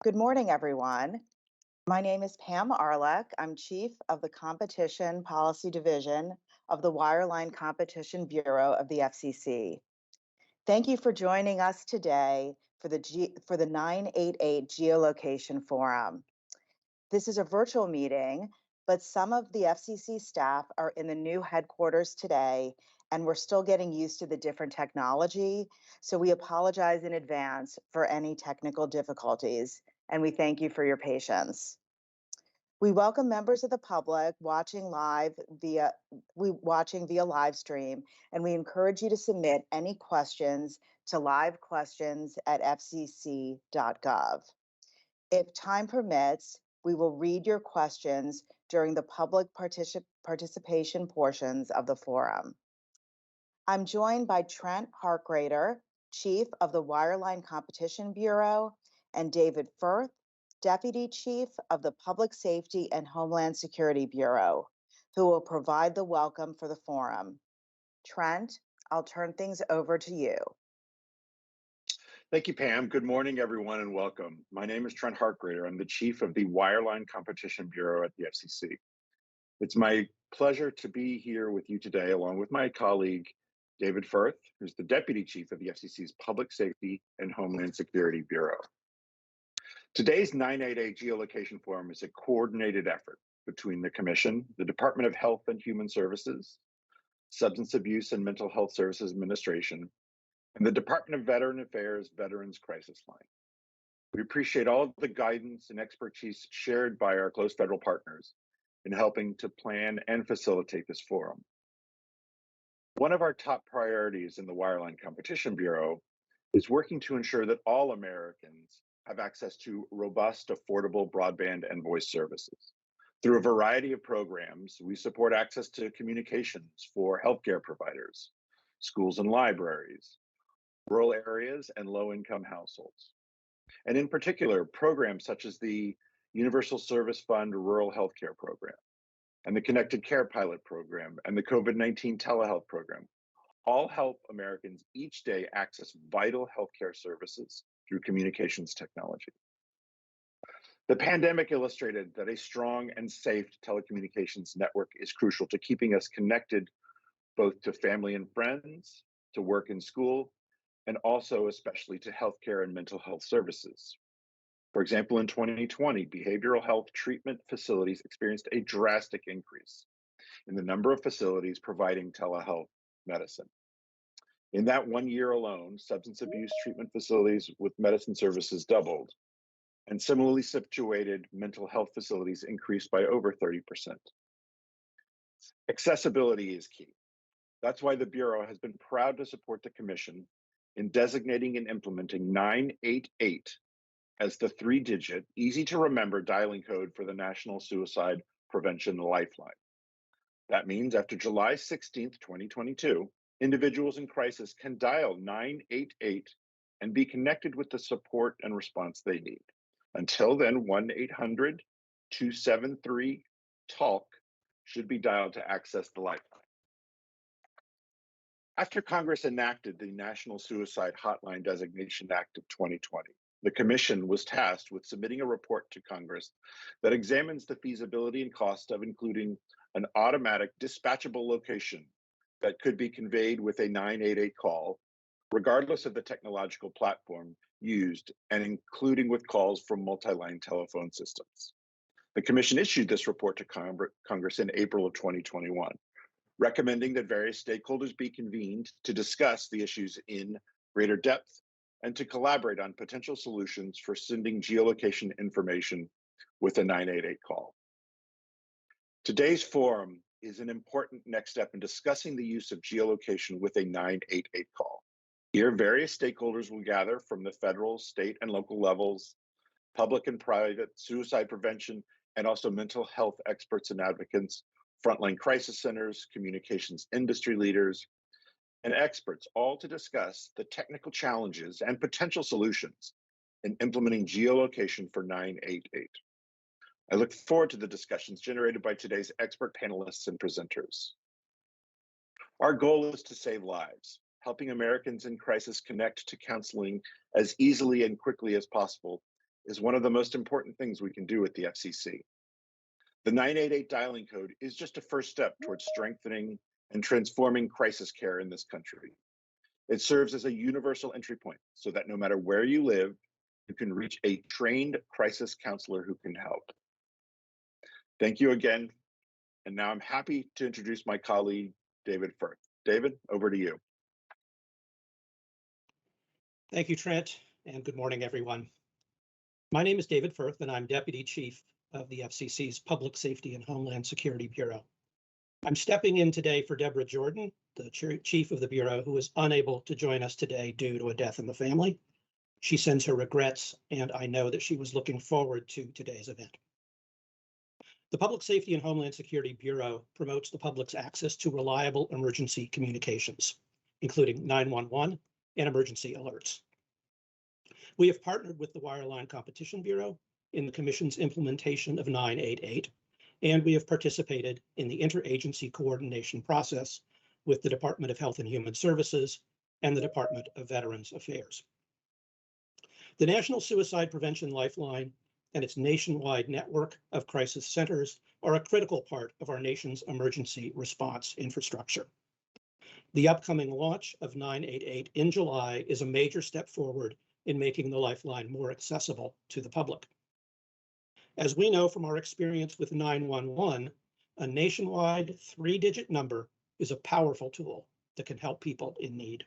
Good morning, everyone. My name is Pam Arlek. I'm Chief of the Competition Policy Division of the Wireline Competition Bureau of the FCC. Thank you for joining us today for the 988 Geolocation Forum. This is a virtual meeting, but some of the FCC staff are in the new headquarters today, and we're still getting used to the different technology. So we apologize in advance for any technical difficulties, and we thank you for your patience. We welcome members of the public watching via live stream, and we encourage you to submit any questions to livequestions@fcc.gov. If time permits, we will read your questions during the public participation portions of the forum. I'm joined by Trent Harkrader, Chief of the Wireline Competition Bureau, and David Firth, Deputy Chief of the Public Safety and Homeland Security Bureau, who will provide the welcome for the forum. Trent, I'll turn things over to you. Thank you, Pam. Good morning, everyone, and welcome. My name is Trent Harkrader. I'm the Chief of the Wireline Competition Bureau at the FCC. It's my pleasure to be here with you today, along with my colleague, David Firth, who's the Deputy Chief of the FCC's Public Safety and Homeland Security Bureau. Today's 988 Geolocation Forum is a coordinated effort between the Commission, the Department of Health and Human Services, Substance Abuse and Mental Health Services Administration, and the Department of Veteran Affairs Veterans Crisis Line. We appreciate all of the guidance and expertise shared by our close federal partners in helping to plan and facilitate this forum. One of our top priorities in the Wireline Competition Bureau is working to ensure that all Americans have access to robust, affordable broadband and voice services. Through a variety of programs, we support access to communications for healthcare providers, schools and libraries, rural areas, and low-income households. And in particular, programs such as the Universal Service Fund Rural Healthcare Program, and the Connected Care Pilot Program, and the COVID-19 Telehealth Program all help Americans each day access vital healthcare services through communications technology. The pandemic illustrated that a strong and safe telecommunications network is crucial to keeping us connected both to family and friends, to work and school, and also especially to healthcare and mental health services. For example, in 2020, behavioral health treatment facilities experienced a drastic increase in the number of facilities providing telehealth medicine. In that 1 year alone, substance abuse treatment facilities with medicine services doubled, and similarly situated mental health facilities increased by over 30%. Accessibility is key. That's why the Bureau has been proud to support the Commission in designating and implementing 988 as the 3-digit, easy-to-remember dialing code for the National Suicide Prevention Lifeline. That means after July 16th, 2022, individuals in crisis can dial 988 and be connected with the support and response they need. Until then, 1-800-273-TALK should be dialed to access the lifeline. After Congress enacted the National Suicide Hotline Designation Act of 2020, the Commission was tasked with submitting a report to Congress that examines the feasibility and cost of including an automatic dispatchable location that could be conveyed with a 988 call, regardless of the technological platform used, and including with calls from multi-line telephone systems. The Commission issued this report to Congress in April of 2021, recommending that various stakeholders be convened to discuss the issues in greater depth and to collaborate on potential solutions for sending geolocation information with a 988 call. Today's forum is an important next step in discussing the use of geolocation with a 988 call. Here, various stakeholders will gather from the federal, state, and local levels, public and private, suicide prevention, and also mental health experts and advocates, frontline crisis centers, communications industry leaders, and experts, all to discuss the technical challenges and potential solutions in implementing geolocation for 988. I look forward to the discussions generated by today's expert panelists and presenters. Our goal is to save lives, helping Americans in crisis connect to counseling as easily and quickly as possible, is one of the most important things we can do at the FCC. The 988 dialing code is just a first step towards strengthening and transforming crisis care in this country. It serves as a universal entry point so that no matter where you live, you can reach a trained crisis counselor who can help. Thank you again. And now I'm happy to introduce my colleague, David Firth. David, over to you. Thank you, Trent, and good morning, everyone. My name is David Firth, and I'm Deputy Chief of the FCC's Public Safety and Homeland Security Bureau. I'm stepping in today for Deborah Jordan, the Chief of the Bureau, who is unable to join us today due to a death in the family. She sends her regrets, and I know that she was looking forward to today's event. The Public Safety and Homeland Security Bureau promotes the public's access to reliable emergency communications, including 911 and emergency alerts. We have partnered with the Wireline Competition Bureau in the Commission's implementation of 988, and we have participated in the interagency coordination process with the Department of Health and Human Services and the Department of Veterans Affairs. The National Suicide Prevention Lifeline and its nationwide network of crisis centers are a critical part of our nation's emergency response infrastructure. The upcoming launch of 988 in July is a major step forward in making the Lifeline more accessible to the public. As we know from our experience with 911, a nationwide 3-digit number is a powerful tool that can help people in need.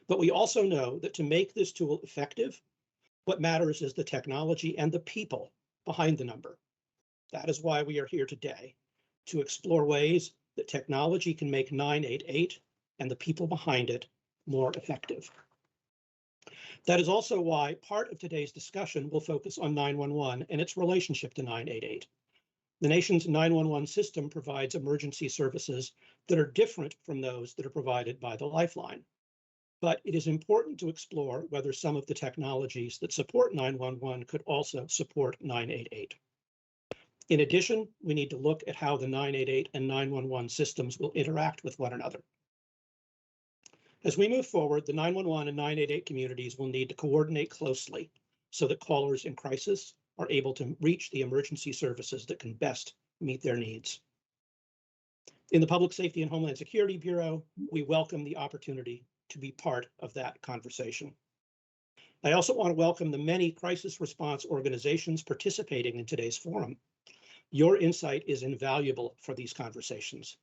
But we also know that to make this tool effective, what matters is the technology and the people behind the number. That is why we are here today, to explore ways that technology can make 988 and the people behind it more effective. That is also why part of today's discussion will focus on 911 and its relationship to 988. The nation's 911 system provides emergency services that are different from those that are provided by the Lifeline. But it is important to explore whether some of the technologies that support 911 could also support 988. In addition, we need to look at how the 988 and 911 systems will interact with one another. As we move forward, the 911 and 988 communities will need to coordinate closely so that callers in crisis are able to reach the emergency services that can best meet their needs. In the Public Safety and Homeland Security Bureau, we welcome the opportunity to be part of that conversation. I also want to welcome the many crisis response organizations participating in today's forum. Your insight is invaluable for these conversations.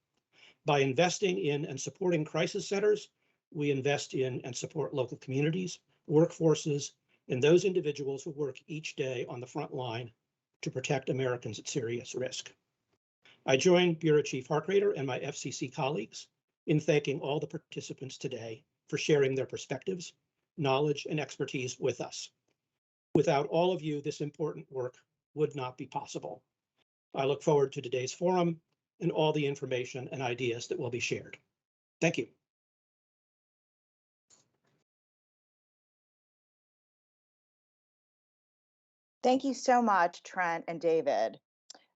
By investing in and supporting crisis centers, we invest in and support local communities, workforces, and those individuals who work each day on the front line to protect Americans at serious risk. I join Bureau Chief Harkrader and my FCC colleagues in thanking all the participants today for sharing their perspectives, knowledge, and expertise with us. Without all of you, this important work would not be possible. I look forward to today's forum and all the information and ideas that will be shared. Thank you. Thank you so much, Trent and David.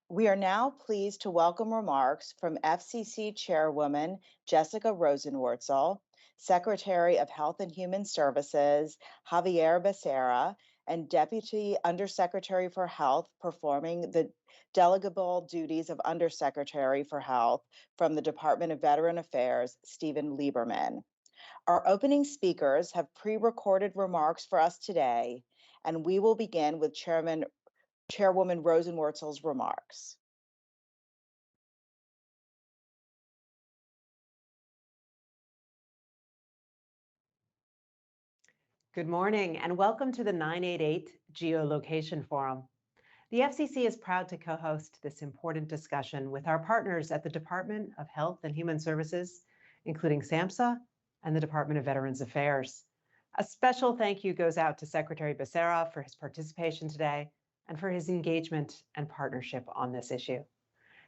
We are now pleased to welcome remarks from FCC Chairwoman Jessica Rosenwortzel, Secretary of Health and Human Services Javier Becerra, and Deputy Undersecretary for Health performing the delegable duties of Undersecretary for Health from the Department of Veteran Affairs, Stephen Lieberman. Our opening speakers have pre-recorded remarks for us today, and we will begin with Chairwoman Rosenwortzel's remarks. Good morning and welcome to the 988 Geolocation Forum. The FCC is proud to co-host this important discussion with our partners at the Department of Health and Human Services, including SAMHSA and the Department of Veterans Affairs. A special thank you goes out to Secretary Becerra for his participation today and for his engagement and partnership on this issue.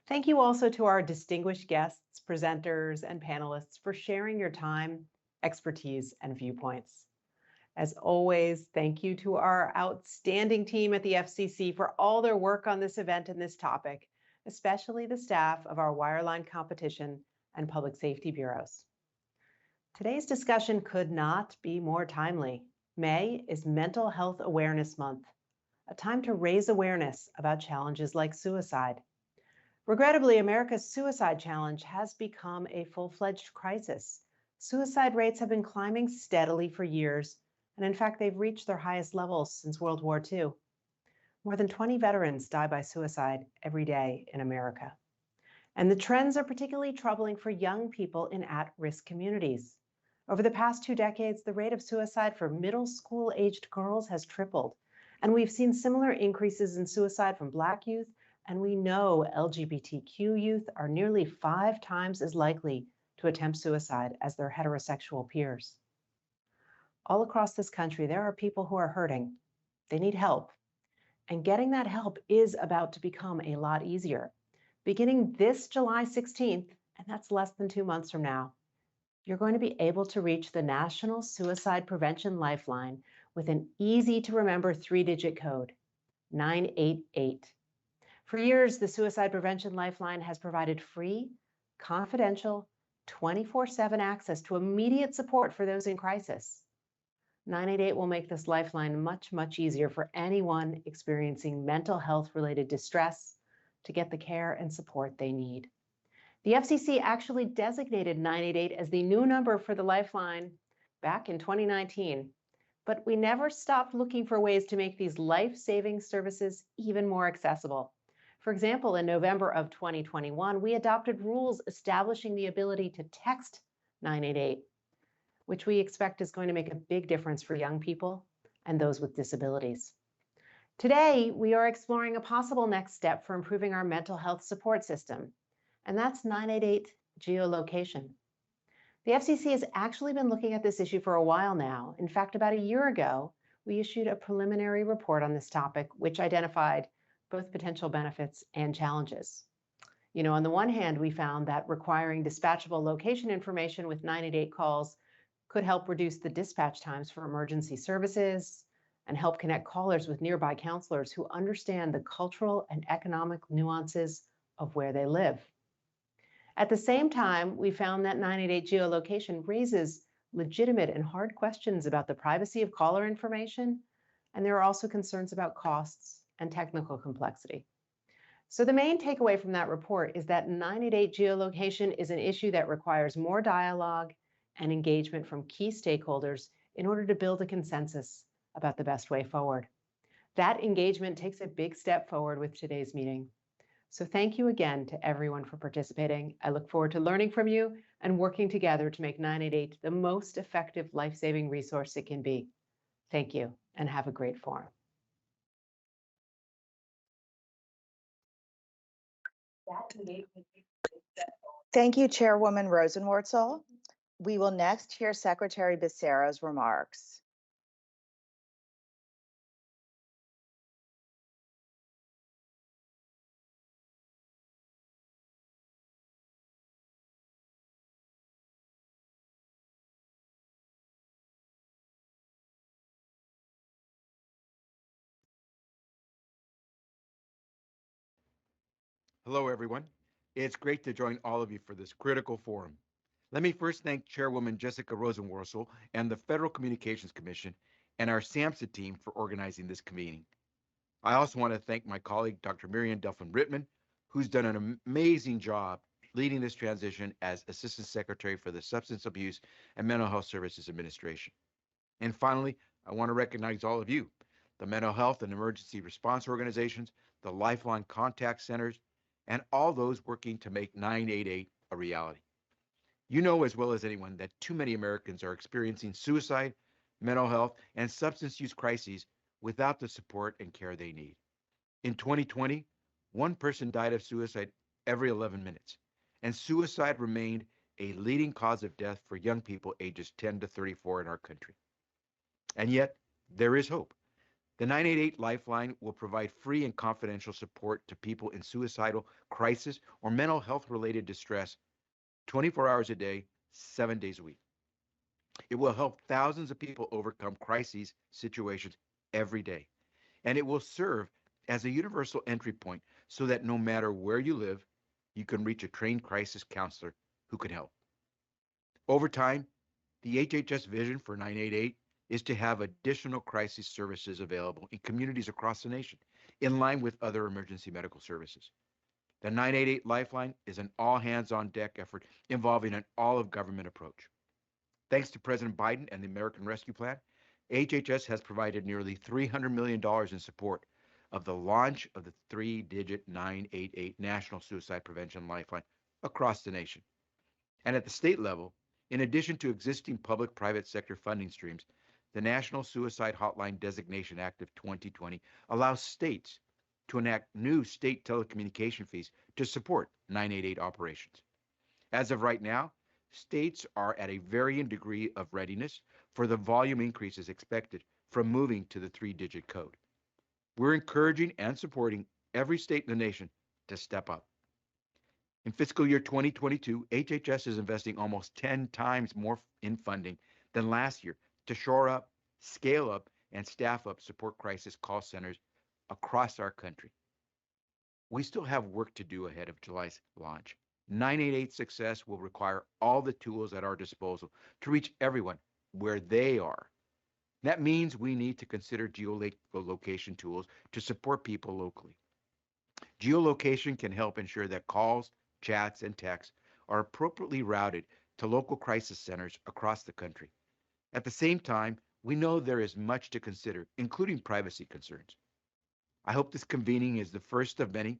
Thank you also to our distinguished guests, presenters, and panelists for sharing your time, expertise, and viewpoints. As always, thank you to our outstanding team at the FCC for all their work on this event and this topic, especially the staff of our Wireline Competition and Public Safety Bureaus. Today's discussion could not be more timely. May is Mental Health Awareness Month, a time to raise awareness about challenges like suicide. Regrettably, America's suicide challenge has become a full-fledged crisis. Suicide rates have been climbing steadily for years, and in fact, they've reached their highest levels since World War II. More than 20 veterans die by suicide every day in America. And the trends are particularly troubling for young people in at-risk communities. Over the past 2 decades, the rate of suicide for middle school-aged girls has tripled, and we've seen similar increases in suicide from Black youth, and we know LGBTQ youth are nearly 5 times as likely to attempt suicide as their heterosexual peers. All across this country, there are people who are hurting. They need help. And getting that help is about to become a lot easier. Beginning this July 16th, and that's less than 2 months from now, you're going to be able to reach the National Suicide Prevention Lifeline with an easy-to-remember 3-digit code, 988. For years, the Suicide Prevention Lifeline has provided free, confidential, 24/7 access to immediate support for those in crisis. 988 will make this lifeline much, much easier for anyone experiencing mental health-related distress to get the care and support they need. The FCC actually designated 988 as the new number for the lifeline back in 2019, but we never stopped looking for ways to make these life-saving services even more accessible. For example, in November of 2021, we adopted rules establishing the ability to text 988, which we expect is going to make a big difference for young people and those with disabilities. Today, we are exploring a possible next step for improving our mental health support system, and that's 988 geolocation. The FCC has actually been looking at this issue for a while now. In fact, about a year ago, we issued a preliminary report on this topic, which identified both potential benefits and challenges. On the one hand, we found that requiring dispatchable location information with 988 calls could help reduce the dispatch times for emergency services and help connect callers with nearby counselors who understand the cultural and economic nuances of where they live. At the same time, we found that 988 geolocation raises legitimate and hard questions about the privacy of caller information, and there are also concerns about costs and technical complexity. So the main takeaway from that report is that 988 geolocation is an issue that requires more dialogue and engagement from key stakeholders in order to build a consensus about the best way forward. That engagement takes a big step forward with today's meeting. So thank you again to everyone for participating. I look forward to learning from you and working together to make 988 the most effective life-saving resource it can be. Thank you, and have a great forum. Thank you, Chairwoman Rosenwortzel. We will next hear Secretary Becerra's remarks. Hello, everyone. It's great to join all of you for this critical forum. Let me first thank Chairwoman Jessica Rosenworcel and the Federal Communications Commission and our SAMHSA team for organizing this convening. I also want to thank my colleague, Dr. Marian Delphin-Rittman, who's done an amazing job leading this transition as Assistant Secretary for the Substance Abuse and Mental Health Services Administration. And finally, I want to recognize all of you, the mental health and emergency response organizations, the Lifeline contact centers, and all those working to make 988 a reality. You know as well as anyone that too many Americans are experiencing suicide, mental health, and substance use crises without the support and care they need. In 2020, one person died of suicide every 11 minutes, and suicide remained a leading cause of death for young people ages 10 to 34 in our country. And yet, there is hope. The 988 Lifeline will provide free and confidential support to people in suicidal crisis or mental health-related distress 24 hours a day, 7 days a week. It will help thousands of people overcome crises situations every day. And it will serve as a universal entry point so that no matter where you live, you can reach a trained crisis counselor who can help. Over time, the HHS vision for 988 is to have additional crisis services available in communities across the nation, in line with other emergency medical services. The 988 Lifeline is an all hands on deck effort involving an all of government approach. Thanks to President Biden and the American Rescue Plan, HHS has provided nearly $300 million in support of the launch of the 3-digit 988 National Suicide Prevention Lifeline across the nation. And at the state level, in addition to existing public-private sector funding streams, the National Suicide Hotline Designation Act of 2020 allows states to enact new state telecommunication fees to support 988 operations. As of right now, states are at a varying degree of readiness for the volume increases expected from moving to the 3-digit code. We're encouraging and supporting every state in the nation to step up. In fiscal year 2022, HHS is investing almost 10 times more in funding than last year to shore up, scale up, and staff up support crisis call centers across our country. We still have work to do ahead of July's launch. 988 success will require all the tools at our disposal to reach everyone where they are. That means we need to consider geolocation tools to support people locally. Geolocation can help ensure that calls, chats, and texts are appropriately routed to local crisis centers across the country. At the same time, we know there is much to consider, including privacy concerns. I hope this convening is the first of many.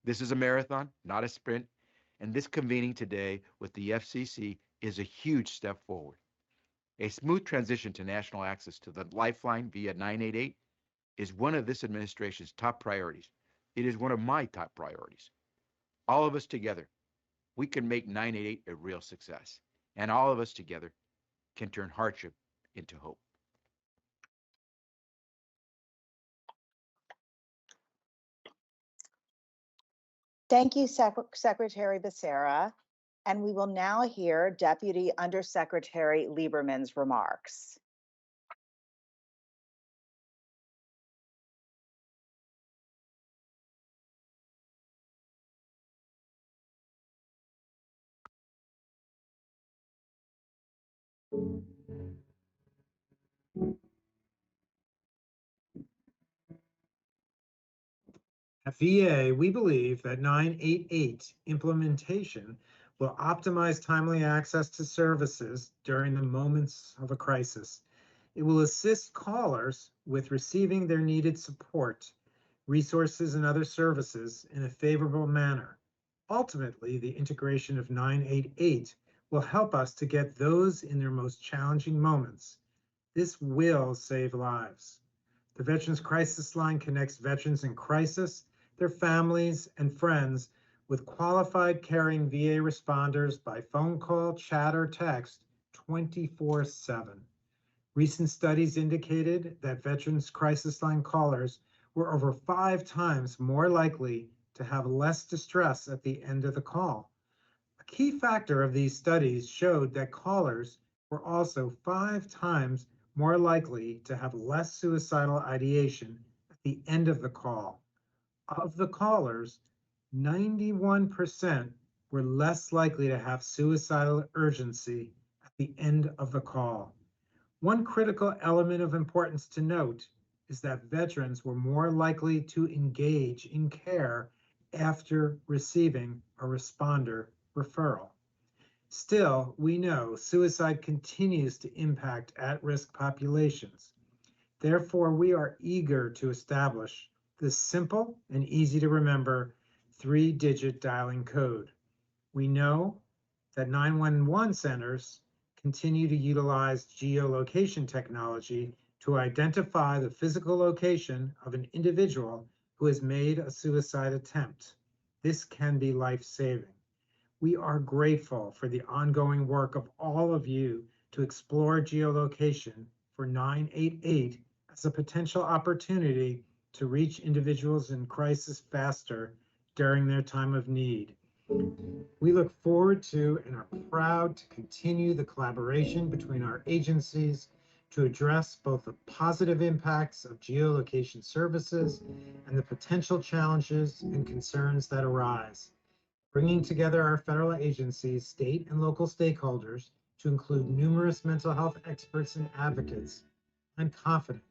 This is a marathon, not a sprint, and this convening today with the FCC is a huge step forward. A smooth transition to national access to the Lifeline via 988 is one of this administration's top priorities. It is one of my top priorities. All of us together, we can make 988 a real success, and all of us together can turn hardship into hope. Thank you, Secretary Becerra. And we will now hear Deputy Undersecretary Lieberman's remarks. At VA, we believe that 988 implementation will optimize timely access to services during the moments of a crisis. It will assist callers with receiving their needed support, resources, and other services in a favorable manner. Ultimately, the integration of 988 will help us to get those in their most challenging moments. This will save lives. The Veterans Crisis Line connects veterans in crisis, their families, and friends with qualified caring VA responders by phone call, chat, or text 24/7. Recent studies indicated that Veterans Crisis Line callers were over 5 times more likely to have less distress at the end of the call. A key factor of these studies showed that callers were also 5 times more likely to have less suicidal ideation at the end of the call. Of the callers, 91% were less likely to have suicidal urgency at the end of the call. One critical element of importance to note is that veterans were more likely to engage in care after receiving a responder referral. Still, we know suicide continues to impact at-risk populations. Therefore, we are eager to establish this simple and easy to remember 3-digit dialing code. We know that 911 centers continue to utilize geolocation technology to identify the physical location of an individual who has made a suicide attempt. This can be life-saving. We are grateful for the ongoing work of all of you to explore geolocation for 988 as a potential opportunity to reach individuals in crisis faster during their time of need. We look forward to and are proud to continue the collaboration between our agencies to address both the positive impacts of geolocation services and the potential challenges and concerns that arise. Bringing together our federal agencies, state and local stakeholders to include numerous mental health experts and advocates I'm confident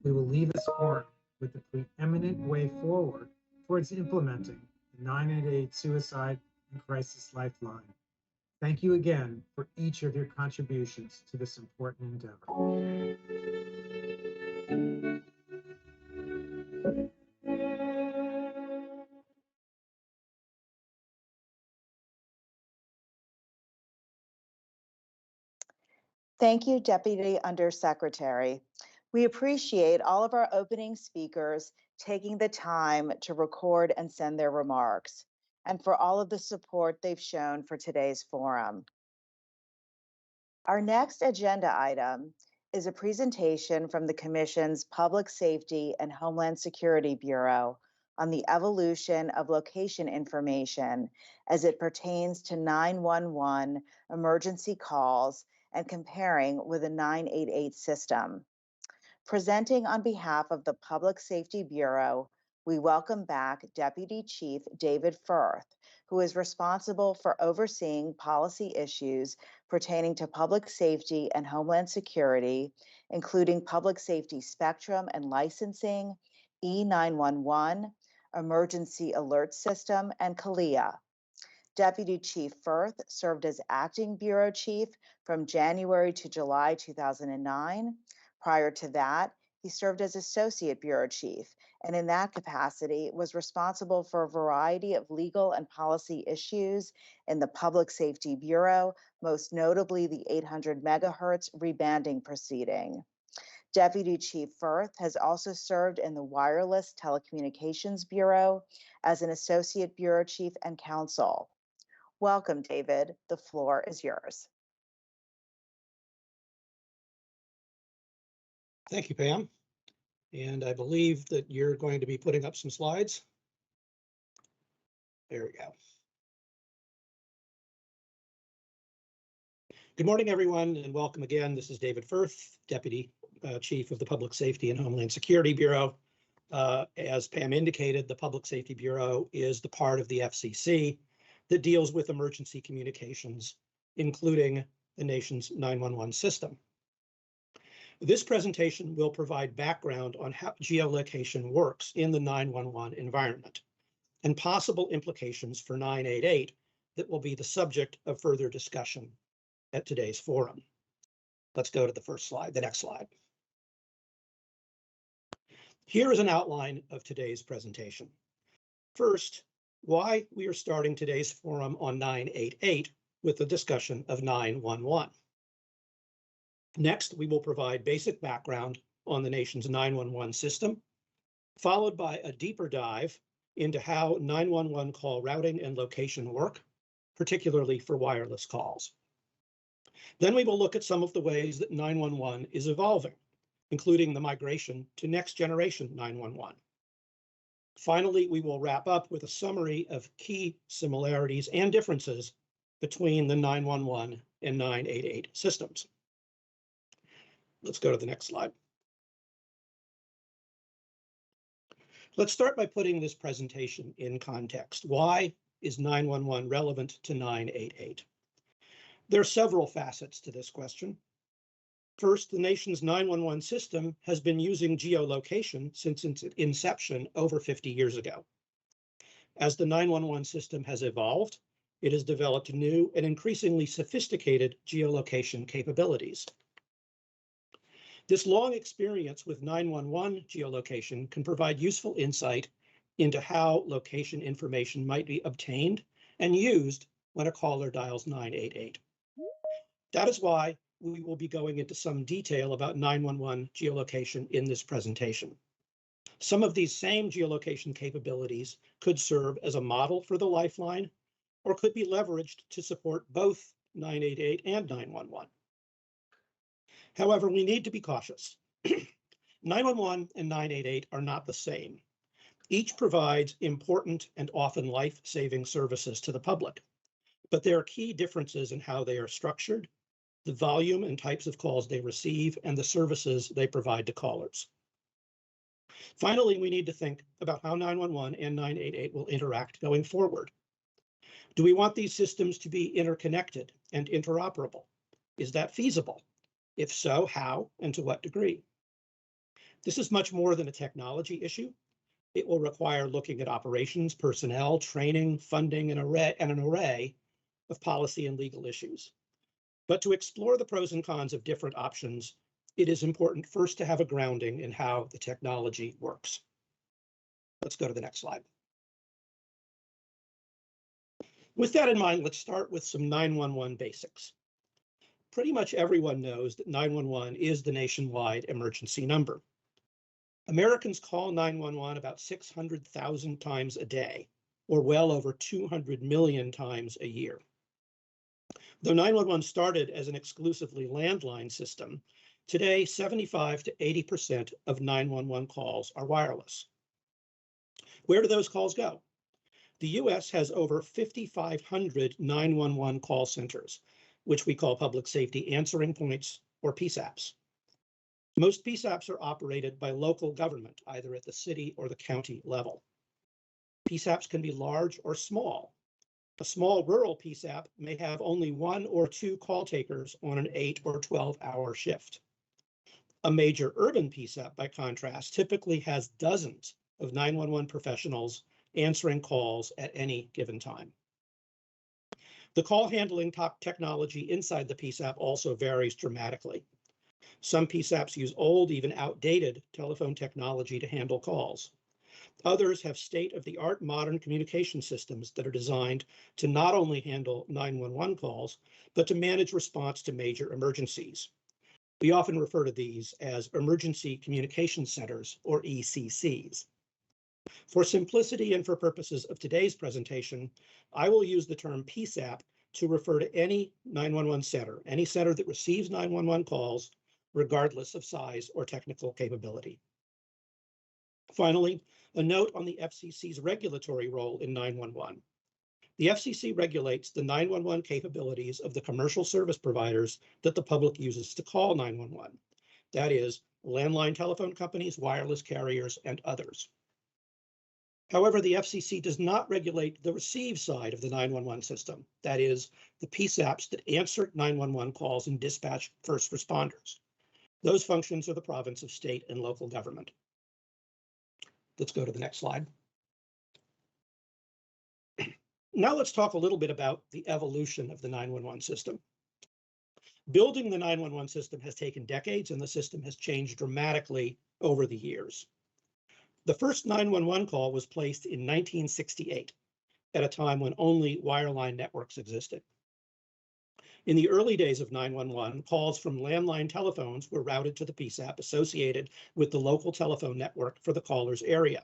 we will leave this forum with the preeminent way forward towards implementing the 988 Suicide and Crisis Lifeline. Thank you again for each of your contributions to this important endeavor. Thank you, Deputy Undersecretary. We appreciate all of our opening speakers taking the time to record and send their remarks, and for all of the support they've shown for today's forum. Our next agenda item is a presentation from the Commission's Public Safety and Homeland Security Bureau on the evolution of location information as it pertains to 911 emergency calls and comparing with the 988 system. Presenting on behalf of the Public Safety Bureau, we welcome back Deputy Chief David Firth, who is responsible for overseeing policy issues pertaining to public safety and homeland security, including public safety spectrum and licensing, E911, emergency alert system, and CALIA. Deputy Chief Firth served as acting bureau chief from January to July 2009. Prior to that, he served as associate bureau chief, and in that capacity was responsible for a variety of legal and policy issues in the Public Safety Bureau, most notably the 800 megahertz rebanding proceeding. Deputy Chief Firth has also served in the Wireless Telecommunications Bureau as an associate bureau chief and counsel. Welcome, David. The floor is yours. Thank you, Pam. And I believe that you're going to be putting up some slides. There we go. Good morning, everyone, and welcome again. This is David Firth, Deputy Chief of the Public Safety and Homeland Security Bureau. As Pam indicated, the Public Safety Bureau is the part of the FCC that deals with emergency communications, including the nation's 911 system. This presentation will provide background on how geolocation works in the 911 environment and possible implications for 988 that will be the subject of further discussion at today's forum. Let's go to the first slide, the next slide. Here is an outline of today's presentation. First, why we are starting today's forum on 988 with a discussion of 911. Next, we will provide basic background on the nation's 911 system, followed by a deeper dive into how 911 call routing and location work, particularly for wireless calls. Then we will look at some of the ways that 911 is evolving, including the migration to next generation 911. Finally, we will wrap up with a summary of key similarities and differences between the 911 and 988 systems. Let's go to the next slide. Let's start by putting this presentation in context. Why is 911 relevant to 988? There are several facets to this question. First, the nation's 911 system has been using geolocation since its inception over 50 years ago. As the 911 system has evolved, it has developed new and increasingly sophisticated geolocation capabilities. This long experience with 911 geolocation can provide useful insight into how location information might be obtained and used when a caller dials 988. That is why we will be going into some detail about 911 geolocation in this presentation. Some of these same geolocation capabilities could serve as a model for the lifeline or could be leveraged to support both 988 and 911. However, we need to be cautious. 911 and 988 are not the same. Each provides important and often life-saving services to the public, but there are key differences in how they are structured, the volume and types of calls they receive, and the services they provide to callers. Finally, we need to think about how 911 and 988 will interact going forward. Do we want these systems to be interconnected and interoperable? Is that feasible? If so, how and to what degree? This is much more than a technology issue. It will require looking at operations, personnel, training, funding, and an array of policy and legal issues. But to explore the pros and cons of different options, it is important first to have a grounding in how the technology works. Let's go to the next slide. With that in mind, let's start with some 911 basics. Pretty much everyone knows that 911 is the nationwide emergency number. Americans call 911 about 600,000 times a day, or well over 200 million times a year. Though 911 started as an exclusively landline system, today 75 to 80% of 911 calls are wireless. Where do those calls go? The US has over 5,500 911 call centers, which we call public safety answering points or PSAPs. Most PSAPs are operated by local government, either at the city or the county level. PSAPs can be large or small. A small rural PSAP may have only 1 or 2 call takers on an 8 or 12-hour shift. A major urban PSAP, by contrast, typically has dozens of 911 professionals answering calls at any given time. The call handling technology inside the PSAP also varies dramatically. Some PSAPs use old, even outdated telephone technology to handle calls. Others have state-of-the-art modern communication systems that are designed to not only handle 911 calls, but to manage response to major emergencies. We often refer to these as Emergency Communication Centers, or ECCs. For simplicity and for purposes of today's presentation, I will use the term PSAP to refer to any 911 center, any center that receives 911 calls, regardless of size or technical capability. Finally, a note on the FCC's regulatory role in 911. The FCC regulates the 911 capabilities of the commercial service providers that the public uses to call 911. That is, landline telephone companies, wireless carriers, and others. However, the FCC does not regulate the receive side of the 911 system, that is, the PSAPs that answer 911 calls and dispatch first responders. Those functions are the province of state and local government. Let's go to the next slide. Now let's talk a little bit about the evolution of the 911 system. Building the 911 system has taken decades, and the system has changed dramatically over the years. The first 911 call was placed in 1968, at a time when only wireline networks existed. In the early days of 911, calls from landline telephones were routed to the PSAP associated with the local telephone network for the caller's area.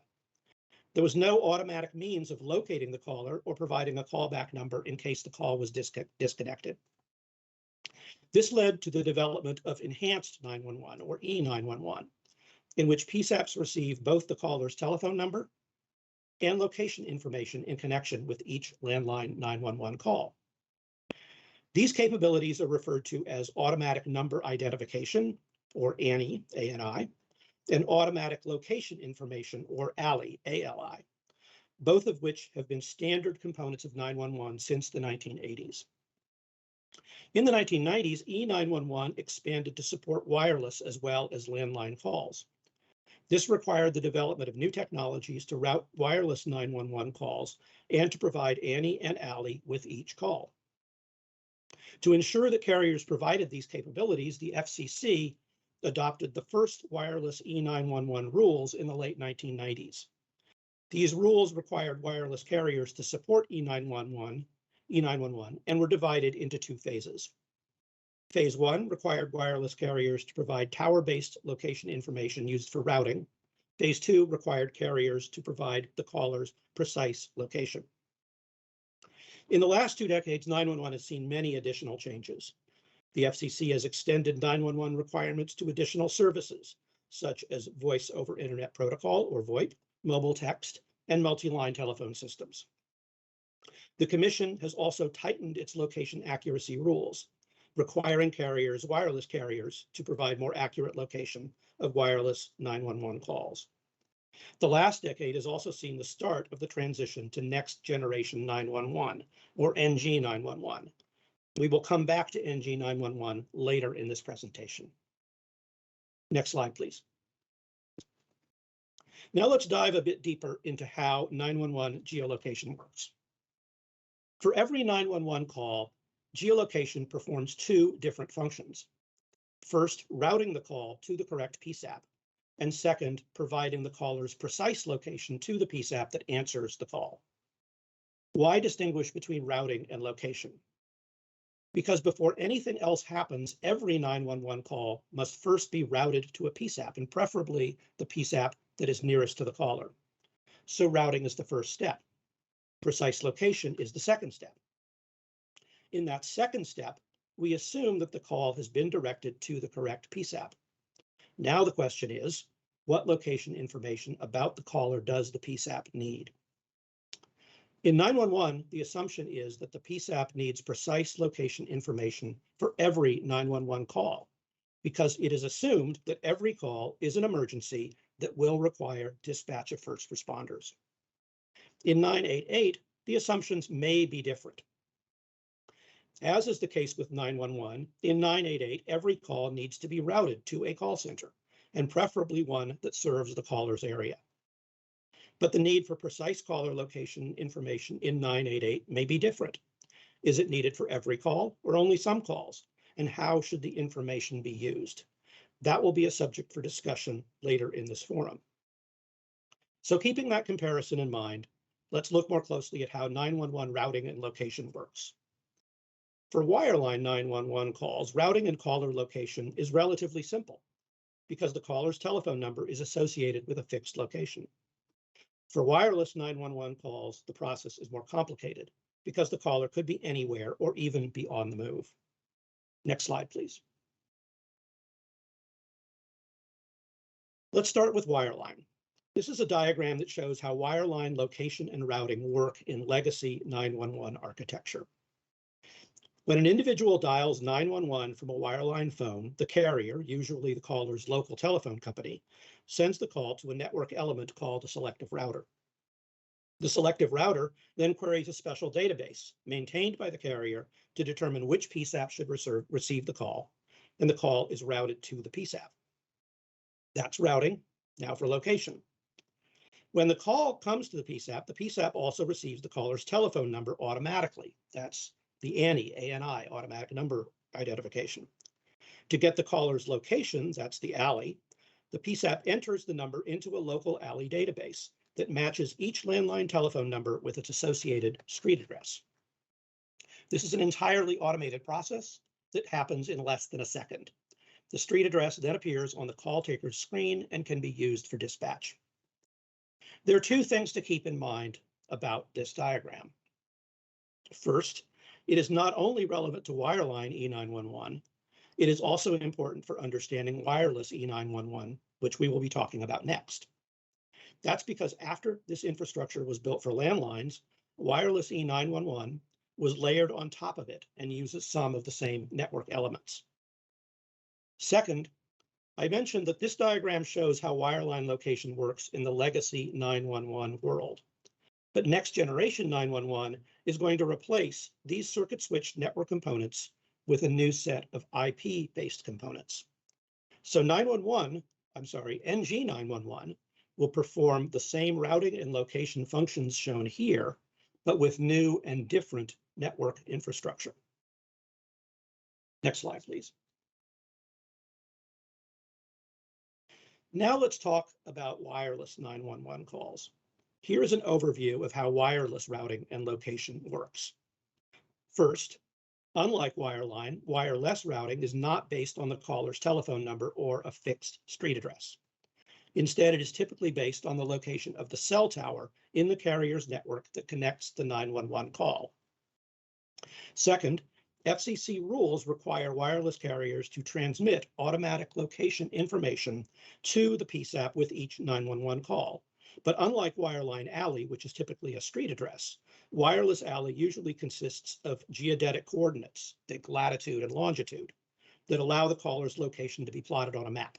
There was no automatic means of locating the caller or providing a callback number in case the call was disconnected. This led to the development of enhanced 911, or E911, in which PSAPs receive both the caller's telephone number and location information in connection with each landline 911 call. These capabilities are referred to as automatic number identification, or ANI, ANI, and automatic location information, or ALI, ALI, both of which have been standard components of 911 since the 1980s. In the 1990s, E911 expanded to support wireless as well as landline calls. This required the development of new technologies to route wireless 911 calls and to provide ANI and ALI with each call. To ensure that carriers provided these capabilities, the FCC adopted the first wireless E911 rules in the late 1990s. These rules required wireless carriers to support E911 and were divided into 2 phases. Phase 1 required wireless carriers to provide tower-based location information used for routing. Phase 2 required carriers to provide the caller's precise location. In the last 2 decades, 911 has seen many additional changes. The FCC has extended 911 requirements to additional services, such as Voice over Internet Protocol, or VoIP, mobile text, and multi-line telephone systems. The Commission has also tightened its location accuracy rules, requiring wireless carriers, to provide more accurate location of wireless 911 calls. The last decade has also seen the start of the transition to Next Generation 911, or NG 911. We will come back to NG 911 later in this presentation. Next slide, please. Now let's dive a bit deeper into how 911 geolocation works. For every 911 call, geolocation performs two different functions. First, routing the call to the correct PSAP, and second, providing the caller's precise location to the PSAP that answers the call. Why distinguish between routing and location? Because before anything else happens, every 911 call must first be routed to a PSAP, and preferably the PSAP that is nearest to the caller. So routing is the first step. Precise location is the second step. In that second step, we assume that the call has been directed to the correct PSAP. Now the question is, what location information about the caller does the PSAP need? In 911, the assumption is that the PSAP needs precise location information for every 911 call, because it is assumed that every call is an emergency that will require dispatch of first responders. In 988, the assumptions may be different. As is the case with 911, in 988, every call needs to be routed to a call center, and preferably one that serves the caller's area. But the need for precise caller location information in 988 may be different. Is it needed for every call or only some calls? And how should the information be used? That will be a subject for discussion later in this forum. So keeping that comparison in mind, let's look more closely at how 911 routing and location works. For wireline 911 calls, routing and caller location is relatively simple because the caller's telephone number is associated with a fixed location. For wireless 911 calls, the process is more complicated because the caller could be anywhere or even be on the move. Next slide, please. Let's start with wireline. This is a diagram that shows how wireline location and routing work in legacy 911 architecture. When an individual dials 911 from a wireline phone, the carrier, usually the caller's local telephone company, sends the call to a network element called a selective router. The selective router then queries a special database maintained by the carrier to determine which PSAP should receive the call, and the call is routed to the PSAP. That's routing. Now for location. When the call comes to the PSAP also receives the caller's telephone number automatically. That's the ANI, automatic number identification. To get the caller's locations, that's the ALI, the PSAP enters the number into a local ALI database that matches each landline telephone number with its associated street address. This is an entirely automated process that happens in less than a second. The street address then appears on the call taker's screen and can be used for dispatch. There are two things to keep in mind about this diagram. First, it is not only relevant to wireline E911, it is also important for understanding wireless E911, which we will be talking about next. That's because after this infrastructure was built for landlines, wireless E911 was layered on top of it and uses some of the same network elements. Second, I mentioned that this diagram shows how wireline location works in the legacy 911 world. But next generation 911 is going to replace these circuit switch network components with a new set of IP-based components. So NG 911 will perform the same routing and location functions shown here, but with new and different network infrastructure. Next slide, please. Now let's talk about wireless 911 calls. Here is an overview of how wireless routing and location works. First, unlike wireline, wireless routing is not based on the caller's telephone number or a fixed street address. Instead, it is typically based on the location of the cell tower in the carrier's network that connects the 911 call. Second, FCC rules require wireless carriers to transmit automatic location information to the PSAP with each 911 call. But unlike wireline ALI, which is typically a street address, wireless ALI usually consists of geodetic coordinates, like latitude and longitude, that allow the caller's location to be plotted on a map.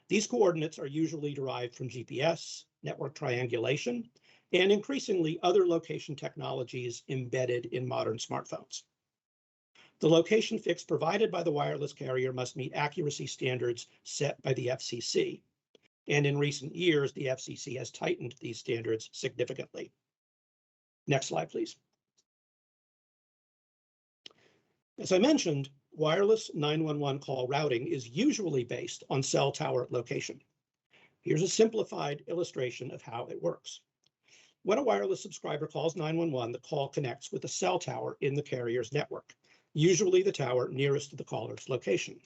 These coordinates are usually derived from GPS, network triangulation, and increasingly other location technologies embedded in modern smartphones. The location fix provided by the wireless carrier must meet accuracy standards set by the FCC. And in recent years, the FCC has tightened these standards significantly. Next slide, please. As I mentioned, wireless 911 call routing is usually based on cell tower location. Here's a simplified illustration of how it works. When a wireless subscriber calls 911, the call connects with a cell tower in the carrier's network, usually the tower nearest to the caller's location.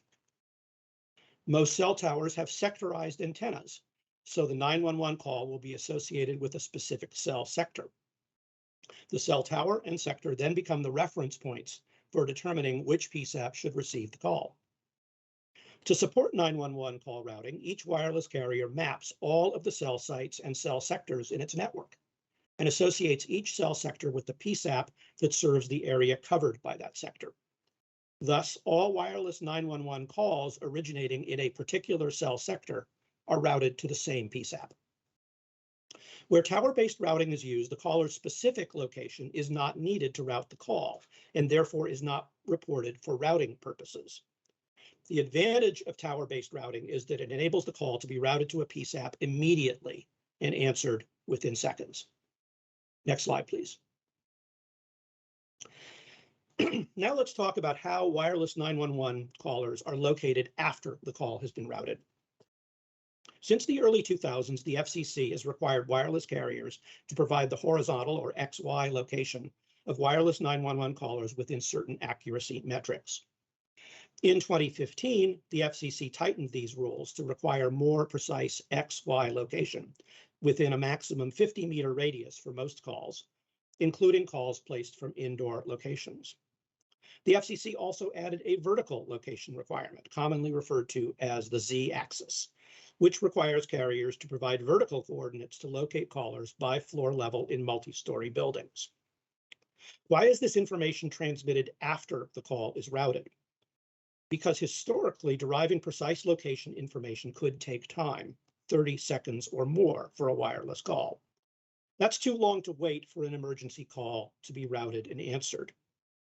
Most cell towers have sectorized antennas, so the 911 call will be associated with a specific cell sector. The cell tower and sector then become the reference points for determining which PSAP should receive the call. To support 911 call routing, each wireless carrier maps all of the cell sites and cell sectors in its network and associates each cell sector with the PSAP that serves the area covered by that sector. Thus, all wireless 911 calls originating in a particular cell sector are routed to the same PSAP. Where tower-based routing is used, the caller's specific location is not needed to route the call and therefore is not reported for routing purposes. The advantage of tower-based routing is that it enables the call to be routed to a PSAP immediately and answered within seconds. Next slide, please. Now let's talk about how wireless 911 callers are located after the call has been routed. Since the early 2000s, the FCC has required wireless carriers to provide the horizontal or XY location of wireless 911 callers within certain accuracy metrics. In 2015, the FCC tightened these rules to require more precise XY location within a maximum 50-meter radius for most calls, including calls placed from indoor locations. The FCC also added a vertical location requirement, commonly referred to as the Z-axis, which requires carriers to provide vertical coordinates to locate callers by floor level in multi-story buildings. Why is this information transmitted after the call is routed? Because historically, deriving precise location information could take time, 30 seconds or more for a wireless call. That's too long to wait for an emergency call to be routed and answered.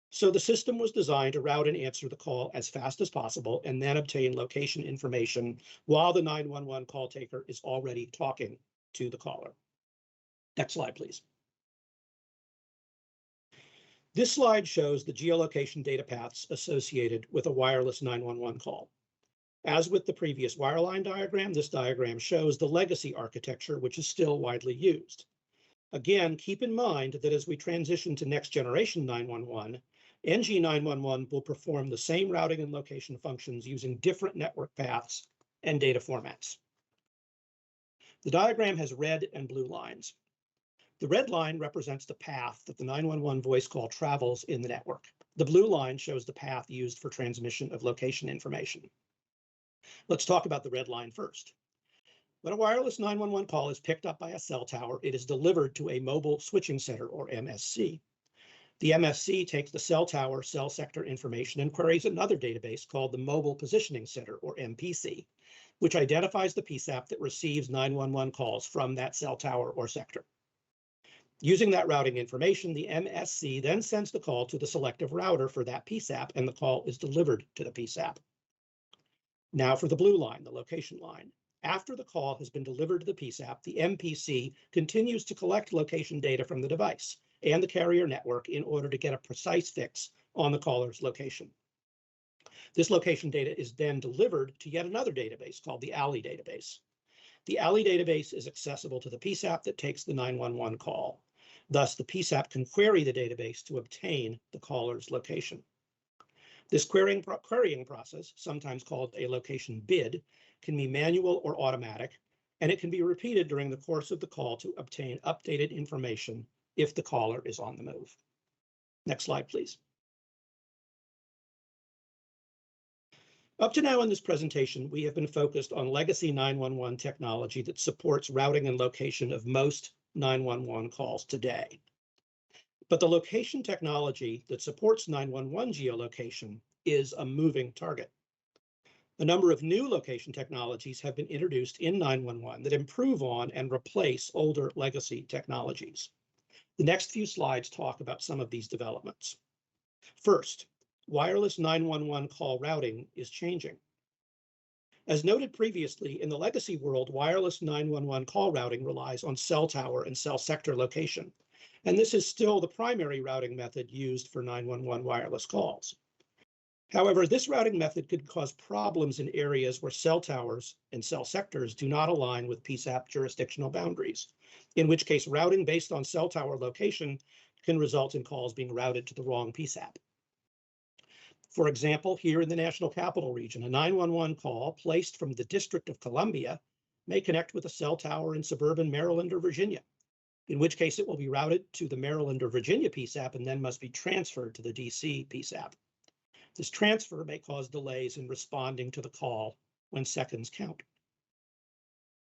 So the system was designed to route and answer the call as fast as possible and then obtain location information while the 911 call taker is already talking to the caller. Next slide, please. This slide shows the geolocation data paths associated with a wireless 911 call. As with the previous wireline diagram, this diagram shows the legacy architecture, which is still widely used. Again, keep in mind that as we transition to next generation 911, NG911 will perform the same routing and location functions using different network paths and data formats. The diagram has red and blue lines. The red line represents the path that the 911 voice call travels in the network. The blue line shows the path used for transmission of location information. Let's talk about the red line first. When a wireless 911 call is picked up by a cell tower, it is delivered to a mobile switching center, or MSC. The MSC takes the cell tower cell sector information and queries another database called the Mobile Positioning Center, or MPC, which identifies the PSAP that receives 911 calls from that cell tower or sector. Using that routing information, the MSC then sends the call to the selective router for that PSAP, and the call is delivered to the PSAP. Now for the blue line, the location line. After the call has been delivered to the PSAP, the MPC continues to collect location data from the device and the carrier network in order to get a precise fix on the caller's location. This location data is then delivered to yet another database called the ALI database. The ALI database is accessible to the PSAP that takes the 911 call. Thus, the PSAP can query the database to obtain the caller's location. This querying process, sometimes called a location bid, can be manual or automatic, and it can be repeated during the course of the call to obtain updated information if the caller is on the move. Next slide, please. Up to now in this presentation, we have been focused on legacy 911 technology that supports routing and location of most 911 calls today. But the location technology that supports 911 geolocation is a moving target. A number of new location technologies have been introduced in 911 that improve on and replace older legacy technologies. The next few slides talk about some of these developments. First, wireless 911 call routing is changing. As noted previously, in the legacy world, wireless 911 call routing relies on cell tower and cell sector location, and this is still the primary routing method used for 911 wireless calls. However, this routing method could cause problems in areas where cell towers and cell sectors do not align with PSAP jurisdictional boundaries, in which case routing based on cell tower location can result in calls being routed to the wrong PSAP. For example, here in the National Capital Region, a 911 call placed from the District of Columbia may connect with a cell tower in suburban Maryland or Virginia, in which case it will be routed to the Maryland or Virginia PSAP and then must be transferred to the DC PSAP. This transfer may cause delays in responding to the call when seconds count.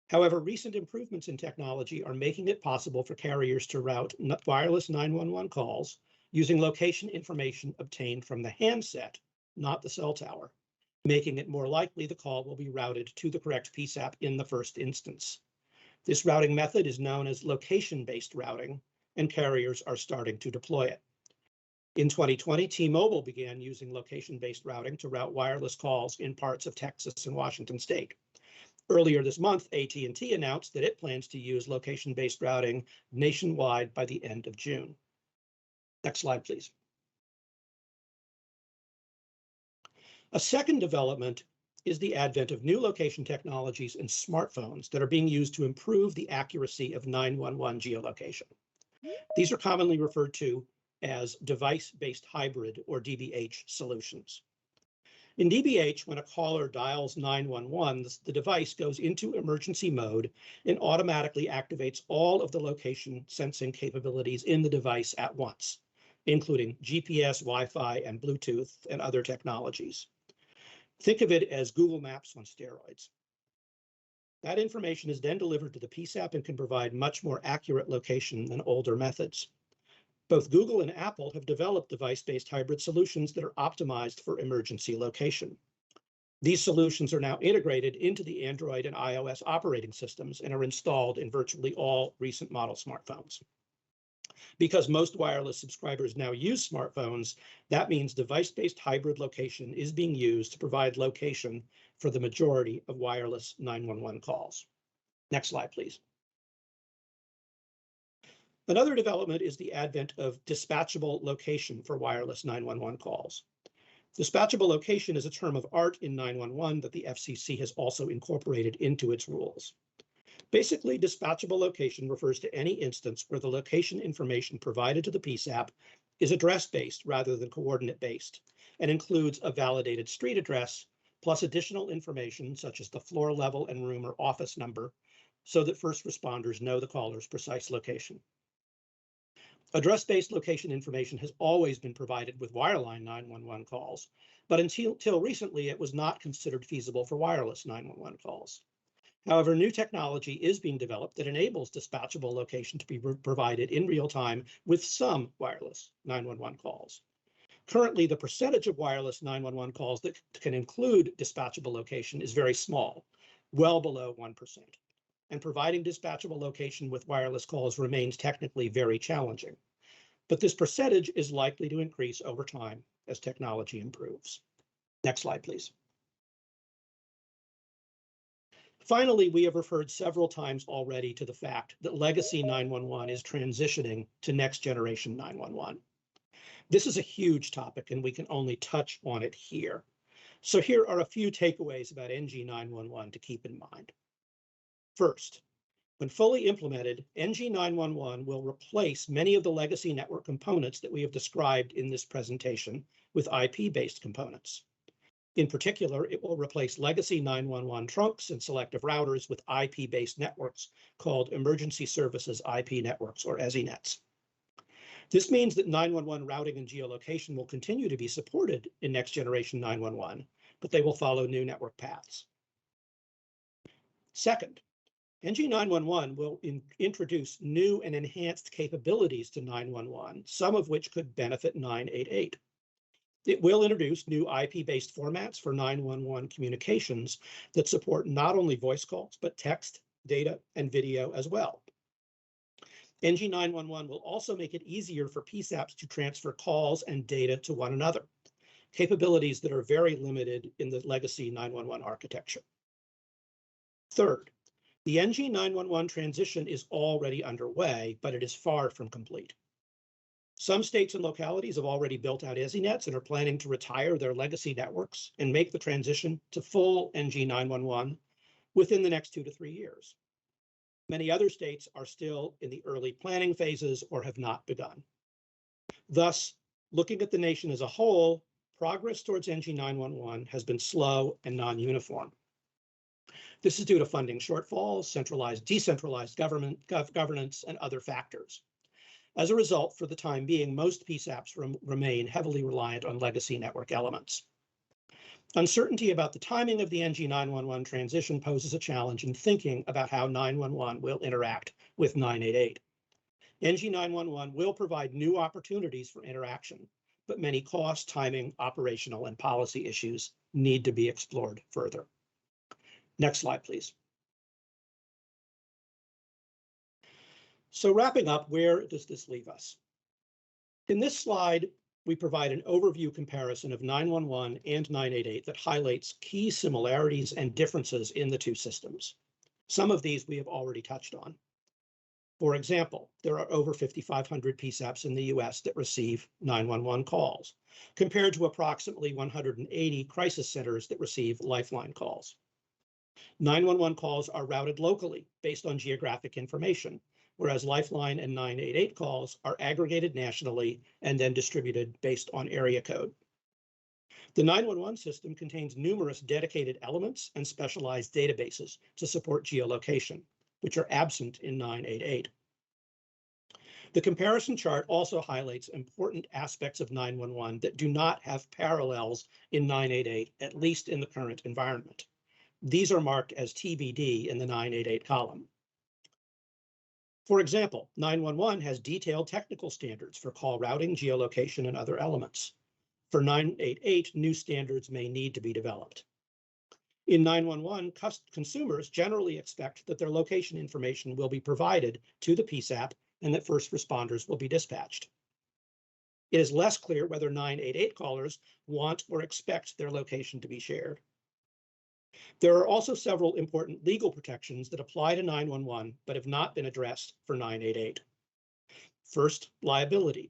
However, recent improvements in technology are making it possible for carriers to route wireless 911 calls using location information obtained from the handset, not the cell tower, making it more likely the call will be routed to the correct PSAP in the first instance. This routing method is known as location-based routing, and carriers are starting to deploy it. In 2020, T-Mobile began using location-based routing to route wireless calls in parts of Texas and Washington state. Earlier this month, AT&T announced that it plans to use location-based routing nationwide by the end of June. Next slide, please. A second development is the advent of new location technologies in smartphones that are being used to improve the accuracy of 911 geolocation. These are commonly referred to as device-based hybrid or DBH solutions. In DBH, when a caller dials 911, the device goes into emergency mode and automatically activates all of the location sensing capabilities in the device at once, including GPS, Wi-Fi, and Bluetooth, and other technologies. Think of it as Google Maps on steroids. That information is then delivered to the PSAP and can provide much more accurate location than older methods. Both Google and Apple have developed device-based hybrid solutions that are optimized for emergency location. These solutions are now integrated into the Android and iOS operating systems and are installed in virtually all recent model smartphones. Because most wireless subscribers now use smartphones, that means device-based hybrid location is being used to provide location for the majority of wireless 911 calls. Next slide, please. Another development is the advent of dispatchable location for wireless 911 calls. Dispatchable location is a term of art in 911 that the FCC has also incorporated into its rules. Basically, dispatchable location refers to any instance where the location information provided to the PSAP is address-based rather than coordinate-based, and includes a validated street address, plus additional information such as the floor level and room or office number, so that first responders know the caller's precise location. Address-based location information has always been provided with wireline 911 calls, but until recently, it was not considered feasible for wireless 911 calls. However, new technology is being developed that enables dispatchable location to be provided in real time with some wireless 911 calls. Currently, the percentage of wireless 911 calls that can include dispatchable location is very small, well below 1%. And providing dispatchable location with wireless calls remains technically very challenging. But this percentage is likely to increase over time as technology improves. Next slide, please. Finally, we have referred several times already to the fact that legacy 911 is transitioning to next generation 911. This is a huge topic and we can only touch on it here. So here are a few takeaways about NG 911 to keep in mind. First, when fully implemented, NG 911 will replace many of the legacy network components that we have described in this presentation with IP-based components. In particular, it will replace legacy 911 trunks and selective routers with IP-based networks called Emergency Services IP networks, or ESINets. This means that 911 routing and geolocation will continue to be supported in next generation 911, but they will follow new network paths. Second, NG 911 will introduce new and enhanced capabilities to 911, some of which could benefit 988. It will introduce new IP-based formats for 911 communications that support not only voice calls, but text, data, and video as well. NG 911 will also make it easier for PSAPs to transfer calls and data to one another, capabilities that are very limited in the legacy 911 architecture. Third, the NG 911 transition is already underway, but it is far from complete. Some states and localities have already built out EZNets and are planning to retire their legacy networks and make the transition to full NG 911 within the next 2 to 3 years. Many other states are still in the early planning phases or have not begun. Thus, looking at the nation as a whole, progress towards NG 911 has been slow and non-uniform. This is due to funding shortfalls, centralized, decentralized governance, and other factors. As a result, for the time being, most PSAPs remain heavily reliant on legacy network elements. Uncertainty about the timing of the NG 911 transition poses a challenge in thinking about how 911 will interact with 988. NG 911 will provide new opportunities for interaction, but many cost, timing, operational, and policy issues need to be explored further. Next slide, please. So wrapping up, where does this leave us? In this slide, we provide an overview comparison of 911 and 988 that highlights key similarities and differences in the two systems. Some of these we have already touched on. For example, there are over 5,500 PSAPs in the US that receive 911 calls, compared to approximately 180 crisis centers that receive lifeline calls. 911 calls are routed locally based on geographic information, whereas Lifeline and 988 calls are aggregated nationally and then distributed based on area code. The 911 system contains numerous dedicated elements and specialized databases to support geolocation, which are absent in 988. The comparison chart also highlights important aspects of 911 that do not have parallels in 988, at least in the current environment. These are marked as TBD in the 988 column. For example, 911 has detailed technical standards for call routing, geolocation, and other elements. For 988, new standards may need to be developed. In 911, consumers generally expect that their location information will be provided to the PSAP and that first responders will be dispatched. It is less clear whether 988 callers want or expect their location to be shared. There are also several important legal protections that apply to 911 but have not been addressed for 988. First, liability.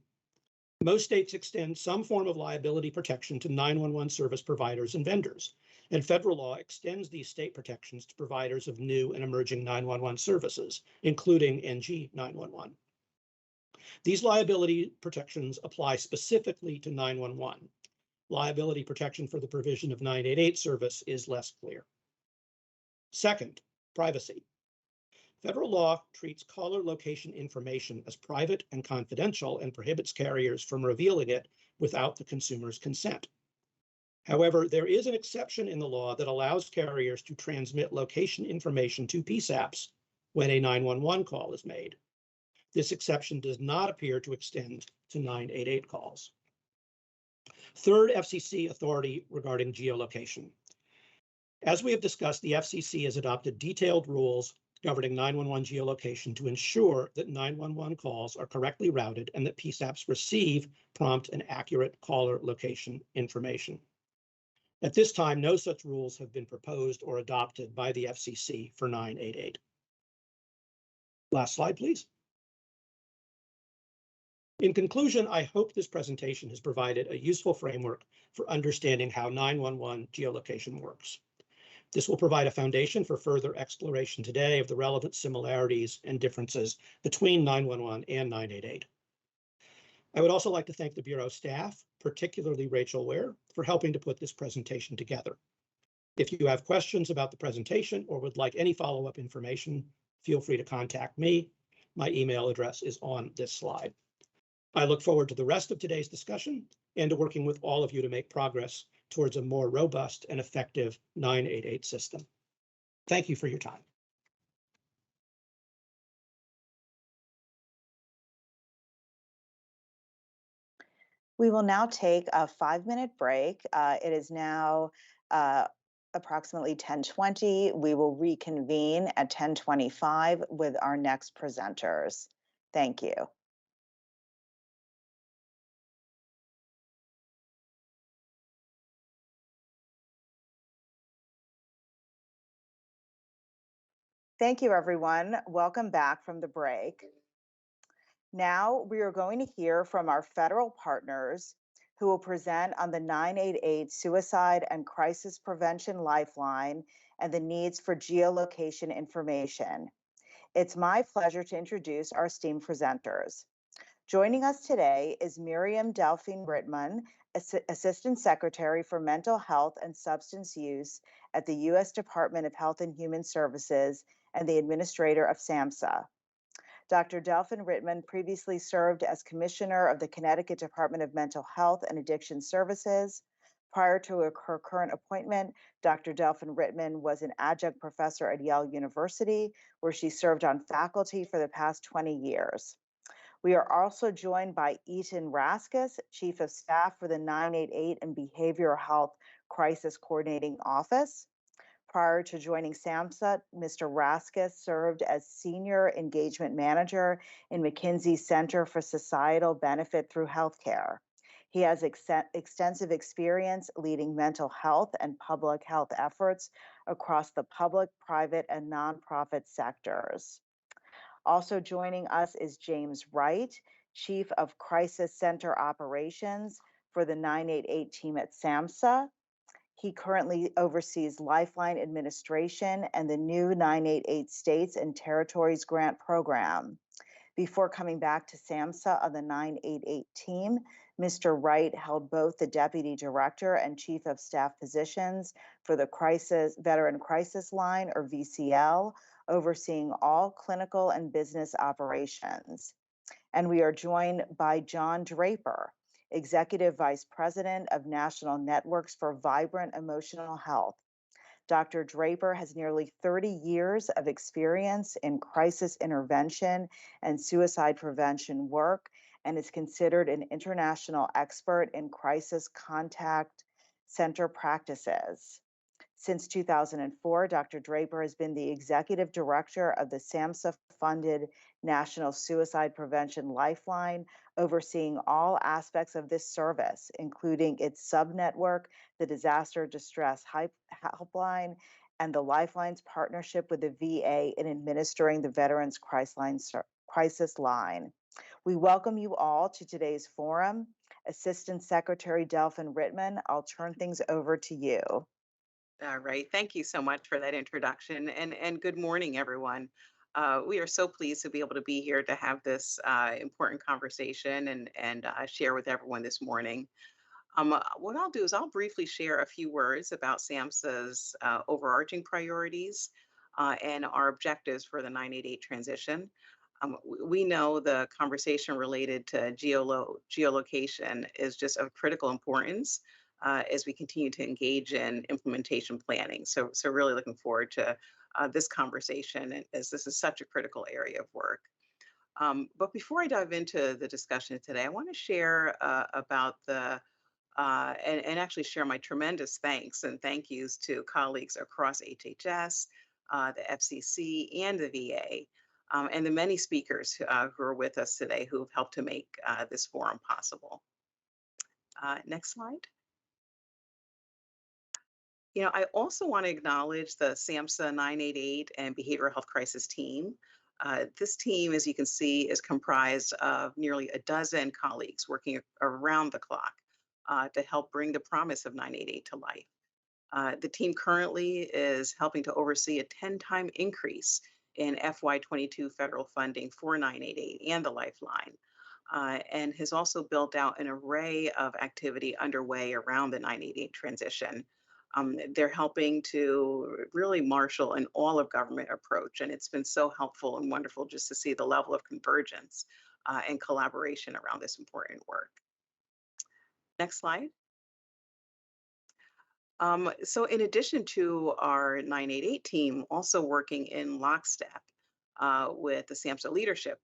Most states extend some form of liability protection to 911 service providers and vendors, and federal law extends these state protections to providers of new and emerging 911 services, including NG 911. These liability protections apply specifically to 911. Liability protection for the provision of 988 service is less clear. Second, privacy. Federal law treats caller location information as private and confidential and prohibits carriers from revealing it without the consumer's consent. However, there is an exception in the law that allows carriers to transmit location information to PSAPs when a 911 call is made. This exception does not appear to extend to 988 calls. Third, FCC authority regarding geolocation. As we have discussed, the FCC has adopted detailed rules governing 911 geolocation to ensure that 911 calls are correctly routed and that PSAPs receive prompt and accurate caller location information. At this time, no such rules have been proposed or adopted by the FCC for 988. Last slide, please. In conclusion, I hope this presentation has provided a useful framework for understanding how 911 geolocation works. This will provide a foundation for further exploration today of the relevant similarities and differences between 911 and 988. I would also like to thank the Bureau staff, particularly Rachel Ware, for helping to put this presentation together. If you have questions about the presentation or would like any follow-up information, feel free to contact me. My email address is on this slide. I look forward to the rest of today's discussion and to working with all of you to make progress towards a more robust and effective 988 system. Thank you for your time. We will now take a 5-minute break. It is now approximately 10:20. We will reconvene at 10:25 with our next presenters. Thank you. Thank you, everyone. Welcome back from the break. Now we are going to hear from our federal partners who will present on the 988 Suicide and Crisis Prevention Lifeline and the needs for geolocation information. It's my pleasure to introduce our esteemed presenters. Joining us today is Miriam Delphine Rittman, Assistant Secretary for Mental Health and Substance Use at the U.S. Department of Health and Human Services and the Administrator of SAMHSA. Dr. Delphine Rittman previously served as Commissioner of the Connecticut Department of Mental Health and Addiction Services. Prior to her current appointment, Dr. Delphine Rittman was an adjunct professor at Yale University, where she served on faculty for the past 20 years. We are also joined by Eaton Raskus, Chief of Staff for the 988 and Behavioral Health Crisis Coordinating Office. Prior to joining SAMHSA, Mr. Raskus served as Senior Engagement Manager in McKinsey's Center for Societal Benefit Through Healthcare. He has extensive experience leading mental health and public health efforts across the public, private, and nonprofit sectors. Also joining us is James Wright, Chief of Crisis Center Operations for the 988 team at SAMHSA. He currently oversees Lifeline administration and the new 988 States and Territories Grant Program. Before coming back to SAMHSA on the 988 team, Mr. Wright held both the Deputy Director and Chief of Staff positions for the Veteran Crisis Line, or VCL, overseeing all clinical and business operations. And we are joined by John Draper, Executive Vice President of National Networks for Vibrant Emotional Health. Dr. Draper has nearly 30 years of experience in crisis intervention and suicide prevention work and is considered an international expert in crisis contact center practices. Since 2004, Dr. Draper has been the Executive Director of the SAMHSA-funded National Suicide Prevention Lifeline, overseeing all aspects of this service, including its subnetwork, the Disaster Distress Helpline, and the Lifeline's partnership with the VA in administering the Veterans Crisis Line. We welcome you all to today's forum. Assistant Secretary Delphine Rittman, I'll turn things over to you. All right. Thank you so much for that introduction, and good morning, everyone. We are so pleased to be able to be here to have this important conversation and share with everyone this morning. What I'll do is I'll briefly share a few words about SAMHSA's overarching priorities and our objectives for the 988 transition. We know the conversation related to geolocation is just of critical importance as we continue to engage in implementation planning. So really looking forward to this conversation, as this is such a critical area of work. But before I dive into the discussion today, I want to share about and actually share my tremendous thanks and thank yous to colleagues across HHS, the FCC, and the VA, and the many speakers who are with us today who have helped to make this forum possible. Next slide. I also want to acknowledge the SAMHSA 988 and Behavioral Health Crisis team. This team, as you can see, is comprised of nearly a dozen colleagues working around the clock to help bring the promise of 988 to life. The team currently is helping to oversee a 10-time increase in FY22 federal funding for 988 and the Lifeline, and has also built out an array of activity underway around the 988 transition. They're helping to really marshal an all-of-government approach, and it's been so helpful and wonderful just to see the level of convergence and collaboration around this important work. Next slide. So in addition to our 988 team, also working in lockstep with the SAMHSA leadership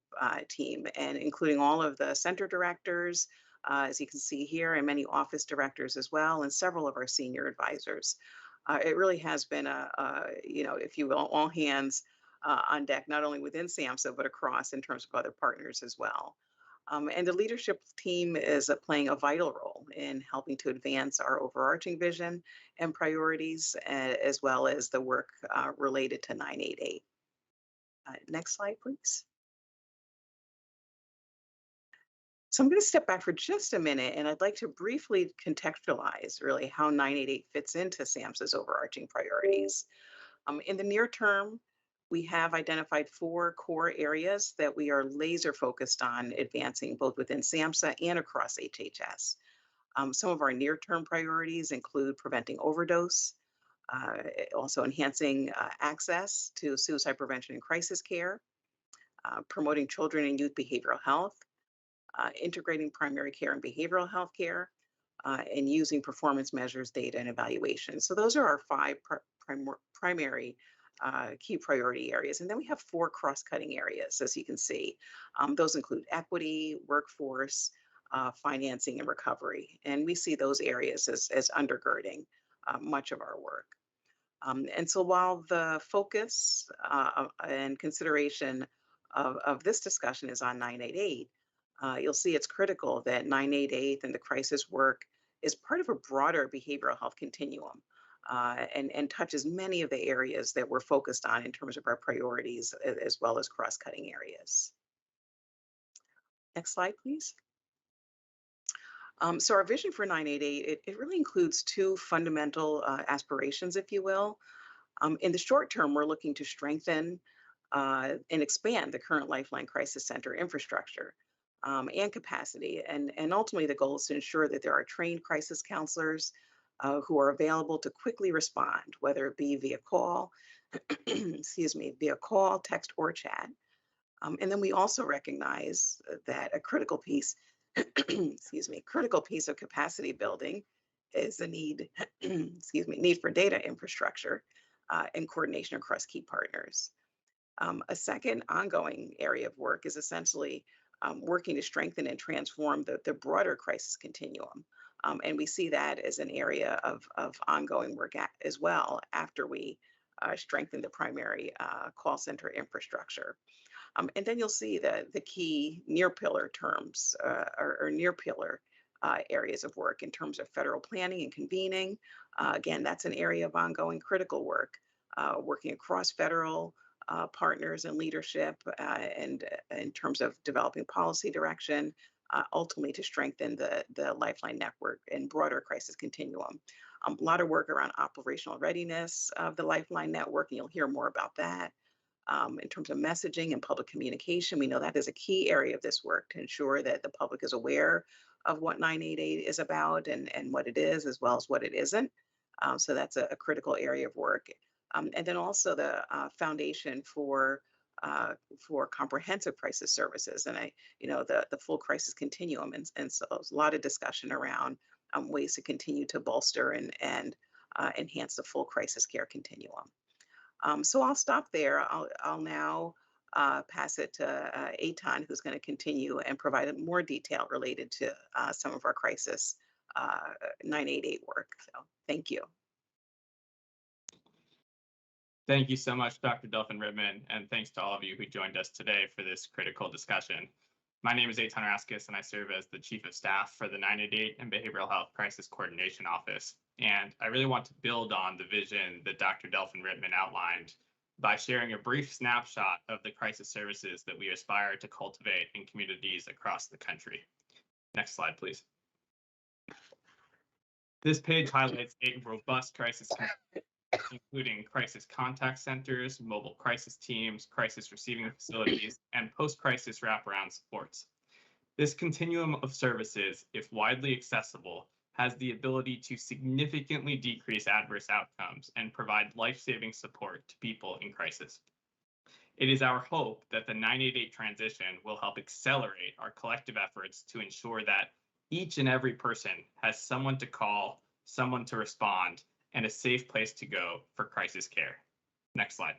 team, and including all of the center directors, as you can see here, and many office directors as well, and several of our senior advisors. It really has been if you will, all hands on deck, not only within SAMHSA, but across in terms of other partners as well. And the leadership team is playing a vital role in helping to advance our overarching vision and priorities, as well as the work related to 988. Next slide, please. So I'm going to step back for just a minute, and I'd like to briefly contextualize really how 988 fits into SAMHSA's overarching priorities. In the near term, we have identified 4 core areas that we are laser focused on advancing both within SAMHSA and across HHS. Some of our near-term priorities include preventing overdose, also enhancing access to suicide prevention and crisis care, promoting children and youth behavioral health, integrating primary care and behavioral health care, and using performance measures, data, and evaluation. So those are our 5 primary key priority areas. And then we have 4 cross-cutting areas, as you can see. Those include equity, workforce, financing, and recovery. And we see those areas as undergirding much of our work. And so while the focus and consideration of this discussion is on 988, you'll see it's critical that 988 and the crisis work is part of a broader behavioral health continuum and touches many of the areas that we're focused on in terms of our priorities, as well as cross-cutting areas. Next slide, please. So our vision for 988, it really includes 2 fundamental aspirations, if you will. In the short term, we're looking to strengthen and expand the current Lifeline Crisis Center infrastructure and capacity. And ultimately, the goal is to ensure that there are trained crisis counselors who are available to quickly respond, whether it be via call, excuse me, via call, text, or chat. And then we also recognize that a critical piece, excuse me, critical piece of capacity building is the need, excuse me, need for data infrastructure and coordination across key partners. A second ongoing area of work is essentially working to strengthen and transform the broader crisis continuum. And we see that as an area of ongoing work as well after we strengthen the primary call center infrastructure. And then you'll see the key near pillar terms or near pillar areas of work in terms of federal planning and convening. Again, that's an area of ongoing critical work, working across federal partners and leadership and in terms of developing policy direction, ultimately to strengthen the Lifeline network and broader crisis continuum. A lot of work around operational readiness of the Lifeline network, and you'll hear more about that. In terms of messaging and public communication, we know that is a key area of this work to ensure that the public is aware of what 988 is about and what it is, as well as what it isn't. So that's a critical area of work. And then also the foundation for comprehensive crisis services, and the full crisis continuum, and so there's a lot of discussion around ways to continue to bolster and enhance the full crisis care continuum. So I'll stop there. I'll now pass it to Eitan, who's going to continue and provide more detail related to some of our crisis 988 work. So thank you. Thank you so much, Dr. Delphin-Rittman, and thanks to all of you who joined us today for this critical discussion. My name is Eitan Raskas, and I serve as the Chief of Staff for the 988 and Behavioral Health Crisis Coordination Office. And I really want to build on the vision that Dr. Delphin-Rittman outlined by sharing a brief snapshot of the crisis services that we aspire to cultivate in communities across the country. Next slide, please. This page highlights a robust crisis, including crisis contact centers, mobile crisis teams, crisis receiving facilities, and post-crisis wraparound supports. This continuum of services, if widely accessible, has the ability to significantly decrease adverse outcomes and provide life-saving support to people in crisis. It is our hope that the 988 transition will help accelerate our collective efforts to ensure that each and every person has someone to call, someone to respond, and a safe place to go for crisis care. Next slide.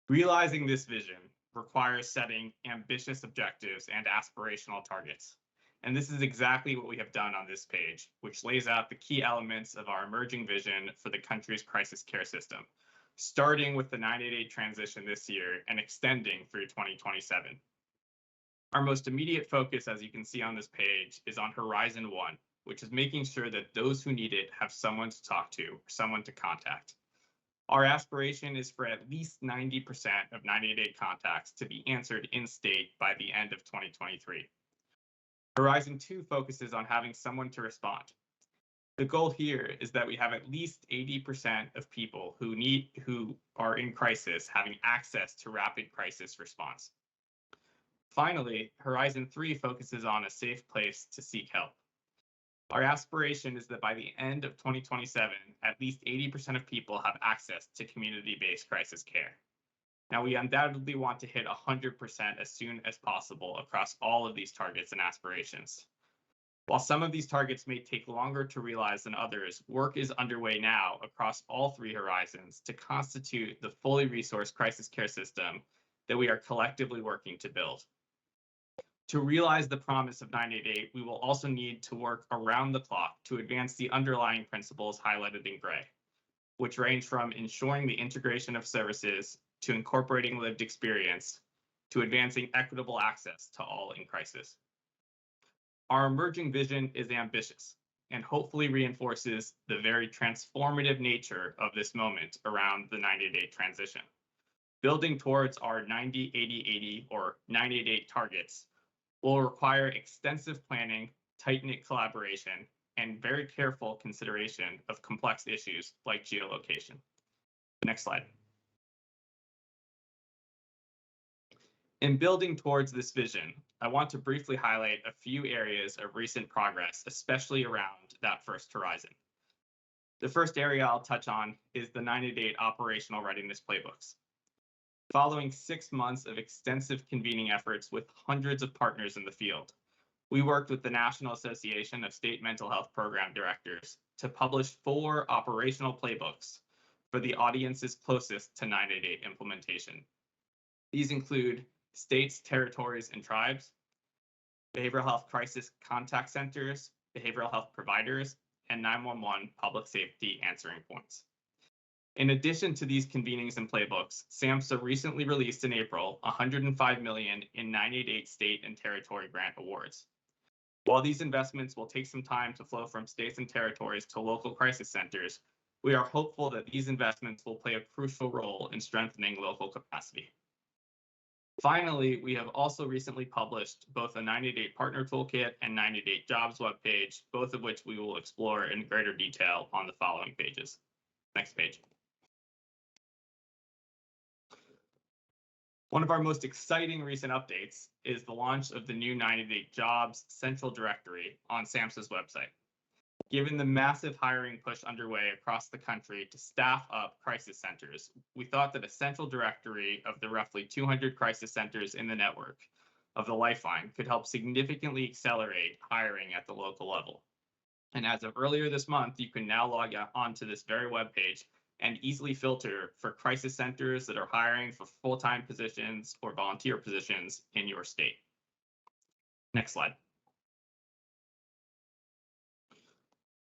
Realizing this vision requires setting ambitious objectives and aspirational targets. And this is exactly what we have done on this page, which lays out the key elements of our emerging vision for the country's crisis care system, starting with the 988 transition this year and extending through 2027. Our most immediate focus, as you can see on this page, is on Horizon 1, which is making sure that those who need it have someone to talk to, someone to contact. Our aspiration is for at least 90% of 988 contacts to be answered in state by the end of 2023. Horizon 2 focuses on having someone to respond. The goal here is that we have at least 80% of people who are in crisis having access to rapid crisis response. Finally, Horizon 3 focuses on a safe place to seek help. Our aspiration is that by the end of 2027, at least 80% of people have access to community-based crisis care. Now, we undoubtedly want to hit 100% as soon as possible across all of these targets and aspirations. While some of these targets may take longer to realize than others, work is underway now across all three horizons to constitute the fully resourced crisis care system that we are collectively working to build. To realize the promise of 988, we will also need to work around the clock to advance the underlying principles highlighted in gray, which range from ensuring the integration of services to incorporating lived experience to advancing equitable access to all in crisis. Our emerging vision is ambitious and hopefully reinforces the very transformative nature of this moment around the 988 transition. Building towards our 90-80-80 or 988 targets will require extensive planning, tight-knit collaboration, and very careful consideration of complex issues like geolocation. Next slide. In building towards this vision, I want to briefly highlight a few areas of recent progress, especially around that first horizon. The first area I'll touch on is the 988 operational readiness playbooks. Following 6 months of extensive convening efforts with hundreds of partners in the field, we worked with the National Association of State Mental Health Program Directors to publish 4 operational playbooks for the audiences closest to 988 implementation. These include states, territories, and tribes, behavioral health crisis contact centers, behavioral health providers, and 911 public safety answering points. In addition to these convenings and playbooks, SAMHSA recently released in April $105 million in 988 state and territory grant awards. While these investments will take some time to flow from states and territories to local crisis centers, we are hopeful that these investments will play a crucial role in strengthening local capacity. Finally, we have also recently published both a 988 Partner Toolkit and 988 Jobs webpage, both of which we will explore in greater detail on the following pages. Next page. One of our most exciting recent updates is the launch of the new 988 Jobs Central Directory on SAMHSA's website. Given the massive hiring push underway across the country to staff up crisis centers, we thought that a central directory of the roughly 200 crisis centers in the network of the Lifeline could help significantly accelerate hiring at the local level. And as of earlier this month, you can now log onto this very webpage and easily filter for crisis centers that are hiring for full-time positions or volunteer positions in your state. Next slide.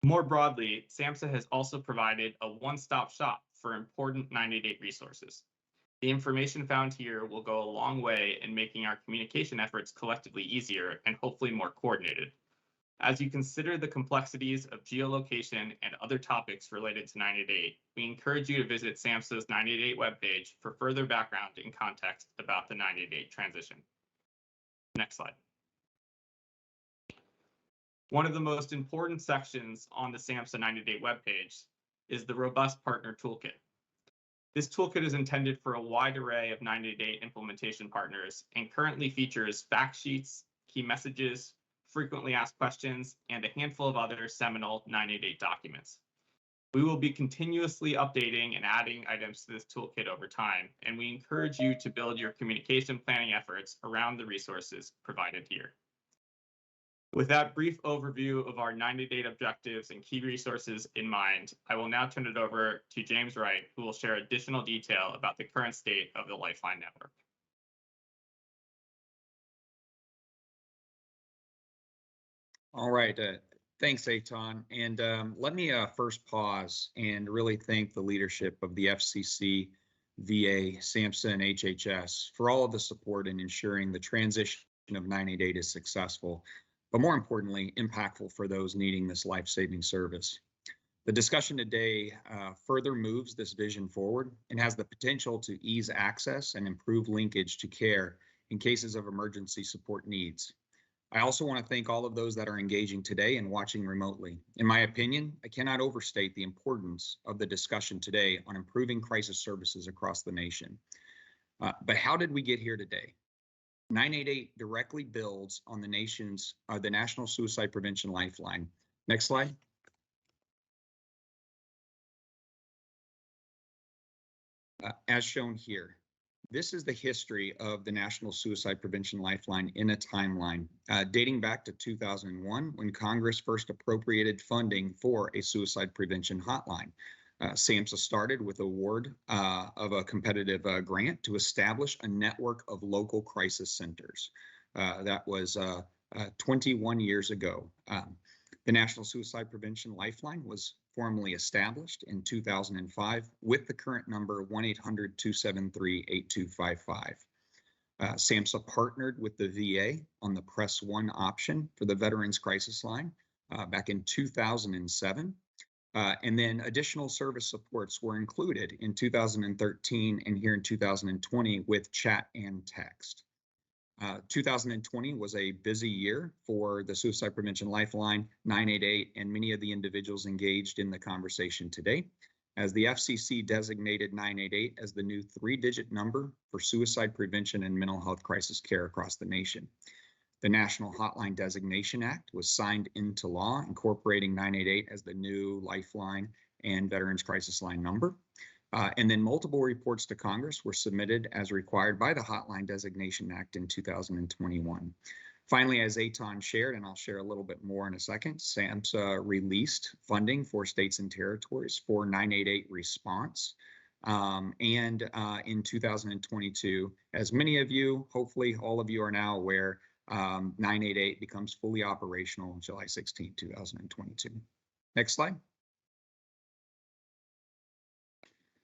More broadly, SAMHSA has also provided a one-stop shop for important 988 resources. The information found here will go a long way in making our communication efforts collectively easier and hopefully more coordinated. As you consider the complexities of geolocation and other topics related to 988, we encourage you to visit SAMHSA's 988 webpage for further background and context about the 988 transition. Next slide. One of the most important sections on the SAMHSA 988 webpage is the Robust Partner Toolkit. This toolkit is intended for a wide array of 988 implementation partners and currently features fact sheets, key messages, frequently asked questions, and a handful of other seminal 988 documents. We will be continuously updating and adding items to this toolkit over time, and we encourage you to build your communication planning efforts around the resources provided here. With that brief overview of our 988 objectives and key resources in mind, I will now turn it over to James Wright, who will share additional detail about the current state of the Lifeline network. All right, thanks, Eitan. And let me first pause and really thank the leadership of the FCC, VA, SAMHSA, and HHS for all of the support in ensuring the transition of 988 is successful, but more importantly, impactful for those needing this life-saving service. The discussion today further moves this vision forward and has the potential to ease access and improve linkage to care in cases of emergency support needs. I also want to thank all of those that are engaging today and watching remotely. In my opinion, I cannot overstate the importance of the discussion today on improving crisis services across the nation. But how did we get here today? 988 directly builds on the National Suicide Prevention Lifeline. Next slide. As shown here, this is the history of the National Suicide Prevention Lifeline in a timeline dating back to 2001 when Congress first appropriated funding for a suicide prevention hotline. SAMHSA started with award of a competitive grant to establish a network of local crisis centers. That was 21 years ago. The National Suicide Prevention Lifeline was formally established in 2005 with the current number 1-800-273-8255. SAMHSA partnered with the VA on the Press 1 option for the Veterans Crisis Line back in 2007. And then additional service supports were included in 2013 and here in 2020 with chat and text. 2020 was a busy year for the Suicide Prevention Lifeline, 988, and many of the individuals engaged in the conversation today, as the FCC designated 988 as the new 3-digit number for suicide prevention and mental health crisis care across the nation. The National Hotline Designation Act was signed into law, incorporating 988 as the new Lifeline and Veterans Crisis Line number. And then multiple reports to Congress were submitted as required by the Hotline Designation Act in 2021. Finally, as Eitan shared, and I'll share a little bit more in a second, SAMHSA released funding for states and territories for 988 response. And in 2022, as many of you, hopefully all of you are now aware, 988 becomes fully operational on July 16, 2022. Next slide.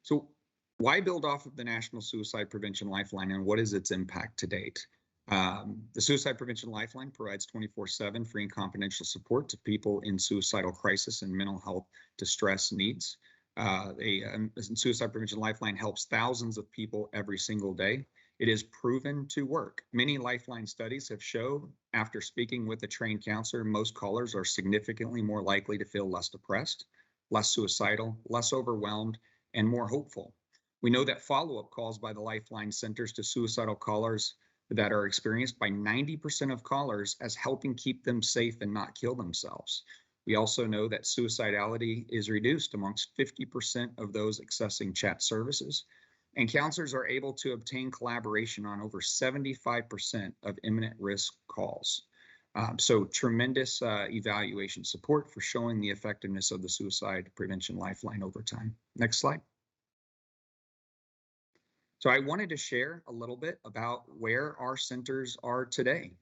So why build off of the National Suicide Prevention Lifeline and what is its impact to date? The Suicide Prevention Lifeline provides 24/7 free and confidential support to people in suicidal crisis and mental health distress needs. A Suicide Prevention Lifeline helps thousands of people every single day. It is proven to work. Many Lifeline studies have shown, after speaking with a trained counselor, most callers are significantly more likely to feel less depressed, less suicidal, less overwhelmed, and more hopeful. We know that follow-up calls by the Lifeline centers to suicidal callers that are experienced by 90% of callers as helping keep them safe and not kill themselves. We also know that suicidality is reduced amongst 50% of those accessing chat services, and counselors are able to obtain collaboration on over 75% of imminent risk calls. So tremendous evaluation support for showing the effectiveness of the Suicide Prevention Lifeline over time. Next slide. So I wanted to share a little bit about where our centers are today,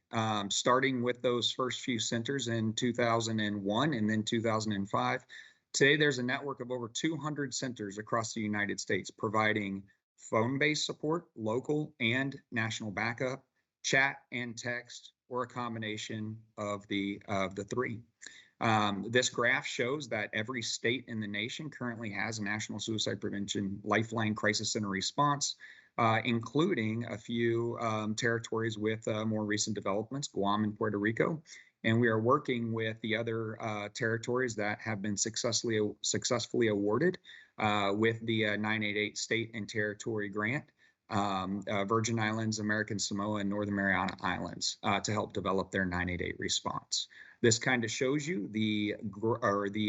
starting with those first few centers in 2001 and then 2005. Today, there's a network of over 200 centers across the United States providing phone-based support, local and national backup, chat and text, or a combination of the three. This graph shows that every state in the nation currently has a National Suicide Prevention Lifeline Crisis Center response, including a few territories with more recent developments, Guam and Puerto Rico. And we are working with the other territories that have been successfully awarded with the 988 state and territory grant, Virgin Islands, American Samoa, and Northern Mariana Islands to help develop their 988 response. This kind of shows you the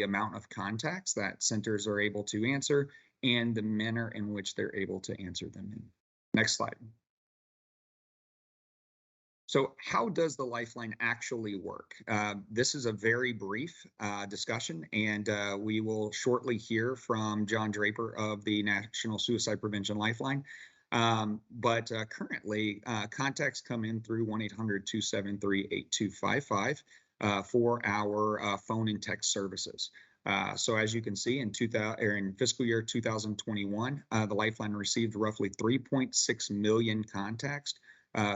amount of contacts that centers are able to answer and the manner in which they're able to answer them in. Next slide. So how does the Lifeline actually work? This is a very brief discussion, and we will shortly hear from John Draper of the National Suicide Prevention Lifeline. But currently, contacts come in through 1-800-273-8255 for our phone and text services. So as you can see, in fiscal year 2021, the Lifeline received roughly 3.6 million contacts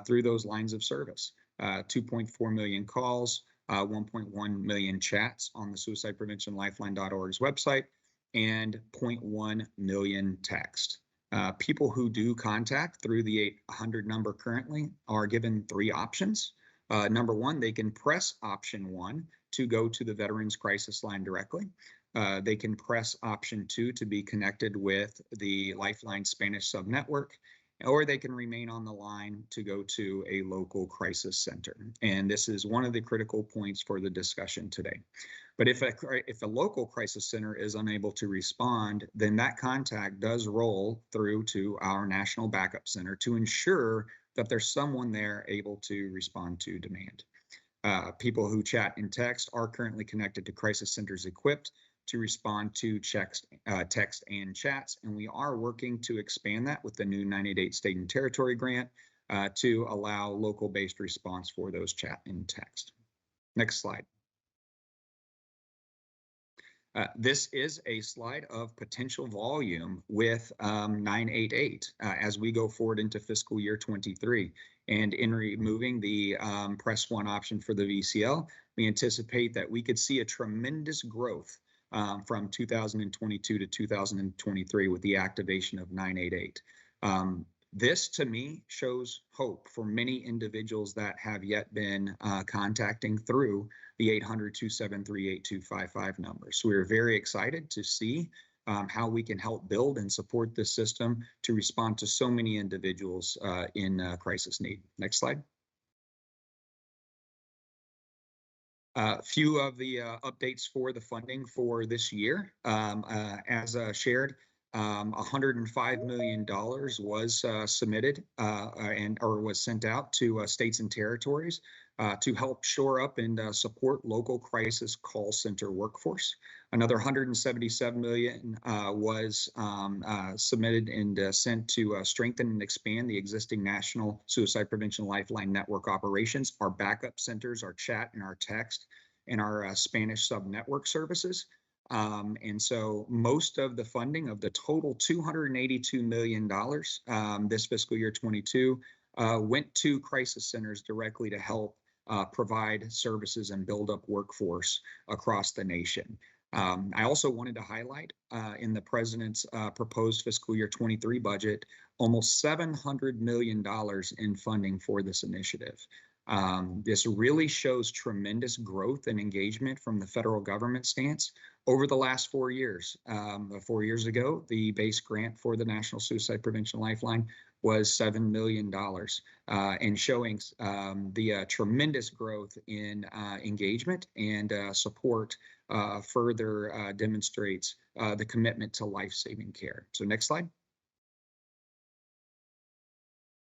through those lines of service, 2.4 million calls, 1.1 million chats on the suicidepreventionlifeline.org's website, and 0.1 million text. People who do contact through the 800 number currently are given 3 options. Number 1, they can press option 1 to go to the Veterans Crisis Line directly. They can press option 2 to be connected with the Lifeline Spanish subnetwork, or they can remain on the line to go to a local crisis center. And this is one of the critical points for the discussion today. But if a local crisis center is unable to respond, then that contact does roll through to our national backup center to ensure that there's someone there able to respond to demand. People who chat and text are currently connected to crisis centers equipped to respond to text and chats, and we are working to expand that with the new 988 state and territory grant to allow local-based response for those chat and text. Next slide. This is a slide of potential volume with 988 as we go forward into fiscal year 23. And in removing the press 1 option for the VCL, we anticipate that we could see a tremendous growth from 2022 to 2023 with the activation of 988. This to me shows hope for many individuals that have yet been contacting through the 800-273-8255 number. So we're very excited to see how we can help build and support this system to respond to so many individuals in crisis need. Next slide. A few of the updates for the funding for this year. As shared, $105 million was submitted or was sent out to states and territories to help shore up and support local crisis call center workforce. Another $177 million was submitted and sent to strengthen and expand the existing National Suicide Prevention Lifeline Network operations, our backup centers, our chat and our text, and our Spanish sub-network services. And so most of the funding of the total $282 million this fiscal year 22 went to crisis centers directly to help provide services and build up workforce across the nation. I also wanted to highlight in the president's proposed fiscal year 23 budget, almost $700 million in funding for this initiative. This really shows tremendous growth and engagement from the federal government stance over the last 4 years. 4 years ago, the base grant for the National Suicide Prevention Lifeline was $7 million, and showing the tremendous growth in engagement and support further demonstrates the commitment to life-saving care. So next slide.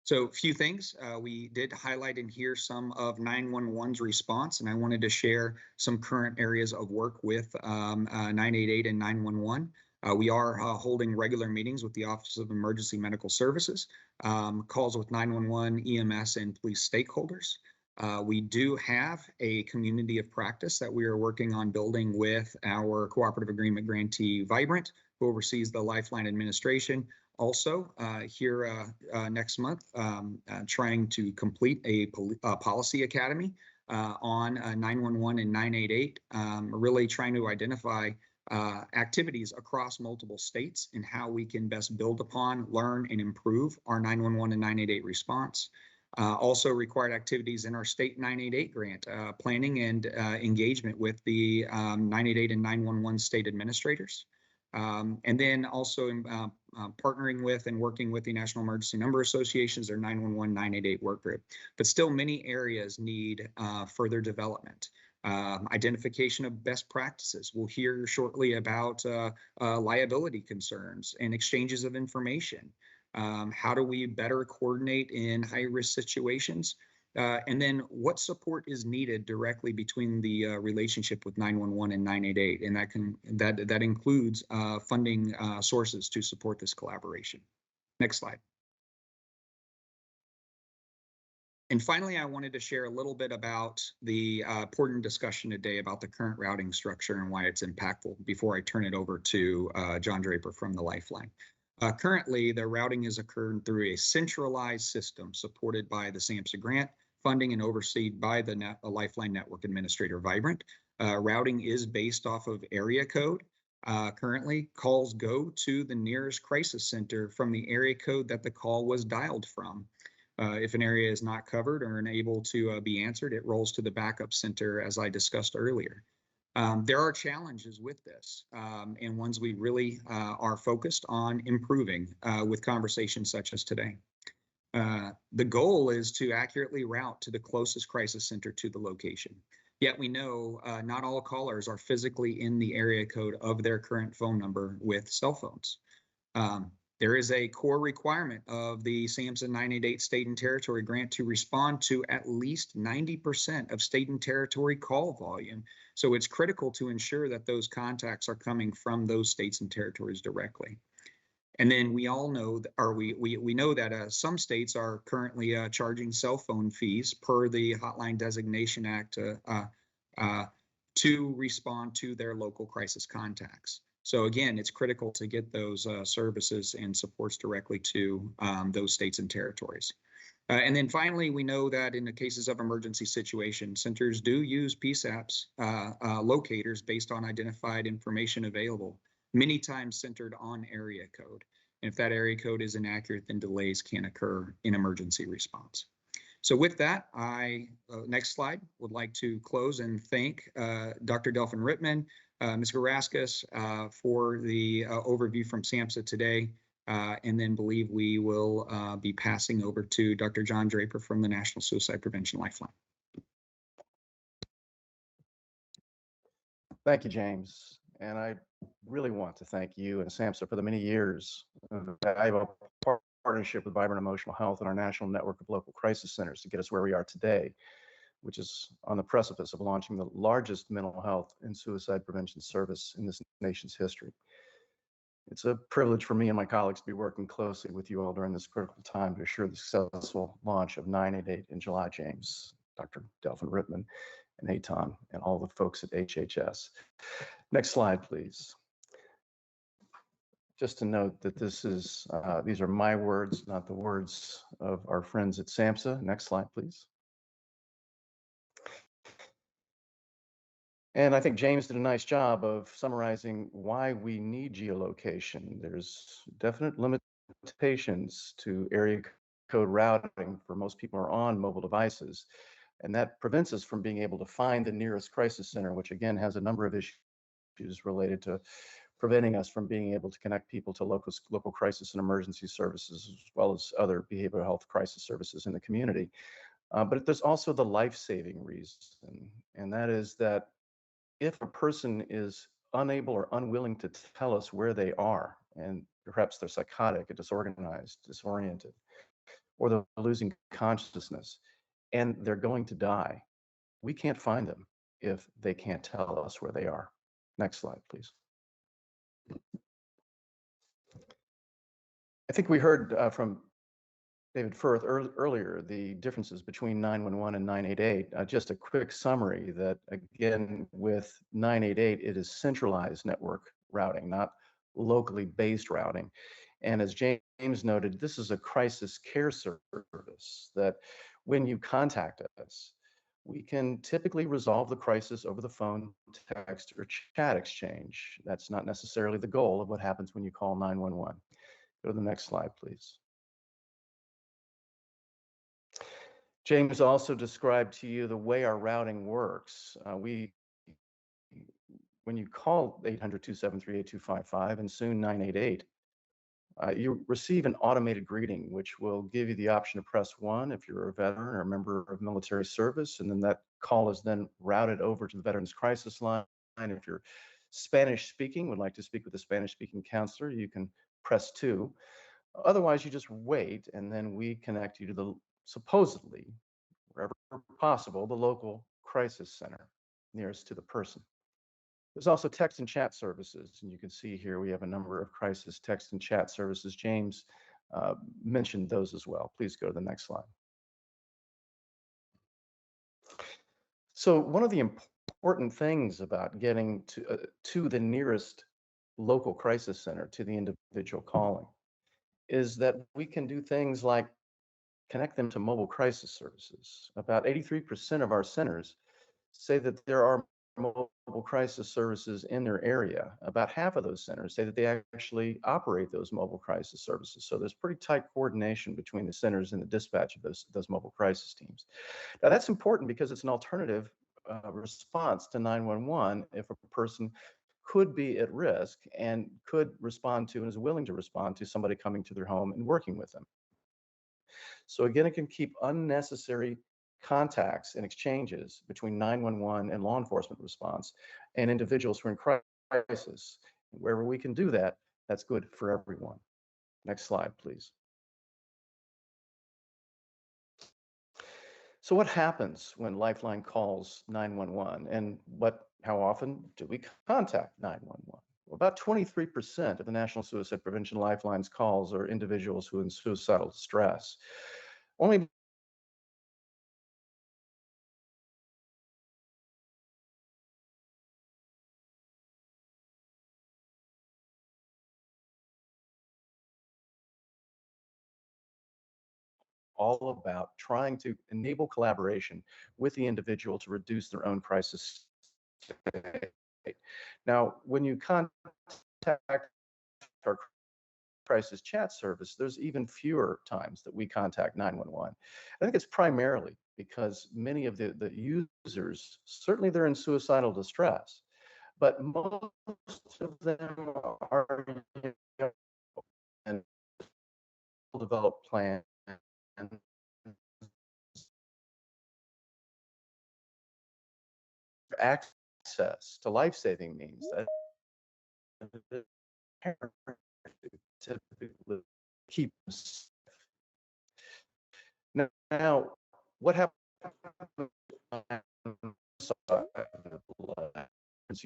So a few things, we did highlight in here some of 911's response, and I wanted to share some current areas of work with 988 and 911. We are holding regular meetings with the Office of Emergency Medical Services, calls with 911, EMS, and police stakeholders. We do have a community of practice that we are working on building with our cooperative agreement grantee Vibrant, who oversees the Lifeline administration. Also, here next month, trying to complete a policy academy on 911 and 988, really trying to identify activities across multiple states and how we can best build upon, learn, and improve our 911 and 988 response. Also required activities in our state 988 grant, planning and engagement with the 988 and 911 state administrators. And then also partnering with and working with the National Emergency Number Associations, their 911, 988 work group. But still many areas need further development. Identification of best practices. We'll hear shortly about liability concerns and exchanges of information. How do we better coordinate in high-risk situations? And then what support is needed directly between the relationship with 911 and 988, and that includes funding sources to support this collaboration. Next slide. And finally, I wanted to share a little bit about the important discussion today about the current routing structure and why it's impactful before I turn it over to John Draper from the Lifeline. Currently, the routing is occurring through a centralized system supported by the SAMHSA grant, funding and overseen by the Lifeline Network Administrator, Vibrant. Routing is based off of area code. Currently, calls go to the nearest crisis center from the area code that the call was dialed from. If an area is not covered or unable to be answered, it rolls to the backup center, as I discussed earlier. There are challenges with this, and ones we really are focused on improving with conversations such as today. The goal is to accurately route to the closest crisis center to the location. Yet we know not all callers are physically in the area code of their current phone number with cell phones. There is a core requirement of the SAMHSA 988 state and territory grant to respond to at least 90% of state and territory call volume. So it's critical to ensure that those contacts are coming from those states and territories directly. And then we all know, we know that some states are currently charging cell phone fees per the Hotline Designation Act to respond to their local crisis contacts. So again, it's critical to get those services and supports directly to those states and territories. And then finally, we know that in the cases of emergency situations, centers do use PSAPs locators based on identified information available, many times centered on area code. And if that area code is inaccurate, then delays can occur in emergency response. So with that, next slide, would like to close and thank Dr. Delphin Rittman, Ms. Garaskis for the overview from SAMHSA today, and then believe we will be passing over to Dr. John Draper from the National Suicide Prevention Lifeline. Thank you, James. And I really want to thank you and SAMHSA for the many years of valuable partnership with Vibrant Emotional Health and our national network of local crisis centers to get us where we are today, which is on the precipice of launching the largest mental health and suicide prevention service in this nation's history. It's a privilege for me and my colleagues to be working closely with you all during this critical time to assure the successful launch of 988 in July, James, Dr. Delphin Rittman, and Aton, and all the folks at HHS. Next slide, please. Just to note that this is, these are my words, not the words of our friends at SAMHSA. Next slide, please. And I think James did a nice job of summarizing why we need geolocation. There's definite limitations to area code routing for most people who are on mobile devices. And that prevents us from being able to find the nearest crisis center, which again has a number of issues related to preventing us from being able to connect people to local crisis and emergency services, as well as other behavioral health crisis services in the community. But there's also the life-saving reason, and that is that if a person is unable or unwilling to tell us where they are, and perhaps they're psychotic, disorganized, disoriented, or they're losing consciousness, and they're going to die, we can't find them if they can't tell us where they are. Next slide, please. I think we heard from David Firth earlier the differences between 911 and 988. Just a quick summary that, again, with 988, it is centralized network routing, not locally based routing. And as James noted, this is a crisis care service that when you contact us, we can typically resolve the crisis over the phone, text, or chat exchange. That's not necessarily the goal of what happens when you call 911. Go to the next slide, please. James also described to you the way our routing works. When you call 800-273-8255 and soon 988, you receive an automated greeting, which will give you the option to press 1 if you're a veteran or a member of military service, and then that call is then routed over to the Veterans Crisis Line. If you're Spanish speaking, would like to speak with a Spanish speaking counselor, you can press 2. Otherwise, you just wait, and then we connect you to the, supposedly, wherever possible, the local crisis center nearest to the person. There's also text and chat services, and you can see here we have a number of crisis text and chat services. James mentioned those as well. Please go to the next slide. So one of the important things about getting to the nearest local crisis center, to the individual calling, is that we can do things like connect them to mobile crisis services. About 83% of our centers say that there are mobile crisis services in their area. About half of those centers say that they actually operate those mobile crisis services. So there's pretty tight coordination between the centers and the dispatch of those mobile crisis teams. Now that's important because it's an alternative response to 911 if a person could be at risk and could respond to and is willing to respond to somebody coming to their home and working with them. So again, it can keep unnecessary contacts and exchanges between 911 and law enforcement response and individuals who are in crisis. Wherever we can do that, that's good for everyone. Next slide, please. So what happens when Lifeline calls 911 and how often do we contact 911? Well, about 23% of the National Suicide Prevention Lifeline's calls are individuals who are in suicidal distress. Only all about trying to enable collaboration with the individual to reduce their own crisis state. Now, when you contact our crisis chat service, there's even fewer times that we contact 911. I think it's primarily because many of the users, certainly they're in suicidal distress, but most of them are young and develop plans and access to life-saving means that typically keep us. Now, what happens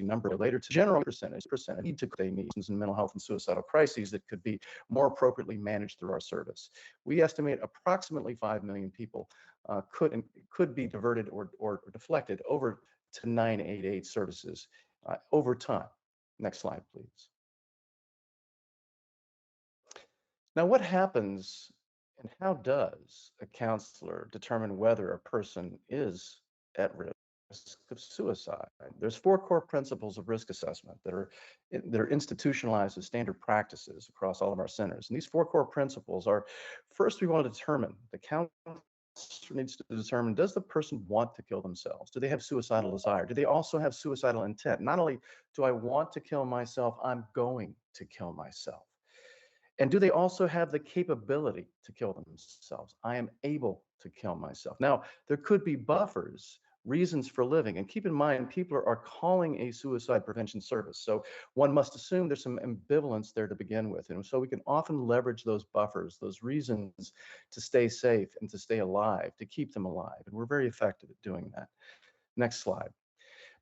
number later to general percentage need to claim needs in mental health and suicidal crises that could be more appropriately managed through our service. We estimate approximately 5 million people could be diverted or deflected over to 988 services over time. Next slide, please. Now, what happens and how does a counselor determine whether a person is at risk of suicide? There's 4 core principles of risk assessment that are institutionalized as standard practices across all of our centers. And these 4 core principles are: first, we want to determine, the counselor needs to determine, does the person want to kill themselves? Do they have suicidal desire? Do they also have suicidal intent? Not only do I want to kill myself, I'm going to kill myself. And do they also have the capability to kill themselves? I am able to kill myself. Now, there could be buffers, reasons for living. And keep in mind, people are calling a suicide prevention service. So one must assume there's some ambivalence there to begin with. And so we can often leverage those buffers, those reasons to stay safe and to stay alive, to keep them alive. And we're very effective at doing that. Next slide.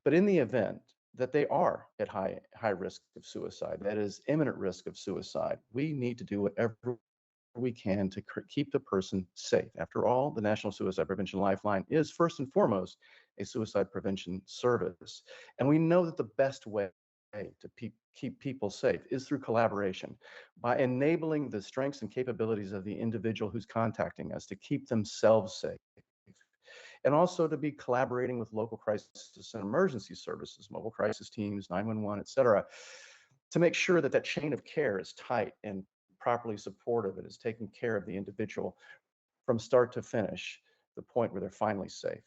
But in the event that they are at high risk of suicide, that is imminent risk of suicide, we need to do whatever we can to keep the person safe. After all, the National Suicide Prevention Lifeline is first and foremost a suicide prevention service. And we know that the best way to keep people safe is through collaboration, by enabling the strengths and capabilities of the individual who's contacting us to keep themselves safe, and also to be collaborating with local crisis and emergency services, mobile crisis teams, 911, et cetera, to make sure that that chain of care is tight and properly supportive and is taking care of the individual from start to finish, the point where they're finally safe.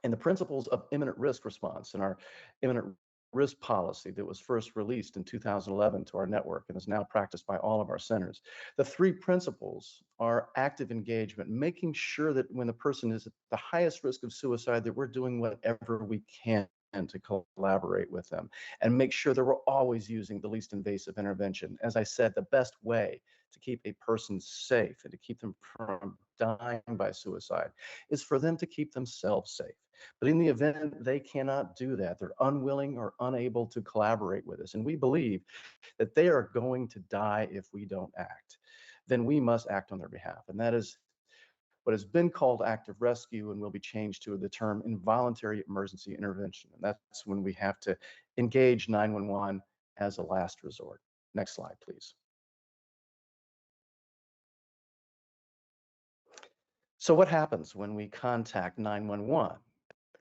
And the principles of imminent risk response and our imminent risk policy that was first released in 2011 to our network and is now practiced by all of our centers. The 3 principles are active engagement, making sure that when the person is at the highest risk of suicide, that we're doing whatever we can to collaborate with them and make sure that we're always using the least invasive intervention. As I said, the best way to keep a person safe and to keep them from dying by suicide is for them to keep themselves safe. But in the event they cannot do that, they're unwilling or unable to collaborate with us, and we believe that they are going to die if we don't act, then we must act on their behalf. And that is what has been called active rescue and will be changed to the term involuntary emergency intervention. And that's when we have to engage 911 as a last resort. Next slide, please. So what happens when we contact 911?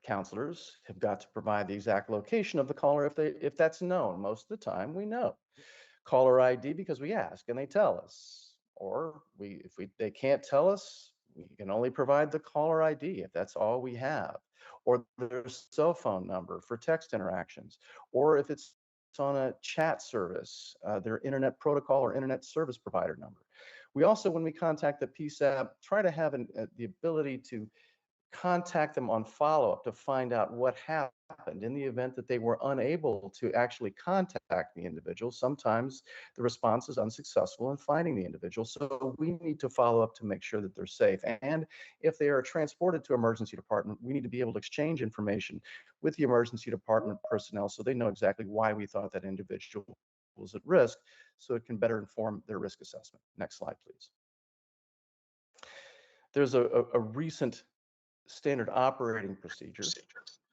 Counselors have got to provide the exact location of the caller if that's known. Most of the time we know. Caller ID because we ask and they tell us. Or if they can't tell us, we can only provide the caller ID if that's all we have. Or their cell phone number for text interactions. Or if it's on a chat service, their internet protocol or internet service provider number. We also, when we contact the PSAP, try to have the ability to contact them on follow-up to find out what happened in the event that they were unable to actually contact the individual. Sometimes the response is unsuccessful in finding the individual, so we need to follow up to make sure that they're safe. And if they are transported to emergency department, we need to be able to exchange information with the emergency department personnel so they know exactly why we thought that individual was at risk, so it can better inform their risk assessment. Next slide, please. There's a recent standard operating procedure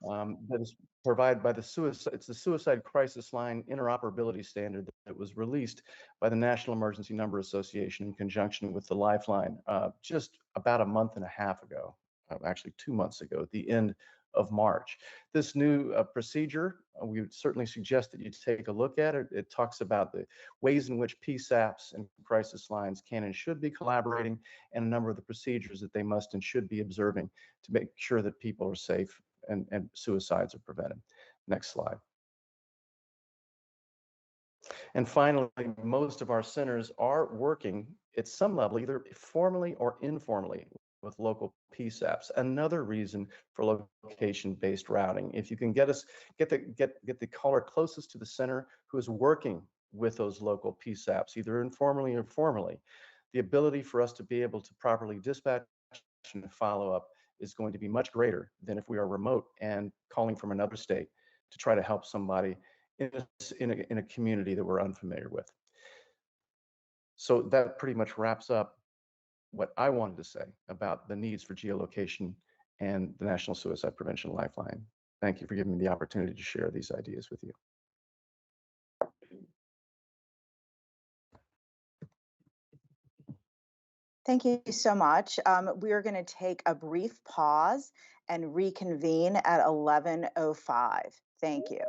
that is provided by the Suicide Crisis Line Interoperability Standard that was released by the National Emergency Number Association in conjunction with the Lifeline just about a month and a half ago, actually 2 months ago, at the end of March. This new procedure, we would certainly suggest that you take a look at it. It talks about the ways in which PSAPs and crisis lines can and should be collaborating, and a number of the procedures that they must and should be observing to make sure that people are safe and suicides are prevented. Next slide. And finally, most of our centers are working at some level, either formally or informally, with local PSAPs. Another reason for location-based routing. If you can get the caller closest to the center who is working with those local PSAPs, either informally or formally, the ability for us to be able to properly dispatch and follow up is going to be much greater than if we are remote and calling from another state to try to help somebody in a community that we're unfamiliar with. So that pretty much wraps up what I wanted to say about the needs for geolocation and the National Suicide Prevention Lifeline. Thank you for giving me the opportunity to share these ideas with you. Thank you so much. We are going to take a brief pause and reconvene at 11:05. Thank you.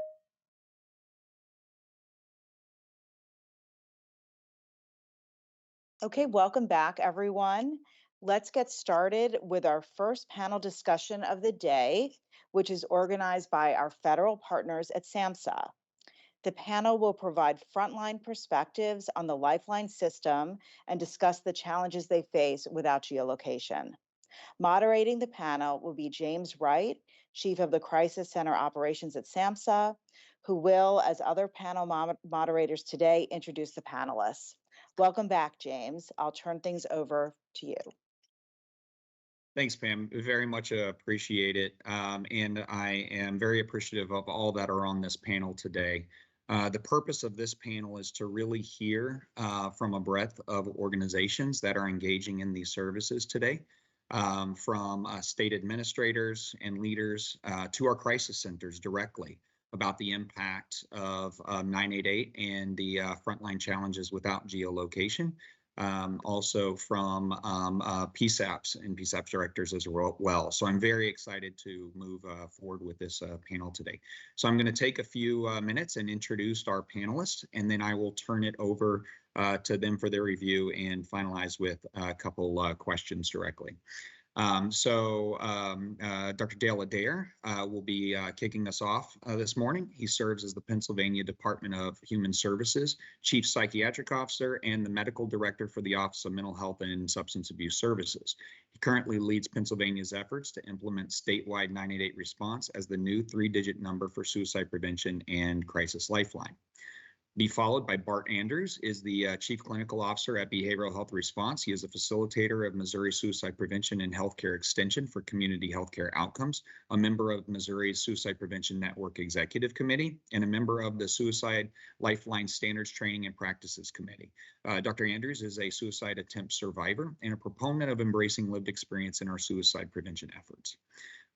Okay, welcome back, everyone. Let's get started with our first panel discussion of the day, which is organized by our federal partners at SAMHSA. The panel will provide frontline perspectives on the Lifeline system and discuss the challenges they face without geolocation. Moderating the panel will be James Wright, Chief of the Crisis Center Operations at SAMHSA, who will, as other panel moderators today, introduce the panelists. Welcome back, James. I'll turn things over to you. Thanks, Pam. Very much appreciate it. And I am very appreciative of all that are on this panel today. The purpose of this panel is to really hear from a breadth of organizations that are engaging in these services today, from state administrators and leaders to our crisis centers directly, about the impact of 988 and the frontline challenges without geolocation. Also from PSAPs and PSAPs directors as well. So I'm very excited to move forward with this panel today. So I'm going to take a few minutes and introduce our panelists, and then I will turn it over to them for their review and finalize with a couple questions directly. Dr. Dale Adair will be kicking us off this morning. He serves as the Pennsylvania Department of Human Services Chief Psychiatric Officer and the Medical Director for the Office of Mental Health and Substance Abuse Services. He currently leads Pennsylvania's efforts to implement statewide 988 response as the new 3-digit number for suicide prevention and crisis lifeline. Be followed by Bart Andrews, is the Chief Clinical Officer at Behavioral Health Response. He is a facilitator of Missouri Suicide Prevention and Healthcare Extension for Community Healthcare Outcomes, a member of Missouri's Suicide Prevention Network Executive Committee, and a member of the Suicide Lifeline Standards Training and Practices Committee. Dr. Andrews is a suicide attempt survivor and a proponent of embracing lived experience in our suicide prevention efforts.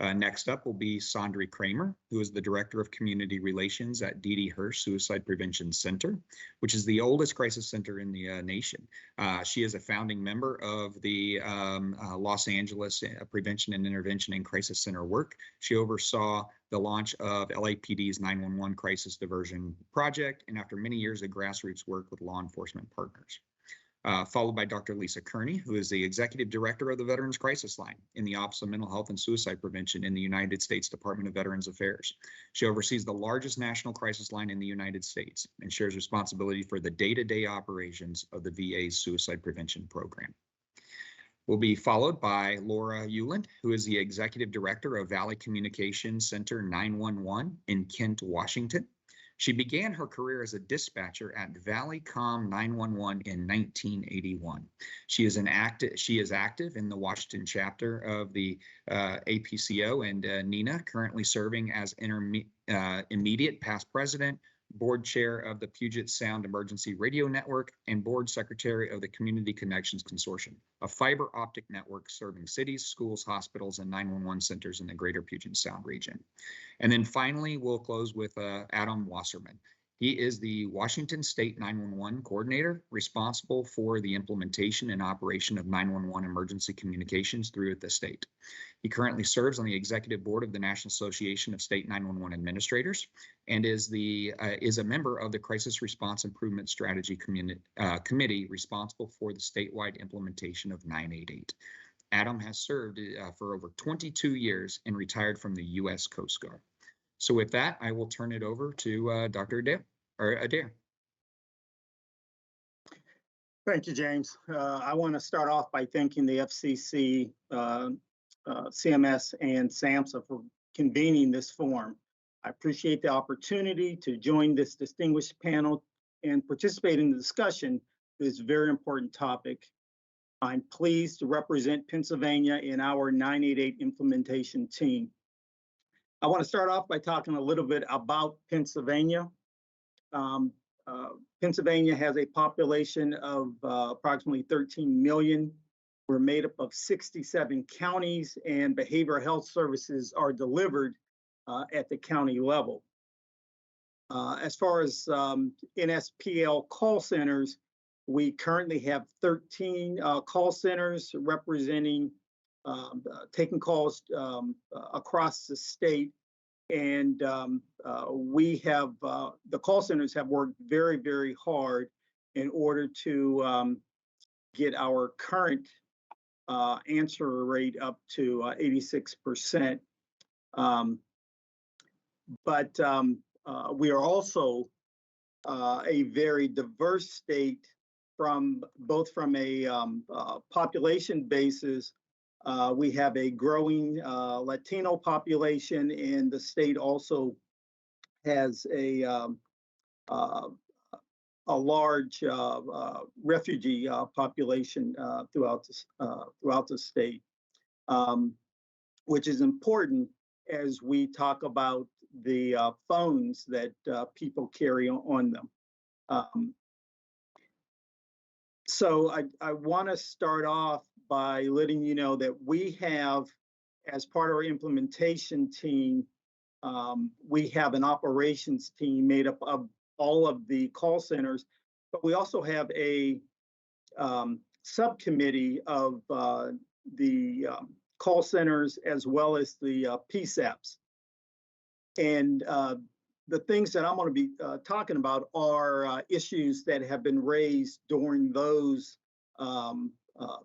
Next up will be Sondri Kramer, who is the Director of Community Relations at D.D. Hirsch Suicide Prevention Center, which is the oldest crisis center in the nation. She is a founding member of the Los Angeles Prevention and Intervention and Crisis Center work. She oversaw the launch of LAPD's 911 Crisis Diversion Project, and after many years of grassroots work with law enforcement partners. Followed by Dr. Lisa Kearney, who is the Executive Director of the Veterans Crisis Line in the Office of Mental Health and Suicide Prevention in the United States Department of Veterans Affairs. She oversees the largest national crisis line in the United States and shares responsibility for the day-to-day operations of the VA's suicide prevention program. Will be followed by Laura Euland, who is the Executive Director of Valley Communications Center 911 in Kent, Washington. She began her career as a dispatcher at Valleycom 911 in 1981. She is active in the Washington chapter of the APCO and NINA, currently serving as immediate past president, board chair of the Puget Sound Emergency Radio Network, and board secretary of the Community Connections Consortium, a fiber optic network serving cities, schools, hospitals, and 911 centers in the greater Puget Sound region. And then finally, we'll close with Adam Wasserman. He is the Washington State 911 coordinator, responsible for the implementation and operation of 911 emergency communications throughout the state. He currently serves on the executive board of the National Association of State 911 Administrators and is a member of the Crisis Response Improvement Strategy Committee responsible for the statewide implementation of 988. Adam has served for over 22 years and retired from the U.S. Coast Guard. So with that, I will turn it over to Dr. Adair. Thank you, James. I want to start off by thanking the FCC, CMS, and SAMHSA for convening this forum. I appreciate the opportunity to join this distinguished panel and participate in the discussion of this very important topic. I'm pleased to represent Pennsylvania in our 988 implementation team. I want to start off by talking a little bit about Pennsylvania. Pennsylvania has a population of approximately 13 million. We're made up of 67 counties, and behavioral health services are delivered at the county level. As far as NSPL call centers, we currently have 13 call centers representing taking calls across the state, and we have the call centers have worked very, very hard in order to get our current answer rate up to 86%. But we are also a very diverse state from a population basis. We have a growing Latino population, and the state also has a large refugee population throughout the state, which is important as we talk about the phones that people carry on them. So I want to start off by letting you know that we have, as part of our implementation team, we have an operations team made up of all of the call centers, but we also have a subcommittee of the call centers as well as the PSAPs. And the things that I'm going to be talking about are issues that have been raised during those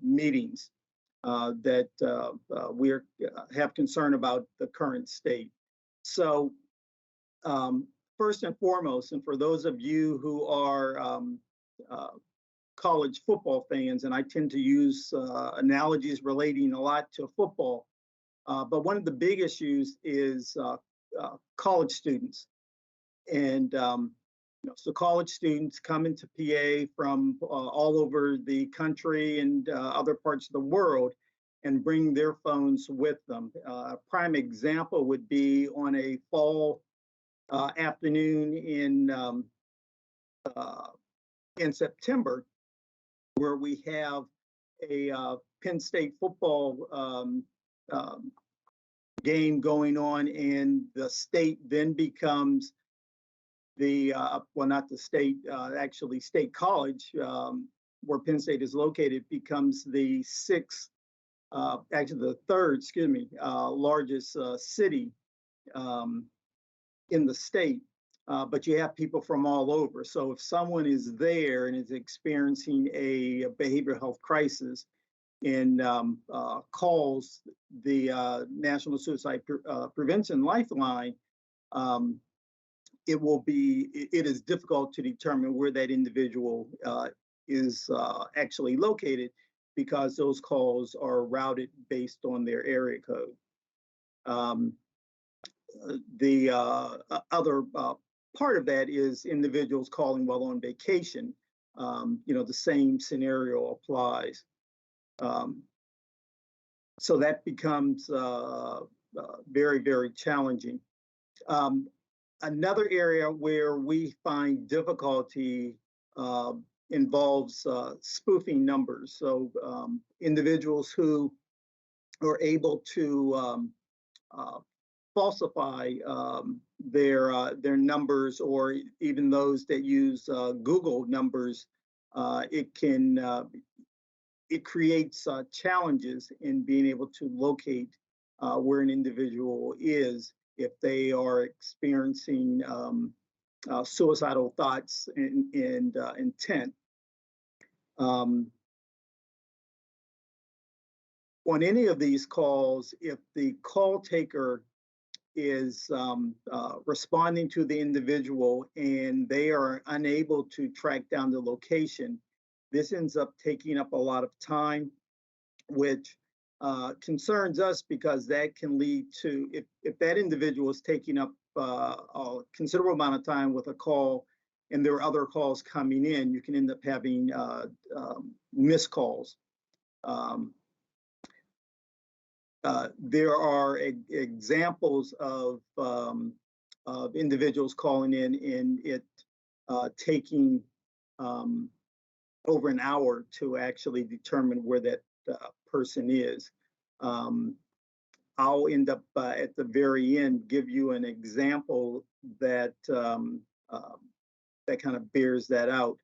meetings that we have concern about the current state. So first and foremost, and for those of you who are college football fans, and I tend to use analogies relating a lot to football, but one of the big issues is college students. And so college students come into PA from all over the country and other parts of the world and bring their phones with them. A prime example would be on a fall afternoon in September, where we have a Penn State football game going on, and the state then becomes the, well, not the state, actually State College, where Penn State is located, becomes the actually the third, excuse me, largest city in the state. But you have people from all over. So if someone is there and is experiencing a behavioral health crisis and calls the National Suicide Prevention Lifeline, it is difficult to determine where that individual is actually located, because those calls are routed based on their area code. The other part of that is individuals calling while on vacation. The same scenario applies. So that becomes very, very challenging. Another area where we find difficulty involves spoofing numbers. So individuals who are able to falsify their numbers, or even those that use Google numbers, it creates challenges in being able to locate where an individual is if they are experiencing suicidal thoughts and intent. On any of these calls, if the call taker is responding to the individual and they are unable to track down the location, this ends up taking up a lot of time, which concerns us, because that can lead to, if that individual is taking up a considerable amount of time with a call and there are other calls coming in, you can end up having missed calls. There are examples of individuals calling in and it taking over an hour to actually determine where that person is. I'll end up at the very end give you an example that that kind of bears that out.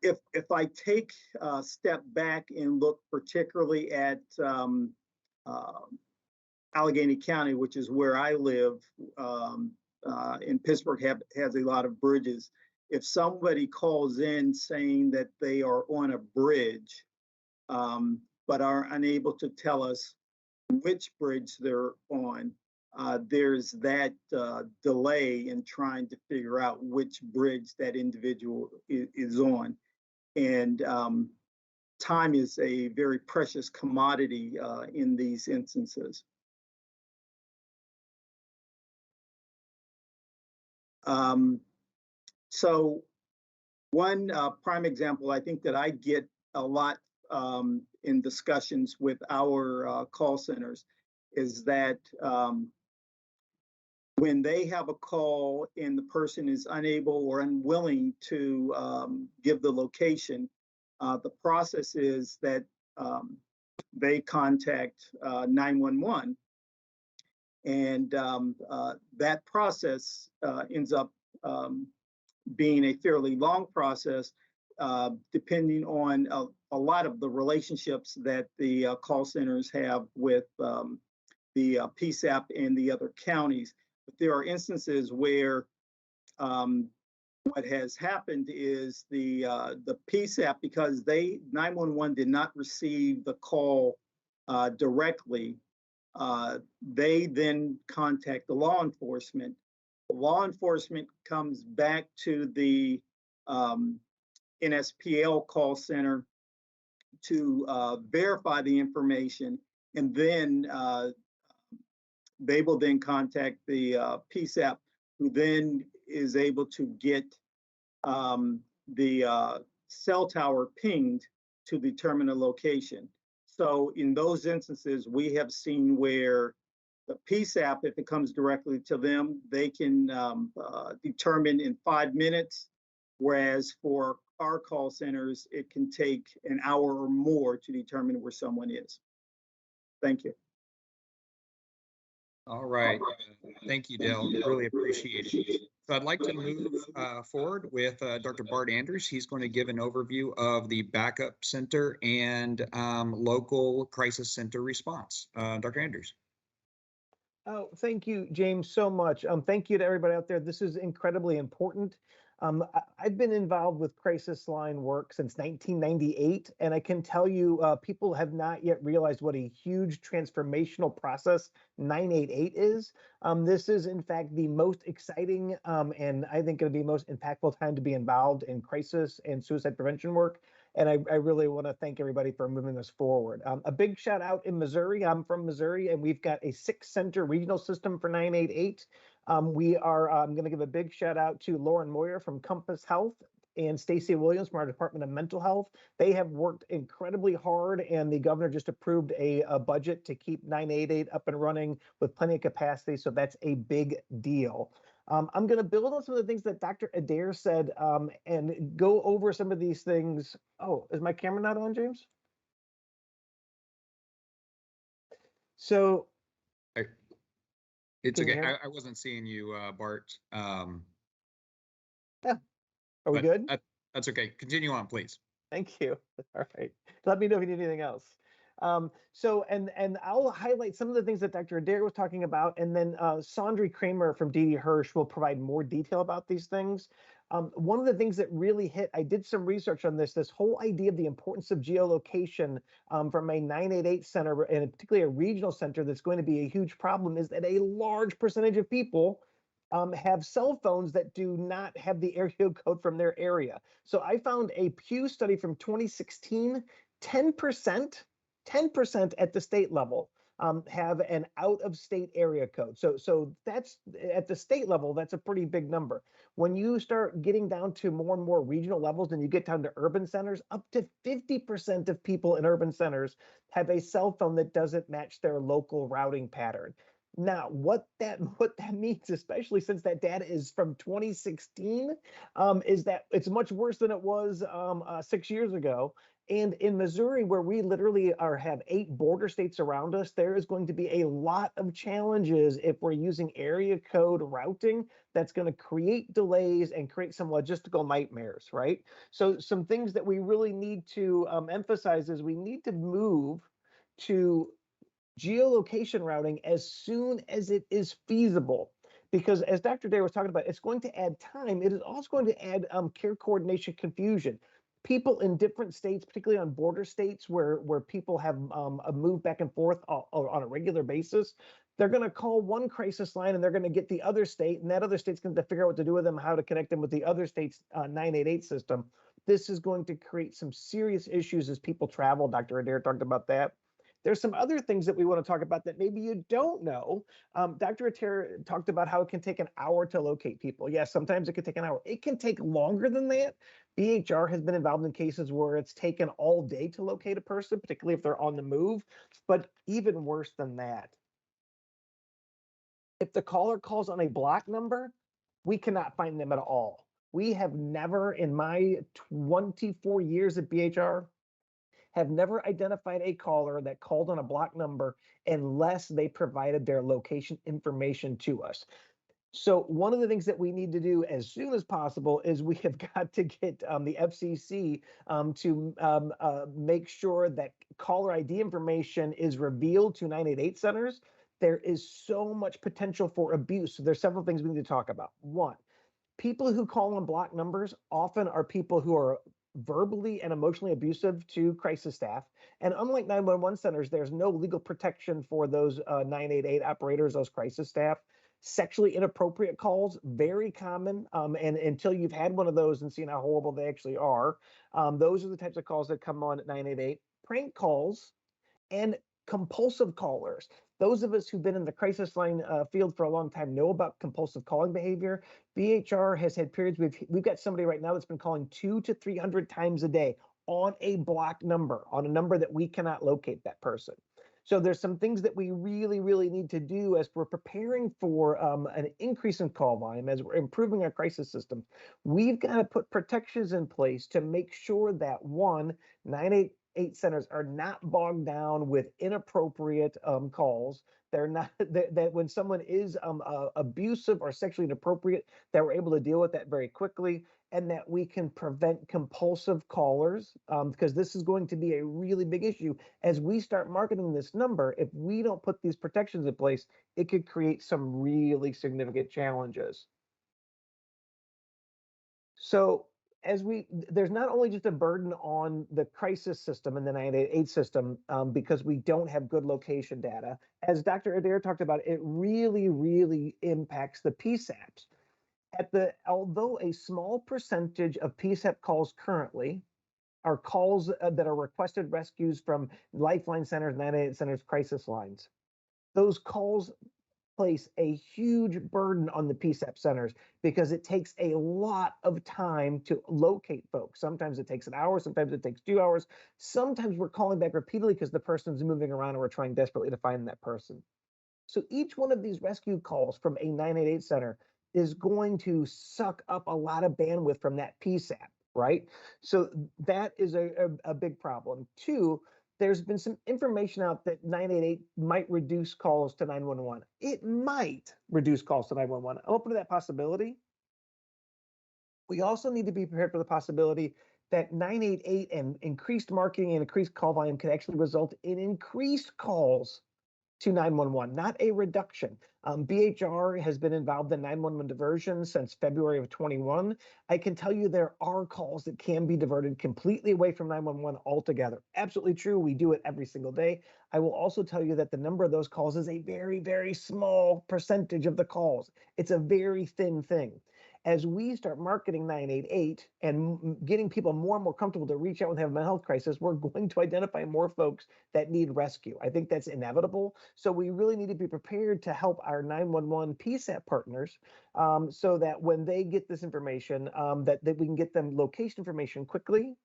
If I take a step back and look particularly at Allegheny County, which is where I live, and Pittsburgh has a lot of bridges. If somebody calls in saying that they are on a bridge, but are unable to tell us which bridge they're on, there's that delay in trying to figure out which bridge that individual is on. And time is a very precious commodity in these instances. So one prime example, I think that I get a lot in discussions with our call centers, is that when they have a call and the person is unable or unwilling to give the location, the process is that they contact 911. And that process ends up being a fairly long process, depending on a lot of the relationships that the call centers have with the PSAP and the other counties. But there are instances where what has happened is the PSAP, because 911 did not receive the call directly, they then contact the law enforcement. Law enforcement comes back to the NSPL call center to verify the information, and then they will then contact the PSAP, who then is able to get the cell tower pinged to determine a location. So in those instances, we have seen where the PSAP, if it comes directly to them, they can determine in 5 minutes, whereas for our call centers, it can take an hour or more to determine where someone is. Thank you. All right. Thank you, Dale. Really appreciate it. So I'd like to move forward with Dr. Bart Andrews. He's going to give an overview of the backup center and local crisis center response. Dr. Andrews. Oh, thank you, James, so much. Thank you to everybody out there. This is incredibly important. I've been involved with crisis line work since 1998, and I can tell you people have not yet realized what a huge transformational process 988 is. This is, in fact, the most exciting and I think going to be most impactful time to be involved in crisis and suicide prevention work. And I really want to thank everybody for moving us forward. A big shout out in Missouri. I'm from Missouri, and we've got a 6-center regional system for 988. I'm going to give a big shout out to Lauren Moyer from Compass Health and Stacy Williams from our Department of Mental Health. They have worked incredibly hard, and the governor just approved a budget to keep 988 up and running with plenty of capacity. So that's a big deal. I'm going to build on some of the things that Dr. Adair said and go over some of these things. Oh, is my camera not on, James? So it's okay. I wasn't seeing you, Bart. Yeah. Are we good? That's okay. Continue on, please. Thank you. All right. Let me know if you need anything else. And I'll highlight some of the things that Dr. Adair was talking about, and then Sondri Kramer from DD Hirsch will provide more detail about these things. One of the things that really hit, I did some research on this whole idea of the importance of geolocation from a 988 center, and particularly a regional center that's going to be a huge problem, is that a large percentage of people have cell phones that do not have the area code from their area. So I found a Pew study from 2016, 10% at the state level have an out-of-state area code. So that's at the state level, that's a pretty big number. When you start getting down to more and more regional levels and you get down to urban centers, up to 50% of people in urban centers have a cell phone that doesn't match their local routing pattern. Now, what that means, especially since that data is from 2016, is that it's much worse than it was 6 years ago. And in Missouri, where we literally have 8 border states around us, there is going to be a lot of challenges if we're using area code routing that's going to create delays and create some logistical nightmares, right? So some things that we really need to emphasize is we need to move to geolocation routing as soon as it is feasible. Because as Dr. Day was talking about, it's going to add time. It is also going to add care coordination confusion. People in different states, particularly on border states where people have moved back and forth on a regular basis, they're going to call one crisis line and they're going to get the other state, and that other state's going to figure out what to do with them, how to connect them with the other state's 988 system. This is going to create some serious issues as people travel. Dr. Adair talked about that. There's some other things that we want to talk about that maybe you don't know. Dr. Adair talked about how it can take an hour to locate people. Yes, sometimes it can take an hour. It can take longer than that. BHR has been involved in cases where it's taken all day to locate a person, particularly if they're on the move, but even worse than that. If the caller calls on a block number, we cannot find them at all. We have never, in my 24 years at BHR, have never identified a caller that called on a block number unless they provided their location information to us. So one of the things that we need to do as soon as possible is we have got to get the FCC to make sure that caller ID information is revealed to 988 centers. There is so much potential for abuse. So there's several things we need to talk about. One, people who call on block numbers often are people who are verbally and emotionally abusive to crisis staff. And unlike 911 centers, there's no legal protection for those 988 operators, those crisis staff. Sexually inappropriate calls, very common. And until you've had one of those and seen how horrible they actually are, those are the types of calls that come on at 988. Prank calls and compulsive callers. Those of us who've been in the crisis line field for a long time know about compulsive calling behavior. BHR has had periods, we've got somebody right now that's been calling 200 to 300 times a day on a block number, on a number that we cannot locate that person. So there's some things that we really, really need to do as we're preparing for an increase in call volume, as we're improving our crisis system. We've got to put protections in place to make sure that 988 centers are not bogged down with inappropriate calls, They're not that when someone is abusive or sexually inappropriate, that we're able to deal with that very quickly, and that we can prevent compulsive callers, because this is going to be a really big issue as we start marketing this number. If we don't put these protections in place, it could create some really significant challenges. So there's not only just a burden on the crisis system and the 988 system, because we don't have good location data. As Dr. Adair talked about, it really, really impacts the PSAPs. Although a small percentage of PSAP calls currently are calls that are requested rescues from lifeline centers, 988 centers, crisis lines, those calls place a huge burden on the PSAP centers because it takes a lot of time to locate folks. Sometimes it takes an hour, sometimes it takes 2 hours. Sometimes we're calling back repeatedly because the person's moving around and we're trying desperately to find that person. So each one of these rescue calls from a 988 center is going to suck up a lot of bandwidth from that PSAP, right? So that is a big problem. Two, there's been some information out that 988 might reduce calls to 911. It might reduce calls to 911. I'm open to that possibility. We also need to be prepared for the possibility that 988 and increased marketing and increased call volume can actually result in increased calls to 911, not a reduction. BHR has been involved in 911 diversion since February of 21. I can tell you there are calls that can be diverted completely away from 911 altogether. Absolutely true. We do it every single day. I will also tell you that the number of those calls is a very, very small percentage of the calls. It's a very thin thing. As we start marketing 988 and getting people more and more comfortable to reach out when they have a mental health crisis, we're going to identify more folks that need rescue. I think that's inevitable. So we really need to be prepared to help our 911 PSAP partners, so that when they get this information, that we can get them location information quickly.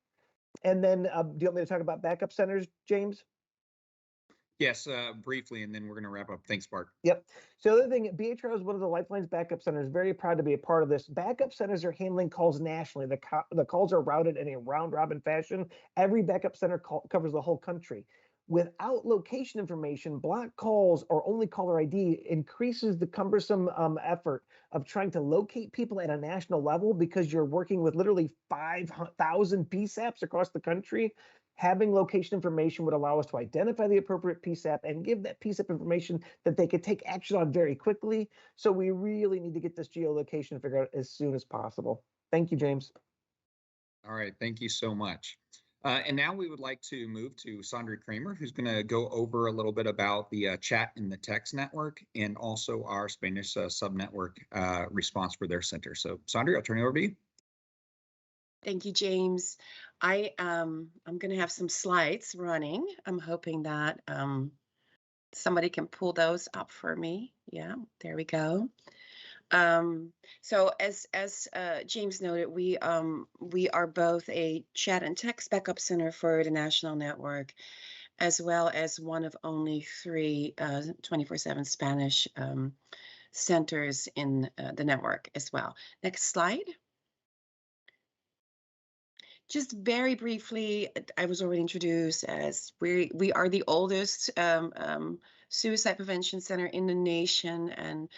And then, do you want me to talk about backup centers, James? Yes, briefly, and then we're going to wrap up. Thanks, Bart. Yep. So the other thing, BHR is one of the Lifeline's backup centers. Very proud to be a part of this. Backup centers are handling calls nationally. The calls are routed in a round-robin fashion. Every backup center covers the whole country. Without location information, block calls or only caller ID increases the cumbersome effort of trying to locate people at a national level because you're working with literally 5,000 PSAPs across the country. Having location information would allow us to identify the appropriate PSAP and give that PSAP information that they could take action on very quickly. So we really need to get this geolocation figured out as soon as possible. Thank you, James. All right, thank you so much. And now we would like to move to Sandra Kramer, who's going to go over a little bit about the chat and the text network and also our Spanish subnetwork response for their center. So Sandra, I'll turn it over to you. Thank you, James. I'm going to have some slides running. I'm hoping that somebody can pull those up for me. Yeah, there we go. So as James noted, we are both a chat and text backup center for the national network, as well as one of only 3 24/7 Spanish centers in the network as well. Next slide. Just very briefly, I was already introduced as we are the oldest suicide prevention center in the nation, and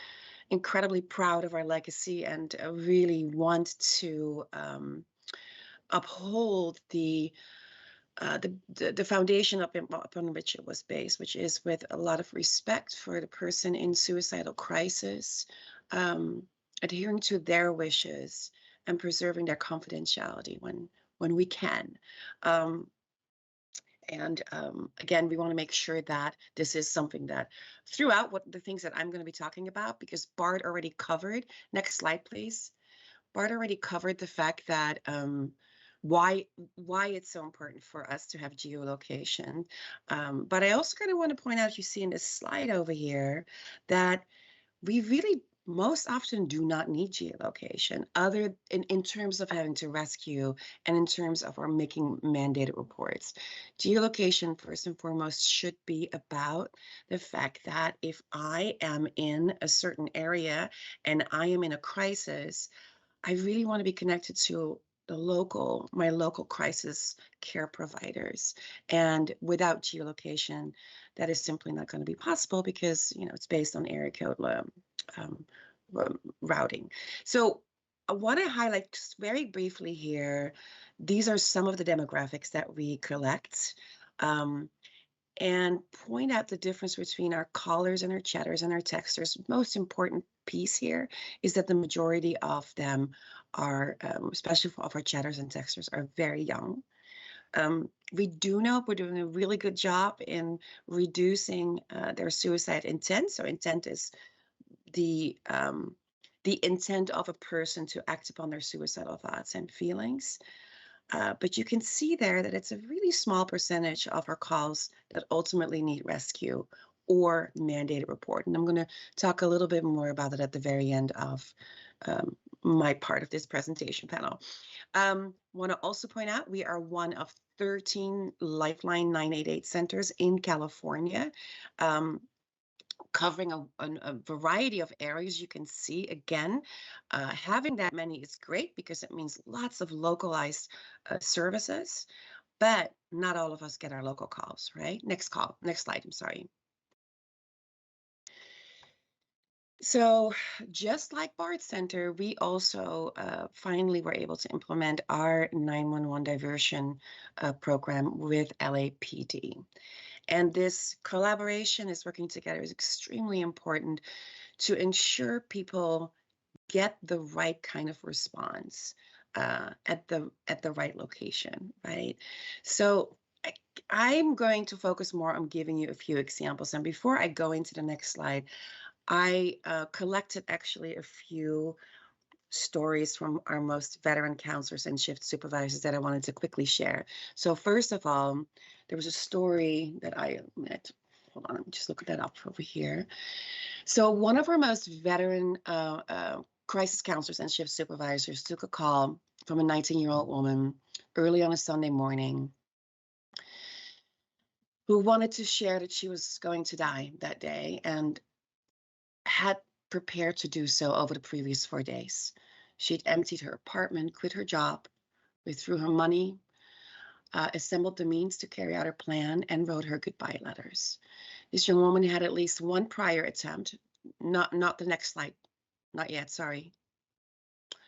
incredibly proud of our legacy, and really want to uphold the foundation upon which it was based, which is with a lot of respect for the person in suicidal crisis, adhering to their wishes and preserving their confidentiality when we can. Again, we want to make sure that this is something that throughout the things that I'm going to be talking about, because Bart already covered, next slide, please. Bart already covered the fact that why it's so important for us to have geolocation. But I also kind of want to point out, you see in this slide over here, that we really most often do not need geolocation other in terms of having to rescue and in terms of our making mandated reports. Geolocation, first and foremost, should be about the fact that if I am in a certain area and I am in a crisis, I really want to be connected to my local crisis care providers. And without geolocation, that is simply not going to be possible because, it's based on area code routing. So I want to highlight just very briefly here, these are some of the demographics that we collect. And point out the difference between our callers and our chatters and our texters. Most important piece here is that the majority of them are, especially of our chatters and texters, are very young. We do know we're doing a really good job in reducing their suicide intent. So intent is the intent of a person to act upon their suicidal thoughts and feelings. But you can see there that it's a really small percentage of our calls that ultimately need rescue or mandated report. And I'm going to talk a little bit more about it at the very end of my part of this presentation panel. Want to also point out we are one of 13 Lifeline 988 centers in California. Covering a variety of areas. You can see, again, having that many is great because it means lots of localized services, but not all of us get our local calls, right? Next slide, I'm sorry. So just like BART Center, we also finally were able to implement our 911 diversion program with LAPD. And this collaboration is working together is extremely important to ensure people get the right kind of response at the right location, right? So I'm going to focus more on giving you a few examples. And before I go into the next slide, I collected actually a few stories from our most veteran counselors and shift supervisors that I wanted to quickly share. So first of all, there was a story that I met. Hold on, let me just look that up over here. So one of our most veteran crisis counselors and shift supervisors took a call from a 19-year-old woman early on a Sunday morning who wanted to share that she was going to die that day and had prepared to do so over the previous 4 days. She'd emptied her apartment, quit her job, withdrew her money, assembled the means to carry out her plan, and wrote her goodbye letters. This young woman had at least one prior attempt, not the next slide, not yet, sorry.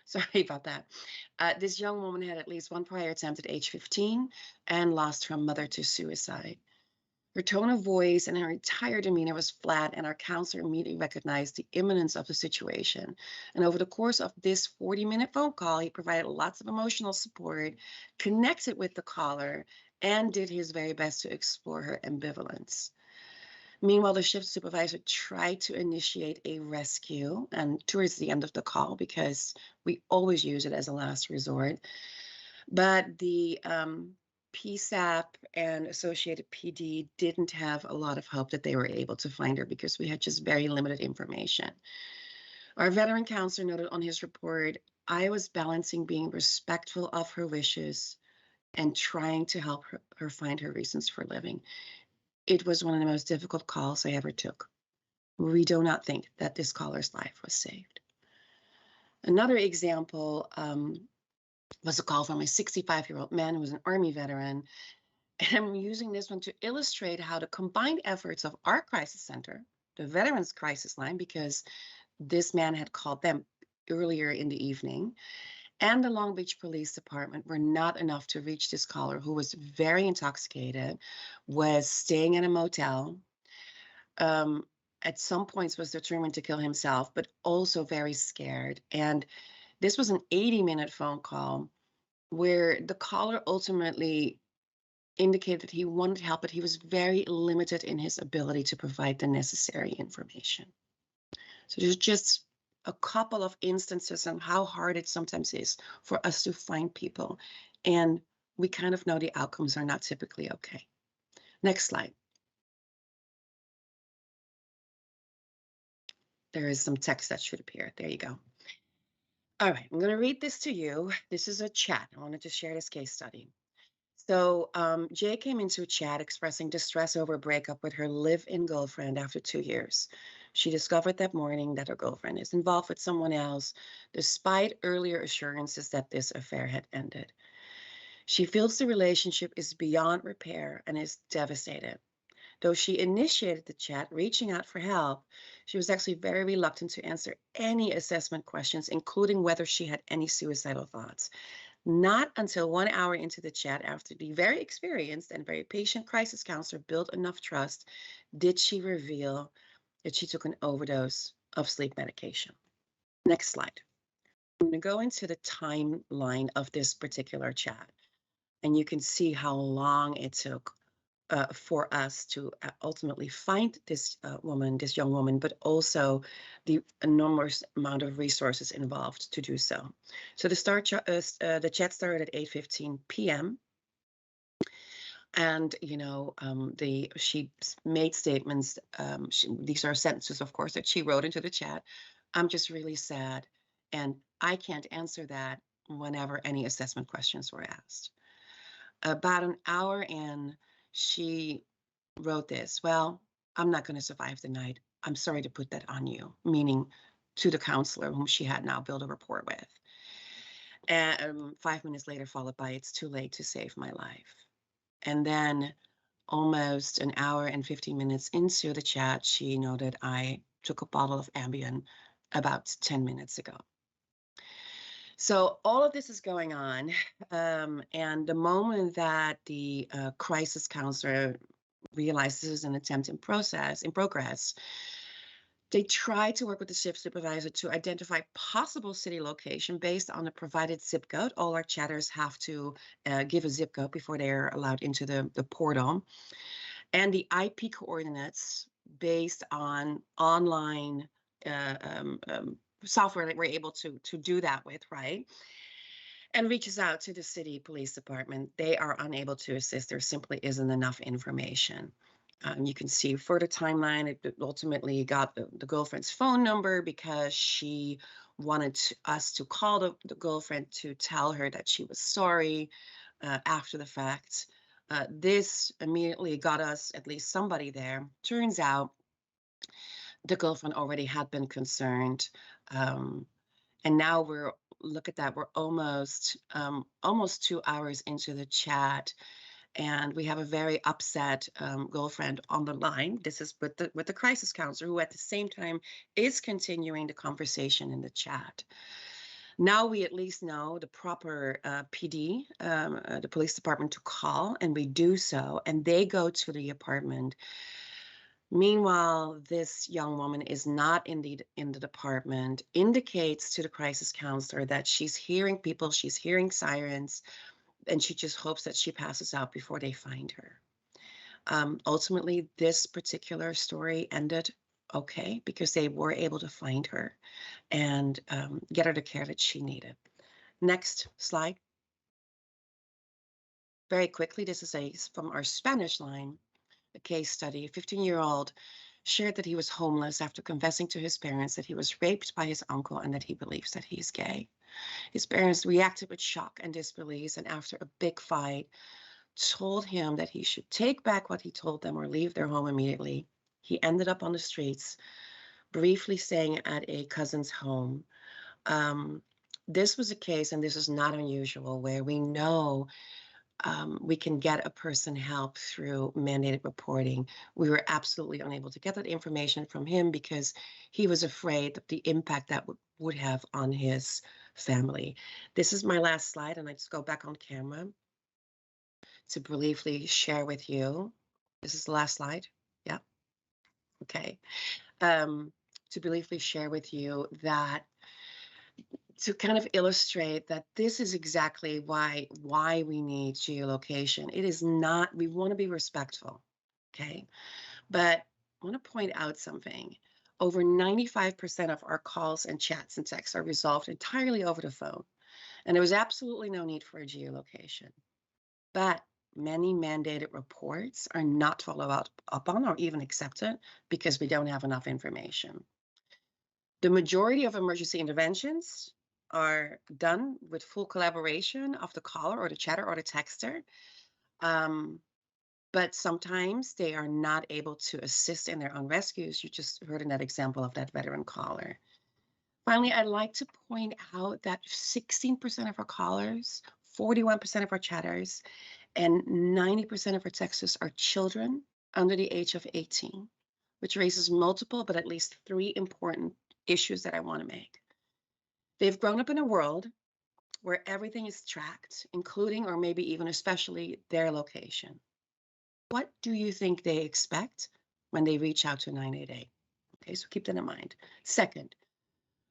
Sorry about that. This young woman had at least one prior attempt at age 15 and lost her mother to suicide. Her tone of voice and her entire demeanor was flat, and our counselor immediately recognized the imminence of the situation. And over the course of this 40-minute phone call, he provided lots of emotional support, connected with the caller, and did his very best to explore her ambivalence. Meanwhile, the shift supervisor tried to initiate a rescue, and towards the end of the call, because we always use it as a last resort, but the PSAP and Associated PD didn't have a lot of hope that they were able to find her because we had just very limited information. Our veteran counselor noted on his report, I was balancing being respectful of her wishes and trying to help her find her reasons for living. It was one of the most difficult calls I ever took. We do not think that this caller's life was saved. Another example was a call from a 65-year-old man who was an Army veteran. And I'm using this one to illustrate how the combined efforts of our crisis center, the Veterans Crisis Line, because this man had called them earlier in the evening, and the Long Beach Police Department were not enough to reach this caller who was very intoxicated, was staying at a motel, at some points was determined to kill himself, but also very scared. And this was an 80-minute phone call where the caller ultimately indicated that he wanted help, but he was very limited in his ability to provide the necessary information. So there's just a couple of instances on how hard it sometimes is for us to find people. And we kind of know the outcomes are not typically okay. Next slide. There is some text that should appear. There you go. All right, I'm going to read this to you. This is a chat. I wanted to share this case study. So Jay came into a chat expressing distress over a breakup with her live-in girlfriend after 2 years. She discovered that morning that her girlfriend is involved with someone else, despite earlier assurances that this affair had ended. She feels the relationship is beyond repair and is devastated. Though she initiated the chat, reaching out for help, she was actually very reluctant to answer any assessment questions, including whether she had any suicidal thoughts. Not until 1 hour into the chat, after the very experienced and very patient crisis counselor built enough trust, did she reveal that she took an overdose of sleep medication. Next slide. I'm going to go into the timeline of this particular chat, and you can see how long it took for us to ultimately find this young woman, but also the enormous amount of resources involved to do so. So the chat started at 8:15 p.m. And, she made statements. These are sentences, of course, that she wrote into the chat. I'm just really sad, and I can't answer that whenever any assessment questions were asked. About an hour in, she wrote this: well, I'm not going to survive the night. I'm sorry to put that on you, meaning to the counselor whom she had now built a rapport with. And 5 minutes later, followed by, it's too late to save my life. And then almost an hour and 15 minutes into the chat, she noted, I took a bottle of Ambien about 10 minutes ago. So all of this is going on. And the moment that the crisis counselor realized this is an attempt in progress, they try to work with the shift supervisor to identify possible city location based on the provided zip code. All our chatters have to give a zip code before they're allowed into the portal. And the IP coordinates based on online software that we're able to do that with, right? And reaches out to the city police department. They are unable to assist. There simply isn't enough information. You can see further timeline. It ultimately got the girlfriend's phone number because she wanted us to call the girlfriend to tell her that she was sorry after the fact. This immediately got us at least somebody there. Turns out the girlfriend already had been concerned. And now we're almost 2 hours into the chat, and we have a very upset girlfriend on the line. This is with the crisis counselor, who at the same time is continuing the conversation in the chat. Now we at least know the proper PD, the police department, to call, and we do so, and they go to the apartment. Meanwhile, this young woman is not indeed in the department, indicates to the crisis counselor that she's hearing people, she's hearing sirens, and she just hopes that she passes out before they find her. Ultimately, this particular story ended okay because they were able to find her and get her the care that she needed. Next slide. Very quickly, this is from our Spanish line, a case study. A 15-year-old shared that he was homeless after confessing to his parents that he was raped by his uncle and that he believes that he's gay. His parents reacted with shock and disbelief, and after a big fight, told him that he should take back what he told them or leave their home immediately. He ended up on the streets, briefly staying at a cousin's home. This was a case, and this is not unusual, where we know we can get a person help through mandated reporting. We were absolutely unable to get that information from him because he was afraid of the impact that would have on his family. This is my last slide, and I just go back on camera to briefly share with you. This is the last slide. Yeah. Okay. To briefly share with you that, to kind of illustrate that this is exactly why we need geolocation. It is not, we want to be respectful, okay? But I want to point out something. Over 95% of our calls and chats and texts are resolved entirely over the phone. And there was absolutely no need for a geolocation. But many mandated reports are not followed up on or even accepted because we don't have enough information. The majority of emergency interventions are done with full collaboration of the caller or the chatter or the texter. but sometimes they are not able to assist in their own rescues. You just heard in that example of that veteran caller. Finally, I'd like to point out that 16% of our callers, 41% of our chatters, and 90% of our texters are children under the age of 18, which raises multiple, but at least 3 important issues that I want to make. They've grown up in a world where everything is tracked, including or maybe even especially their location. What do you think they expect when they reach out to 988? Okay, so keep that in mind. Second,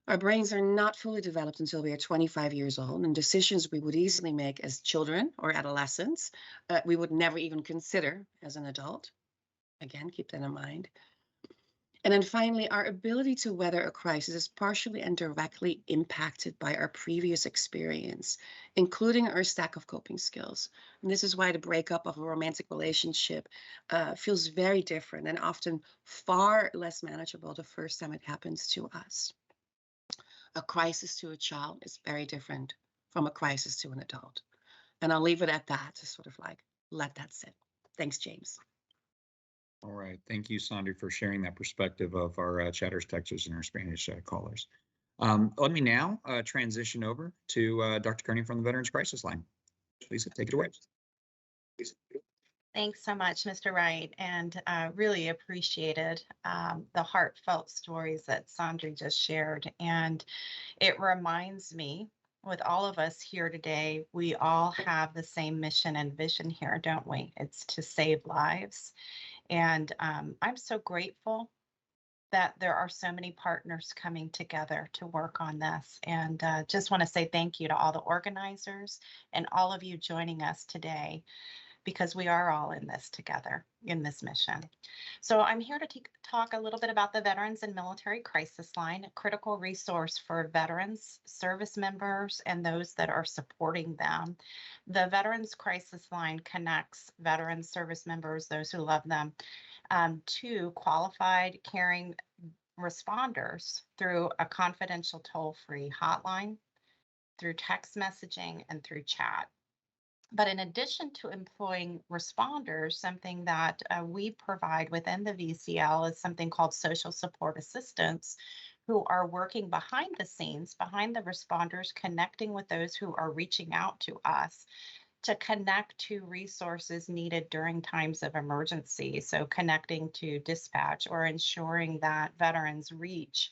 our brains are not fully developed until we are 25 years old, and decisions we would easily make as children or adolescents, we would never even consider as an adult. Again, keep that in mind. And then finally, our ability to weather a crisis is partially and directly impacted by our previous experience, including our stack of coping skills. And this is why the breakup of a romantic relationship feels very different and often far less manageable the first time it happens to us. A crisis to a child is very different from a crisis to an adult. And I'll leave it at that to sort of like let that sit. Thanks, James. All right. Thank you, Sandri, for sharing that perspective of our chatters, texters, and our Spanish callers. Let me now transition over to Dr. Kearney from the Veterans Crisis Line. Lisa, take it away. Thanks so much, Mr. Wright, and really appreciated the heartfelt stories that Sandri just shared. And it reminds me, with all of us here today, we all have the same mission and vision here, don't we? It's to save lives. And I'm so grateful that there are so many partners coming together to work on this. And just want to say thank you to all the organizers and all of you joining us today, because we are all in this together, in this mission. So I'm here to talk a little bit about the Veterans and Military Crisis Line, a critical resource for veterans, service members, and those that are supporting them. The Veterans Crisis Line connects veterans, service members, those who love them, to qualified caring responders through a confidential toll-free hotline, through text messaging, and through chat. But in addition to employing responders, something that we provide within the VCL is something called social support assistants, who are working behind the scenes, behind the responders, connecting with those who are reaching out to us to connect to resources needed during times of emergency. So connecting to dispatch or ensuring that veterans reach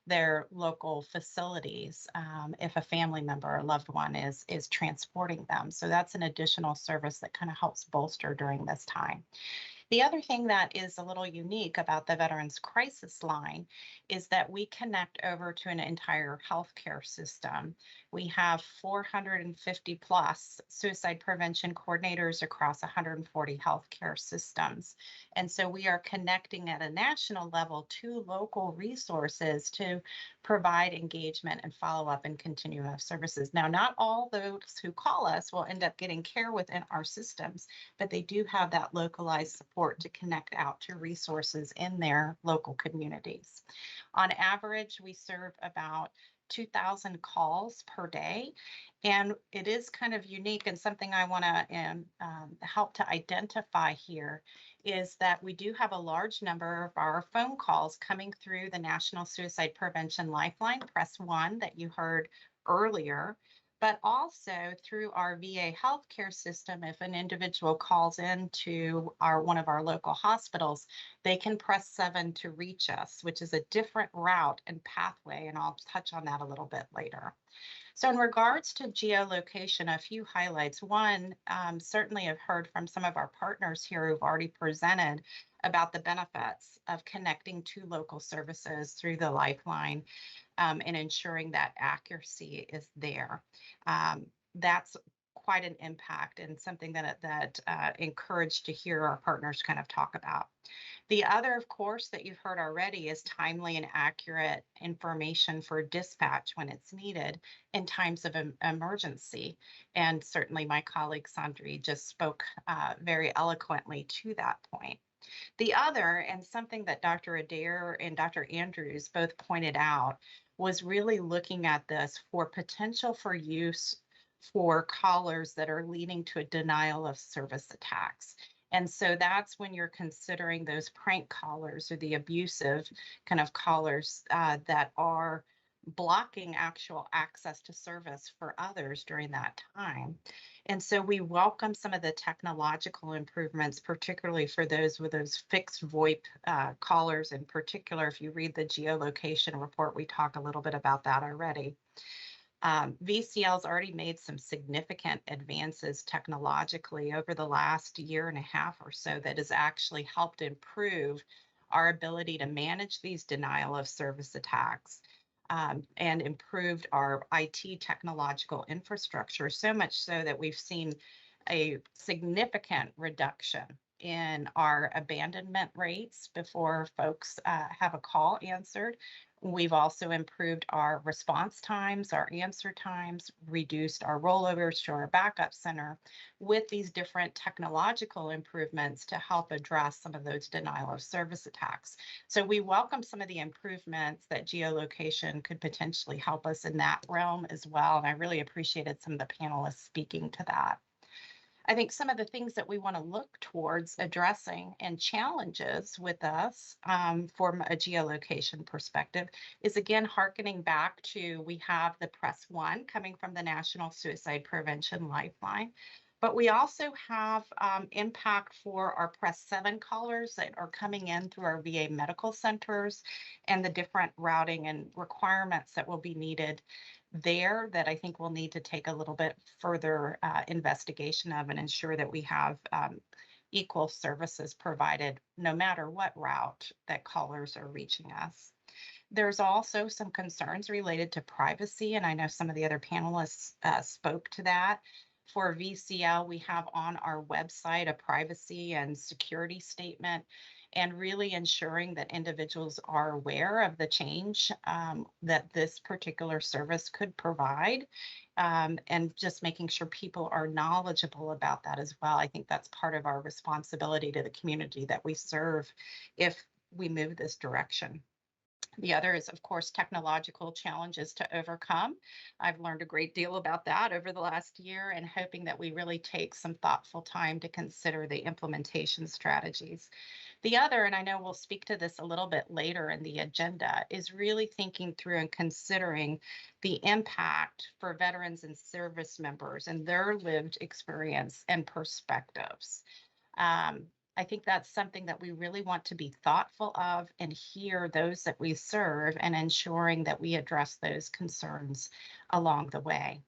their local facilities if a family member or loved one is transporting them. So that's an additional service that kind of helps bolster during this time. The other thing that is a little unique about the Veterans Crisis Line is that we connect over to an entire healthcare system. We have 450 plus suicide prevention coordinators across 140 healthcare systems. And so we are connecting at a national level to local resources to provide engagement and follow-up and continuum of services. Now, not all those who call us will end up getting care within our systems, but they do have that localized support to connect out to resources in their local communities. On average, we serve about 2,000 calls per day. And it is kind of unique, and something I want to help to identify here is that we do have a large number of our phone calls coming through the National Suicide Prevention Lifeline, press 1, that you heard earlier, but also through our VA healthcare system. If an individual calls into one of our local hospitals, they can press 7 to reach us, which is a different route and pathway, and I'll touch on that a little bit later. So in regards to geolocation, a few highlights. One, certainly I've heard from some of our partners here who've already presented about the benefits of connecting to local services through the Lifeline and ensuring that accuracy is there. That's quite an impact and something that encouraged to hear our partners kind of talk about. The other, of course, that you've heard already is timely and accurate information for dispatch when it's needed in times of emergency. And certainly my colleague Sandri just spoke very eloquently to that point. The other, and something that Dr. Adair and Dr. Andrews both pointed out, was really looking at this for potential for use for callers that are leading to a denial of service attacks. And so that's when you're considering those prank callers or the abusive kind of callers that are blocking actual access to service for others during that time. And so we welcome some of the technological improvements, particularly for those with those fixed VoIP callers. In particular, if you read the geolocation report, we talk a little bit about that already. VCL's already made some significant advances technologically over the last year and a half or so that has actually helped improve our ability to manage these denial of service attacks and improved our IT technological infrastructure, so much so that we've seen a significant reduction in our abandonment rates before folks have a call answered. We've also improved our response times, our answer times, reduced our rollovers to our backup center with these different technological improvements to help address some of those denial of service attacks. So we welcome some of the improvements that geolocation could potentially help us in that realm as well. And I really appreciated some of the panelists speaking to that. I think some of the things that we want to look towards addressing and challenges with us from a geolocation perspective is, again, hearkening back to, we have the Press One coming from the National Suicide Prevention Lifeline, but we also have impact for our Press 7 callers that are coming in through our VA medical centers and the different routing and requirements that will be needed there that I think we'll need to take a little bit further investigation of and ensure that we have equal services provided no matter what route that callers are reaching us. There's also some concerns related to privacy, and I know some of the other panelists spoke to that. For VCL, we have on our website a privacy and security statement, and really ensuring that individuals are aware of the change that this particular service could provide, and just making sure people are knowledgeable about that as well. I think that's part of our responsibility to the community that we serve if we move this direction. The other is, of course, technological challenges to overcome. I've learned a great deal about that over the last year, and hoping that we really take some thoughtful time to consider the implementation strategies. The other, and I know we'll speak to this a little bit later in the agenda, is really thinking through and considering the impact for veterans and service members and their lived experience and perspectives. I think that's something that we really want to be thoughtful of and hear those that we serve, and ensuring that we address those concerns along the way.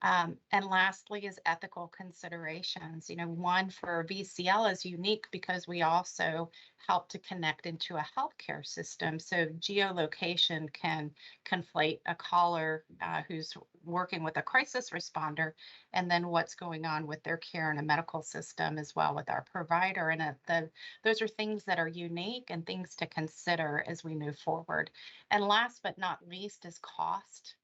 And lastly is ethical considerations. You know, one for VCL is unique because we also help to connect into a healthcare system. So geolocation can conflate a caller who's working with a crisis responder, and then what's going on with their care in a medical system as well with our provider. And those are things that are unique and things to consider as we move forward. And last but not least is cost.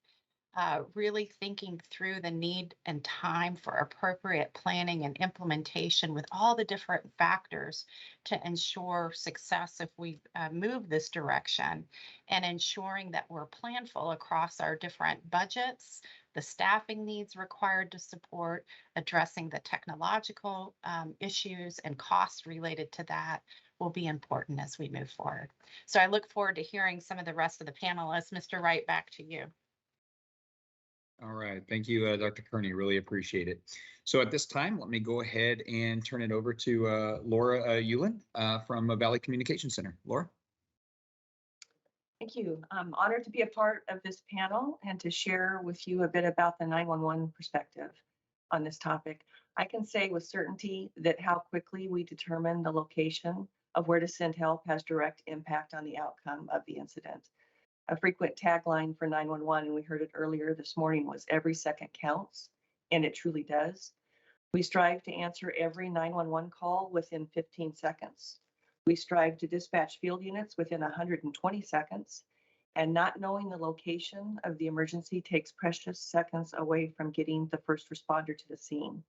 Really thinking through the need and time for appropriate planning and implementation with all the different factors to ensure success if we move this direction, and ensuring that we're planful across our different budgets, the staffing needs required to support, addressing the technological issues and costs related to that will be important as we move forward. So I look forward to hearing some of the rest of the panelists. Mr. Wright, back to you. All right. Thank you, Dr. Kearney. Really appreciate it. So at this time, let me go ahead and turn it over to Laura Eulin from Valley Communication Center. Laura? Thank you. I'm honored to be a part of this panel and to share with you a bit about the 911 perspective on this topic. I can say with certainty that how quickly we determine the location of where to send help has direct impact on the outcome of the incident. A frequent tagline for 911, and we heard it earlier this morning, was "every second counts," and it truly does. We strive to answer every 911 call within 15 seconds. We strive to dispatch field units within 120 seconds, and not knowing the location of the emergency takes precious seconds away from getting the first responder to the scene.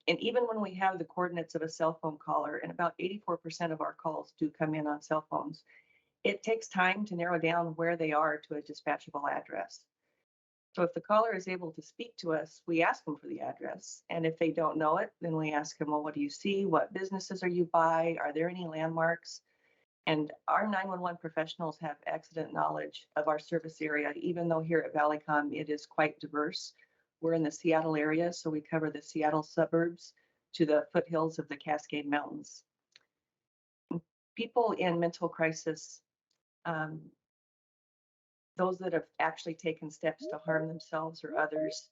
And even when we have the coordinates of a cell phone caller, and about 84% of our calls do come in on cell phones, it takes time to narrow down where they are to a dispatchable address. So if the caller is able to speak to us, we ask them for the address. And if they don't know it, then we ask them, well, what do you see? What businesses are you by? Are there any landmarks? And our 911 professionals have excellent knowledge of our service area, even though here at Valleycom it is quite diverse. We're in the Seattle area, so we cover the Seattle suburbs to the foothills of the Cascade Mountains. People in mental crisis, those that have actually taken steps to harm themselves or others,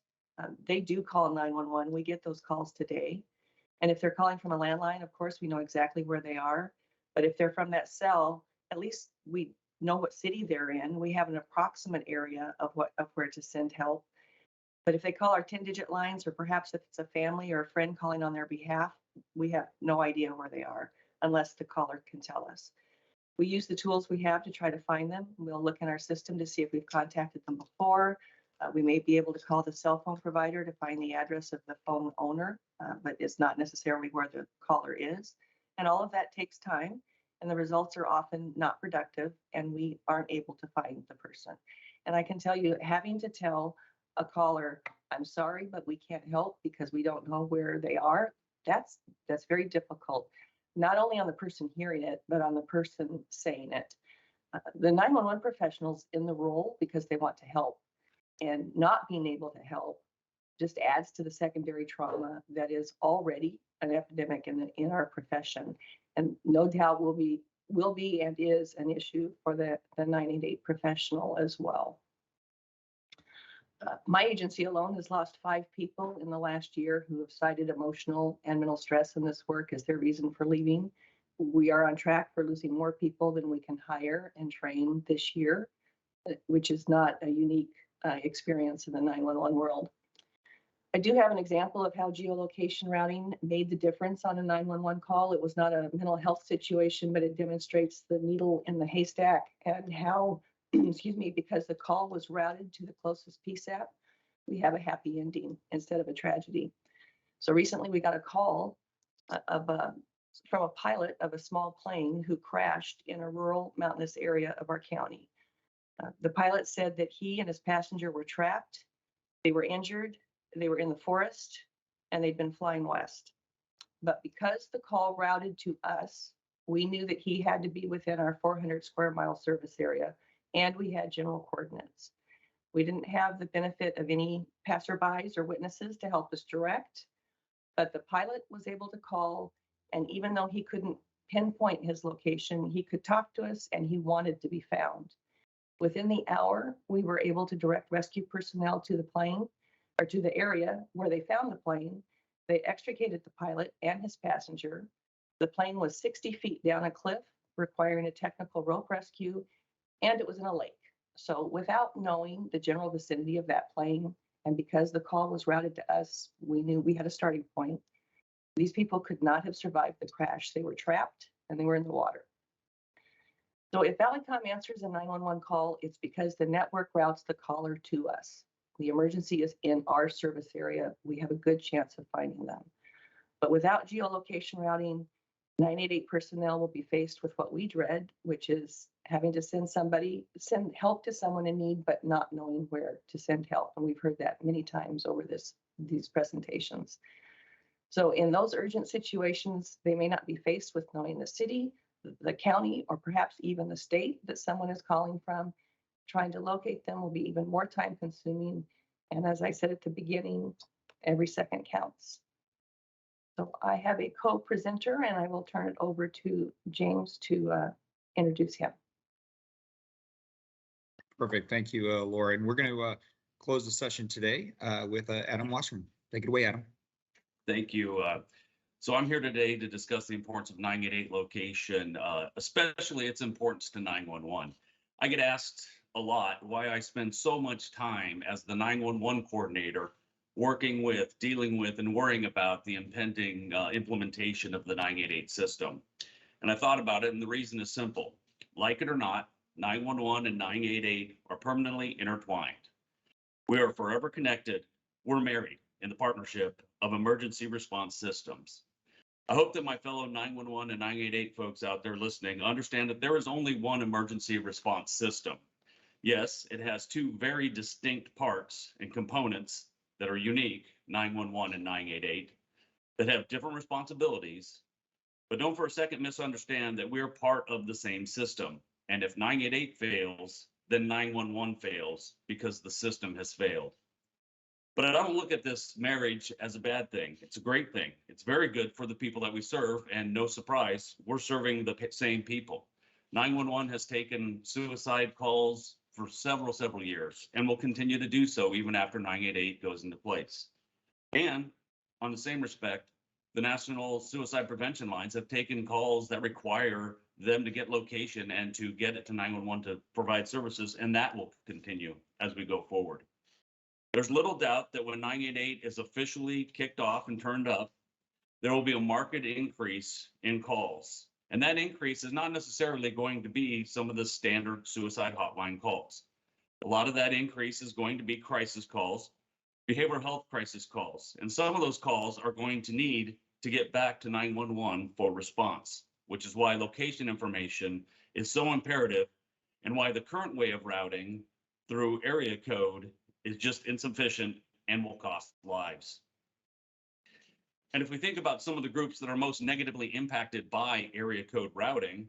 they do call 911. We get those calls today. And if they're calling from a landline, of course, we know exactly where they are. But if they're from that cell, at least we know what city they're in. We have an approximate area of where to send help. But if they call our 10-digit lines, or perhaps if it's a family or a friend calling on their behalf, we have no idea where they are unless the caller can tell us. We use the tools we have to try to find them. We'll look in our system to see if we've contacted them before. We may be able to call the cell phone provider to find the address of the phone owner, but it's not necessarily where the caller is. And all of that takes time, and the results are often not productive, and we aren't able to find the person. And I can tell you, having to tell a caller, I'm sorry, but we can't help because we don't know where they are, that's very difficult, not only on the person hearing it, but on the person saying it. The 911 professionals in the role because they want to help, and not being able to help just adds to the secondary trauma that is already an epidemic in our profession, and no doubt will be and is an issue for the 988 professional as well. My agency alone has lost 5 people in the last year who have cited emotional and mental stress in this work as their reason for leaving. We are on track for losing more people than we can hire and train this year, which is not a unique experience in the 911 world. I do have an example of how geolocation routing made the difference on a 911 call. It was not a mental health situation, but it demonstrates the needle in the haystack and how, excuse me, because the call was routed to the closest PSAP, we have a happy ending instead of a tragedy. So recently we got a call from a pilot of a small plane who crashed in a rural mountainous area of our county. The pilot said that he and his passenger were trapped, they were injured, they were in the forest, and they'd been flying west. But because the call routed to us, we knew that he had to be within our 400 square mile service area, and we had general coordinates. We didn't have the benefit of any passerbys or witnesses to help us direct, but the pilot was able to call, and even though he couldn't pinpoint his location, he could talk to us, and he wanted to be found. Within the hour, we were able to direct rescue personnel to the plane, or to the area where they found the plane. They extricated the pilot and his passenger. The plane was 60 feet down a cliff, requiring a technical rope rescue, and it was in a lake. So without knowing the general vicinity of that plane, and because the call was routed to us, we knew we had a starting point. These people could not have survived the crash. They were trapped and they were in the water. So if Valleycom answers a 911 call, it's because the network routes the caller to us. The emergency is in our service area. We have a good chance of finding them. But without geolocation routing, 988 personnel will be faced with what we dread, which is having to send help to someone in need, but not knowing where to send help. And we've heard that many times over these presentations. So in those urgent situations, they may not be faced with knowing the city, the county, or perhaps even the state that someone is calling from. Trying to locate them will be even more time consuming. And as I said at the beginning, every second counts. So I have a co-presenter, and I will turn it over to James to introduce him. Perfect. Thank you, Laura. And we're going to close the session today with Adam Wasserman. Take it away, Adam. Thank you. So I'm here today to discuss the importance of 988 location, especially its importance to 911. I get asked a lot why I spend so much time as the 911 coordinator working with, dealing with, and worrying about the impending implementation of the 988 system. And I thought about it, and the reason is simple. Like it or not, 911 and 988 are permanently intertwined. We are forever connected. We're married in the partnership of emergency response systems. I hope that my fellow 911 and 988 folks out there listening understand that there is only one emergency response system. Yes, it has two very distinct parts and components that are unique, 911 and 988, that have different responsibilities. But don't for a second misunderstand that we're part of the same system. And if 988 fails, then 911 fails because the system has failed. But I don't look at this marriage as a bad thing. It's a great thing. It's very good for the people that we serve. And no surprise, we're serving the same people. 911 has taken suicide calls for several years and will continue to do so even after 988 goes into place. And on the same respect, the National Suicide Prevention Lines have taken calls that require them to get location and to get it to 911 to provide services, and that will continue as we go forward. There's little doubt that when 988 is officially kicked off and turned up, there will be a marked increase in calls. And that increase is not necessarily going to be some of the standard suicide hotline calls. A lot of that increase is going to be crisis calls, behavioral health crisis calls. And some of those calls are going to need to get back to 911 for response, which is why location information is so imperative and why the current way of routing through area code is just insufficient and will cost lives. And if we think about some of the groups that are most negatively impacted by area code routing,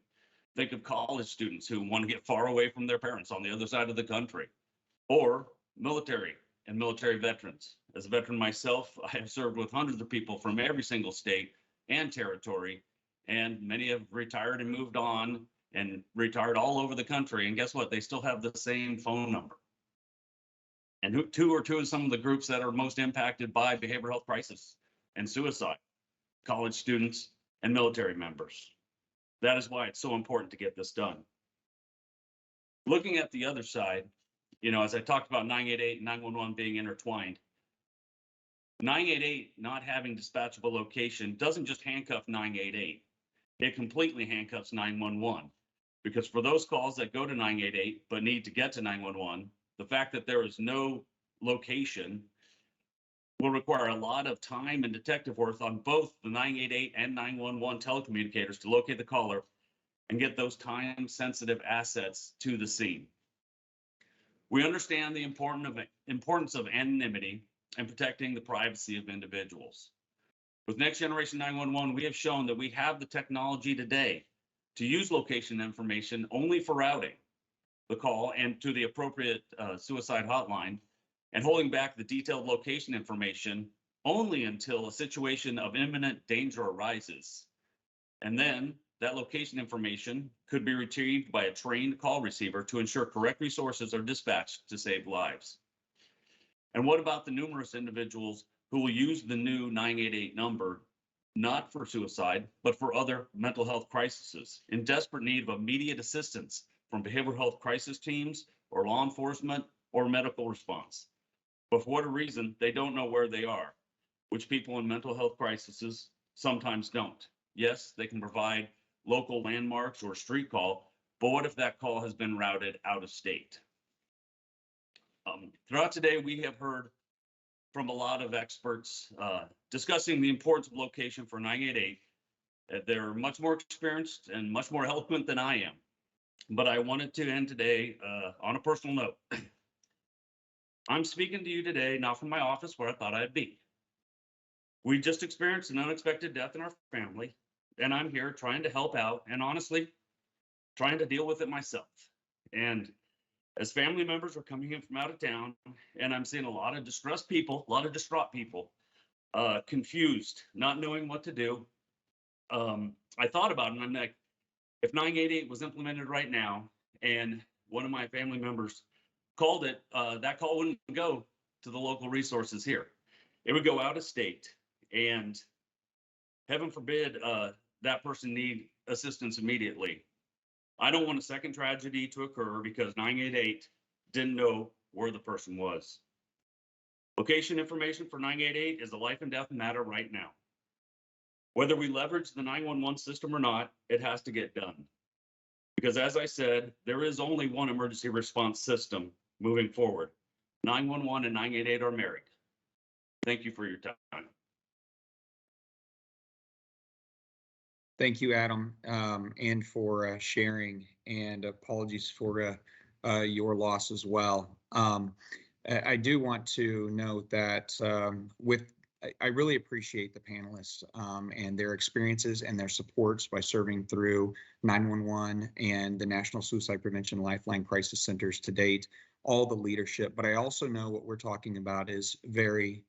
think of college students who want to get far away from their parents on the other side of the country, or military and military veterans. As a veteran myself, I have served with hundreds of people from every single state and territory, and many have retired and moved on and retired all over the country. And guess what? They still have the same phone number. And two of some of the groups that are most impacted by behavioral health crisis and suicide: college students and military members. That is why it's so important to get this done. Looking at the other side, as I talked about 988 and 911 being intertwined, 988 not having dispatchable location doesn't just handcuff 988. It completely handcuffs 911, because for those calls that go to 988 but need to get to 911, the fact that there is no location will require a lot of time and detective work on both the 988 and 911 telecommunicators to locate the caller and get those time-sensitive assets to the scene. We understand the importance of anonymity and protecting the privacy of individuals. With Next Generation 911, we have shown that we have the technology today to use location information only for routing the call and to the appropriate suicide hotline, and holding back the detailed location information only until a situation of imminent danger arises. And then that location information could be retrieved by a trained call receiver to ensure correct resources are dispatched to save lives. And what about the numerous individuals who will use the new 988 number, not for suicide, but for other mental health crises, in desperate need of immediate assistance from behavioral health crisis teams or law enforcement or medical response? But for whatever reason, they don't know where they are, which people in mental health crises sometimes don't. Yes, they can provide local landmarks or street call, but what if that call has been routed out of state? Throughout today, we have heard from a lot of experts discussing the importance of location for 988. They're much more experienced and much more eloquent than I am. But I wanted to end today on a personal note. I'm speaking to you today, not from my office where I thought I'd be. We just experienced an unexpected death in our family, and I'm here trying to help out and honestly trying to deal with it myself. And as family members are coming in from out of town, and I'm seeing a lot of distressed people, a lot of distraught people, confused, not knowing what to do. I thought about it, and I'm like, if 988 was implemented right now and one of my family members called it, that call wouldn't go to the local resources here. It would go out of state, and heaven forbid that person need assistance immediately. I don't want a second tragedy to occur because 988 didn't know where the person was. Location information for 988 is a life and death matter right now. Whether we leverage the 911 system or not, it has to get done. Because as I said, there is only one emergency response system moving forward. 911 and 988 are married. Thank you for your time. Thank you, Adam, and for sharing, and apologies for your loss as well. I do want to note that I really appreciate the panelists and their experiences and their supports by serving through 911 and the National Suicide Prevention Lifeline Crisis Centers to date, all the leadership. But I also know what we're talking about is very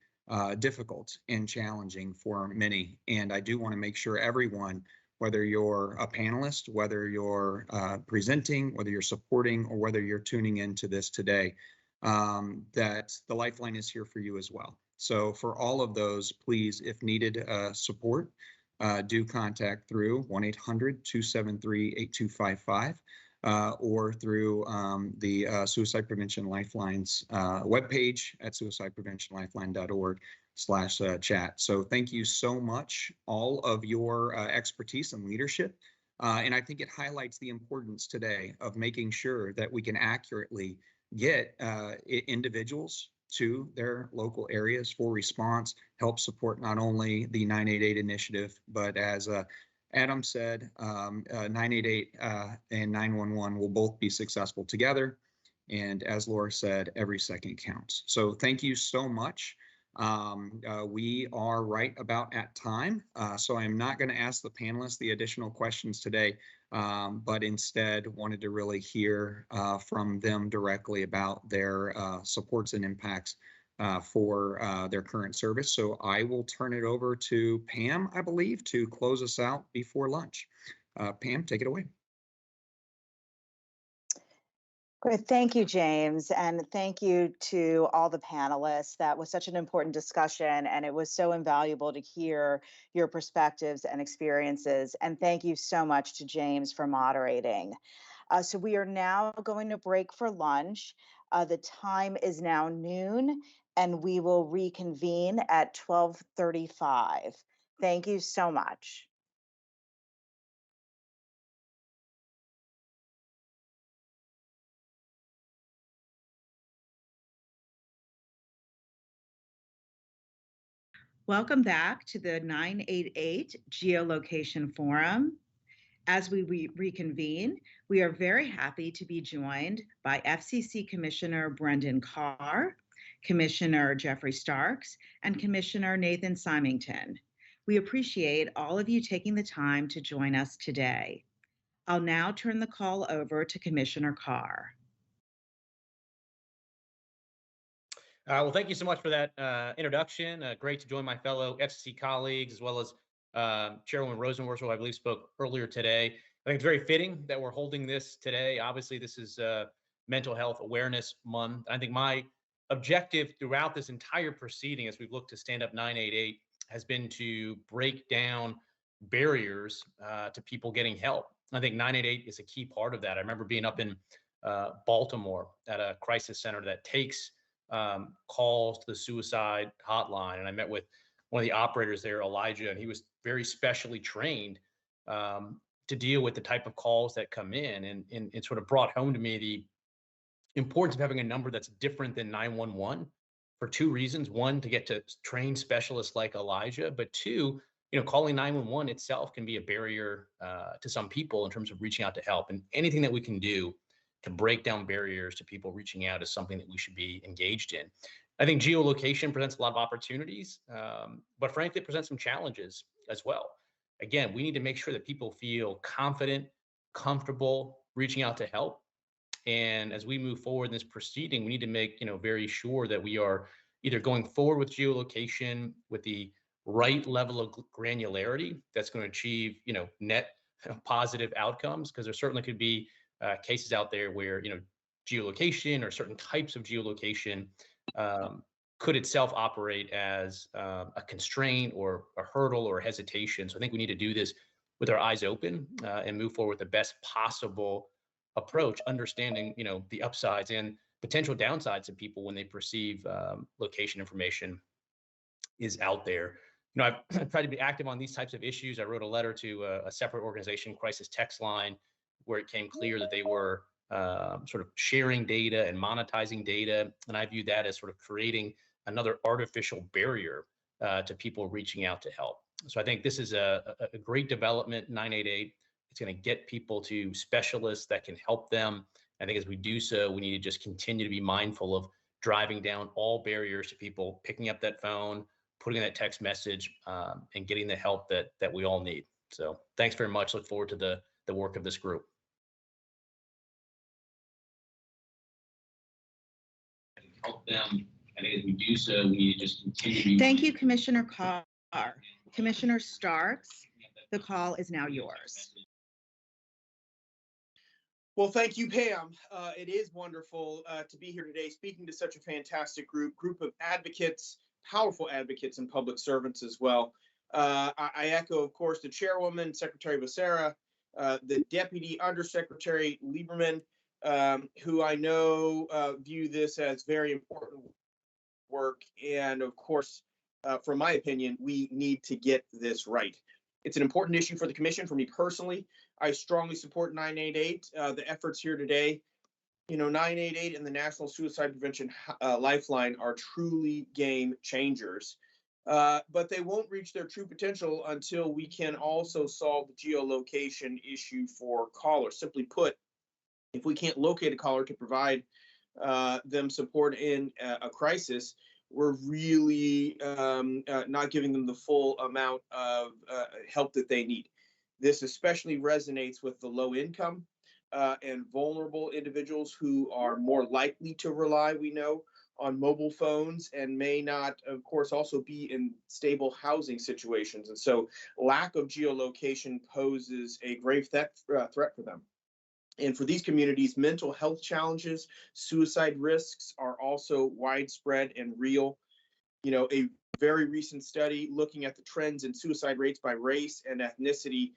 difficult and challenging for many. And I do want to make sure everyone, whether you're a panelist, whether you're presenting, whether you're supporting, or whether you're tuning into this today, that the Lifeline is here for you as well. So for all of those, please, if needed support, do contact through 1-800-273-8255 or through the Suicide Prevention Lifeline's webpage at suicidepreventionlifeline.org/chat. So thank you so much, all of your expertise and leadership. And I think it highlights the importance today of making sure that we can accurately get individuals to their local areas for response, help support not only the 988 initiative, but as Adam said, 988 and 911 will both be successful together. And as Laura said, every second counts. So thank you so much. We are right about at time. So I'm not going to ask the panelists the additional questions today, but instead wanted to really hear from them directly about their supports and impacts for their current service. So I will turn it over to Pam, I believe, to close us out before lunch. Pam, take it away. Great. Thank you, James. And thank you to all the panelists. That was such an important discussion, and it was so invaluable to hear your perspectives and experiences. And thank you so much to James for moderating. So we are now going to break for lunch. The time is now noon, and we will reconvene at 12:35. Thank you so much. Welcome back to the 988 Geolocation Forum. As we reconvene, we are very happy to be joined by FCC Commissioner Brendan Carr, Commissioner Jeffrey Starks, and Commissioner Nathan Symington. We appreciate all of you taking the time to join us today. I'll now turn the call over to Commissioner Carr. Well, thank you so much for that introduction. Great to join my fellow FCC colleagues, as well as Chairwoman Rosenworcel, who I believe spoke earlier today. I think it's very fitting that we're holding this today. Obviously, this is Mental Health Awareness Month. I think my objective throughout this entire proceeding, as we've looked to stand up 988, has been to break down barriers to people getting help. I think 988 is a key part of that. I remember being up in Baltimore at a crisis center that takes calls to the suicide hotline. And I met with one of the operators there, Elijah, and he was very specially trained to deal with the type of calls that come in. And it sort of brought home to me the importance of having a number that's different than 911 for two reasons. One, to get to trained specialists like Elijah, but two, calling 911 itself can be a barrier to some people in terms of reaching out to help. And anything that we can do to break down barriers to people reaching out is something that we should be engaged in. I think geolocation presents a lot of opportunities, but frankly, it presents some challenges as well. Again, we need to make sure that people feel confident, comfortable reaching out to help. And as we move forward in this proceeding, we need to make very sure that we are either going forward with geolocation with the right level of granularity that's going to achieve net positive outcomes, because there certainly could be cases out there where geolocation or certain types of geolocation could itself operate as a constraint or a hurdle or a hesitation. So I think we need to do this with our eyes open and move forward with the best possible approach, understanding the upsides and potential downsides of people when they perceive location information is out there. I've tried to be active on these types of issues. I wrote a letter to a separate organization, Crisis Text Line, where it came clear that they were sort of sharing data and monetizing data. And I view that as sort of creating another artificial barrier to people reaching out to help. So I think this is a great development, 988. It's going to get people to specialists that can help them. I think as we do so, we need to just continue to be mindful of driving down all barriers to people picking up that phone, putting in that text message, and getting the help that we all need. So thanks very much. Look forward to the work of this group. Help them. I think as we do so, we need to just continue. Thank you, Commissioner Carr. Commissioner Starks, the call is now yours. Well, thank you, Pam. It is wonderful to be here today speaking to such a fantastic group of advocates, powerful advocates and public servants as well. I echo, of course, the chairwoman, Secretary Becerra, the Deputy Undersecretary Lieberman, who I know view this as very important work. And of course, from my opinion, we need to get this right. It's an important issue for the commission. For me personally, I strongly support 988. The efforts here today, 988 and the National Suicide Prevention Lifeline are truly game changers. But they won't reach their true potential until we can also solve the geolocation issue for callers. Simply put, if we can't locate a caller to provide them support in a crisis, we're really not giving them the full amount of help that they need. This especially resonates with the low income and vulnerable individuals who are more likely to rely, we know, on mobile phones and may not, of course, also be in stable housing situations. And so lack of geolocation poses a grave threat for them. And for these communities, mental health challenges, suicide risks are also widespread and real. A very recent study looking at the trends in suicide rates by race and ethnicity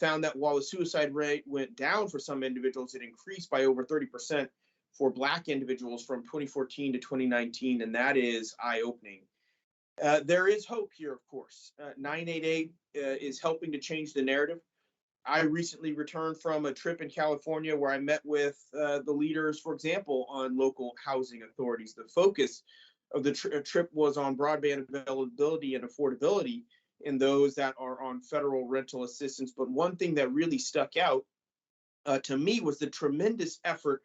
found that while the suicide rate went down for some individuals, it increased by over 30% for Black individuals from 2014 to 2019, and that is eye-opening. There is hope here, of course. 988 is helping to change the narrative. I recently returned from a trip in California where I met with the leaders, for example, on local housing authorities. The focus of the trip was on broadband availability and affordability in those that are on federal rental assistance. But one thing that really stuck out to me was the tremendous effort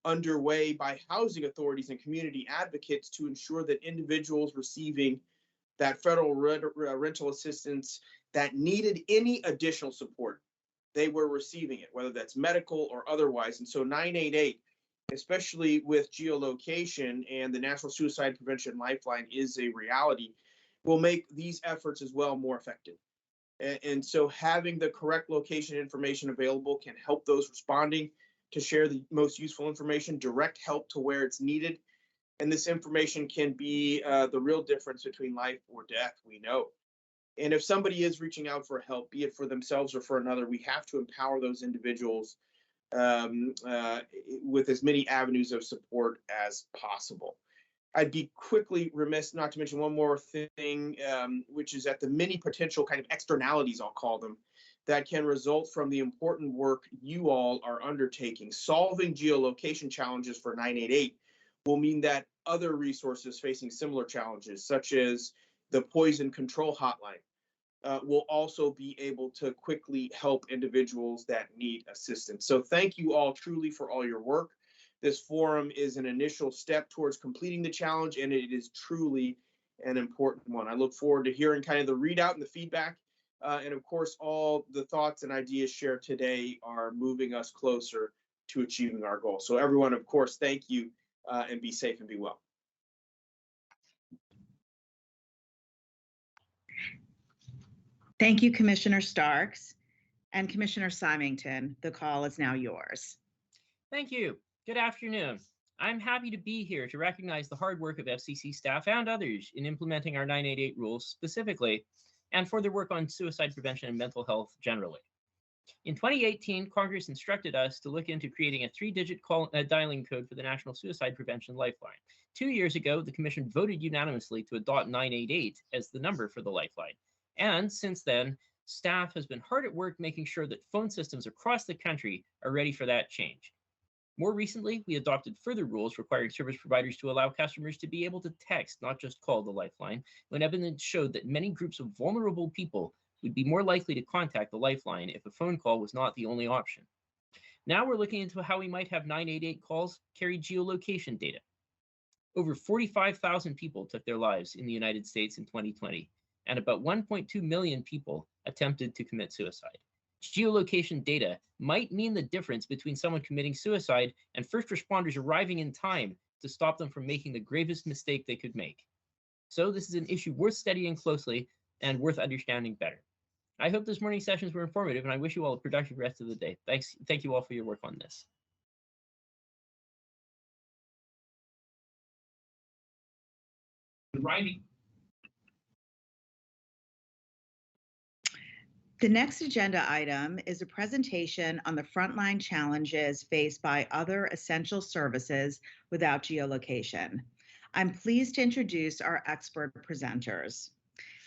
underway by housing authorities and community advocates to ensure that individuals receiving that federal rental assistance that needed any additional support, they were receiving it, whether that's medical or otherwise. And so 988, especially with geolocation and the National Suicide Prevention Lifeline is a reality, will make these efforts as well more effective. And so having the correct location information available can help those responding to share the most useful information, direct help to where it's needed. And this information can be the real difference between life or death, we know. And if somebody is reaching out for help, be it for themselves or for another, we have to empower those individuals with as many avenues of support as possible. I'd be quickly remiss not to mention one more thing, which is that the many potential kind of externalities, I'll call them, that can result from the important work you all are undertaking. Solving geolocation challenges for 988 will mean that other resources facing similar challenges, such as the Poison Control Hotline, will also be able to quickly help individuals that need assistance. So thank you all truly for all your work. This forum is an initial step towards completing the challenge, and it is truly an important one. I look forward to hearing kind of the readout and the feedback. And of course, all the thoughts and ideas shared today are moving us closer to achieving our goal. So everyone, of course, thank you, and be safe and be well. Thank you, Commissioner Starks. And Commissioner Symington, the call is now yours. Thank you. Good afternoon. I'm happy to be here to recognize the hard work of FCC staff and others in implementing our 988 rules specifically, and for their work on suicide prevention and mental health generally. In 2018, Congress instructed us to look into creating a 3-digit dialing code for the National Suicide Prevention Lifeline. 2 years ago, the Commission voted unanimously to adopt 988 as the number for the Lifeline. And since then, staff has been hard at work making sure that phone systems across the country are ready for that change. More recently, we adopted further rules requiring service providers to allow customers to be able to text, not just call the Lifeline, when evidence showed that many groups of vulnerable people would be more likely to contact the Lifeline if a phone call was not the only option. Now we're looking into how we might have 988 calls carry geolocation data. Over 45,000 people took their lives in the United States in 2020, and about 1.2 million people attempted to commit suicide. Geolocation data might mean the difference between someone committing suicide and first responders arriving in time to stop them from making the gravest mistake they could make. So this is an issue worth studying closely and worth understanding better. I hope this morning's sessions were informative, and I wish you all a productive rest of the day. Thank you all for your work on this. Riley. The next agenda item is a presentation on the frontline challenges faced by other essential services without geolocation. I'm pleased to introduce our expert presenters.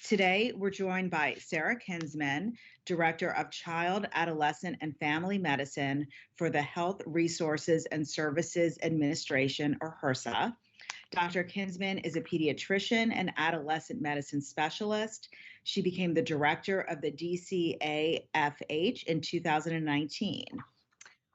Today, we're joined by Sarah Kinsman, Director of Child, Adolescent, and Family Medicine for the Health Resources and Services Administration, or HRSA. Dr. Kinsman is a pediatrician and adolescent medicine specialist. She became the director of the DCAFH in 2019.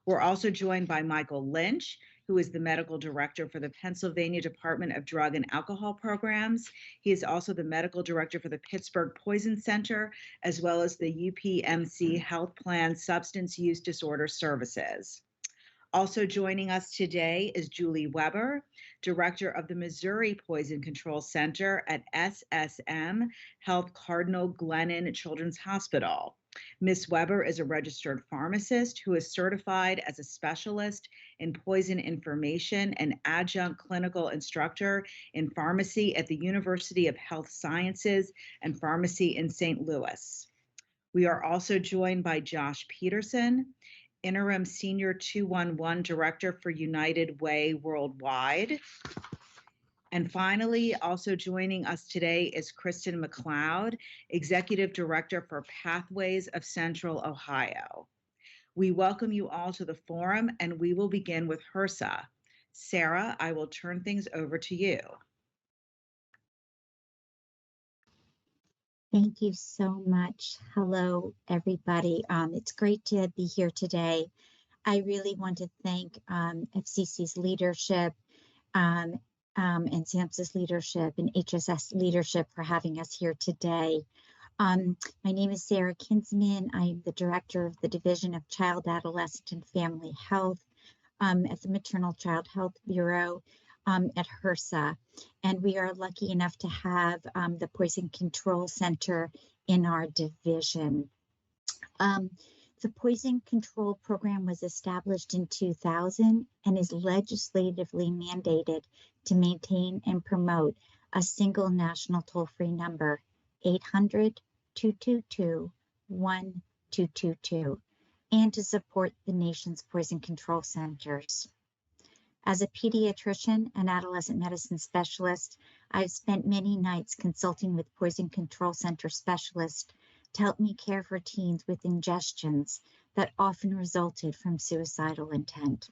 We're also joined by Michael Lynch, who is the medical director for the Pennsylvania Department of Drug and Alcohol Programs. He is also the medical director for the Pittsburgh Poison Center, as well as the UPMC Health Plan Substance Use Disorder Services. Also joining us today is Julie Weber, Director of the Missouri Poison Control Center at SSM Health Cardinal Glennon Children's Hospital. Ms. Weber is a registered pharmacist who is certified as a specialist in poison information and adjunct clinical instructor in pharmacy at the University of Health Sciences and Pharmacy in St. Louis. We are also joined by Josh Peterson, Interim Senior 211 Director for United Way Worldwide. And finally, also joining us today is Kristen McLeod, Executive Director for Pathways of Central Ohio. We welcome you all to the forum, and we will begin with HRSA. Sarah, I will turn things over to you. Thank you so much. Hello, everybody. It's great to be here today. I really want to thank FCC's leadership and SAMHSA's leadership and HSS leadership for having us here today. My name is Sarah Kinsman. I'm the director of the Division of Child, Adolescent, and Family Health at the Maternal Child Health Bureau at HRSA. And we are lucky enough to have the Poison Control Center in our division. The Poison Control Program was established in 2000 and is legislatively mandated to maintain and promote a single national toll-free number, 800-222-1222, and to support the nation's poison control centers. As a pediatrician and adolescent medicine specialist, I've spent many nights consulting with poison control center specialists to help me care for teens with ingestions that often resulted from suicidal intent.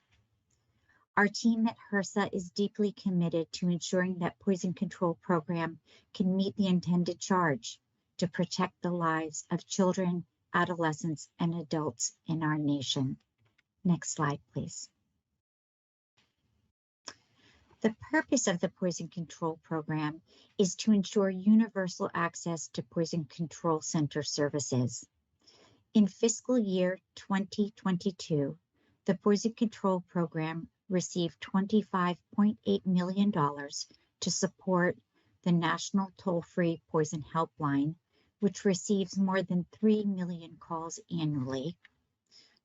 Our team at HRSA is deeply committed to ensuring that Poison Control Program can meet the intended charge to protect the lives of children, adolescents, and adults in our nation. Next slide, please. The purpose of the Poison Control Program is to ensure universal access to Poison Control Center services. In fiscal year 2022, the Poison Control Program received $25.8 million to support the National Toll-Free Poison Helpline, which receives more than 3 million calls annually,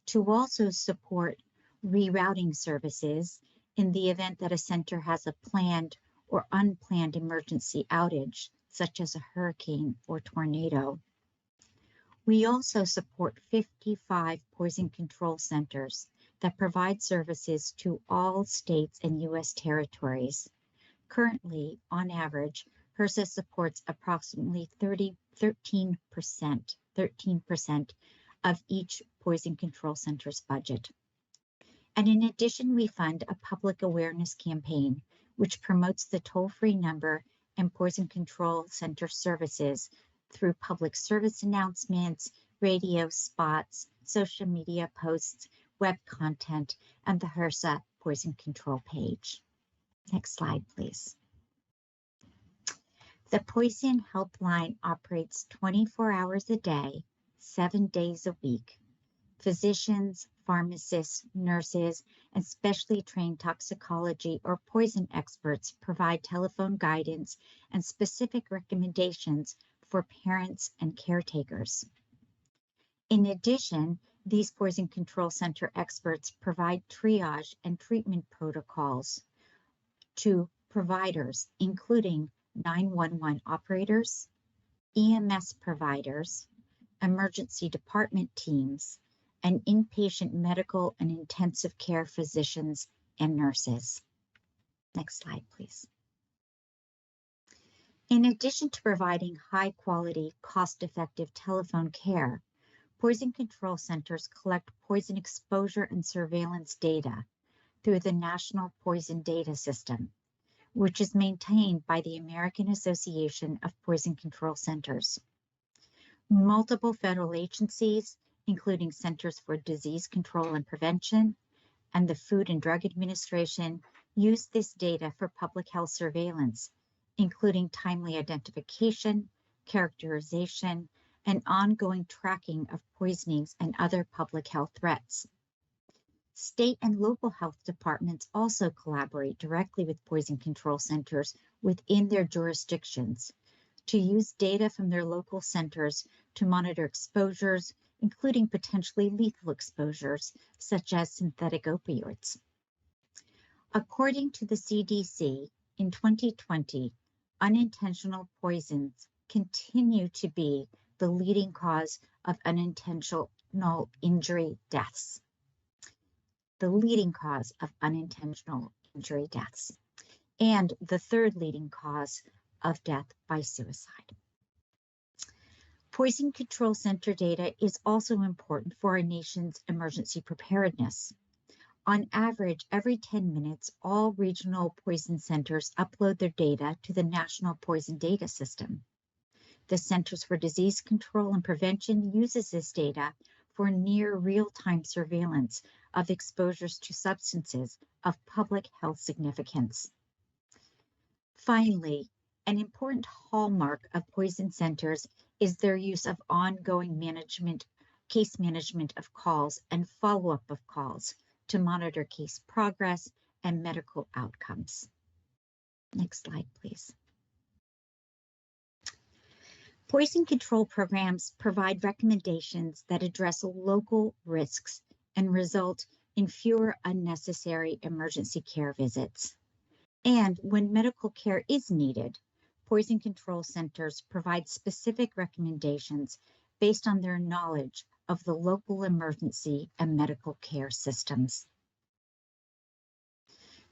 to also support rerouting services in the event that a center has a planned or unplanned emergency outage, such as a hurricane or tornado. We also support 55 poison control centers that provide services to all states and U.S. territories. Currently, on average, HRSA supports approximately 13% of each poison control center's budget. And in addition, we fund a public awareness campaign, which promotes the toll-free number and poison control center services through public service announcements, radio spots, social media posts, web content, and the HRSA poison control page. Next slide, please. The Poison Helpline operates 24 hours a day, 7 days a week. Physicians, pharmacists, nurses, and specially trained toxicology or poison experts provide telephone guidance and specific recommendations for parents and caretakers. In addition, these Poison Control Center experts provide triage and treatment protocols to providers, including 911 operators, EMS providers, emergency department teams, and inpatient medical and intensive care physicians and nurses. Next slide, please. In addition to providing high-quality, cost-effective telephone care, poison control centers collect poison exposure and surveillance data through the National Poison Data System, which is maintained by the American Association of Poison Control Centers. Multiple federal agencies, including Centers for Disease Control and Prevention and the Food and Drug Administration, use this data for public health surveillance, including timely identification, characterization, and ongoing tracking of poisonings and other public health threats. State and local health departments also collaborate directly with poison control centers within their jurisdictions to use data from their local centers to monitor exposures, including potentially lethal exposures, such as synthetic opioids. According to the CDC, in 2020, unintentional poisons continue to be the leading cause of unintentional injury deaths. The leading cause of unintentional injury deaths, and the third leading cause of death by suicide. Poison Control Center data is also important for our nation's emergency preparedness. On average, every 10 minutes, all regional poison centers upload their data to the National Poison Data System. The Centers for Disease Control and Prevention uses this data for near real-time surveillance of exposures to substances of public health significance. Finally, an important hallmark of poison centers is their use of ongoing case management of calls and follow-up of calls to monitor case progress and medical outcomes. Next slide, please. Poison control programs provide recommendations that address local risks and result in fewer unnecessary emergency care visits. And when medical care is needed, poison control centers provide specific recommendations based on their knowledge of the local emergency and medical care systems.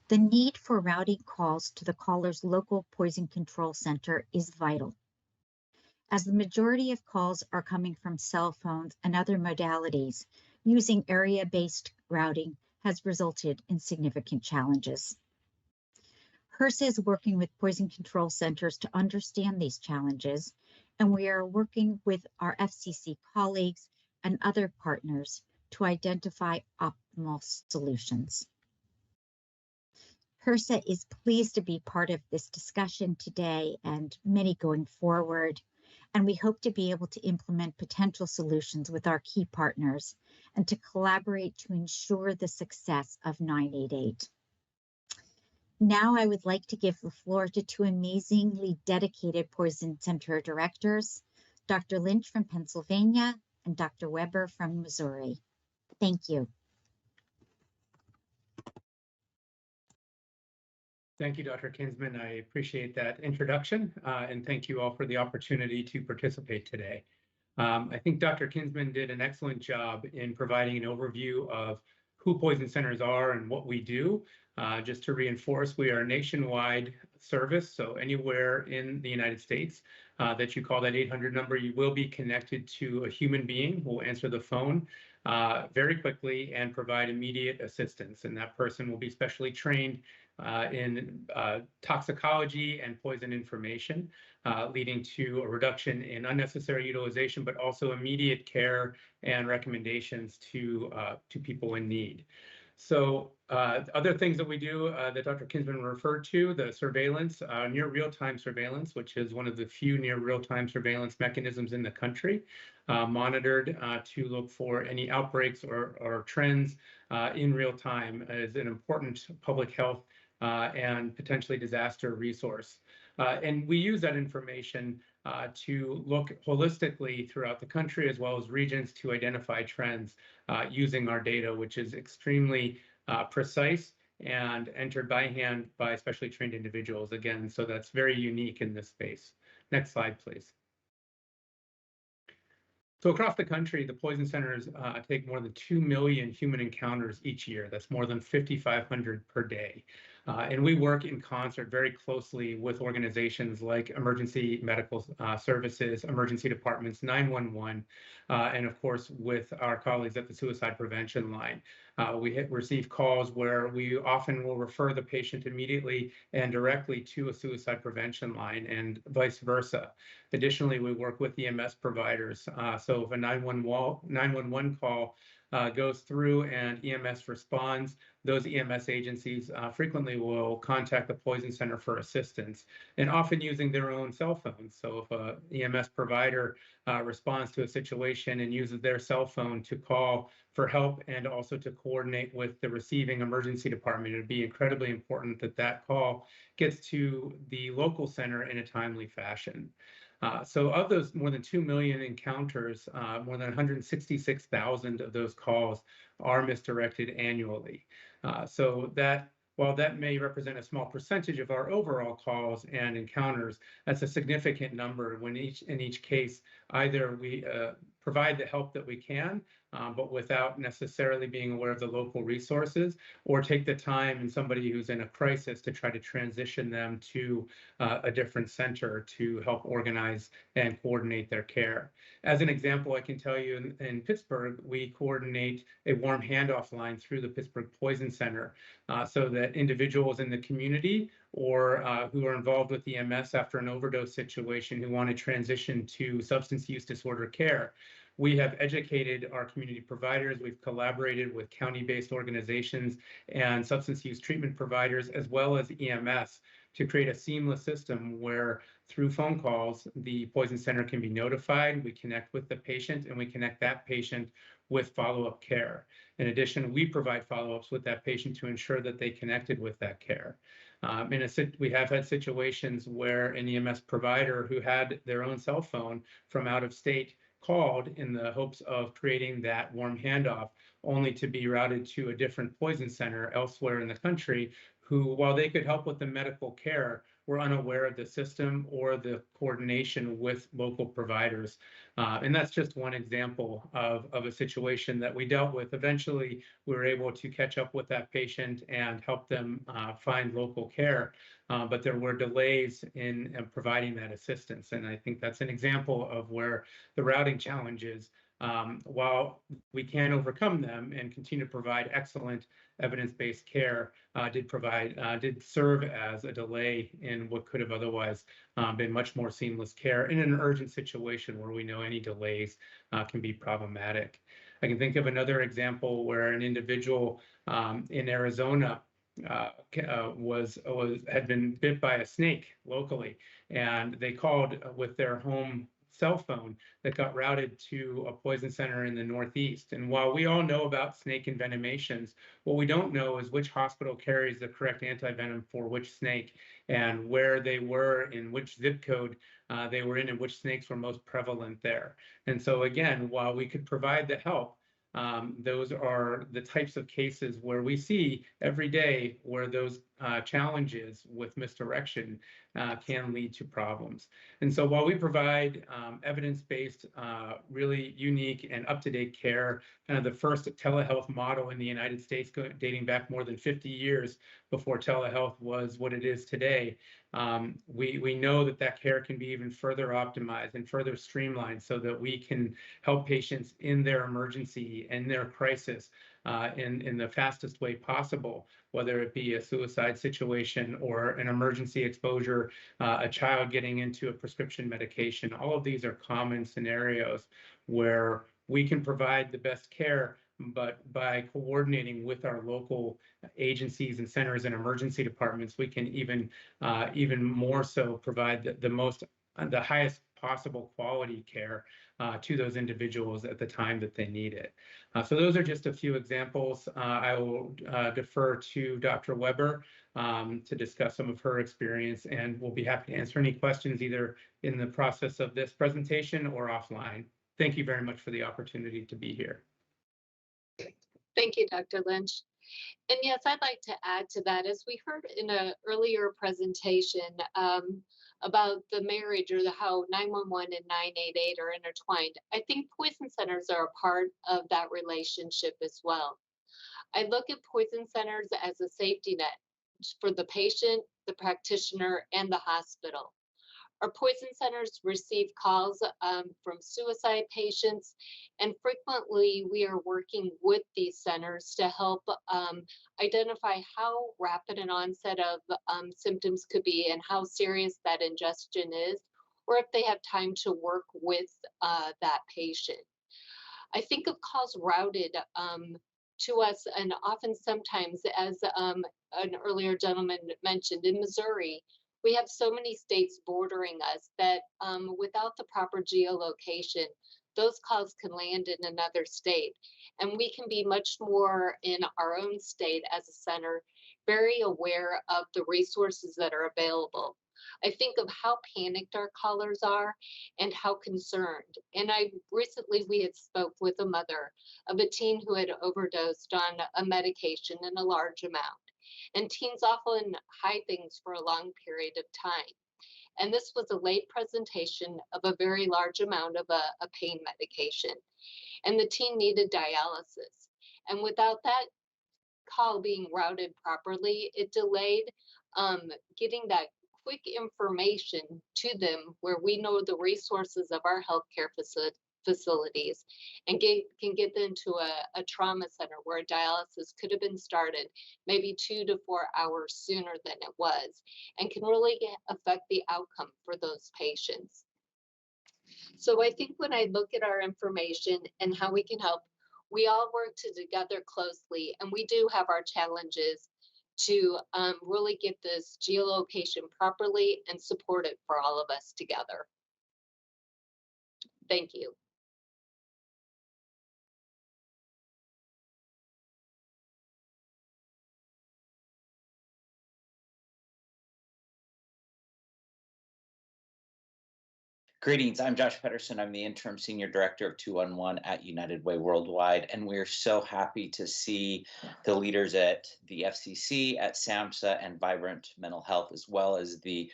The need for routing calls to the caller's local poison control center is vital, as the majority of calls are coming from cell phones and other modalities. Using area-based routing has resulted in significant challenges. HRSA is working with poison control centers to understand these challenges, and we are working with our FCC colleagues and other partners to identify optimal solutions. HRSA is pleased to be part of this discussion today and many going forward, and we hope to be able to implement potential solutions with our key partners and to collaborate to ensure the success of 988. Now I would like to give the floor to two amazingly dedicated Poison Center directors, Dr. Lynch from Pennsylvania and Dr. Weber from Missouri. Thank you. Thank you, Dr. Kinsman. I appreciate that introduction, and thank you all for the opportunity to participate today. I think Dr. Kinsman did an excellent job in providing an overview of who poison centers are and what we do. Just to reinforce, we are a nationwide service, so anywhere in the United States that you call that 800 number, you will be connected to a human being who will answer the phone very quickly and provide immediate assistance. And that person will be specially trained in toxicology and poison information, leading to a reduction in unnecessary utilization, but also immediate care and recommendations to people in need. So other things that we do that Dr. Kinsman referred to, the surveillance, near real-time surveillance, which is one of the few near real-time surveillance mechanisms in the country, monitored to look for any outbreaks or trends in real time, is an important public health and potentially disaster resource. And we use that information to look holistically throughout the country as well as regions to identify trends using our data, which is extremely precise and entered by hand by specially trained individuals. Again, so that's very unique in this space. Next slide, please. So across the country, the poison centers take more than 2 million human encounters each year. That's more than 5,500 per day. And we work in concert very closely with organizations like emergency medical services, emergency departments, 911, and of course with our colleagues at the suicide prevention line. We receive calls where we often will refer the patient immediately and directly to a suicide prevention line and vice versa. Additionally, we work with EMS providers. So if a 911 call goes through and EMS responds, those EMS agencies frequently will contact the poison center for assistance, and often using their own cell phones. So if a EMS provider responds to a situation and uses their cell phone to call for help and also to coordinate with the receiving emergency department, it would be incredibly important that that call gets to the local center in a timely fashion. So of those more than 2 million encounters, more than 166,000 of those calls are misdirected annually. So that, while that may represent a small percentage of our overall calls and encounters, that's a significant number when in each case, either we provide the help that we can, but without necessarily being aware of the local resources, or take the time in somebody who's in a crisis to try to transition them to a different center to help organize and coordinate their care. As an example, I can tell you in Pittsburgh, we coordinate a warm handoff line through the Pittsburgh Poison Center so that individuals in the community or who are involved with EMS after an overdose situation who want to transition to substance use disorder care. We have educated our community providers. We've collaborated with county-based organizations and substance use treatment providers, as well as EMS, to create a seamless system where through phone calls, the poison center can be notified, we connect with the patient, and we connect that patient with follow-up care. In addition, we provide follow-ups with that patient to ensure that they connected with that care. We have had situations where an EMS provider who had their own cell phone from out of state called in the hopes of creating that warm handoff, only to be routed to a different poison center elsewhere in the country, who, while they could help with the medical care, were unaware of the system or the coordination with local providers. And that's just one example of a situation that we dealt with. Eventually, we were able to catch up with that patient and help them find local care. But there were delays in providing that assistance. And I think that's an example of where the routing challenges, while we can overcome them and continue to provide excellent evidence-based care, did serve as a delay in what could have otherwise been much more seamless care in an urgent situation where we know any delays can be problematic. I can think of another example where an individual in Arizona had been bit by a snake locally, and they called with their home cell phone that got routed to a poison center in the Northeast. And while we all know about snake envenomations, what we don't know is which hospital carries the correct antivenom for which snake, and where they were, in which zip code they were in, and which snakes were most prevalent there. And so again, while we could provide the help, those are the types of cases where we see every day where those challenges with misdirection can lead to problems. And so while we provide evidence-based, really unique and up-to-date care, kind of the first telehealth model in the United States dating back more than 50 years before telehealth was what it is today, we know that care can be even further optimized and further streamlined so that we can help patients in their emergency and their crisis in the fastest way possible, whether it be a suicide situation or an emergency exposure, a child getting into a prescription medication. All of these are common scenarios where we can provide the best care, but by coordinating with our local agencies and centers and emergency departments, we can even more so provide the highest possible quality care to those individuals at the time that they need it. So those are just a few examples. I will defer to Dr. Weber to discuss some of her experience, and we'll be happy to answer any questions either in the process of this presentation or offline. Thank you very much for the opportunity to be here. Thank you, Dr. Lynch. And yes, I'd like to add to that, as we heard in an earlier presentation about the marriage or how 911 and 988 are intertwined, I think poison centers are a part of that relationship as well. I look at poison centers as a safety net for the patient, the practitioner, and the hospital. Our poison centers receive calls from suicide patients, and frequently we are working with these centers to help identify how rapid an onset of symptoms could be and how serious that ingestion is, or if they have time to work with that patient. I think of calls routed to us, and often sometimes, as an earlier gentleman mentioned, in Missouri, we have so many states bordering us that without the proper geolocation, those calls can land in another state. And we can be much more in our own state as a center, very aware of the resources that are available. I think of how panicked our callers are and how concerned. And we had spoke with a mother of a teen who had overdosed on a medication in a large amount. And teens often hide things for a long period of time. And this was a late presentation of a very large amount of a pain medication. And the teen needed dialysis. And without that call being routed properly, it delayed getting that quick information to them where we know the resources of our healthcare facilities and can get them to a trauma center where a dialysis could have been started maybe 2 to 4 hours sooner than it was, and can really affect the outcome for those patients. So I think when I look at our information and how we can help, we all work together closely, and we do have our challenges to really get this geolocation properly and support it for all of us together. Thank you. Greetings, I'm Josh Pedersen. I'm the Interim Senior Director of 211 at United Way Worldwide, and we're so happy to see the leaders at the FCC, at SAMHSA, and Vibrant Mental Health, as well as the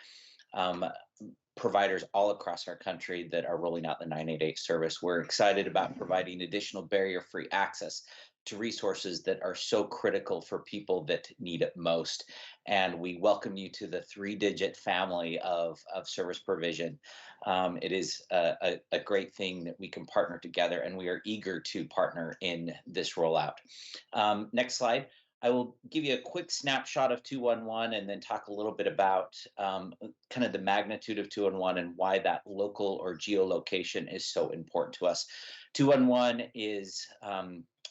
providers all across our country that are rolling out the 988 service. We're excited about providing additional barrier-free access to resources that are so critical for people that need it most. And we welcome you to the 3-digit family of service provision. It is a great thing that we can partner together, and we are eager to partner in this rollout. Next slide. I will give you a quick snapshot of 211 and then talk a little bit about kind of the magnitude of 211 and why that local or geolocation is so important to us. 211 is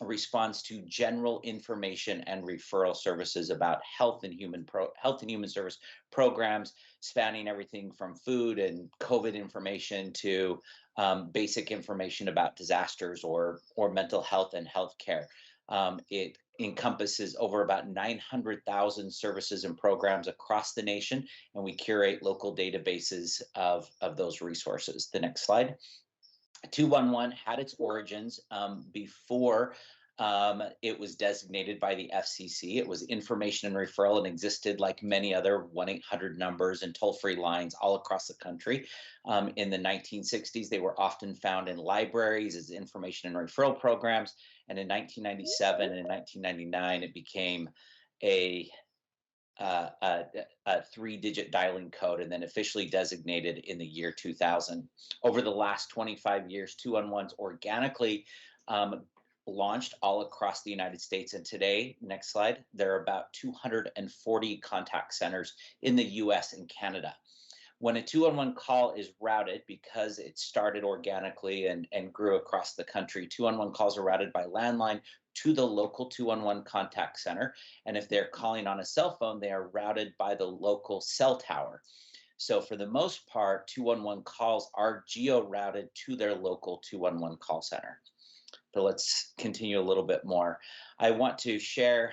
responds to general information and referral services about health and human service programs, spanning everything from food and COVID information to basic information about disasters or mental health and healthcare. It encompasses over about 900,000 services and programs across the nation, and we curate local databases of those resources. The next slide. 211 had its origins before it was designated by the FCC. It was information and referral and existed like many other 1-800 numbers and toll-free lines all across the country. In the 1960s, they were often found in libraries as information and referral programs. And in 1997 and in 1999, it became a 3-digit dialing code and then officially designated in the year 2000. Over the last 25 years, 211's organically launched all across the United States. And today, next slide, there are about 240 contact centers in the US and Canada. When a 211 call is routed, because it started organically and grew across the country, 211 calls are routed by landline to the local 211 contact center. And if they're calling on a cell phone, they are routed by the local cell tower. So for the most part, 211 calls are geo-routed to their local 211 call center. So let's continue a little bit more. I want to share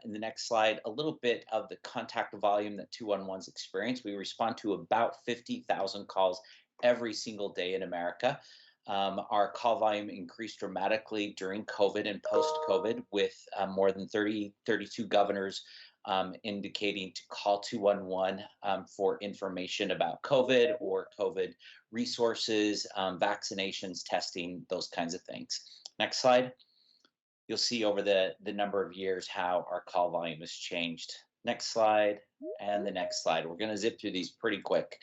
in the next slide a little bit of the contact volume that 211s experience. We respond to about 50,000 calls every single day in America. Our call volume increased dramatically during COVID and post-COVID, with more than 32 governors indicating to call 211 for information about COVID or COVID resources, vaccinations, testing, those kinds of things. Next slide. You'll see over the number of years how our call volume has changed. Next slide, and the next slide. We're going to zip through these pretty quick.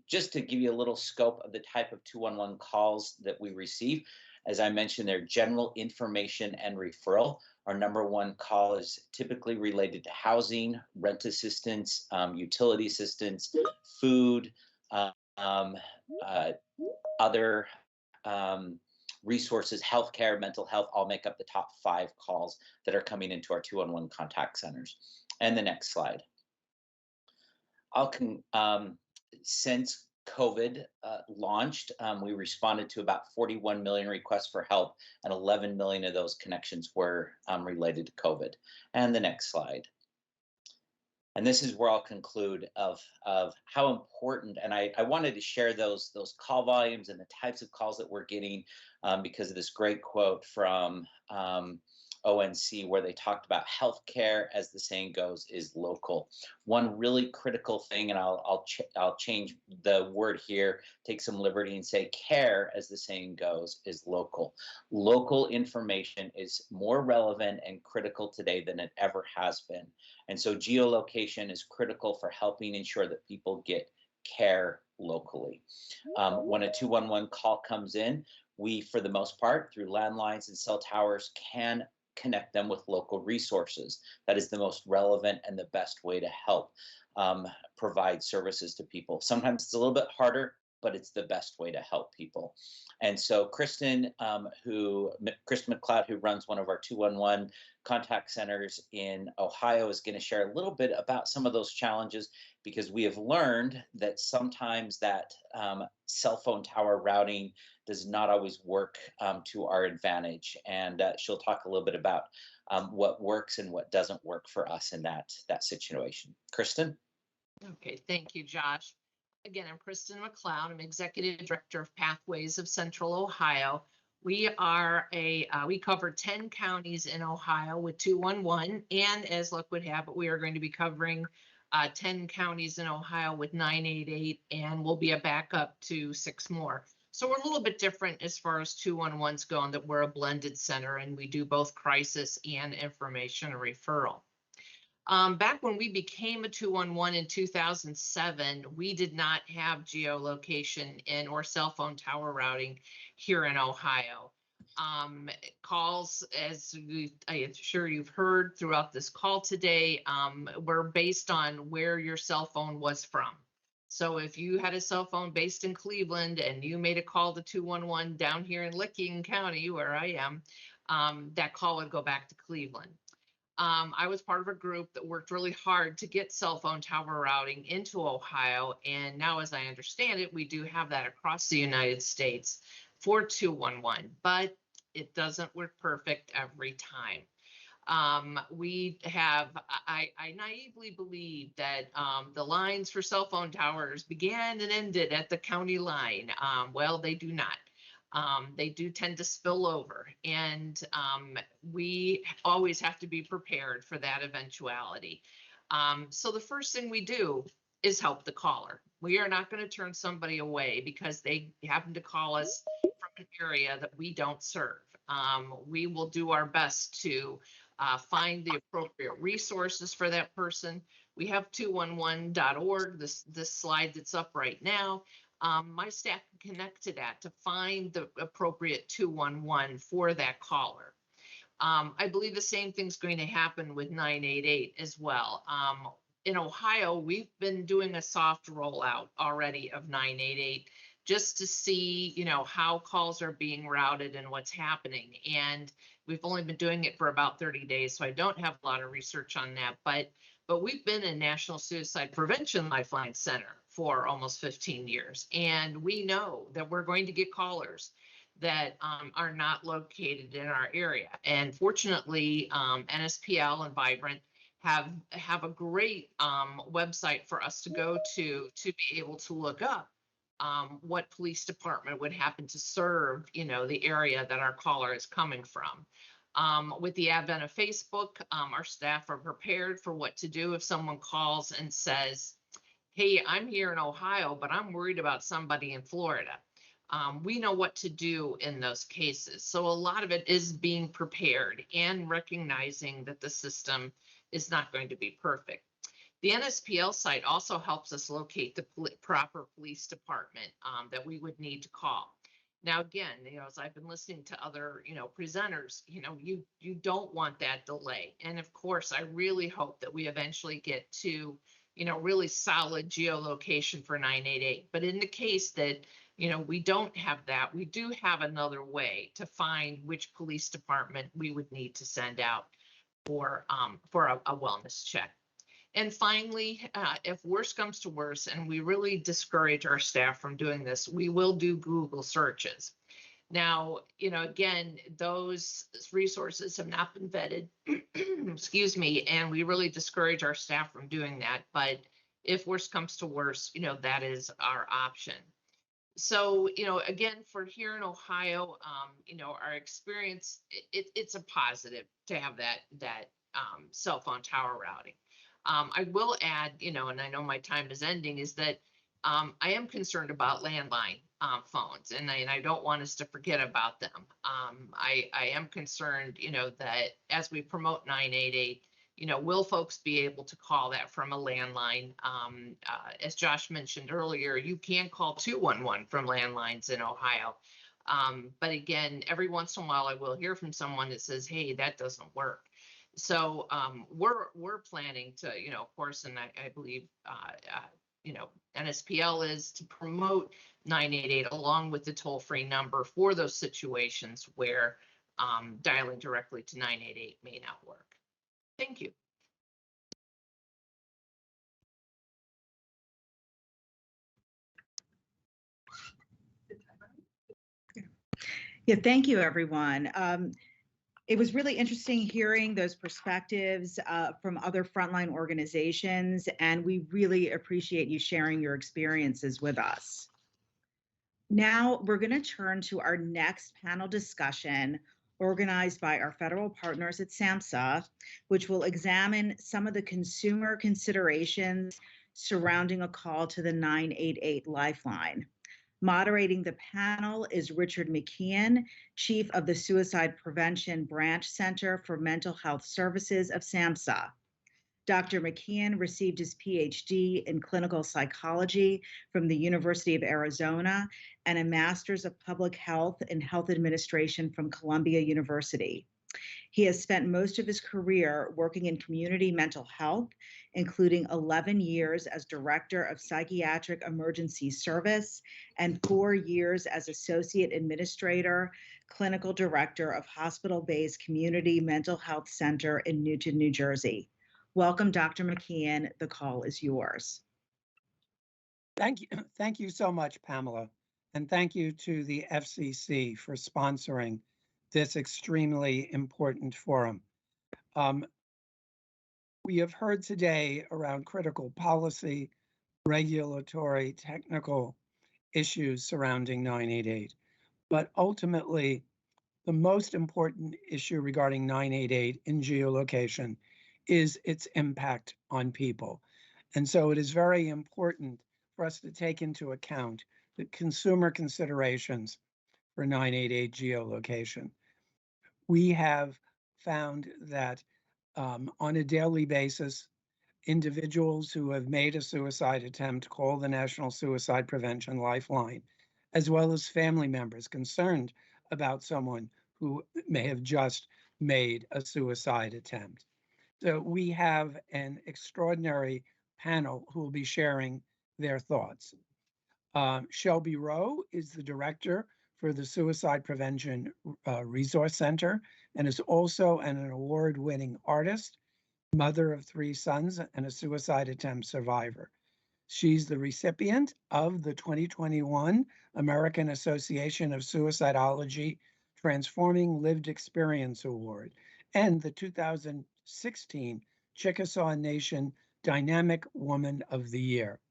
Just to give you a little scope of the type of 211 calls that we receive, as I mentioned, they're general information and referral. Our number one call is typically related to housing, rent assistance, utility assistance, food, other resources, healthcare, mental health, all make up the top 5 calls that are coming into our 211 contact centers. And the next slide. Since COVID launched, we responded to about 41 million requests for help, and 11 million of those connections were related to COVID. And the next slide. And this is where I'll conclude of how important, and I wanted to share those call volumes and the types of calls that we're getting because of this great quote from ONC, where they talked about healthcare, as the saying goes, is local. One really critical thing, and I'll change the word here, take some liberty and say care, as the saying goes, is local. Local information is more relevant and critical today than it ever has been. And so geolocation is critical for helping ensure that people get care locally. When a 211 call comes in, we, for the most part, through landlines and cell towers, can connect them with local resources. That is the most relevant and the best way to help provide services to people. Sometimes it's a little bit harder, but it's the best way to help people. And so Kristen McLeod, who runs one of our 211 contact centers in Ohio, is going to share a little bit about some of those challenges, because we have learned that sometimes that cell phone tower routing does not always work to our advantage. And she'll talk a little bit about what works and what doesn't work for us in that situation. Kristen? Okay, thank you, Josh. Again, I'm Kristen McLeod. I'm Executive Director of Pathways of Central Ohio. We are we cover 10 counties in Ohio with 211, and as luck would have it, we are going to be covering 10 counties in Ohio with 988, and we'll be a backup to 6 more. So we're a little bit different as far as 211's go, in that we're a blended center and we do both crisis and information referral. Back when we became a 211 in 2007, we did not have geolocation or cell phone tower routing here in Ohio. Calls, as I'm sure you've heard throughout this call today, were based on where your cell phone was from. So if you had a cell phone based in Cleveland and you made a call to 211 down here in Licking County, where I am, that call would go back to Cleveland. I was part of a group that worked really hard to get cell phone tower routing into Ohio. And now, as I understand it, we do have that across the United States for 211, but it doesn't work perfect every time. I naively believe that the lines for cell phone towers began and ended at the county line. Well, they do not. They do tend to spill over, and we always have to be prepared for that eventuality. So the first thing we do is help the caller. We are not going to turn somebody away because they happen to call us from an area that we don't serve. We will do our best to find the appropriate resources for that person. We have 211.org, this slide that's up right now. my staff can connect to that to find the appropriate 211 for that caller. I believe the same thing's going to happen with 988 as well. In Ohio, we've been doing a soft rollout already of 988 just to see, how calls are being routed and what's happening. And we've only been doing it for about 30 days, so I don't have a lot of research on that. But we've been a National Suicide Prevention Lifeline Center for almost 15 years. And we know that we're going to get callers that are not located in our area. And fortunately, NSPL and Vibrant have a great website for us to go to be able to look up what police department would happen to serve, the area that our caller is coming from. With the advent of Facebook, our staff are prepared for what to do if someone calls and says, hey, I'm here in Ohio, but I'm worried about somebody in Florida. We know what to do in those cases. So a lot of it is being prepared and recognizing that the system is not going to be perfect. The NSPL site also helps us locate the proper police department that we would need to call. Now, again, as I've been listening to other, presenters, you don't want that delay. And of course, I really hope that we eventually get to, really solid geolocation for 988. But in the case that, we don't have that, we do have another way to find which police department we would need to send out for a wellness check. And finally, if worse comes to worse, and we really discourage our staff from doing this, we will do Google searches. Now, again, those resources have not been vetted, excuse me, and we really discourage our staff from doing that. But if worse comes to worse, that is our option. So, again, for here in Ohio, our experience, it's a positive to have that cell phone tower routing. I will add, and I know my time is ending, is that I am concerned about landline phones, and I don't want us to forget about them. I am concerned, that as we promote 988, will folks be able to call that from a landline? As Josh mentioned earlier, you can call 211 from landlines in Ohio. But again, every once in a while, I will hear from someone that says, hey, that doesn't work. So we're planning to, of course, and I believe, NSPL is to promote 988 along with the toll-free number for those situations where dialing directly to 988 may not work. Thank you. Yeah, thank you, everyone. It was really interesting hearing those perspectives from other frontline organizations, and we really appreciate you sharing your experiences with us. Now we're going to turn to our next panel discussion organized by our federal partners at SAMHSA, which will examine some of the consumer considerations surrounding a call to the 988 lifeline. Moderating the panel is Richard McKeon, Chief of the Suicide Prevention Branch Center for Mental Health Services of SAMHSA. Dr. McKeon received his PhD in clinical psychology from the University of Arizona and a master's of public health and health administration from Columbia University. He has spent most of his career working in community mental health, including 11 years as Director of Psychiatric Emergency Service and 4 years as Associate Administrator, Clinical Director of Hospital-Based Community Mental Health Center in Newton, New Jersey. Welcome, Dr. McKeon. The call is yours. Thank you. Thank you so much, Pamela. And thank you to the FCC for sponsoring this extremely important forum. We have heard today around critical policy, regulatory, technical issues surrounding 988. But ultimately, the most important issue regarding 988 in geolocation is its impact on people. And so it is very important for us to take into account the consumer considerations for 988 geolocation. We have found that on a daily basis, Individuals who have made a suicide attempt call the National Suicide Prevention Lifeline, as well as family members concerned about someone who may have just made a suicide attempt. So we have an extraordinary panel who will be sharing their thoughts. Shelby Rowe is the director for the Suicide Prevention Resource Center and is also an award-winning artist, mother of 3 sons, and a suicide attempt survivor. She's the recipient of the 2021 American Association of Suicidology Transforming Lived Experience Award and the 2016 Chickasaw Nation Dynamic Woman of the Year.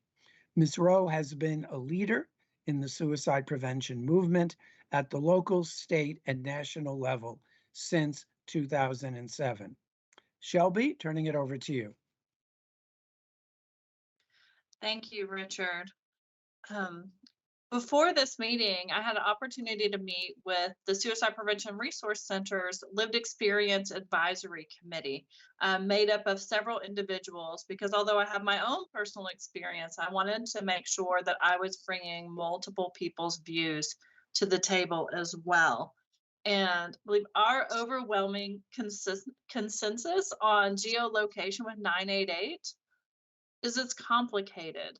Ms. Rowe has been a leader in the suicide prevention movement at the local, state, and national level since 2007. Shelby, turning it over to you. Thank you, Richard. Before this meeting, I had an opportunity to meet with the Suicide Prevention Resource Center's Lived Experience Advisory Committee, made up of several individuals, because although I have my own personal experience, I wanted to make sure that I was bringing multiple people's views to the table as well. And I believe our overwhelming consensus on geolocation with 988 is it's complicated.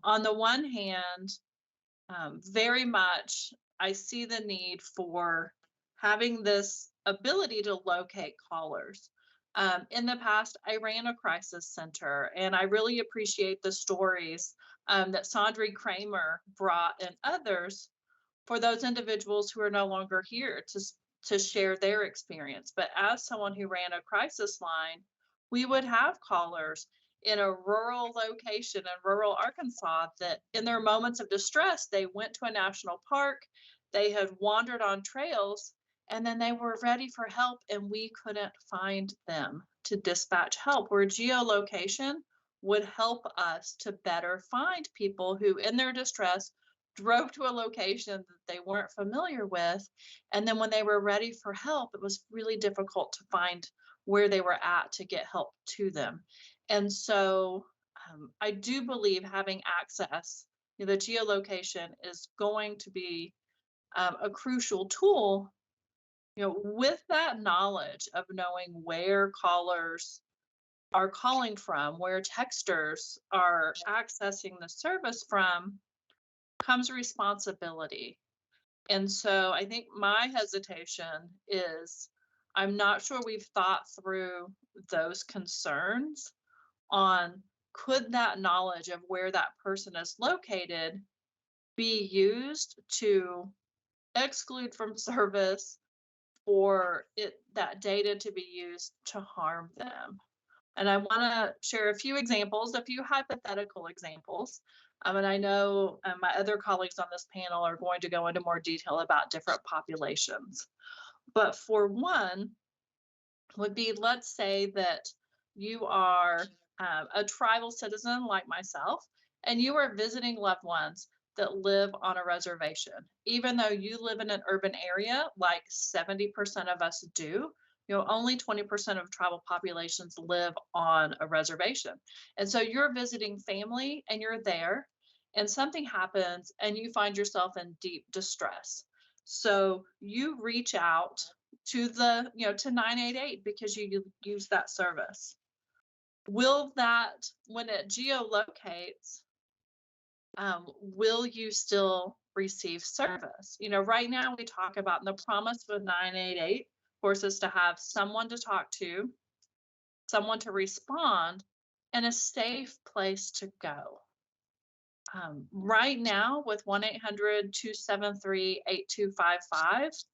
On the one hand, very much I see the need for having this ability to locate callers. In the past, I ran a crisis center, and I really appreciate the stories that Sandri Kramer brought and others for those individuals who are no longer here to share their experience. But as someone who ran a crisis line, we would have callers in a rural location in rural Arkansas that in their moments of distress, they went to a national park, they had wandered on trails, and then they were ready for help and we couldn't find them to dispatch help, where geolocation would help us to better find people who in their distress drove to a location that they weren't familiar with. And then when they were ready for help, it was really difficult to find where they were at to get help to them. And so I do believe having access, the geolocation is going to be a crucial tool, with that knowledge of knowing where callers are calling from, where texters are accessing the service from, comes responsibility. And so I think my hesitation is I'm not sure we've thought through those concerns on could that knowledge of where that person is located be used to exclude from service for that data to be used to harm them. And I want to share a few examples, a few hypothetical examples. And I know my other colleagues on this panel are going to go into more detail about different populations. But for one, would be, let's say that you are a tribal citizen like myself, and you are visiting loved ones that live on a reservation. Even though you live in an urban area, like 70% of us do, only 20% of tribal populations live on a reservation. And so you're visiting family and you're there, and something happens and you find yourself in deep distress. So you reach out to the, to 988 because you use that service. Will that, when it geolocates, will you still receive service? Right now we talk about the promise with 988, of course, is to have someone to talk to, someone to respond, and a safe place to go. Right now with 1-800-273-8255,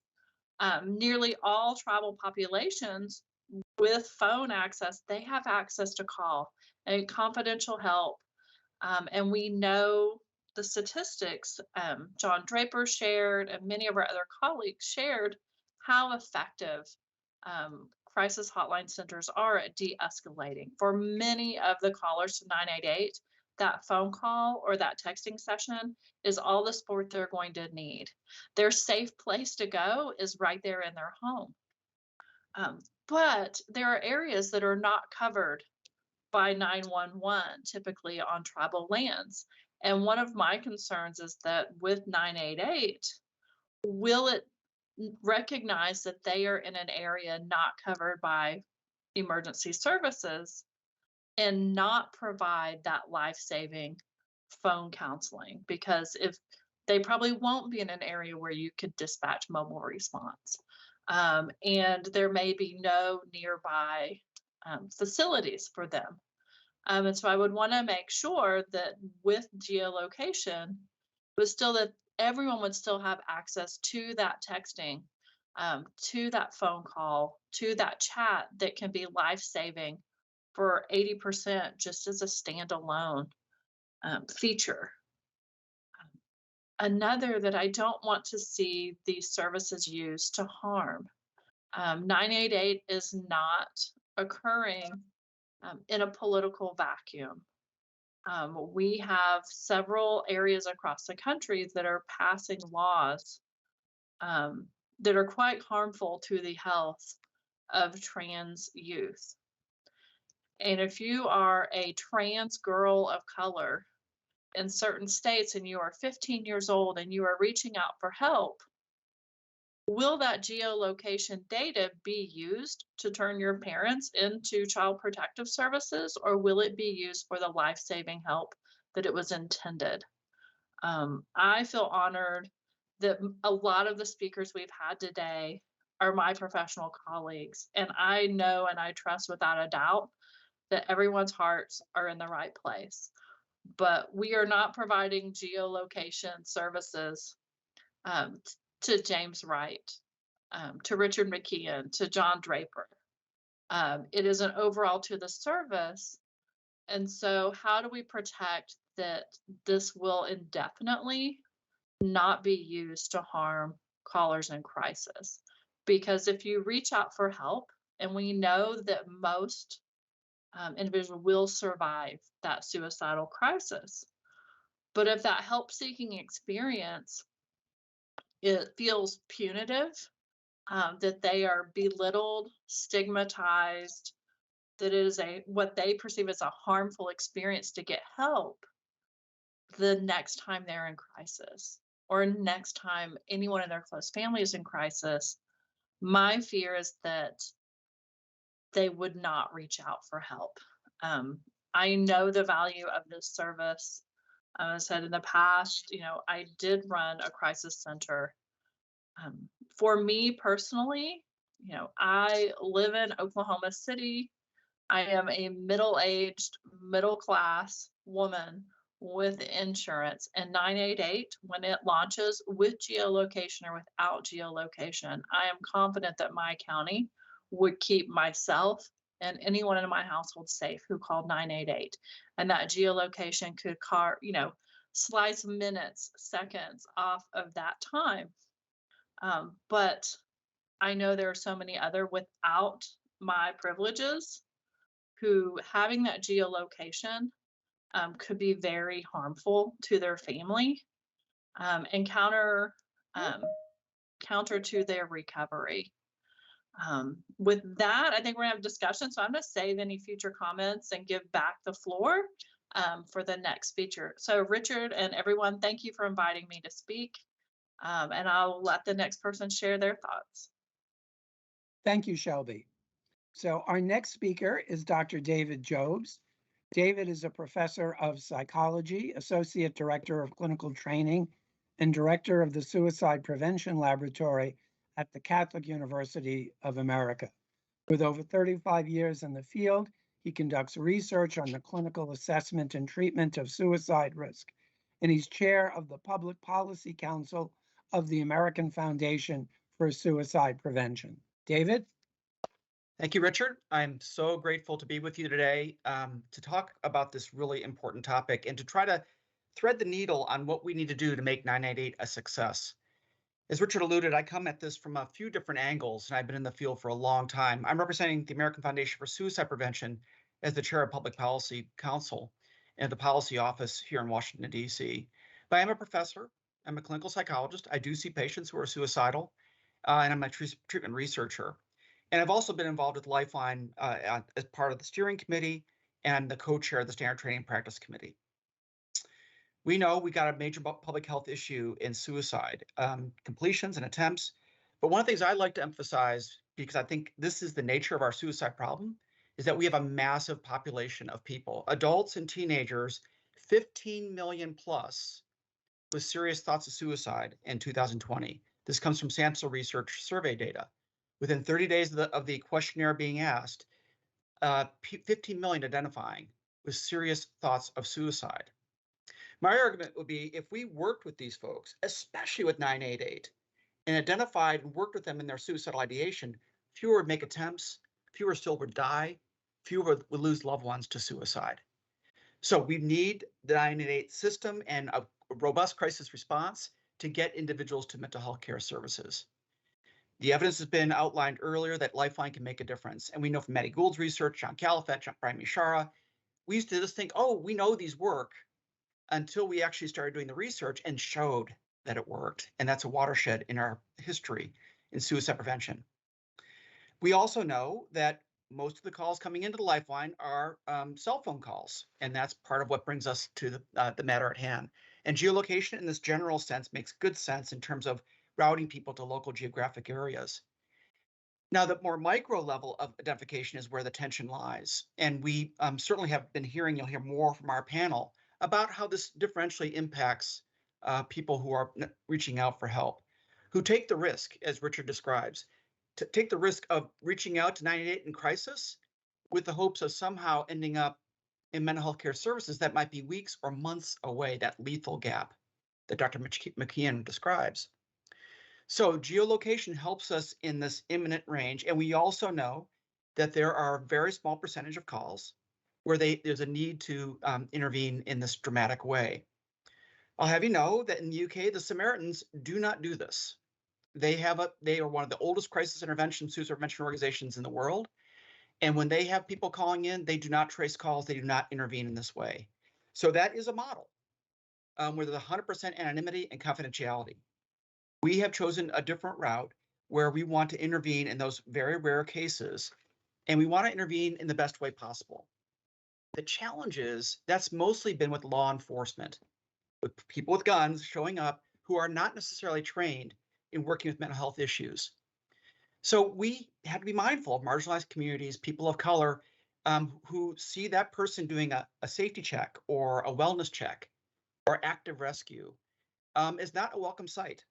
nearly all tribal populations with phone access, they have access to call and confidential help. And we know the statistics, John Draper shared and many of our other colleagues shared how effective crisis hotline centers are at de-escalating. For many of the callers to 988, that phone call or that texting session is all the support they're going to need. Their safe place to go is right there in their home. But there are areas that are not covered by 911, typically on tribal lands. And one of my concerns is that with 988, will it recognize that they are in an area not covered by emergency services and not provide that life-saving phone counseling? Because if they probably won't be in an area where you could dispatch mobile response. And there may be no nearby facilities for them. And so I would want to make sure that with geolocation, but still that everyone would still have access to that texting, to that phone call, to that chat that can be life-saving for 80% just as a standalone feature. Another that I don't want to see these services used to harm. 988 is not occurring in a political vacuum. We have several areas across the country that are passing laws that are quite harmful to the health of trans youth. And if you are a trans girl of color in certain states and you are 15 years old and you are reaching out for help, will that geolocation data be used to turn your parents into child protective services, or will it be used for the life-saving help that it was intended? I feel honored that a lot of the speakers we've had today are my professional colleagues, and I know and I trust without a doubt that everyone's hearts are in the right place. But we are not providing geolocation services to James Wright, to Richard McKeon, to John Draper. It is an overall to the service. And so how do we protect that this will indefinitely not be used to harm callers in crisis? Because if you reach out for help, and we know that most individuals will survive that suicidal crisis, but if that help-seeking experience, it feels punitive, that they are belittled, stigmatized, that it is what they perceive as a harmful experience to get help the next time they're in crisis, or next time anyone in their close family is in crisis, my fear is that they would not reach out for help. I know the value of this service. I said in the past, I did run a crisis center. For me personally, I live in Oklahoma City. I am a middle-aged, middle-class woman with insurance, and 988, when it launches with geolocation or without geolocation, I am confident that my county would keep myself and anyone in my household safe who called 988, and that geolocation could slice minutes, seconds off of that time. But I know there are so many other without my privileges who having that geolocation could be very harmful to their family and counter to their recovery. With that, I think we're gonna have a discussion. So I'm gonna save any future comments and give back the floor for the next speaker. So Richard and everyone, thank you for inviting me to speak. And I'll let the next person share their thoughts. Thank you, Shelby. So our next speaker is Dr. David Jobs. David is a professor of psychology, associate director of clinical training, and director of the Suicide Prevention Laboratory at the Catholic University of America. With over 35 years in the field, he conducts research on the clinical assessment and treatment of suicide risk, and he's chair of the Public Policy Council of the American Foundation for Suicide Prevention. David? Thank you, Richard. I'm so grateful to be with you today to talk about this really important topic and to try to thread the needle on what we need to do to make 988 a success. As Richard alluded, I come at this from a few different angles, and I've been in the field for a long time. I'm representing the American Foundation for Suicide Prevention as the chair of Public Policy Council and the policy office here in Washington, D.C. But I am a professor. I'm a clinical psychologist. I do see patients who are suicidal, and I'm a treatment researcher. And I've also been involved with Lifeline as part of the steering committee and the co-chair of the Standard Training Practice Committee. We know we got a major public health issue in suicide, completions and attempts. But one of the things I'd like to emphasize, because I think this is the nature of our suicide problem, is that we have a massive population of people, adults and teenagers, 15 million plus, with serious thoughts of suicide in 2020. This comes from SAMHSA research survey data. Within 30 days of the questionnaire being asked, 15 million identifying with serious thoughts of suicide. My argument would be if we worked with these folks, especially with 988, and identified and worked with them in their suicidal ideation, fewer would make attempts, fewer still would die, fewer would lose loved ones to suicide. So we need the 988 system and a robust crisis response to get individuals to mental health care services. The evidence has been outlined earlier that Lifeline can make a difference. And we know from Maddie Gould's research, John Califat, Brian Mishara, we used to just think, oh, we know these work, until we actually started doing the research and showed that it worked. And that's a watershed in our history in suicide prevention. We also know that most of the calls coming into the Lifeline are cell phone calls, and that's part of what brings us to the matter at hand. And geolocation in this general sense makes good sense in terms of routing people to local geographic areas. Now, the more micro level of identification is where the tension lies. And we certainly have been hearing, you'll hear more from our panel, about how this differentially impacts people who are reaching out for help, who take the risk, as Richard describes, to take the risk of reaching out to 988 in crisis with the hopes of somehow ending up in mental health care services that might be weeks or months away, that lethal gap that Dr. McKeon describes. So geolocation helps us in this imminent range. And we also know that there are a very small percentage of calls where there's a need to intervene in this dramatic way. I'll have you know that in the UK, the Samaritans do not do this. They are one of the oldest crisis intervention, suicide prevention organizations in the world. And when they have people calling in, they do not trace calls. They do not intervene in this way. So that is a model where there's 100% anonymity and confidentiality. We have chosen a different route where we want to intervene in those very rare cases, and we want to intervene in the best way possible. The challenge is that's mostly been with law enforcement, with people with guns showing up who are not necessarily trained in working with mental health issues. So we have to be mindful of marginalized communities, people of color, who see that person doing a safety check or a wellness check or active rescue is not a welcome sight.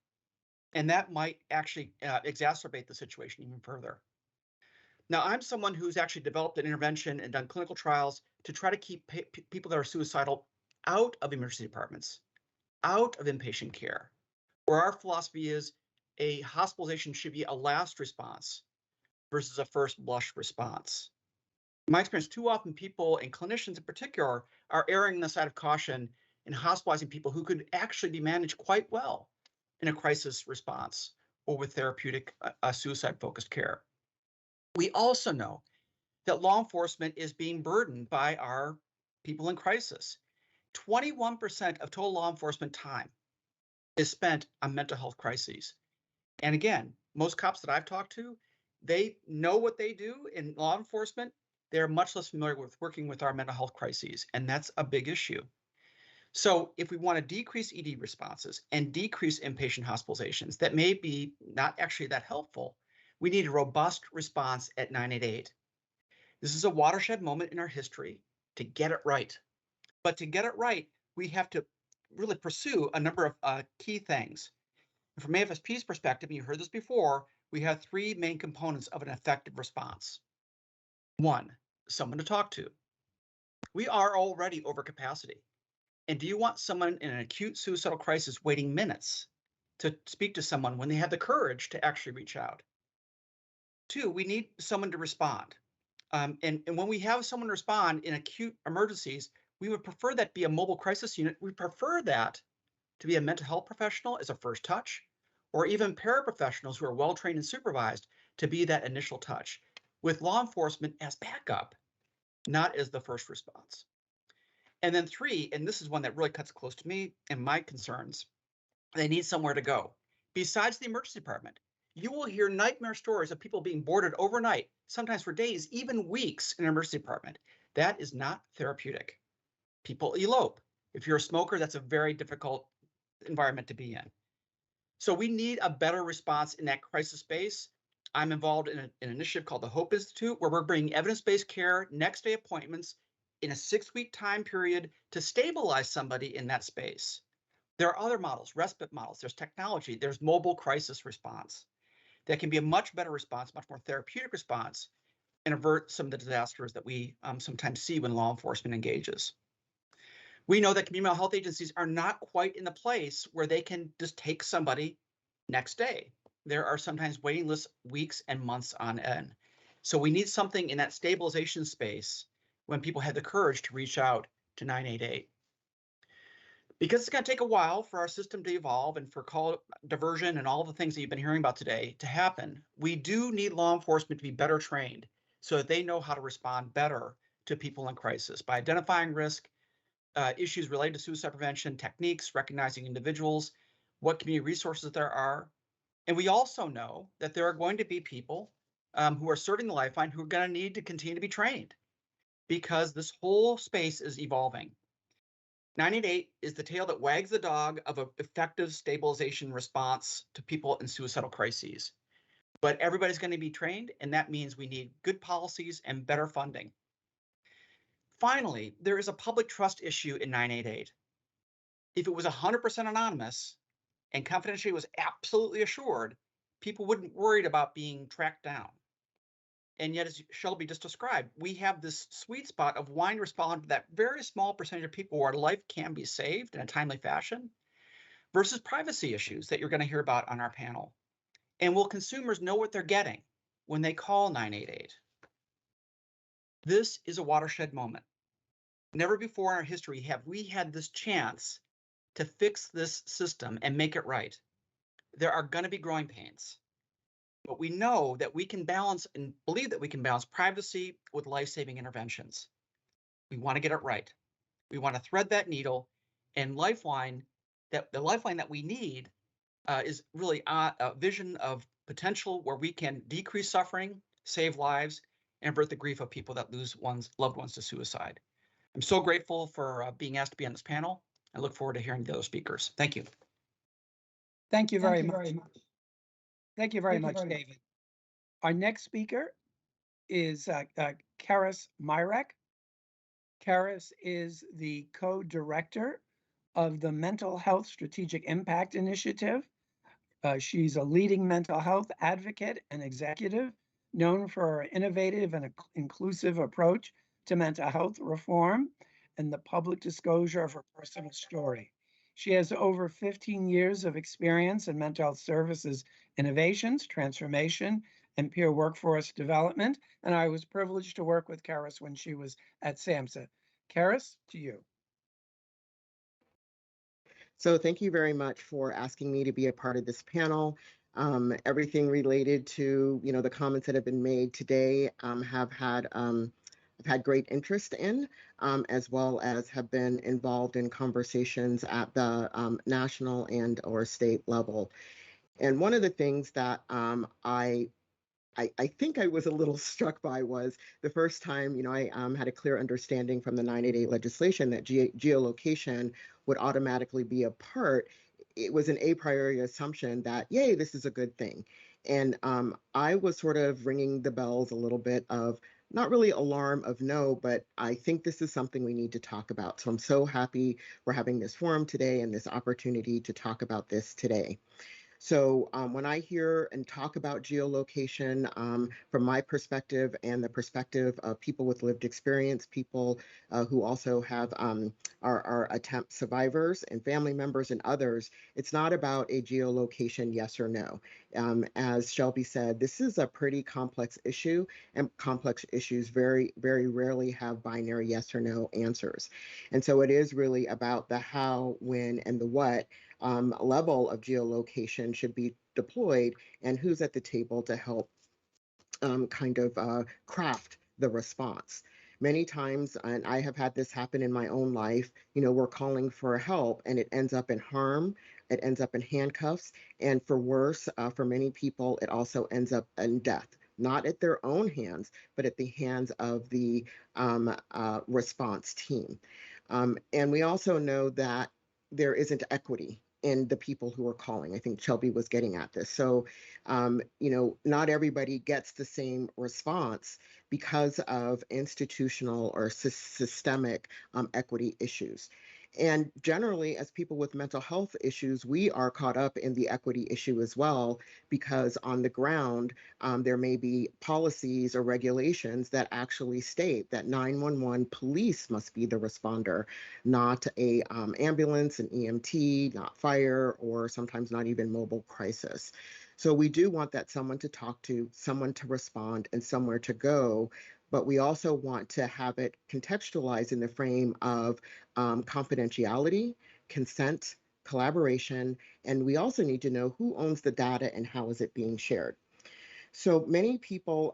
And that might actually exacerbate the situation even further. Now, I'm someone who's actually developed an intervention and done clinical trials to try to keep people that are suicidal out of emergency departments, out of inpatient care, where our philosophy is a hospitalization should be a last response versus a first blush response. In my experience, too often people and clinicians in particular are erring on the side of caution in hospitalizing people who could actually be managed quite well in a crisis response or with therapeutic suicide-focused care. We also know that law enforcement is being burdened by our people in crisis. 21% of total law enforcement time is spent on mental health crises. And again, most cops that I've talked to, they know what they do in law enforcement. They're much less familiar with working with our mental health crises, and that's a big issue. So if we want to decrease ED responses and decrease inpatient hospitalizations that may be not actually that helpful, we need a robust response at 988. This is a watershed moment in our history to get it right. But to get it right, we have to really pursue a number of key things. From AFSP's perspective, and you heard this before, we have three main components of an effective response. One, someone to talk to. We are already over capacity. And do you want someone in an acute suicidal crisis waiting minutes to speak to someone when they have the courage to actually reach out? Two, we need someone to respond. And when we have someone respond in acute emergencies, we would prefer that be a mobile crisis unit. We prefer that to be a mental health professional as a first touch, or even paraprofessionals who are well-trained and supervised to be that initial touch, with law enforcement as backup, not as the first response. And then three, and this is one that really cuts close to me and my concerns, they need somewhere to go. Besides the emergency department, you will hear nightmare stories of people being boarded overnight, sometimes for days, even weeks in an emergency department. That is not therapeutic. People elope. If you're a smoker, that's a very difficult environment to be in. So we need a better response in that crisis space. I'm involved in an initiative called the Hope Institute, where we're bringing evidence-based care, next day appointments in a 6-week time period to stabilize somebody in that space. There are other models, respite models, there's technology, there's mobile crisis response that can be a much better response, much more therapeutic response, and avert some of the disasters that we sometimes see when law enforcement engages. We know that community mental health agencies are not quite in the place where they can just take somebody next day. There are sometimes waiting lists weeks and months on end. So we need something in that stabilization space when people have the courage to reach out to 988. Because it's going to take a while for our system to evolve and for call diversion and all the things that you've been hearing about today to happen, we do need law enforcement to be better trained so that they know how to respond better to people in crisis by identifying risk, issues related to suicide prevention, techniques, recognizing individuals, what community resources there are. And we also know that there are going to be people who are serving the lifeline who are going to need to continue to be trained because this whole space is evolving. 988 is the tail that wags the dog of an effective stabilization response to people in suicidal crises. But everybody's going to be trained, and that means we need good policies and better funding. Finally, there is a public trust issue in 988. If it was 100% anonymous and confidentiality was absolutely assured, people wouldn't worry about being tracked down. And yet, as Shelby just described, we have this sweet spot of wanting to respond to that very small percentage of people where life can be saved in a timely fashion versus privacy issues that you're going to hear about on our panel. And will consumers know what they're getting when they call 988? This is a watershed moment. Never before in our history have we had this chance to fix this system and make it right. There are going to be growing pains. But we know that we can balance and believe that we can balance privacy with life-saving interventions. We want to get it right. We want to thread that needle, and Lifeline, the lifeline that we need is really a vision of potential where we can decrease suffering, save lives, and avert the grief of people that lose loved ones to suicide. I'm so grateful for being asked to be on this panel. I look forward to hearing the other speakers. Thank you. Thank you very much. Thank you very much, David. Our next speaker is Karis Myrek. Karis is the co-director of the Mental Health Strategic Impact Initiative. She's a leading mental health advocate and executive known for her innovative and inclusive approach to mental health reform and the public disclosure of her personal story. She has over 15 years of experience in mental health services, innovations, transformation, and peer workforce development. And I was privileged to work with Karis when she was at SAMHSA. Karis, to you. So thank you very much for asking me to be a part of this panel. Everything related to the comments that have been made today I've had great interest in, as well as have been involved in conversations at the national and or state level. And one of the things that I think I was a little struck by was the first time, I had a clear understanding from the 988 legislation that geolocation would automatically be a part. It was an a priori assumption that, yay, this is a good thing. And I was sort of ringing the bells a little bit of not really alarm of no, but I think this is something we need to talk about. So I'm so happy we're having this forum today and this opportunity to talk about this today. So when I hear and talk about geolocation, from my perspective and the perspective of people with lived experience, people who also have are attempt survivors and family members and others, it's not about a geolocation yes or no. As Shelby said, this is a pretty complex issue, and complex issues very, very rarely have binary yes or no answers. And so it is really about the how, when, and the what level of geolocation should be deployed and who's at the table to help craft the response. Many times, and I have had this happen in my own life, we're calling for help and it ends up in harm it ends up in handcuffs. And for worse, for many people, it also ends up in death, not at their own hands, but at the hands of the response team. And we also know that there isn't equity in the people who are calling. I think Shelby was getting at this. So, not everybody gets the same response because of institutional or systemic equity issues. And generally, as people with mental health issues, we are caught up in the equity issue as well, because on the ground, there may be policies or regulations that actually state that 911 police must be the responder, not a ambulance, an EMT, not fire, or sometimes not even mobile crisis. So we do want that someone to talk to, someone to respond, and somewhere to go. But we also want to have it contextualized in the frame of confidentiality, consent, collaboration, and we also need to know who owns the data and how is it being shared. So many people,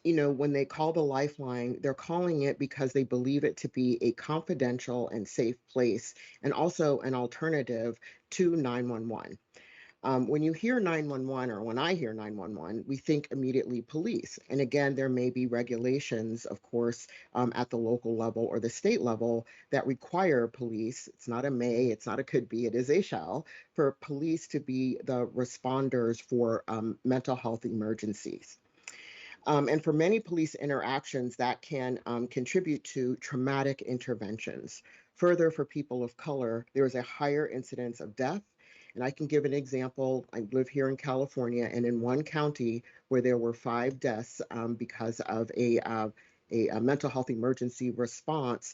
when they call the lifeline, they're calling it because they believe it to be a confidential and safe place, and also an alternative to 911. When you hear 911, or when I hear 911, we think immediately police. And again, there may be regulations, of course, at the local level or the state level that require police. It's not a may, it's not a could be, it is a shall, for police to be the responders for mental health emergencies. And for many police interactions, that can contribute to traumatic interventions. Further, for people of color, there is a higher incidence of death. And I can give an example. I live here in California, and in one county where there were 5 deaths because of a mental health emergency response,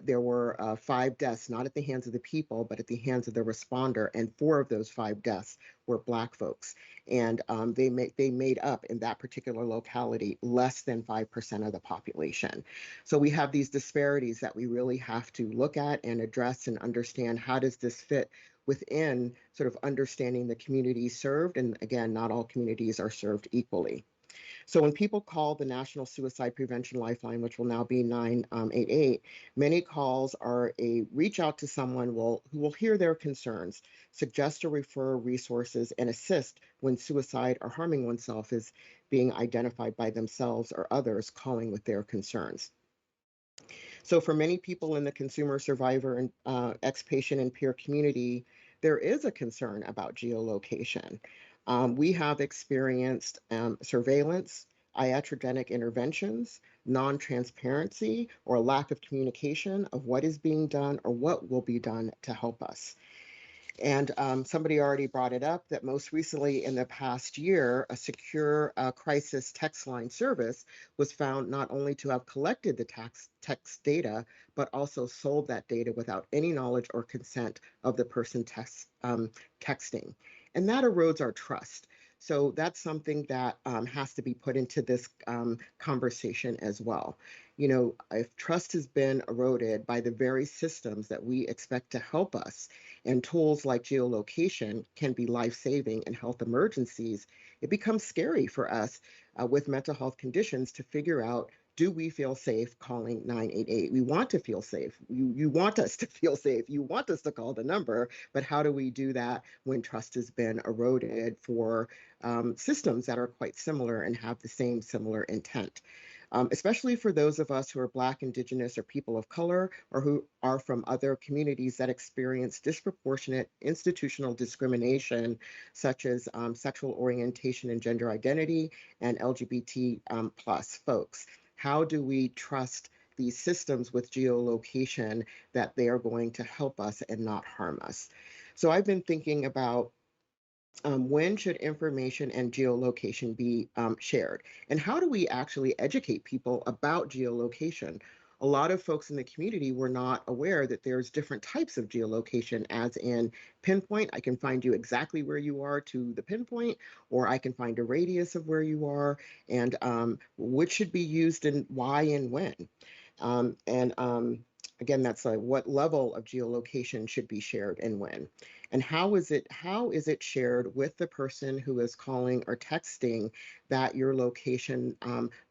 there were 5 deaths, not at the hands of the people, but at the hands of the responder. And 4 of those 5 deaths were Black folks. And they made up in that particular locality less than 5% of the population. So we have these disparities that we really have to look at and address and understand. How does this fit within sort of understanding the communities served? And again, not all communities are served equally. So when people call the National Suicide Prevention Lifeline, which will now be 988, many calls are a reach out to someone who will hear their concerns, suggest or refer resources, and assist when suicide or harming oneself is being identified by themselves or others calling with their concerns. So for many people in the consumer, survivor, and ex-patient and peer community, there is a concern about geolocation. We have experienced surveillance, iatrogenic interventions, non-transparency, or lack of communication of what is being done or what will be done to help us. And somebody already brought it up that most recently in the past year, a secure crisis text line service was found not only to have collected the text data, but also sold that data without any knowledge or consent of the person texting. And that erodes our trust. So that's something that has to be put into this conversation as well. If trust has been eroded by the very systems that we expect to help us, and tools like geolocation can be life-saving in health emergencies, it becomes scary for us with mental health conditions to figure out, do we feel safe calling 988? We want to feel safe. You want us to feel safe. You want us to call the number, but how do we do that when trust has been eroded for systems that are quite similar and have the same similar intent? Especially for those of us who are Black, Indigenous, or people of color, or who are from other communities that experience disproportionate institutional discrimination, such as sexual orientation and gender identity, and LGBT plus folks. How do we trust these systems with geolocation that they are going to help us and not harm us? So I've been thinking about when should information and geolocation be shared? And how do we actually educate people about geolocation? A lot of folks in the community were not aware that there's different types of geolocation, as in pinpoint. I can find you exactly where you are to the pinpoint, or I can find a radius of where you are, and which should be used and why and when. Again, that's what level of geolocation should be shared and when. And how is it shared with the person who is calling or texting that your location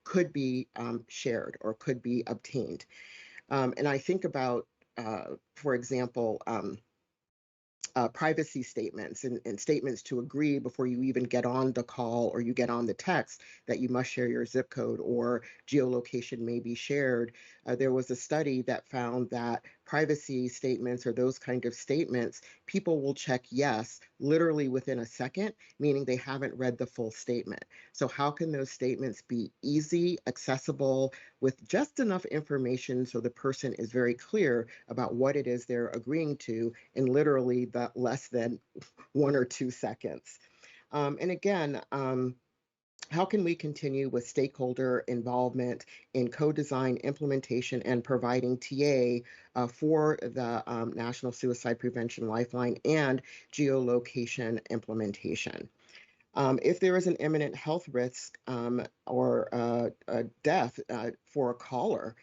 could be shared or could be obtained? And I think about, for example, privacy statements and statements to agree before you even get on the call or you get on the text that you must share your zip code or geolocation may be shared. There was a study that found that privacy statements or those kind of statements, people will check yes literally within a second, meaning they haven't read the full statement. So how can those statements be easy, accessible, with just enough information so the person is very clear about what it is they're agreeing to in literally the less than 1 or 2 seconds? And again, how can we continue with stakeholder involvement in co-design, implementation, and providing TA for the National Suicide Prevention Lifeline and geolocation implementation? If there is an imminent health risk or a death for a caller,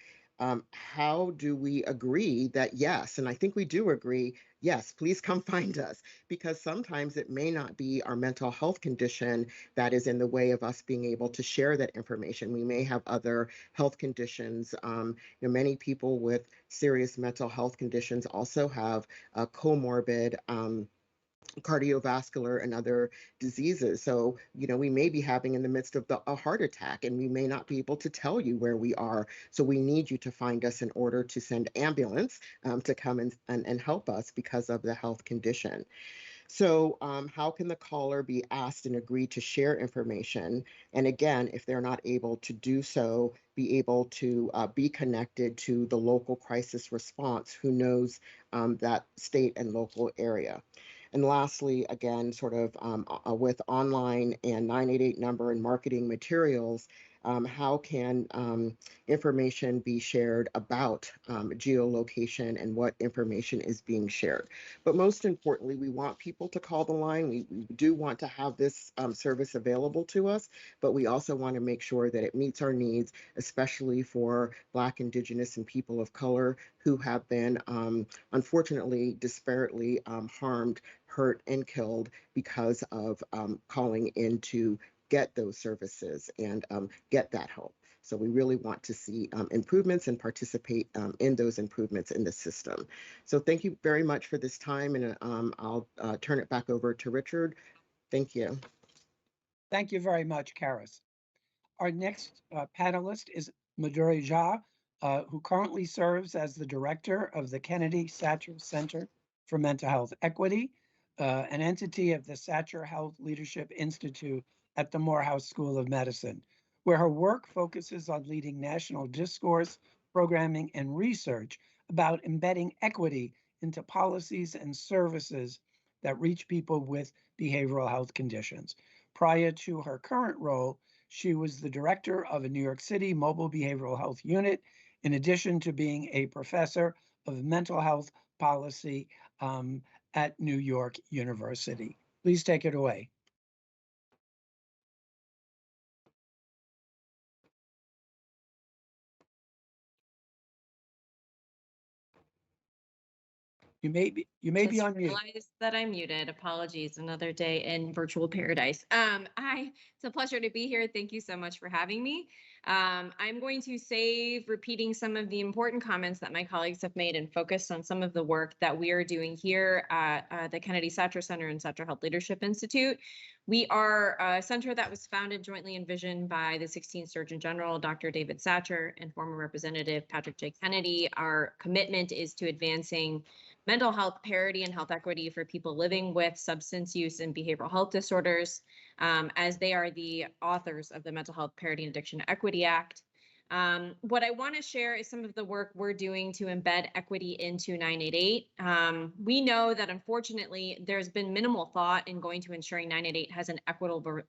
how do we agree that yes, and I think we do agree, yes, please come find us, because sometimes it may not be our mental health condition that is in the way of us being able to share that information. We may have other health conditions. Many people with serious mental health conditions also have comorbid cardiovascular and other diseases. So, we may be having in the midst of a heart attack and we may not be able to tell you where we are. So we need you to find us in order to send ambulance to come and help us because of the health condition. So how can the caller be asked and agree to share information? And again, if they're not able to do so, be able to be connected to the local crisis response who knows that state and local area. And lastly, again, sort of with online and 988 number and marketing materials, how can information be shared about geolocation and what information is being shared? But most importantly, we want people to call the line. We do want to have this service available to us, but we also want to make sure that it meets our needs, especially for Black, Indigenous, and people of color who have been unfortunately disparately harmed, hurt, and killed because of calling in to get those services and get that help. So we really want to see improvements and participate in those improvements in the system. So thank you very much for this time, and I'll turn it back over to Richard. Thank you. Thank you very much, Karis. Our next panelist is Madhuri Jha, who currently serves as the director of the Kennedy Satcher Center for Mental Health Equity, an entity of the Satcher Health Leadership Institute at the Morehouse School of Medicine, where her work focuses on leading national discourse, programming, and research about embedding equity into policies and services that reach people with behavioral health conditions. Prior to her current role, she was the director of a New York City mobile behavioral health unit, in addition to being a professor of mental health policy at New York University. Please take it away. You may be on mute. Realized that I'm muted. Apologies. Another day in virtual paradise. It's a pleasure to be here. Thank you so much for having me. I'm going to save repeating some of the important comments that my colleagues have made and focus on some of the work that we are doing here at the Kennedy Satcher Center and Satcher Health Leadership Institute. We are a center that was founded jointly envisioned by the 16th Surgeon General, Dr. David Satcher, and former Representative Patrick J. Kennedy. Our commitment is to advancing mental health parity and health equity for people living with substance use and behavioral health disorders, as they are the authors of the Mental Health Parity and Addiction Equity Act. What I want to share is some of the work we're doing to embed equity into 988. We know that unfortunately, there's been minimal thought in going to ensuring 988 has an equitable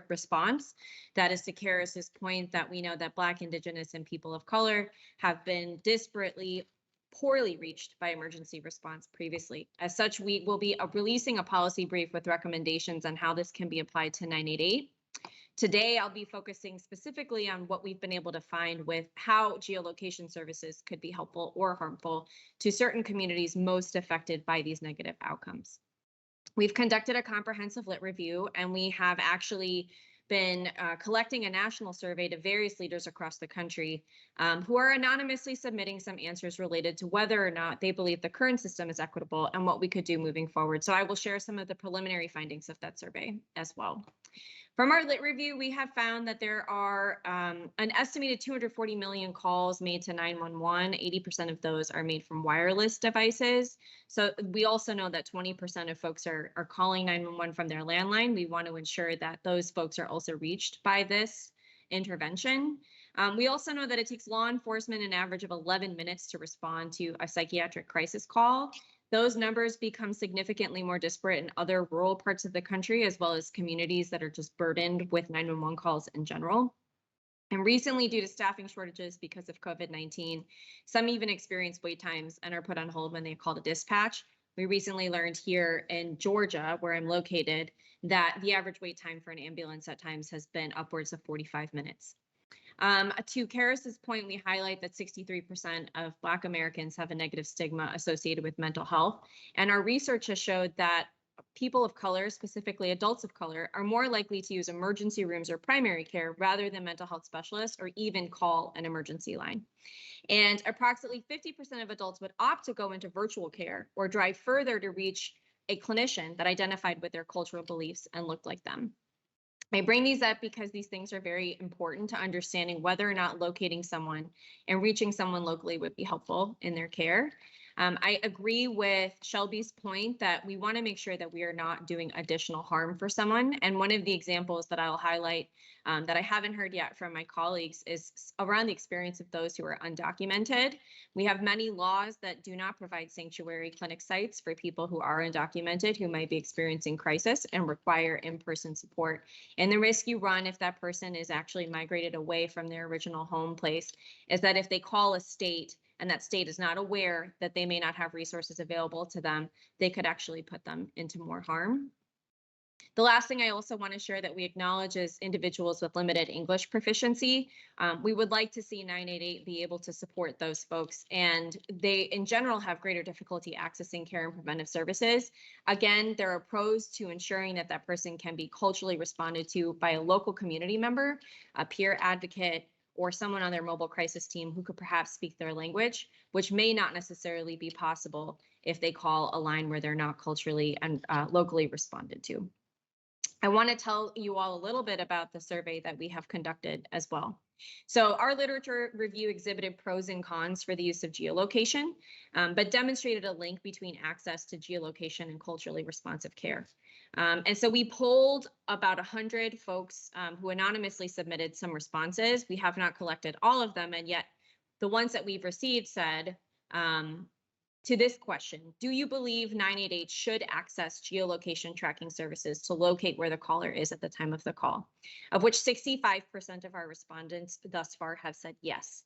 response. That is to Karis's point that we know that Black, Indigenous, and people of color have been disparately poorly reached by emergency response previously. As such, we will be releasing a policy brief with recommendations on how this can be applied to 988. Today, I'll be focusing specifically on what we've been able to find with how geolocation services could be helpful or harmful to certain communities most affected by these negative outcomes. We've conducted a comprehensive lit review, and we have actually been collecting a national survey to various leaders across the country who are anonymously submitting some answers related to whether or not they believe the current system is equitable and what we could do moving forward. So I will share some of the preliminary findings of that survey as well. From our lit review, we have found that there are an estimated 240 million calls made to 911. 80% of those are made from wireless devices. So we also know that 20% of folks are calling 911 from their landline. We want to ensure that those folks are also reached by this intervention. We also know that it takes law enforcement an average of 11 minutes to respond to a psychiatric crisis call. Those numbers become significantly more disparate in other rural parts of the country, as well as communities that are just burdened with 911 calls in general. And recently, due to staffing shortages because of COVID-19, some even experience wait times and are put on hold when they call to dispatch. We recently learned here in Georgia, where I'm located, that the average wait time for an ambulance at times has been upwards of 45 minutes. To Karis's point, we highlight that 63% of Black Americans have a negative stigma associated with mental health. And our research has showed that people of color, specifically adults of color, are more likely to use emergency rooms or primary care rather than mental health specialists or even call an emergency line. And approximately 50% of adults would opt to go into virtual care or drive further to reach a clinician that identified with their cultural beliefs and looked like them. I bring these up because these things are very important to understanding whether or not locating someone and reaching someone locally would be helpful in their care. I agree with Shelby's point that we want to make sure that we are not doing additional harm for someone. And one of the examples that I'll highlight that I haven't heard yet from my colleagues is around the experience of those who are undocumented. We have many laws that do not provide sanctuary clinic sites for people who are undocumented, who might be experiencing crisis and require in-person support. And the risk you run if that person is actually migrated away from their original home place is that if they call a state and that state is not aware that they may not have resources available to them, they could actually put them into more harm. The last thing I also want to share that we acknowledge is individuals with limited English proficiency. We would like to see 988 be able to support those folks, and they in general have greater difficulty accessing care and preventive services. Again, there are pros to ensuring that that person can be culturally responded to by a local community member, a peer advocate, or someone on their mobile crisis team who could perhaps speak their language, which may not necessarily be possible if they call a line where they're not culturally and locally responded to. I want to tell you all a little bit about the survey that we have conducted as well. So our literature review exhibited pros and cons for the use of geolocation, but demonstrated a link between access to geolocation and culturally responsive care. And so we polled about 100 folks who anonymously submitted some responses. We have not collected all of them, and yet the ones that we've received said, to this question, do you believe 988 should access geolocation tracking services to locate where the caller is at the time of the call? Of which 65% of our respondents thus far have said yes.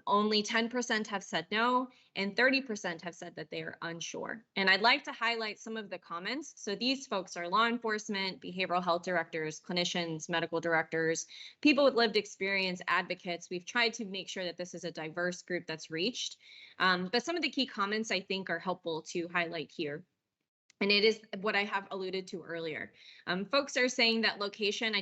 Only 10% have said no, and 30% have said that they are unsure. And I'd like to highlight some of the comments. So these folks are law enforcement, behavioral health directors, clinicians, medical directors, people with lived experience, advocates. We've tried to make sure that this is a diverse group that's reached. But some of the key comments I think are helpful to highlight here. And it is what I have alluded to earlier. Folks are saying that location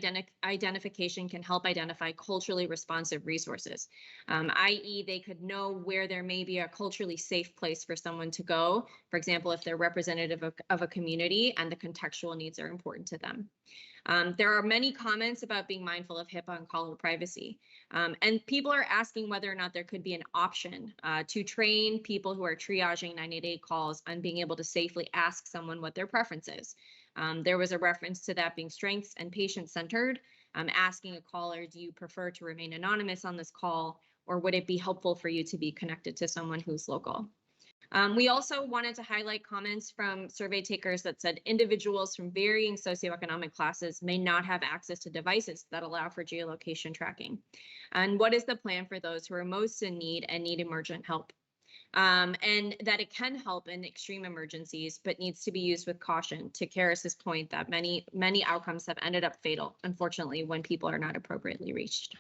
identification can help identify culturally responsive resources, i.e. they could know where there may be a culturally safe place for someone to go, for example, if they're representative of a community and the contextual needs are important to them. There are many comments about being mindful of HIPAA and caller privacy. And people are asking whether or not there could be an option to train people who are triaging 988 calls on being able to safely ask someone what their preference is. There was a reference to that being strengths and patient-centered, asking a caller, do you prefer to remain anonymous on this call, or would it be helpful for you to be connected to someone who's local? We also wanted to highlight comments from survey takers that said individuals from varying socioeconomic classes may not have access to devices that allow for geolocation tracking. And what is the plan for those who are most in need and need emergent help? And that it can help in extreme emergencies, but needs to be used with caution, to Karis's point that many outcomes have ended up fatal, unfortunately, when people are not appropriately reached.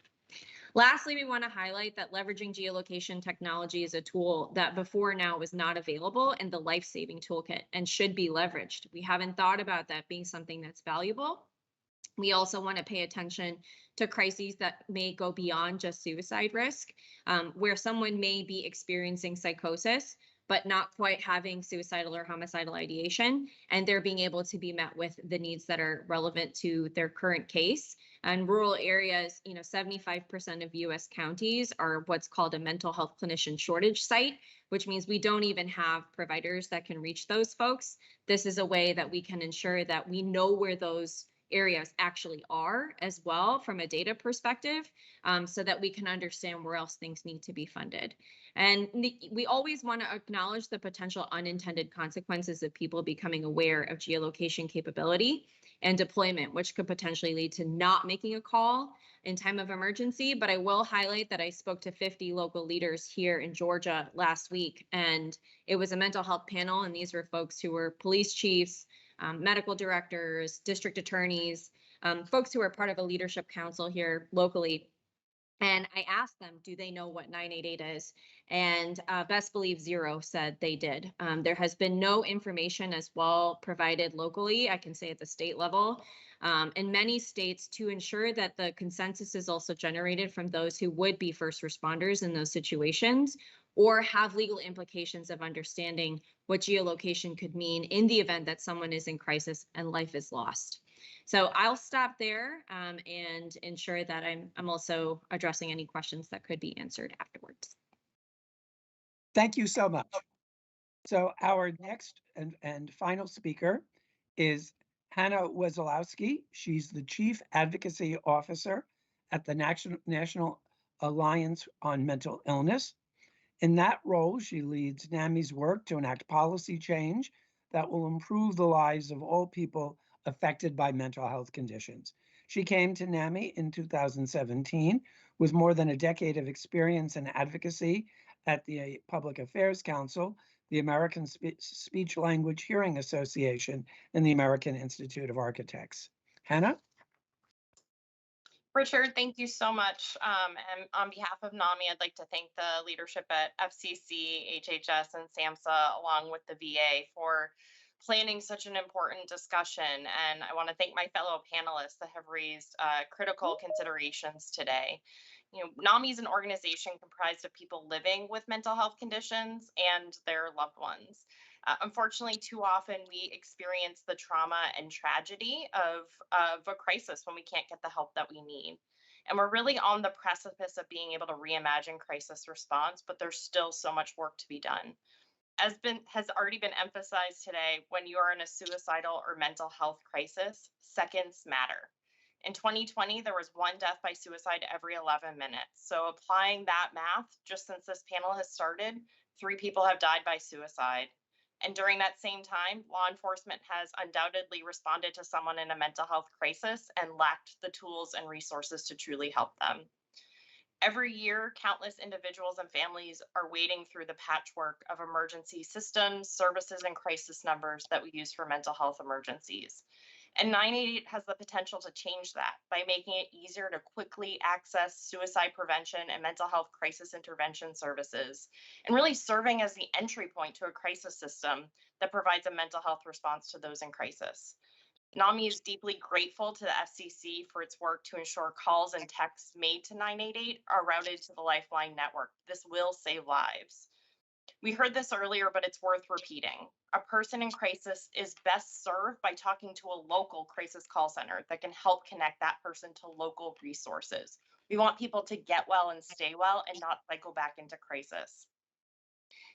Lastly, we want to highlight that leveraging geolocation technology is a tool that before now was not available in the life-saving toolkit and should be leveraged. We haven't thought about that being something that's valuable. We also want to pay attention to crises that may go beyond just suicide risk, where someone may be experiencing psychosis, but not quite having suicidal or homicidal ideation, and they're being able to be met with the needs that are relevant to their current case. And rural areas, 75% of US counties are what's called a mental health clinician shortage site, which means we don't even have providers that can reach those folks. This is a way that we can ensure that we know where those areas actually are as well from a data perspective, so that we can understand where else things need to be funded. And we always want to acknowledge the potential unintended consequences of people becoming aware of geolocation capability and deployment, which could potentially lead to not making a call in time of emergency. But I will highlight that I spoke to 50 local leaders here in Georgia last week, and it was a mental health panel, and these were folks who were police chiefs, medical directors, district attorneys, folks who are part of a leadership council here locally. And I asked them, do they know what 988 is? And best believe 0 said they did. There has been no information as well provided locally, I can say at the state level, in many states, to ensure that the consensus is also generated from those who would be first responders in those situations, or have legal implications of understanding what geolocation could mean in the event that someone is in crisis and life is lost. So I'll stop there and ensure that I'm also addressing any questions that could be answered afterwards. Thank you so much. So our next and final speaker is Hannah Wesolowski. She's the Chief Advocacy Officer at the National Alliance on Mental Illness. In that role, she leads NAMI's work to enact policy change that will improve the lives of all people affected by mental health conditions. She came to NAMI in 2017 with more than a decade of experience in advocacy at the Public Affairs Council, the American Speech Language Hearing Association, and the American Institute of Architects. Hannah? Richard, thank you so much. And on behalf of NAMI, I'd like to thank the leadership at FCC, HHS, and SAMHSA, along with the VA, for planning such an important discussion. And I want to thank my fellow panelists that have raised critical considerations today. NAMI is an organization comprised of people living with mental health conditions and their loved ones. Unfortunately, too often we experience the trauma and tragedy of a crisis when we can't get the help that we need. And we're really on the precipice of being able to reimagine crisis response, but there's still so much work to be done. As has already been emphasized today, when you are in a suicidal or mental health crisis, seconds matter. In 2020, there was 1 death by suicide every 11 minutes. So applying that math, just since this panel has started, 3 people have died by suicide. And during that same time, law enforcement has undoubtedly responded to someone in a mental health crisis and lacked the tools and resources to truly help them. Every year, countless individuals and families are wading through the patchwork of emergency systems, services, and crisis numbers that we use for mental health emergencies. And 988 has the potential to change that by making it easier to quickly access suicide prevention and mental health crisis intervention services, and really serving as the entry point to a crisis system that provides a mental health response to those in crisis. NAMI is deeply grateful to the FCC for its work to ensure calls and texts made to 988 are routed to the Lifeline network. This will save lives. We heard this earlier, but it's worth repeating. A person in crisis is best served by talking to a local crisis call center that can help connect that person to local resources. We want people to get well and stay well and not cycle back into crisis.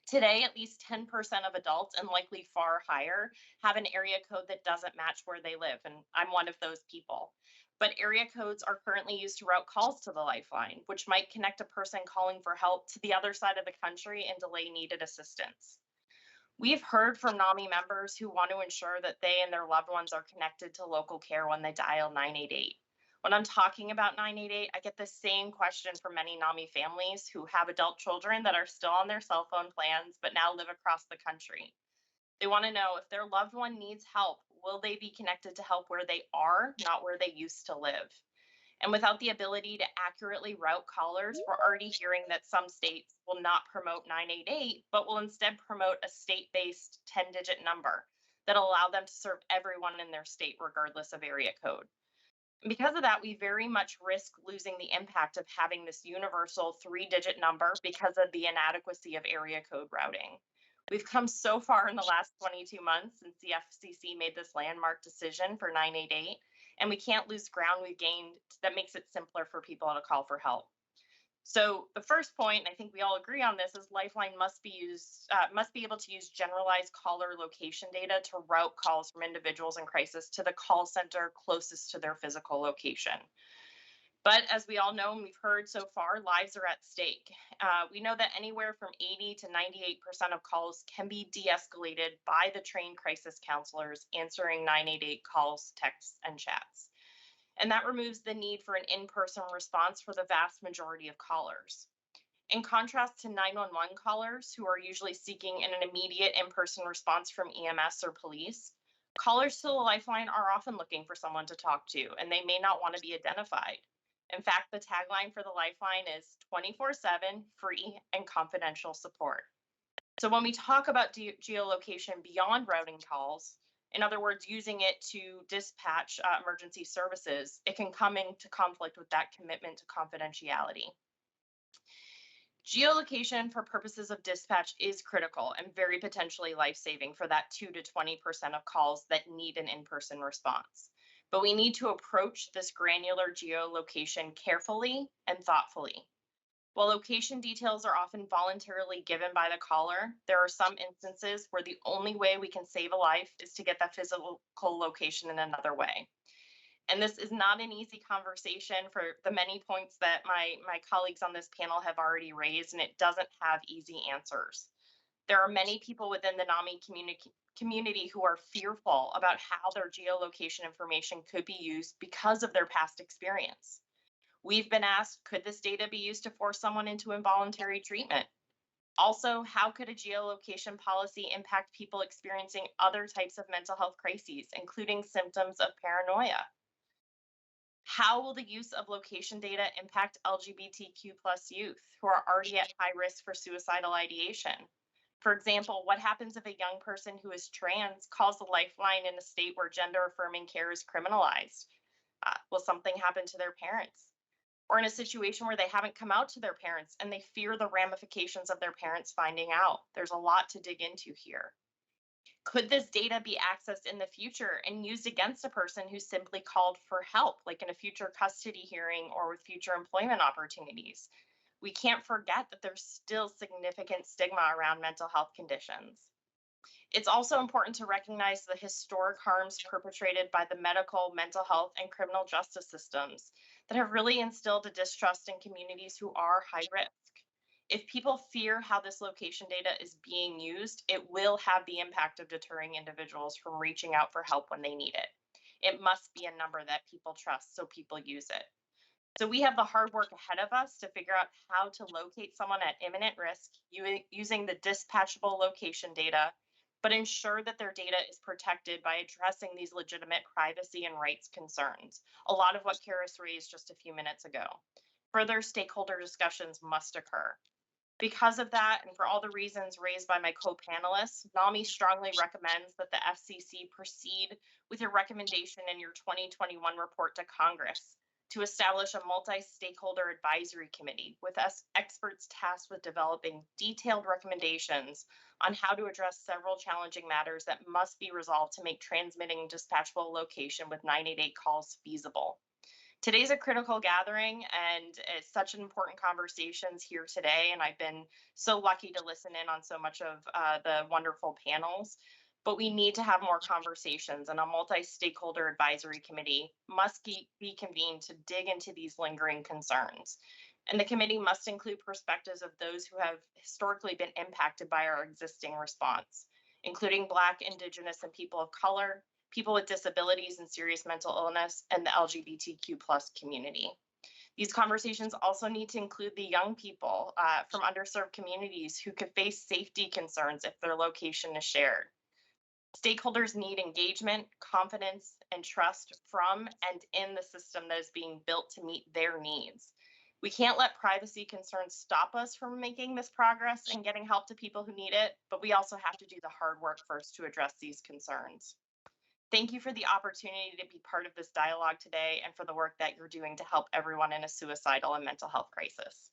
Today, at least 10% of adults, and likely far higher, have an area code that doesn't match where they live, and I'm one of those people. But area codes are currently used to route calls to the Lifeline, which might connect a person calling for help to the other side of the country and delay needed assistance. We've heard from NAMI members who want to ensure that they and their loved ones are connected to local care when they dial 988. When I'm talking about 988, I get the same question from many NAMI families who have adult children that are still on their cell phone plans, but now live across the country. They want to know if their loved one needs help, will they be connected to help where they are, not where they used to live? And without the ability to accurately route callers, we're already hearing that some states will not promote 988, but will instead promote a state-based 10-digit number that'll allow them to serve everyone in their state, regardless of area code. Because of that, we very much risk losing the impact of having this universal 3-digit number because of the inadequacy of area code routing. We've come so far in the last 22 months since the FCC made this landmark decision for 988, and we can't lose ground we've gained that makes it simpler for people to call for help. So the first point, and I think we all agree on this, is Lifeline must be able to use generalized caller location data to route calls from individuals in crisis to the call center closest to their physical location. But as we all know and we've heard so far, lives are at stake. We know that anywhere from 80 to 98% of calls can be de-escalated by the trained crisis counselors answering 988 calls, texts, and chats. And that removes the need for an in-person response for the vast majority of callers. In contrast to 911 callers, who are usually seeking an immediate in-person response from EMS or police, callers to the Lifeline are often looking for someone to talk to, and they may not want to be identified. In fact, the tagline for the Lifeline is 24/7, free, and confidential support. So when we talk about geolocation beyond routing calls, in other words, using it to dispatch emergency services, it can come into conflict with that commitment to confidentiality. Geolocation for purposes of dispatch is critical and very potentially life-saving for that 2 to 20% of calls that need an in-person response. But we need to approach this granular geolocation carefully and thoughtfully. While location details are often voluntarily given by the caller, there are some instances where the only way we can save a life is to get that physical location in another way. And this is not an easy conversation for the many points that my colleagues on this panel have already raised, and it doesn't have easy answers. There are many people within the NAMI community who are fearful about how their geolocation information could be used because of their past experience. We've been asked, could this data be used to force someone into involuntary treatment? Also, how could a geolocation policy impact people experiencing other types of mental health crises, including symptoms of paranoia? How will the use of location data impact LGBTQ+ youth who are already at high risk for suicidal ideation? For example, what happens if a young person who is trans calls the Lifeline in a state where gender-affirming care is criminalized? Will something happen to their parents? Or in a situation where they haven't come out to their parents and they fear the ramifications of their parents finding out? There's a lot to dig into here. Could this data be accessed in the future and used against a person who simply called for help, like in a future custody hearing or with future employment opportunities? We can't forget that there's still significant stigma around mental health conditions. It's also important to recognize the historic harms perpetrated by the medical, mental health, and criminal justice systems that have really instilled a distrust in communities who are high risk. If people fear how this location data is being used, it will have the impact of deterring individuals from reaching out for help when they need it. It must be a number that people trust, so people use it. So we have the hard work ahead of us to figure out how to locate someone at imminent risk using the dispatchable location data, but ensure that their data is protected by addressing these legitimate privacy and rights concerns, a lot of what Karis raised just a few minutes ago. Further stakeholder discussions must occur. Because of that, and for all the reasons raised by my co-panelists, NAMI strongly recommends that the FCC proceed with your recommendation in your 2021 report to Congress to establish a multi-stakeholder advisory committee with experts tasked with developing detailed recommendations on how to address several challenging matters that must be resolved to make transmitting dispatchable location with 988 calls feasible. Today's a critical gathering, and it's such an important conversations here today, and I've been so lucky to listen in on so much of the wonderful panels. But we need to have more conversations, and a multi-stakeholder advisory committee must be convened to dig into these lingering concerns. And the committee must include perspectives of those who have historically been impacted by our existing response, including Black, Indigenous, and people of color, people with disabilities and serious mental illness, and the LGBTQ+ community. These conversations also need to include the young people from underserved communities who could face safety concerns if their location is shared. Stakeholders need engagement, confidence, and trust from and in the system that is being built to meet their needs. We can't let privacy concerns stop us from making this progress and getting help to people who need it, but we also have to do the hard work first to address these concerns. Thank you for the opportunity to be part of this dialogue today and for the work that you're doing to help everyone in a suicidal and mental health crisis.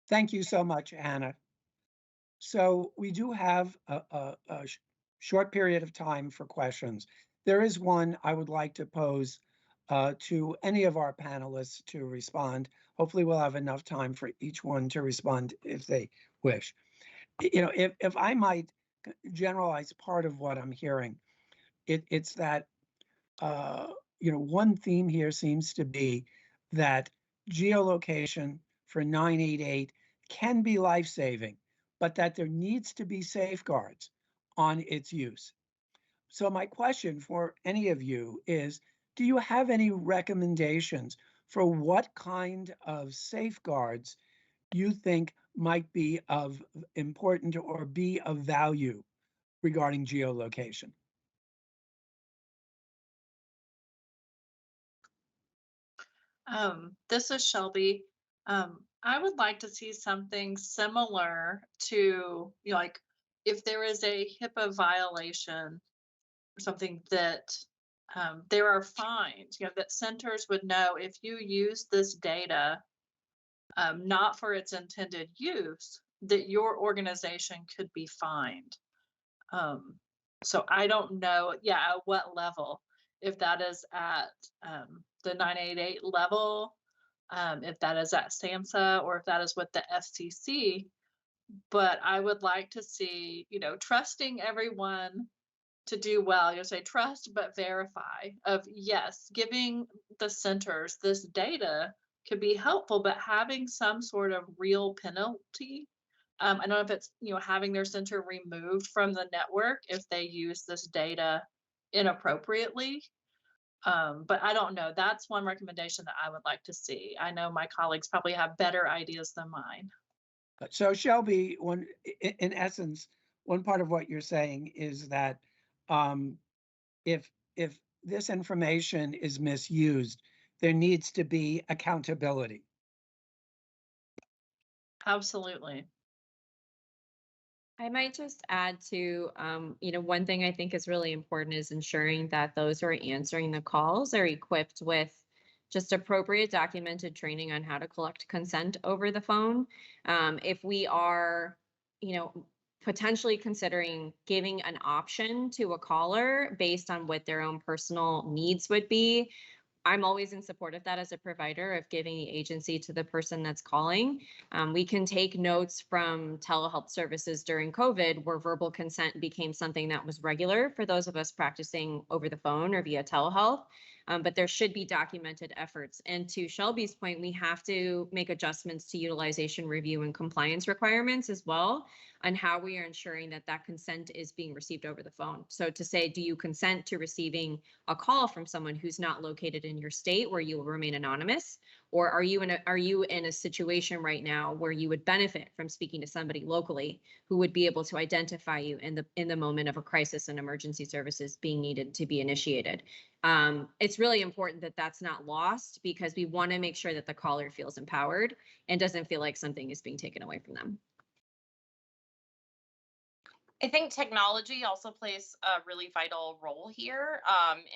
Thank you so much, Anna. So we do have a short period of time for questions. There is one I would like to pose to any of our panelists to respond. Hopefully we'll have enough time for each one to respond if they wish. You know, if I might generalize part of what I'm hearing, it's that, you know, one theme here seems to be that geolocation for 988 can be life-saving, but that there needs to be safeguards on its use. So my question for any of you is, do you have any recommendations for what kind of safeguards you think might be of important or be of value regarding geolocation? This is Shelby. I would like to see something similar to, you know, like if there is a HIPAA violation or something that there are fines, you know, that centers would know if you use this data not for its intended use, that your organization could be fined. So I don't know, yeah, at what level, if that is at the 988 level, if that is at SAMHSA, or if that is with the FCC. But I would like to see, you know, trusting everyone to do well. You'll say trust but verify. Of yes, giving the centers this data could be helpful, but having some sort of real penalty. I don't know if it's, you know, having their center removed from the network if they use this data inappropriately. But I don't know. That's one recommendation that I would like to see. I know my colleagues probably have better ideas than mine. So Shelby, in essence, one part of what you're saying is that if this information is misused, there needs to be accountability. Absolutely. I might just add to, you know, one thing I think is really important is ensuring that those who are answering the calls are equipped with just appropriate documented training on how to collect consent over the phone. If we are, you know, potentially considering giving an option to a caller based on what their own personal needs would be, I'm always in support of that as a provider, of giving the agency to the person that's calling. We can take notes from telehealth services during COVID, where verbal consent became something that was regular for those of us practicing over the phone or via telehealth. But there should be documented efforts. And to Shelby's point, we have to make adjustments to utilization review and compliance requirements as well, on how we are ensuring that that consent is being received over the phone. So to say, do you consent to receiving a call from someone who's not located in your state where you will remain anonymous? Or are you in a situation right now where you would benefit from speaking to somebody locally who would be able to identify you in the moment of a crisis and emergency services being needed to be initiated? It's really important that that's not lost, because we want to make sure that the caller feels empowered and doesn't feel like something is being taken away from them. I think technology also plays a really vital role here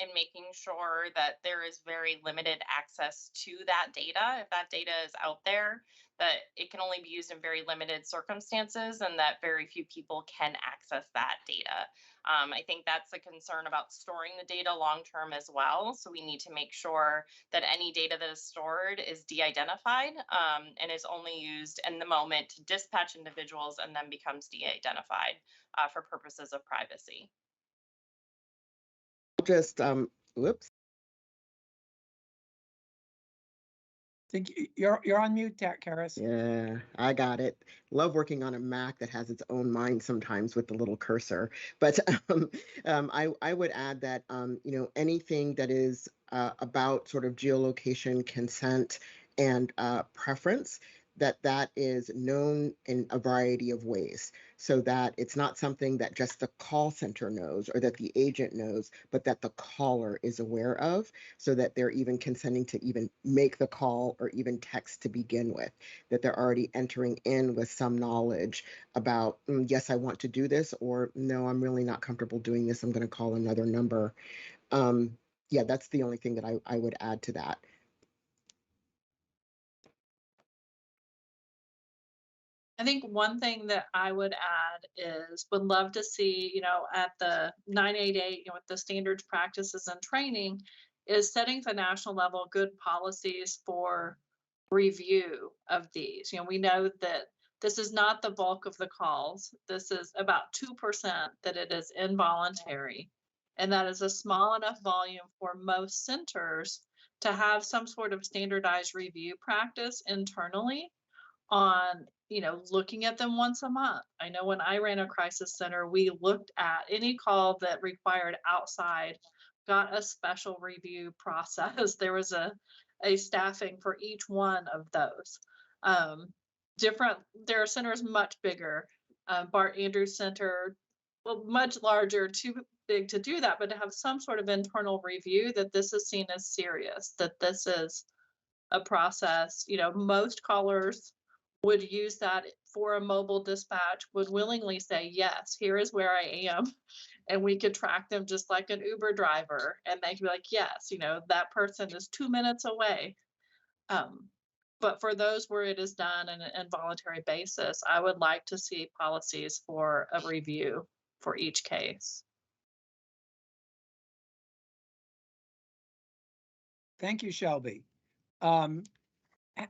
in making sure that there is very limited access to that data. If that data is out there, that it can only be used in very limited circumstances, and that very few people can access that data. I think that's a concern about storing the data long term as well. So we need to make sure that any data that is stored is de-identified and is only used in the moment to dispatch individuals, and then becomes de-identified for purposes of privacy. Just, whoops. Think you're on mute, Karis. Yeah, I got it. Love working on a Mac that has its own mind sometimes with the little cursor. But I would add that you know, anything that is about sort of geolocation consent and preference, that is known in a variety of ways, so that it's not something that just the call center knows or that the agent knows, but that the caller is aware of, so that they're even consenting to even make the call or even text to begin with, that they're already entering in with some knowledge about, yes, I want to do this, or no, I'm really not comfortable doing this, I'm going to call another number. Yeah, that's the only thing that I would add to that. I think one thing that I would add is would love to see, at the 988, with the standards, practices, and training, is setting the national level good policies for review of these. We know that this is not the bulk of the calls. This is about 2% that it is involuntary. And that is a small enough volume for most centers to have some sort of standardized review practice internally on, looking at them once a month. I know when I ran a crisis center, we looked at any call that required outside, got a special review process. There was a staffing for each one of those. There are centers much bigger. Bart Andrews Center, well, much larger, too big to do that, but to have some sort of internal review that this is seen as serious, that this is a process. Most callers would use that for a mobile dispatch, would willingly say, yes, here is where I am. And we could track them just like an Uber driver. And they could be like, yes, that person is 2 minutes away. But for those where it is done on an involuntary basis, I would like to see policies for a review for each case. Thank you, Shelby.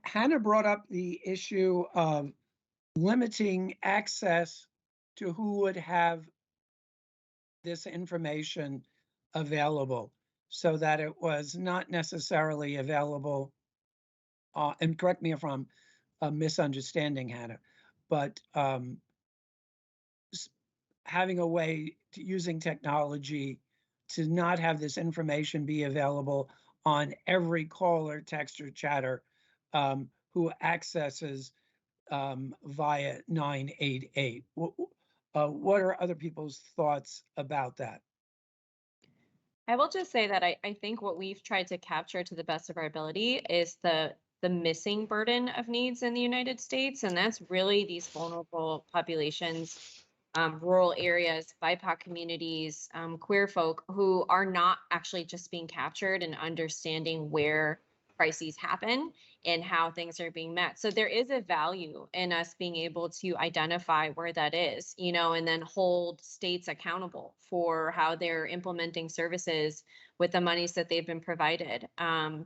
Hannah brought up the issue of limiting access to who would have this information available, so that it was not necessarily available, and correct me if I'm misunderstanding, Hannah, but having a way to using technology to not have this information be available on every caller, text, or chatter who accesses via 988. What are other people's thoughts about that? I will just say that I think what we've tried to capture to the best of our ability is the missing burden of needs in the United States. And that's really these vulnerable populations, rural areas, BIPOC communities, queer folk who are not actually just being captured and understanding where crises happen and how things are being met. So there is a value in us being able to identify where that is, and then hold states accountable for how they're implementing services with the monies that they've been provided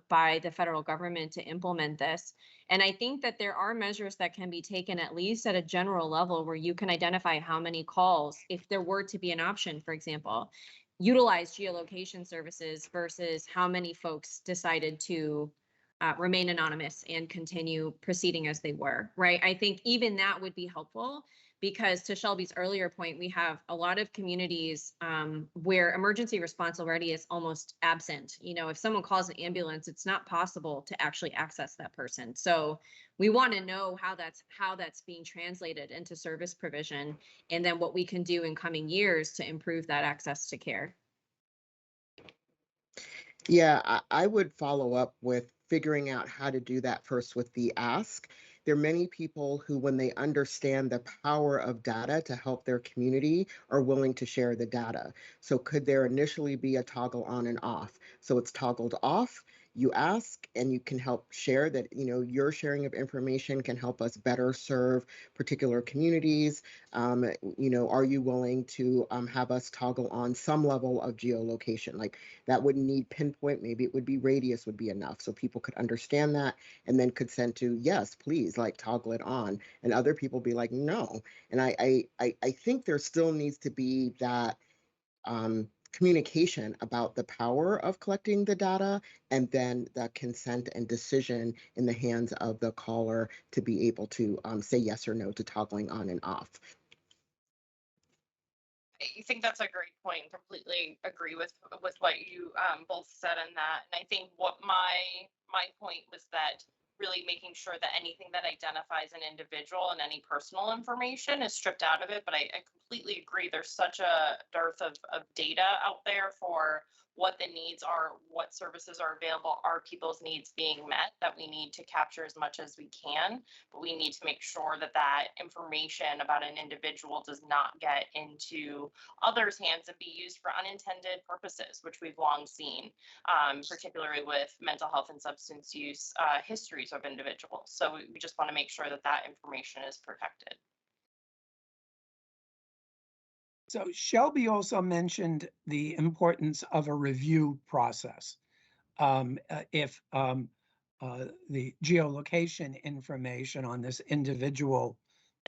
by the federal government to implement this. And I think that there are measures that can be taken, at least at a general level, where you can identify how many calls, if there were to be an option, for example, utilize geolocation services versus how many folks decided to remain anonymous and continue proceeding as they were, right? I think even that would be helpful, because to Shelby's earlier point, we have a lot of communities where emergency response already is almost absent. If someone calls an ambulance, it's not possible to actually access that person. So we want to know how that's being translated into service provision, and then what we can do in coming years to improve that access to care. Yeah, I would follow up with figuring out how to do that first with the ask. There are many people who, when they understand the power of data to help their community, are willing to share the data. So could there initially be a toggle on and off? So it's toggled off, you ask, and you can help share that, your sharing of information can help us better serve particular communities. Are you willing to have us toggle on some level of geolocation? Like, that wouldn't need pinpoint, maybe it would be radius would be enough, so people could understand that and then could send to, yes, please, like, toggle it on. And other people be like, no. And I think there still needs to be that communication about the power of collecting the data, and then the consent and decision in the hands of the caller to be able to say yes or no to toggling on and off. I think that's a great point. Completely agree with what you both said in that. And I think what my point was that really making sure that anything that identifies an individual and any personal information is stripped out of it. But I completely agree. There's such a dearth of data out there for what the needs are, what services are available, are people's needs being met, that we need to capture as much as we can. But we need to make sure that that information about an individual does not get into others' hands and be used for unintended purposes, which we've long seen, particularly with mental health and substance use histories of individuals. So we just want to make sure that that information is protected. So Shelby also mentioned the importance of a review process. If the geolocation information on this individual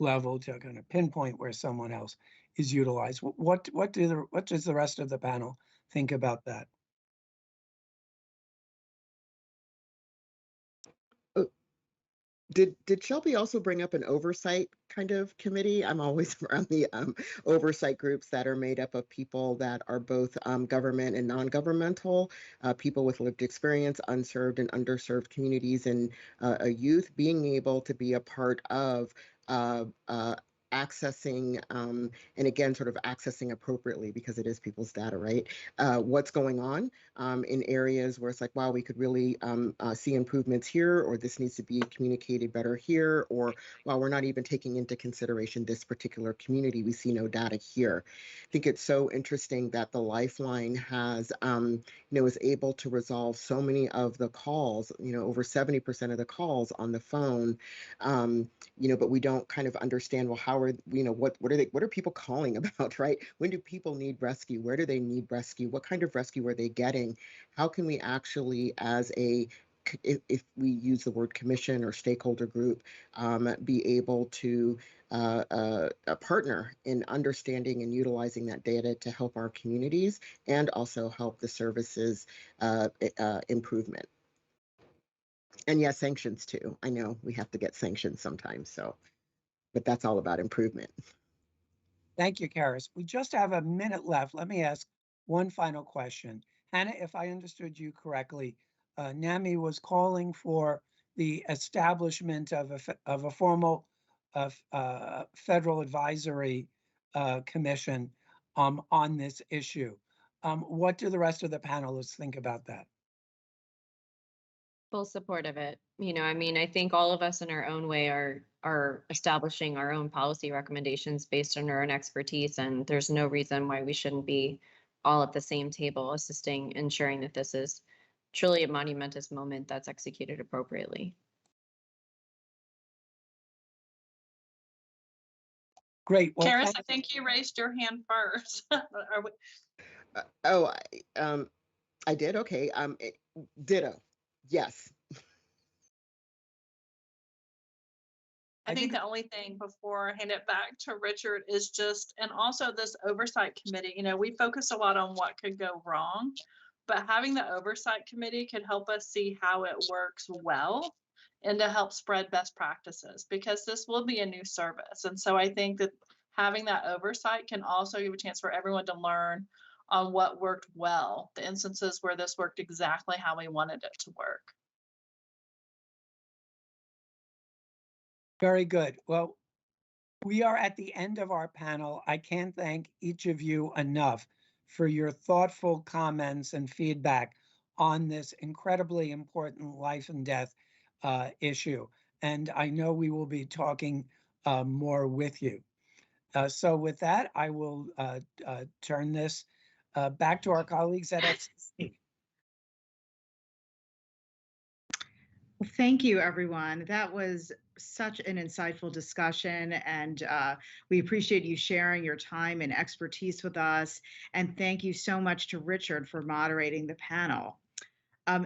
level to kind of pinpoint where someone else is utilized, what does the rest of the panel think about that? Did Shelby also bring up an oversight kind of committee? I'm always around the oversight groups that are made up of people that are both government and non-governmental, people with lived experience, unserved and underserved communities, and a youth being able to be a part of accessing, and again, sort of accessing appropriately because it is people's data, right? What's going on in areas where it's like, wow, we could really see improvements here, or this needs to be communicated better here, or wow, we're not even taking into consideration this particular community. We see no data here. I think it's so interesting that the Lifeline has, is able to resolve so many of the calls, over 70% of the calls on the phone, but we don't kind of understand, well, how are, what are people calling about, right? When do people need rescue? Where do they need rescue? What kind of rescue are they getting? How can we actually, as if we use the word commission or stakeholder group, be able to partner in understanding and utilizing that data to help our communities and also help the services improvement? And yes, sanctions too. I know we have to get sanctions sometimes, but that's all about improvement. Thank you, Karis. We just have a minute left. Let me ask one final question. Hannah, if I understood you correctly, NAMI was calling for the establishment of a formal federal advisory commission on this issue. What do the rest of the panelists think about that? Full support of it. I think all of us in our own way are establishing our own policy recommendations based on our own expertise, and there's no reason why we shouldn't be all at the same table assisting, ensuring that this is truly a monumentous moment that's executed appropriately. Great. Well, Karis, I think you raised your hand first. I did. Okay. Ditto. Yes. I think the only thing before I hand it back to Richard is just, and also this oversight committee, we focus a lot on what could go wrong, but having the oversight committee could help us see how it works well and to help spread best practices, because this will be a new service. And so I think that having that oversight can also give a chance for everyone to learn on what worked well, the instances where this worked exactly how we wanted it to work. Very good. Well, we are at the end of our panel. I can't thank each of you enough for your thoughtful comments and feedback on this incredibly important life and death issue. And I know we will be talking more with you. So with that, I will turn this back to our colleagues at FCC. Well, thank you, everyone. That was such an insightful discussion, and we appreciate you sharing your time and expertise with us. And thank you so much to Richard for moderating the panel.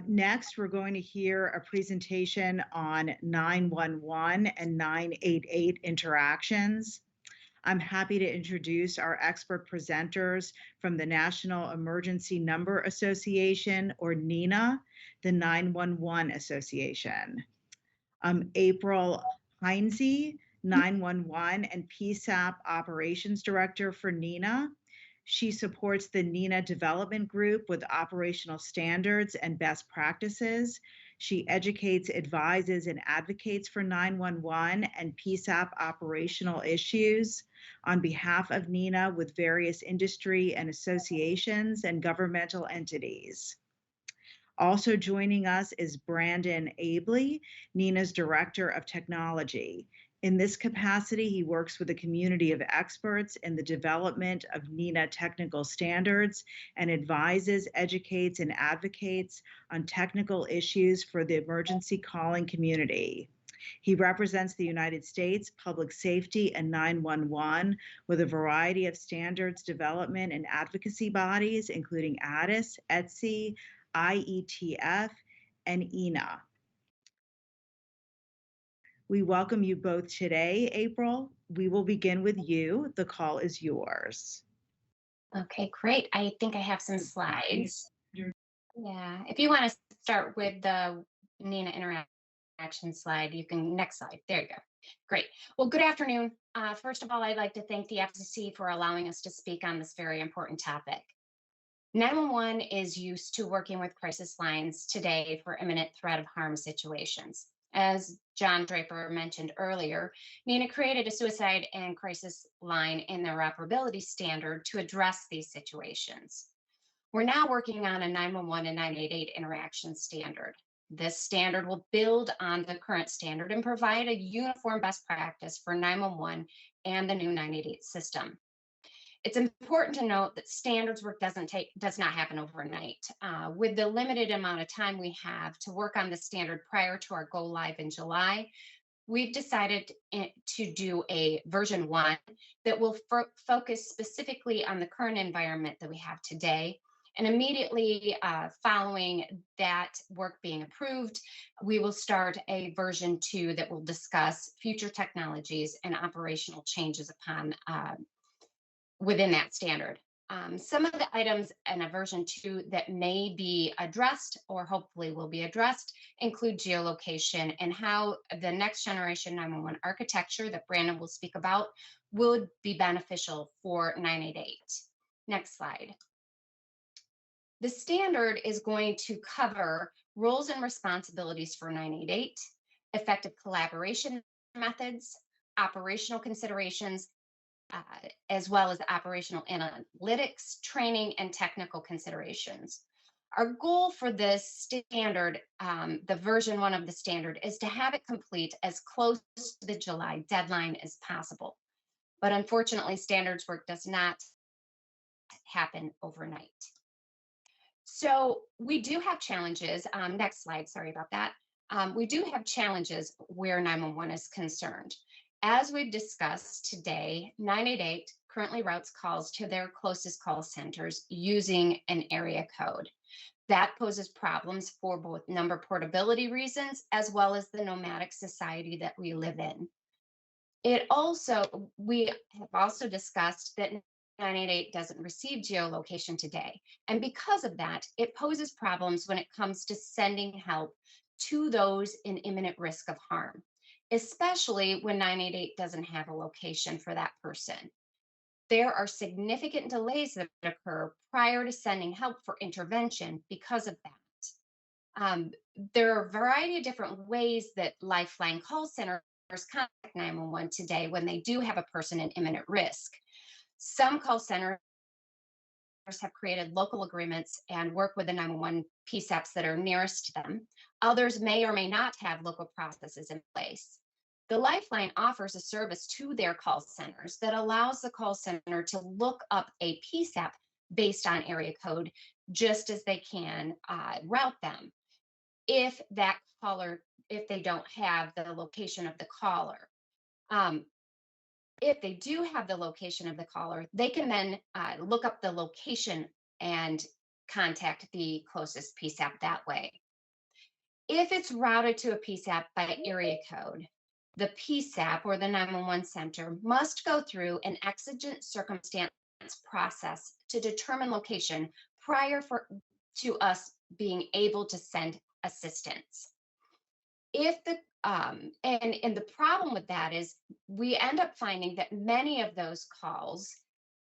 Next, we're going to hear a presentation on 911 and 988 interactions. I'm happy to introduce our expert presenters from the National Emergency Number Association, or NENA, the 911 Association. April Heinze, 911 and PSAP Operations Director for NENA. She supports the NENA Development Group with operational standards and best practices. She educates, advises, and advocates for 911 and PSAP operational issues on behalf of NENA with various industry and associations and governmental entities. Also joining us is Brandon Abley, NENA's Director of Technology. In this capacity, he works with a community of experts in the development of NENA technical standards and advises, educates, and advocates on technical issues for the emergency calling community. He represents the United States Public Safety and 911 with a variety of standards development and advocacy bodies, including ADIS, ETSI, IETF, and ENA. We welcome you both today, April. We will begin with you. The call is yours. Okay, great. I think I have some slides. Yeah, if you want to start with the NENA interaction slide, you can, next slide. There you go. Great. Well, good afternoon. First of all, I'd like to thank the FCC for allowing us to speak on this very important topic. 911 is used to working with crisis lines today for imminent threat of harm situations. As John Draper mentioned earlier, NENA created a suicide and crisis line interoperability standard to address these situations. We're now working on a 911 and 988 interaction standard. This standard will build on the current standard and provide a uniform best practice for 911 and the new 988 system. It's important to note that standards work does not happen overnight. With the limited amount of time we have to work on the standard prior to our go live in July, we've decided to do a version 1 that will focus specifically on the current environment that we have today. And immediately following that work being approved, we will start a version 2 that will discuss future technologies and operational changes upon within that standard. Some of the items in a version 2 that may be addressed or hopefully will be addressed include geolocation and how the next generation 911 architecture that Brandon will speak about would be beneficial for 988. Next slide. The standard is going to cover roles and responsibilities for 988, effective collaboration methods, operational considerations, as well as operational analytics, training, and technical considerations. Our goal for this standard, the version 1 of the standard, is to have it complete as close to the July deadline as possible. But unfortunately, standards work does not happen overnight. So we do have challenges. Next slide, sorry about that. We do have challenges where 911 is concerned. As we've discussed today, 988 currently routes calls to their closest call centers using an area code. That poses problems for both number portability reasons as well as the nomadic society that we live in. We have also discussed that 988 doesn't receive geolocation today. And because of that, it poses problems when it comes to sending help to those in imminent risk of harm, especially when 988 doesn't have a location for that person. There are significant delays that occur prior to sending help for intervention because of that. There are a variety of different ways that lifeline call centers contact 911 today when they do have a person in imminent risk. Some call centers have created local agreements and work with the 911 PSAPs that are nearest to them. Others may or may not have local processes in place. The Lifeline offers a service to their call centers that allows the call center to look up a PSAP based on area code, just as they can route them if they don't have the location of the caller. If they do have the location of the caller, they can then look up the location and contact the closest PSAP that way. If it's routed to a PSAP by area code, the PSAP or the 911 center must go through an exigent circumstance process to determine location prior to us being able to send assistance. If the and the problem with that is we end up finding that many of those calls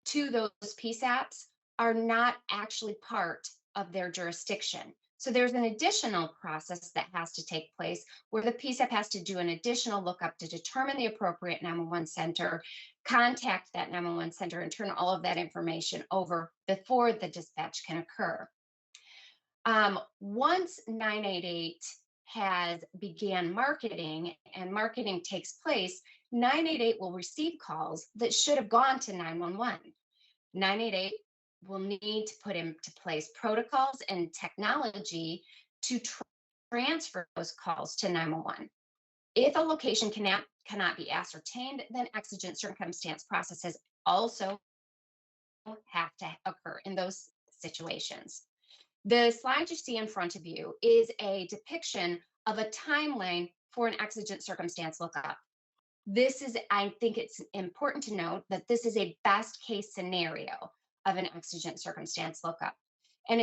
to those PSAPs are not actually part of their jurisdiction. So there's an additional process that has to take place where the PSAP has to do an additional lookup to determine the appropriate 911 center, contact that 911 center, and turn all of that information over before the dispatch can occur. Once 988 has began marketing and marketing takes place, 988 will receive calls that should have gone to 911. 988 will need to put into place protocols and technology to transfer those calls to 911. If a location cannot be ascertained, then exigent circumstance processes also have to occur in those situations. The slide you see in front of you is a depiction of a timeline for an exigent circumstance lookup. This is, I think it's important to note that this is a best case scenario of an exigent circumstance lookup. And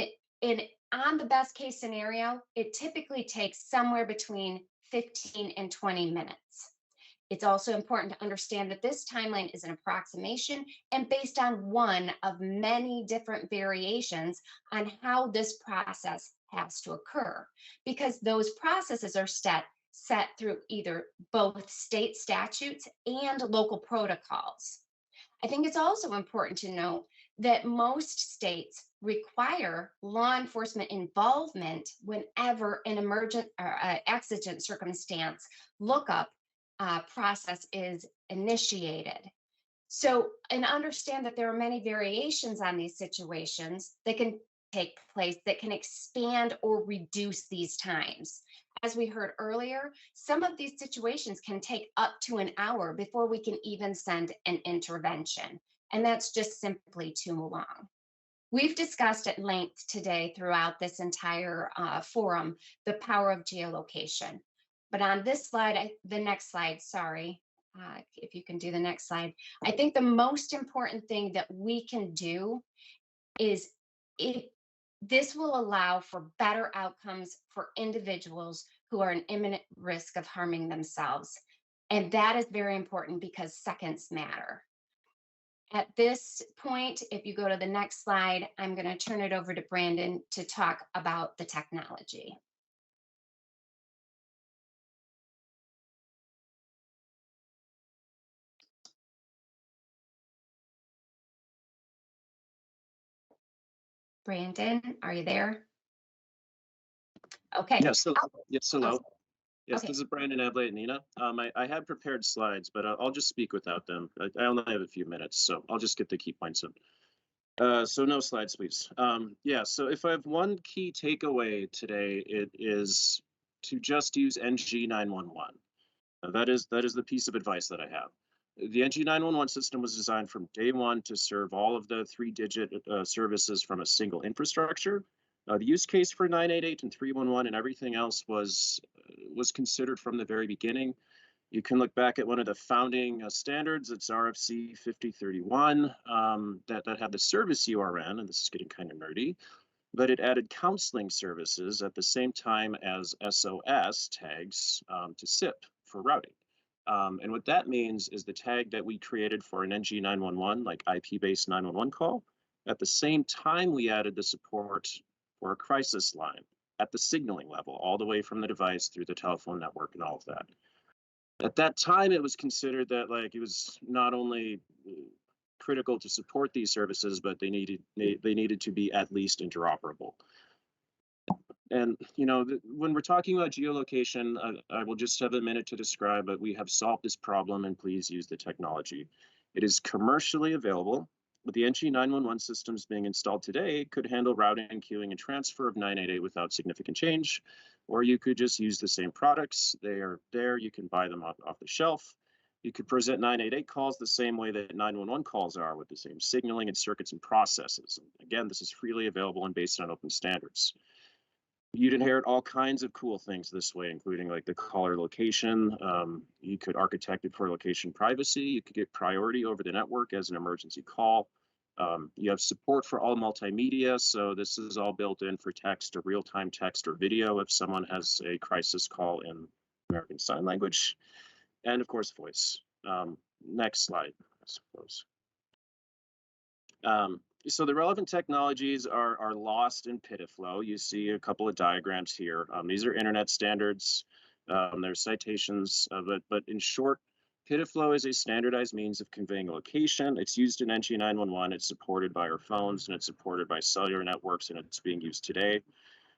on the best case scenario, it typically takes somewhere between 15 and 20 minutes. It's also important to understand that this timeline is an approximation and based on one of many different variations on how this process has to occur, because those processes are set through either both state statutes and local protocols. I think it's also important to note that most states require law enforcement involvement whenever an emergent or exigent circumstance lookup process is initiated. So, and understand that there are many variations on these situations that can take place that can expand or reduce these times. As we heard earlier, some of these situations can take up to an hour before we can even send an intervention. And that's just simply too long. We've discussed at length today throughout this entire forum, the power of geolocation. But on this slide, the next slide, sorry, if you can do the next slide. I think the most important thing that we can do is this will allow for better outcomes for individuals who are in imminent risk of harming themselves. And that is very important because seconds matter. At this point, if you go to the next slide, I'm going to turn it over to Brandon to talk about the technology. Brandon, are you there? Okay. Yes, hello. Awesome. Yes, Okay. this is Brandon Ablate Nina. I had prepared slides, but I'll just speak without them. I only have a few minutes, so I'll just get the key points in. So no slides, please. Yeah, so if I have one key takeaway today, it is to just use NG911. That is the piece of advice that I have. The NG911 system was designed from day one to serve all of the 3-digit services from a single infrastructure. The use case for 988 and 311 and everything else was considered from the very beginning. You can look back at one of the founding standards. It's RFC 5031 that had the service URN, and this is getting kind of nerdy, but it added counseling services at the same time as SOS tags to SIP for routing. And what that means is the tag that we created for an NG911, like IP-based 911 call, at the same time we added the support for a crisis line at the signaling level, all the way from the device through the telephone network and all of that. At that time, it was considered that like it was not only critical to support these services, but they needed to be at least interoperable. And you know, when we're talking about geolocation, I will just have a minute to describe it. We have solved this problem, and please use the technology. It is commercially available. With the NG911 systems being installed today, it could handle routing, queuing, and transfer of 988 without significant change, or you could just use the same products. They are there. You can buy them off the shelf. You could present 988 calls the same way that 911 calls are, with the same signaling and circuits and processes. Again, this is freely available and based on open standards. You'd inherit all kinds of cool things this way, including like the caller location. You could architect it for location privacy. You could get priority over the network as an emergency call. You have support for all multimedia. So this is all built in for text or real-time text or video if someone has a crisis call in American Sign Language. And of course, voice. Next slide, I suppose. So the relevant technologies are LOST and PITIFLOW. You see a couple of diagrams here. These are internet standards. There's citations, but in short, PITIFLOW is a standardized means of conveying a location. It's used in NG 911. It's supported by our phones, and it's supported by cellular networks, and it's being used today.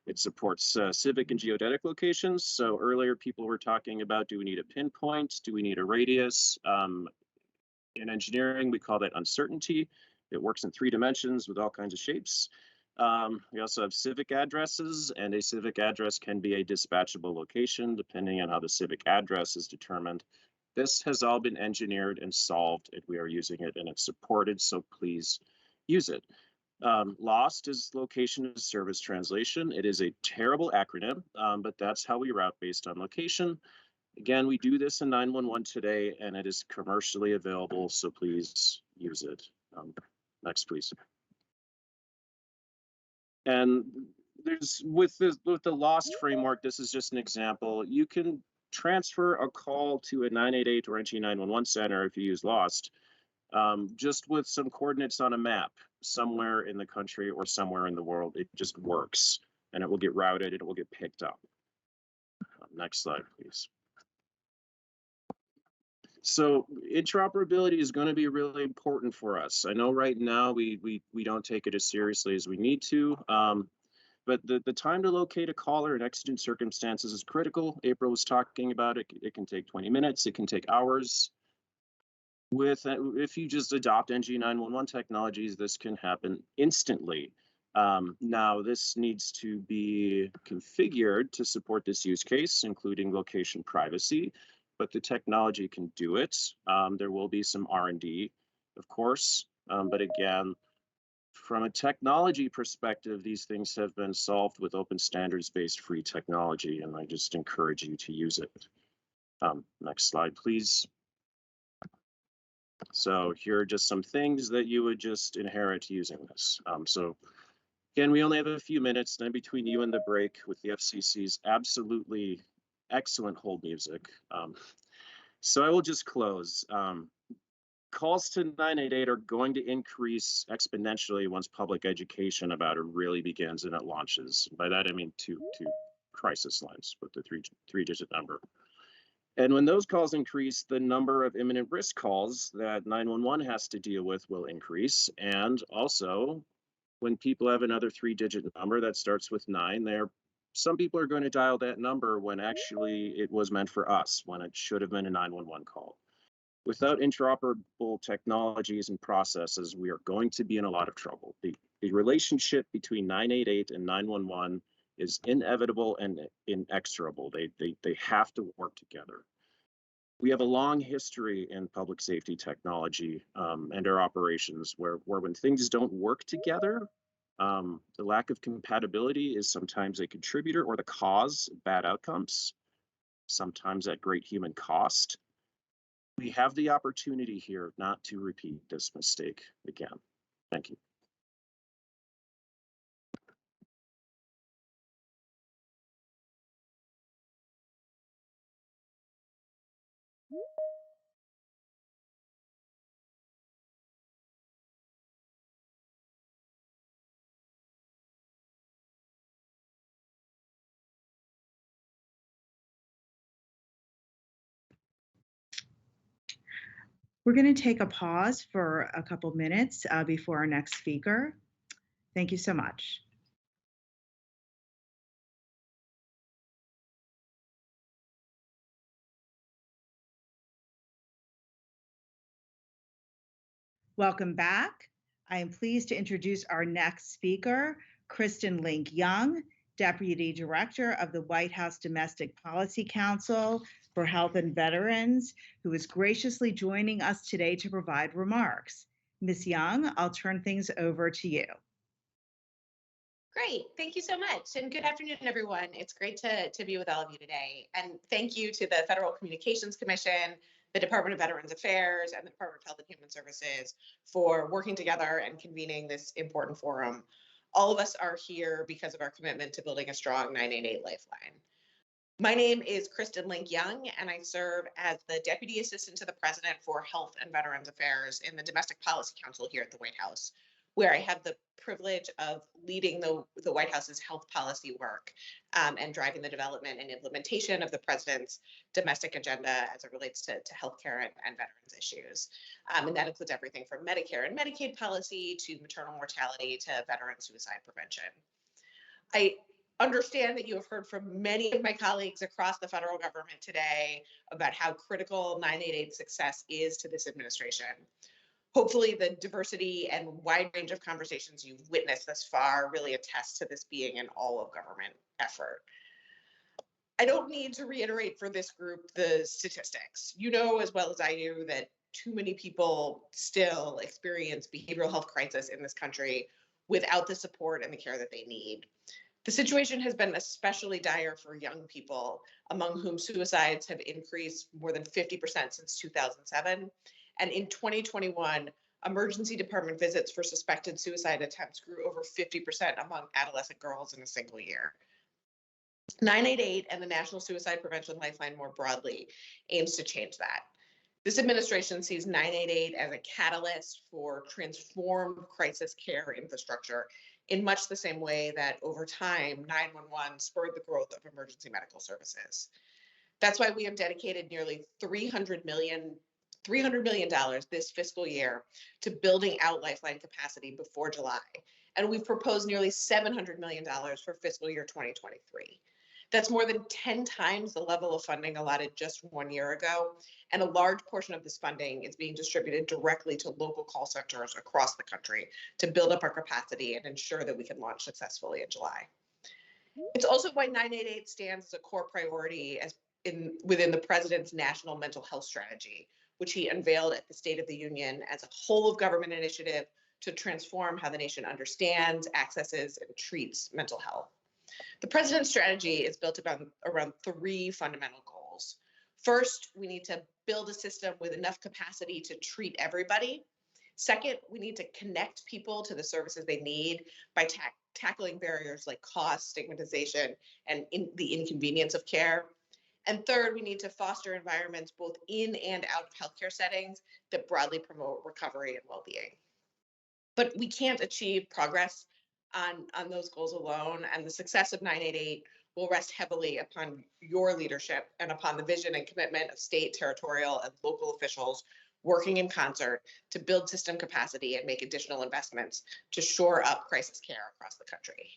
It supports civic and geodetic locations. So earlier people were talking about, do we need a pinpoint? Do we need a radius? In engineering, we call that uncertainty. It works in 3 dimensions with all kinds of shapes. We also have civic addresses, and a civic address can be a dispatchable location depending on how the civic address is determined. This has all been engineered and solved, and we are using it, and it's supported, so please use it. LOST is location as service translation. It is a terrible acronym, but that's how we route based on location. Again, we do this in 911 today, and it is commercially available, so please use it. Next, please. And there's with the LOST framework, this is just an example. You can transfer a call to a 988 or NG 911 center if you use LOST, just with some coordinates on a map somewhere in the country or somewhere in the world. It just works, and it will get routed, and it will get picked up. Next slide, please. So interoperability is going to be really important for us. I know right now we don't take it as seriously as we need to, but the time to locate a caller in exigent circumstances is critical. April was talking about it. It can take 20 minutes. It can take hours. If you just adopt NG 911 technologies, this can happen instantly. Now, this needs to be configured to support this use case, including location privacy, but the technology can do it. There will be some R&D, of course, but again, from a technology perspective, these things have been solved with open standards-based free technology, and I just encourage you to use it. Next slide, please. So here are just some things that you would just inherit using this. So again, we only have a few minutes then between you and the break with the FCC's absolutely excellent hold music. So I will just close. Calls to 988 are going to increase exponentially once public education about it really begins and it launches. By that, I mean two crisis lines with the three-digit number. And when those calls increase, the number of imminent risk calls that 911 has to deal with will increase. And also, when people have another 3-digit number that starts with 9, some people are going to dial that number when actually it was meant for us, when it should have been a 911 call. Without interoperable technologies and processes, we are going to be in a lot of trouble. The relationship between 988 and 911 is inevitable and inexorable. They have to work together. We have a long history in public safety technology and our operations where when things don't work together, the lack of compatibility is sometimes a contributor or the cause of bad outcomes, sometimes at great human cost. We have the opportunity here not to repeat this mistake again. Thank you. We're going to take a pause for a couple minutes before our next speaker. Thank you so much. Welcome back. I am pleased to introduce our next speaker, Kristen Link-Young, Deputy Director of the White House Domestic Policy Council for Health and Veterans, who is graciously joining us today to provide remarks. Ms. Young, I'll turn things over to you. Great. Thank you so much. And good afternoon, everyone. It's great to be with all of you today. And thank you to the Federal Communications Commission, the Department of Veterans Affairs, and the Department of Health and Human Services for working together and convening this important forum. All of us are here because of our commitment to building a strong 988 lifeline. My name is Kristen Link-Young, and I serve as the Deputy Assistant to the President for Health and Veterans Affairs in the Domestic Policy Council here at the White House. where I have the privilege of leading the White House's health policy work and driving the development and implementation of the president's domestic agenda as it relates to healthcare and veterans issues. And that includes everything from Medicare and Medicaid policy to maternal mortality to veteran suicide prevention. I understand that you have heard from many of my colleagues across the federal government today about how critical 988 success is to this administration. Hopefully the diversity and wide range of conversations you've witnessed thus far really attest to this being an all of government effort. I don't need to reiterate for this group the statistics. You know as well as I do that too many people still experience behavioral health crisis in this country without the support and the care that they need. The situation has been especially dire for young people, among whom suicides have increased more than 50% since 2007. And in 2021, emergency department visits for suspected suicide attempts grew over 50% among adolescent girls in a single year. 988 and the National Suicide Prevention Lifeline more broadly aims to change that. This administration sees 988 as a catalyst for transformed crisis care infrastructure in much the same way that over time, 911 spurred the growth of emergency medical services. That's why we have dedicated nearly $300 million this fiscal year to building out Lifeline capacity before July. And we've proposed nearly $700 million for fiscal year 2023. That's more than 10 times the level of funding allotted just 1 year ago. And a large portion of this funding is being distributed directly to local call centers across the country to build up our capacity and ensure that we can launch successfully in July. It's also why 988 stands as a core priority within the president's national mental health strategy, which he unveiled at the State of the Union as a whole of government initiative to transform how the nation understands, accesses, and treats mental health. The president's strategy is built around three fundamental goals. First, we need to build a system with enough capacity to treat everybody. Second, we need to connect people to the services they need by tackling barriers like cost, stigmatization, and the inconvenience of care. And third, we need to foster environments both in and out of healthcare settings that broadly promote recovery and well-being. But we can't achieve progress on those goals alone, and the success of 988 will rest heavily upon your leadership and upon the vision and commitment of state, territorial, and local officials working in concert to build system capacity and make additional investments to shore up crisis care across the country.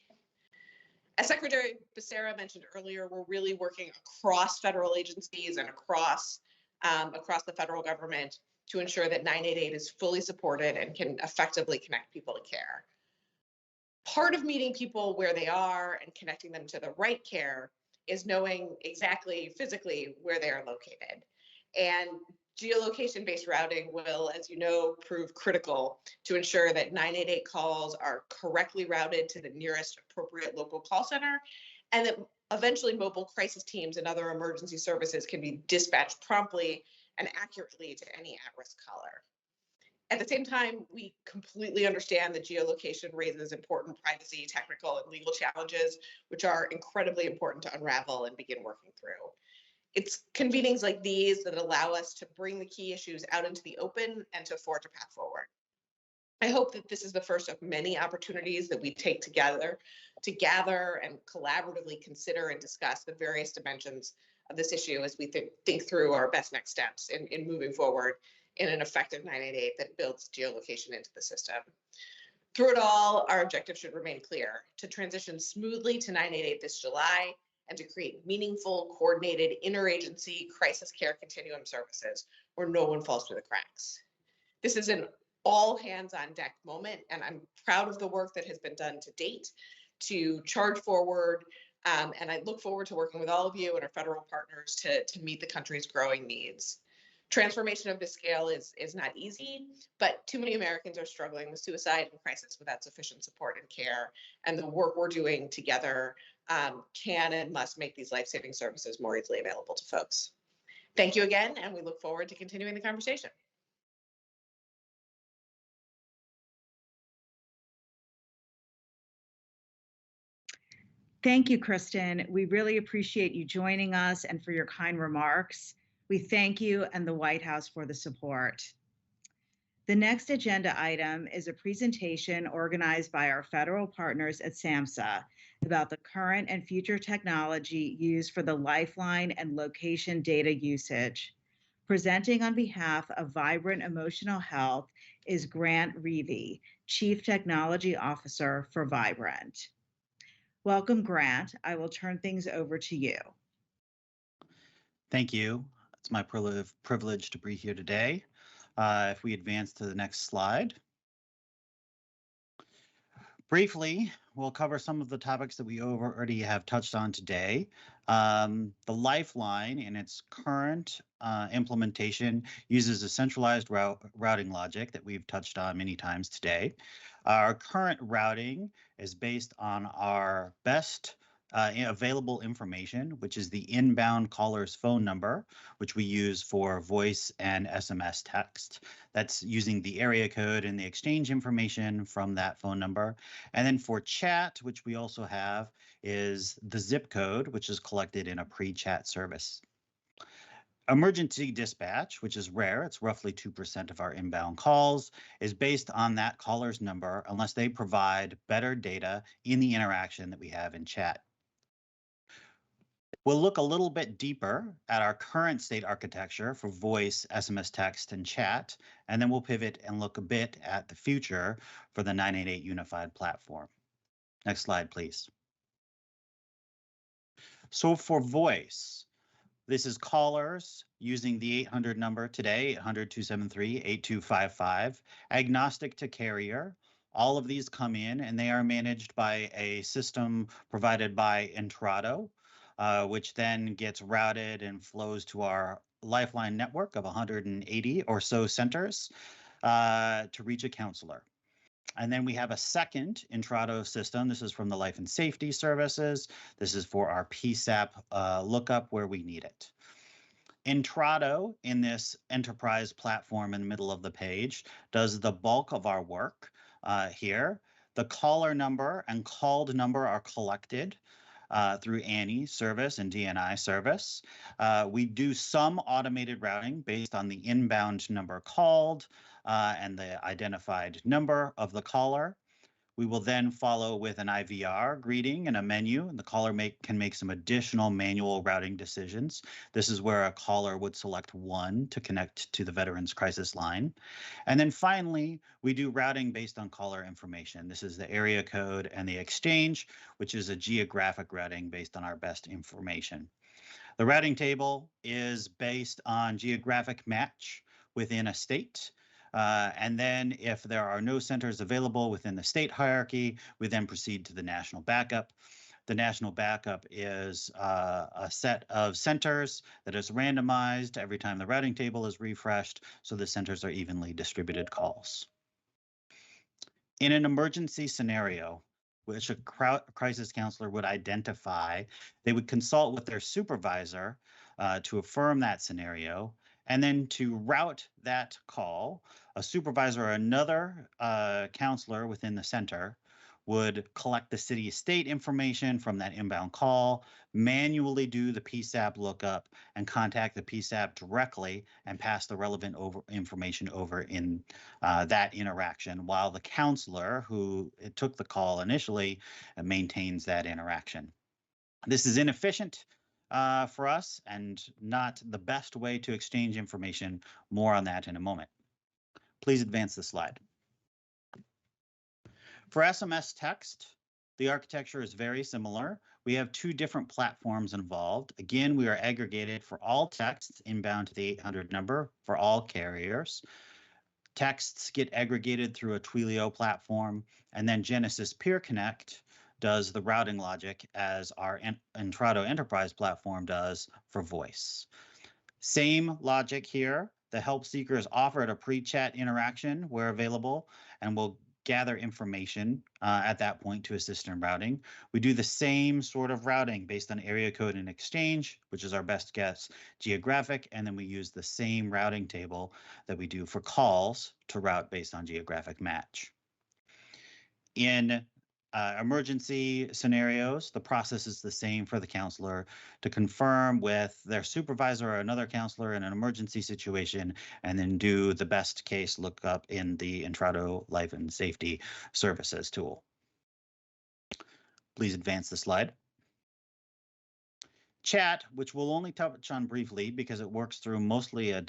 As Secretary Becerra mentioned earlier, we're really working across federal agencies and across the federal government to ensure that 988 is fully supported and can effectively connect people to care. Part of meeting people where they are and connecting them to the right care is knowing exactly physically where they are located. And geolocation-based routing will, as you know, prove critical to ensure that 988 calls are correctly routed to the nearest appropriate local call center, and that eventually mobile crisis teams and other emergency services can be dispatched promptly and accurately to any at-risk caller. At the same time, we completely understand that geolocation raises important privacy, technical, and legal challenges, which are incredibly important to unravel and begin working through. It's convenings like these that allow us to bring the key issues out into the open and to forge a path forward. I hope that this is the first of many opportunities that we take together to gather and collaboratively consider and discuss the various dimensions of this issue as we think through our best next steps in moving forward in an effective 988 that builds geolocation into the system. Through it all, our objective should remain clear: to transition smoothly to 988 this July and to create meaningful, coordinated, interagency crisis care continuum services where no one falls through the cracks. This is an all hands on deck moment, and I'm proud of the work that has been done to date to charge forward. And I look forward to working with all of you and our federal partners to meet the country's growing needs. Transformation of this scale is not easy, but too many Americans are struggling with suicide and crisis without sufficient support and care. And the work we're doing together can and must make these life-saving services more easily available to folks. Thank you again, and we look forward to continuing the conversation. Thank you, Kristen. We really appreciate you joining us and for your kind remarks. We thank you and the White House for the support. The next agenda item is a presentation organized by our federal partners at SAMHSA about the current and future technology used for the lifeline and location data usage. Presenting on behalf of Vibrant Emotional Health is Grant Reevy, Chief Technology Officer for Vibrant. Welcome, Grant. I will turn things over to you. Thank you. It's my privilege to be here today. If we advance to the next slide. Briefly, we'll cover some of the topics that we already have touched on today. The lifeline in its current implementation uses a centralized routing logic that we've touched on many times today. Our current routing is based on our best available information, which is the inbound caller's phone number, which we use for voice and SMS text. That's using the area code and the exchange information from that phone number. And then for chat, which we also have, is the zip code, which is collected in a pre-chat service. Emergency dispatch, which is rare, it's roughly 2% of our inbound calls, is based on that caller's number unless they provide better data in the interaction that we have in chat. We'll look a little bit deeper at our current state architecture for voice, SMS text, and chat, and then we'll pivot and look a bit at the future for the 988 unified platform. Next slide, please. So for voice, this is callers using the 800 number today, 800-273-8255, agnostic to carrier. All of these come in and they are managed by a system provided by Entrado, which then gets routed and flows to our lifeline network of 180 or so centers to reach a counselor. And then we have a second Entrado system. This is from the Life and Safety Services. This is for our PSAP lookup where we need it. Entrado, in this enterprise platform in the middle of the page, does the bulk of our work here. The caller number and called number are collected through ANI service and DNI service. We do some automated routing based on the inbound number called and the identified number of the caller. We will then follow with an IVR greeting and a menu, and the caller can make some additional manual routing decisions. This is where a caller would select one to connect to the Veterans Crisis Line. And then finally, we do routing based on caller information. This is the area code and the exchange, which is a geographic routing based on our best information. The routing table is based on geographic match within a state. And then if there are no centers available within the state hierarchy, we then proceed to the national backup. The national backup is a set of centers that is randomized every time the routing table is refreshed, so the centers are evenly distributed calls. In an emergency scenario, which a crisis counselor would identify, they would consult with their supervisor to affirm that scenario, and then to route that call, a supervisor or another counselor within the center would collect the city-state information from that inbound call, manually do the PSAP lookup, and contact the PSAP directly and pass the relevant information over in that interaction, while the counselor who took the call initially maintains that interaction. This is inefficient for us and not the best way to exchange information. More on that in a moment. Please advance the slide. For SMS text, the architecture is very similar. We have two different platforms involved. Again, we are aggregated for all texts inbound to the 800 number for all carriers. Texts get aggregated through a Twilio platform, and then Genesis Peer Connect does the routing logic as our Entrado Enterprise platform does for voice. Same logic here. The help seeker is offered a pre-chat interaction where available, and will gather information at that point to assist in routing. We do the same sort of routing based on area code and exchange, which is our best guess geographic, and then we use the same routing table that we do for calls to route based on geographic match. In emergency scenarios, the process is the same for the counselor to confirm with their supervisor or another counselor in an emergency situation, and then do the best case lookup in the Intrado Life and Safety Services tool. Please advance the slide. Chat, which we'll only touch on briefly because it works through mostly a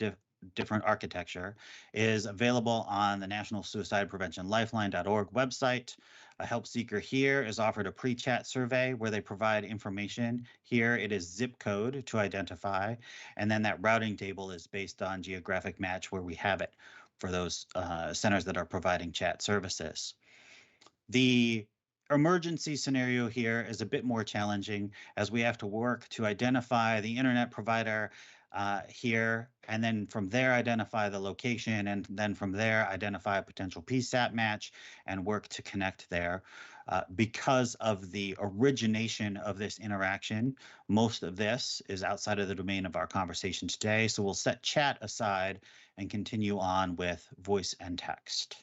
different architecture, is available on the National Suicide Prevention Lifeline.org website. A help seeker here is offered a pre-chat survey where they provide information. Here it is zip code to identify, and then that routing table is based on geographic match where we have it for those centers that are providing chat services. The emergency scenario here is a bit more challenging as we have to work to identify the internet provider here, and then from there identify the location, and then from there identify a potential PSAP match and work to connect there. Because of the origination of this interaction, most of this is outside of the domain of our conversation today, so we'll set chat aside and continue on with voice and text.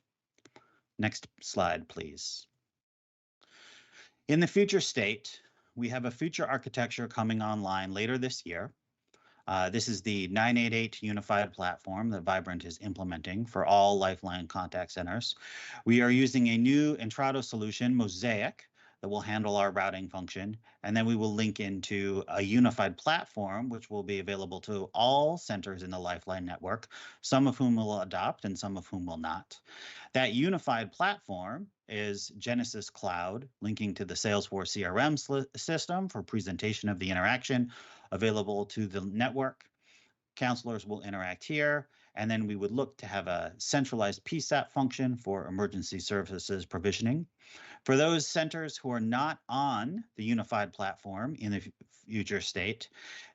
Next slide, please. In the future state, we have a future architecture coming online later this year. This is the 988 unified platform that Vibrant is implementing for all Lifeline contact centers. We are using a new Intrado solution, Mosaic, that will handle our routing function, and then we will link into a unified platform, which will be available to all centers in the Lifeline network, some of whom will adopt and some of whom will not. That unified platform is Genesis Cloud, linking to the Salesforce CRM system for presentation of the interaction available to the network. Counselors will interact here, and then we would look to have a centralized PSAP function for emergency services provisioning. For those centers who are not on the unified platform in the future state,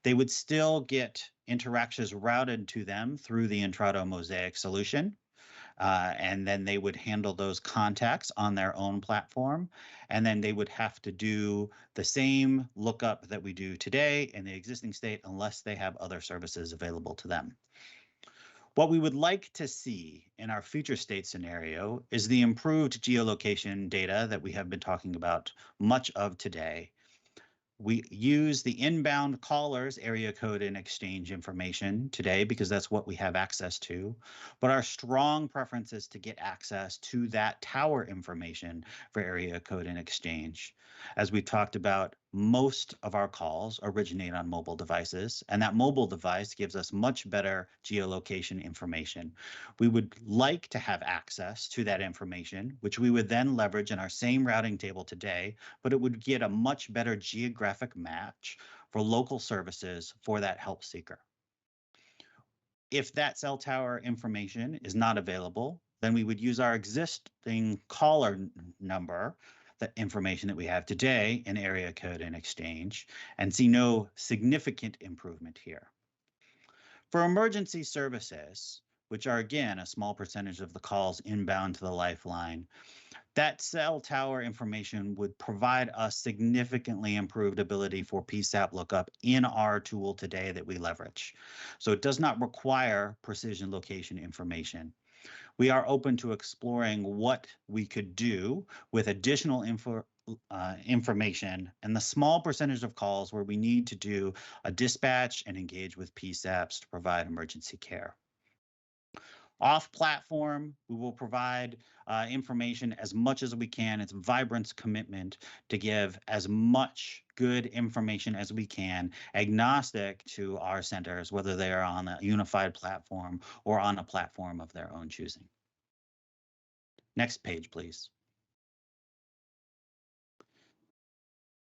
they would still get interactions routed to them through the Intrado Mosaic solution. And then they would handle those contacts on their own platform. And then they would have to do the same lookup that we do today in the existing state unless they have other services available to them. What we would like to see in our future state scenario is the improved geolocation data that we have been talking about much of today. We use the inbound callers area code and exchange information today because that's what we have access to, but our strong preference is to get access to that tower information for area code and exchange. As we talked about, most of our calls originate on mobile devices, and that mobile device gives us much better geolocation information. We would like to have access to that information, which we would then leverage in our same routing table today, but it would get a much better geographic match for local services for that help seeker. If that cell tower information is not available, then we would use our existing caller number, the information that we have today in area code and exchange, and see no significant improvement here. For emergency services, which are again a small percentage of the calls inbound to the Lifeline, that cell tower information would provide us significantly improved ability for PSAP lookup in our tool today that we leverage. So it does not require precision location information. We are open to exploring what we could do with additional information and the small percentage of calls where we need to do a dispatch and engage with PSAPs to provide emergency care. Off platform, we will provide information as much as we can. It's Vibrant's commitment to give as much good information as we can, agnostic to our centers, whether they are on a unified platform or on a platform of their own choosing. Next page, please.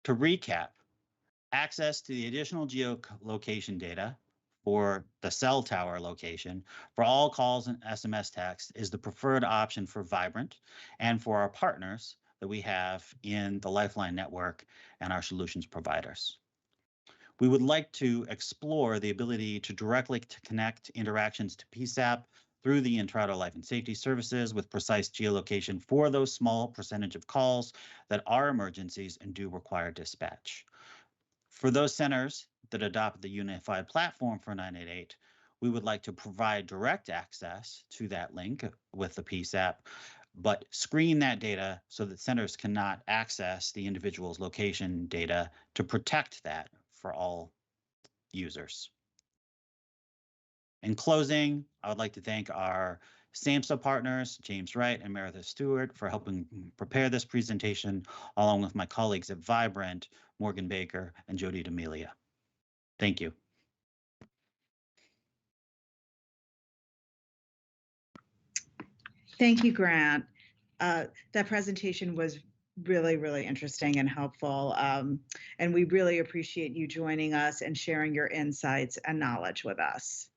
To recap, access to the additional geolocation data for the cell tower location for all calls and SMS text is the preferred option for Vibrant and for our partners that we have in the Lifeline network and our solutions providers. We would like to explore the ability to directly connect interactions to PSAP through the Intrado Life and Safety Services with precise geolocation for those small percentage of calls that are emergencies and do require dispatch. For those centers that adopt the unified platform for 988, we would like to provide direct access to that link with the PSAP but screen that data so that centers cannot access the individual's location data to protect that for all users. In closing, I would like to thank our SAMHSA partners, James Wright and Meredith Stewart, for helping prepare this presentation, along with my colleagues at Vibrant, Morgan Baker, and Jody D'Amelia. Thank you. Thank you, Grant. That presentation was really, really interesting and helpful. And we really appreciate you joining us and sharing your insights and knowledge with us.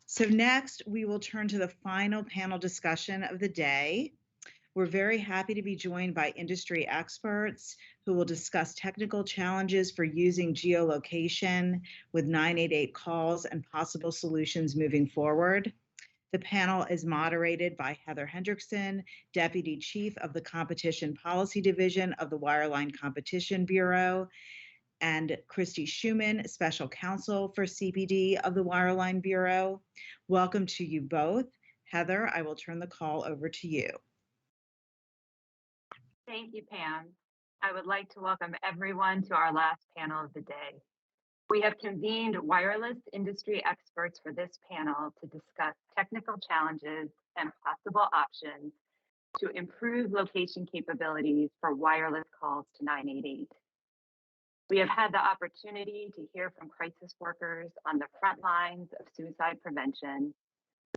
So next, we will turn to the final panel discussion of the day. We're very happy to be joined by industry experts who will discuss technical challenges for using geolocation with 988 calls and possible solutions moving forward. The panel is moderated by Heather Hendrickson, Deputy Chief of the Competition Policy Division of the Wireline Competition Bureau, and Christy Schumann, Special Counsel for CPD of the Wireline Bureau. Welcome to you both. Heather, I will turn the call over to you. Thank you, Pam. I would like to welcome everyone to our last panel of the day. We have convened wireless industry experts for this panel to discuss technical challenges and possible options to improve location capabilities for wireless calls to 988. We have had the opportunity to hear from crisis workers on the front lines of suicide prevention,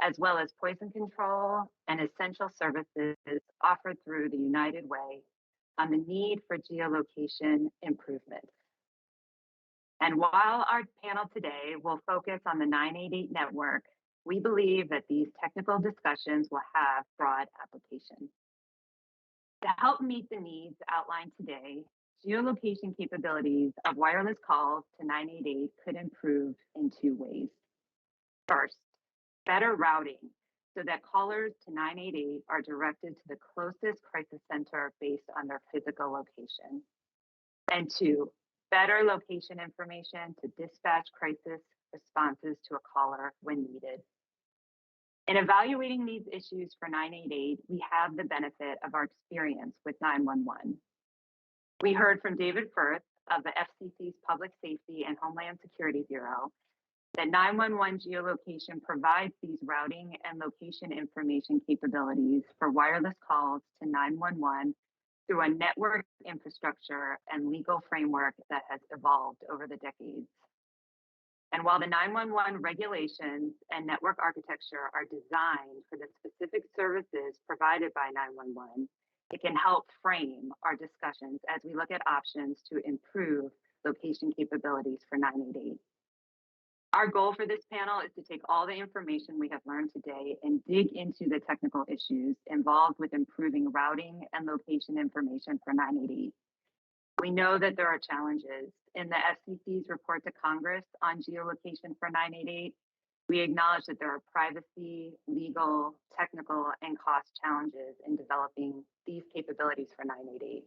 as well as poison control and essential services offered through the United Way on the need for geolocation improvement. And while our panel today will focus on the 988 network, we believe that these technical discussions will have broad application. To help meet the needs outlined today, geolocation capabilities of wireless calls to 988 could improve in two ways. First, better routing so that callers to 988 are directed to the closest crisis center based on their physical location. And two, better location information to dispatch crisis responses to a caller when needed. In evaluating these issues for 988, we have the benefit of our experience with 911. We heard from David Firth of the FCC's Public Safety and Homeland Security Bureau that 911 geolocation provides these routing and location information capabilities for wireless calls to 911 through a network infrastructure and legal framework that has evolved over the decades. And while the 911 regulations and network architecture are designed for the specific services provided by 911, it can help frame our discussions as we look at options to improve location capabilities for 988. Our goal for this panel is to take all the information we have learned today and dig into the technical issues involved with improving routing and location information for 988. We know that there are challenges. In the FCC's report to Congress on geolocation for 988, we acknowledge that there are privacy, legal, technical, and cost challenges in developing these capabilities for 988.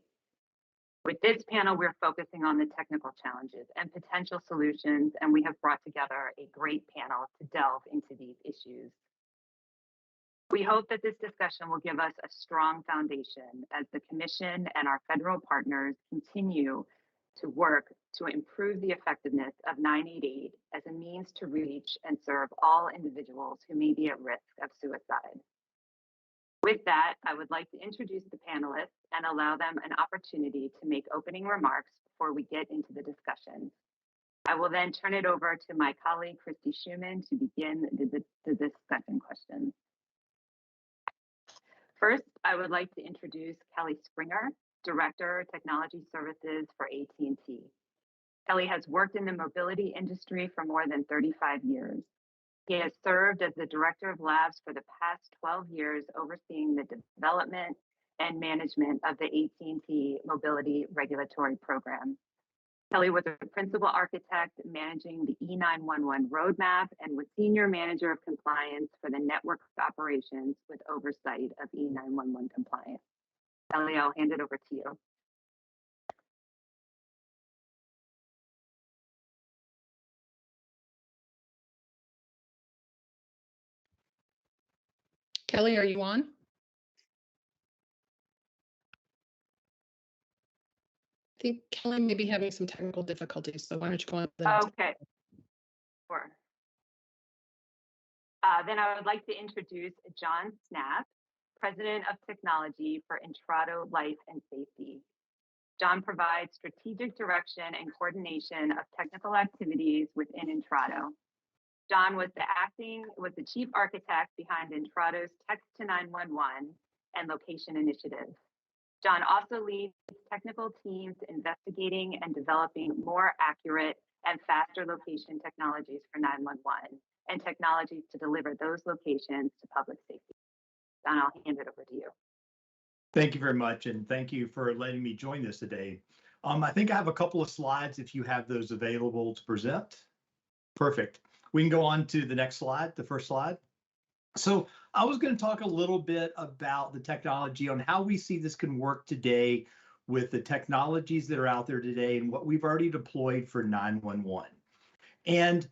With this panel, we're focusing on the technical challenges and potential solutions, and we have brought together a great panel to delve into these issues. We hope that this discussion will give us a strong foundation as the Commission and our federal partners continue to work to improve the effectiveness of 988 as a means to reach and serve all individuals who may be at risk of suicide. With that, I would like to introduce the panelists and allow them an opportunity to make opening remarks before we get into the discussion. I will then turn it over to my colleague, Christy Schumann, to begin the discussion questions. First, I would like to introduce Kelly Springer, Director of Technology Services for AT&T. Kelly has worked in the mobility industry for more than 35 years. He has served as the Director of Labs for the past 12 years, overseeing the development and management of the AT&T Mobility Regulatory Program. Kelly was a principal architect managing the E911 roadmap and was Senior Manager of Compliance for the network operations with oversight of E911 compliance. Kelly, I'll hand it over to you. Kelly, are you on? I think Kelly may be having some technical difficulties, so why don't you go on? Okay, sure. Then I would like to introduce John Snap, President of Technology for Intrado Life and Safety. John provides strategic direction and coordination of technical activities within Intrado. John was the chief architect behind Intrado's Text to 911 and location initiative. John also leads technical teams investigating and developing more accurate and faster location technologies for 911 and technologies to deliver those locations to public safety. John, I'll hand it over to you. Thank you very much, and thank you for letting me join this today. I think I have a couple of slides if you have those available to present. Perfect. We can go on to the next slide, the first slide. So I was going to talk a little bit about the technology on how we see this can work today with the technologies that are out there today and what we've already deployed for 911. And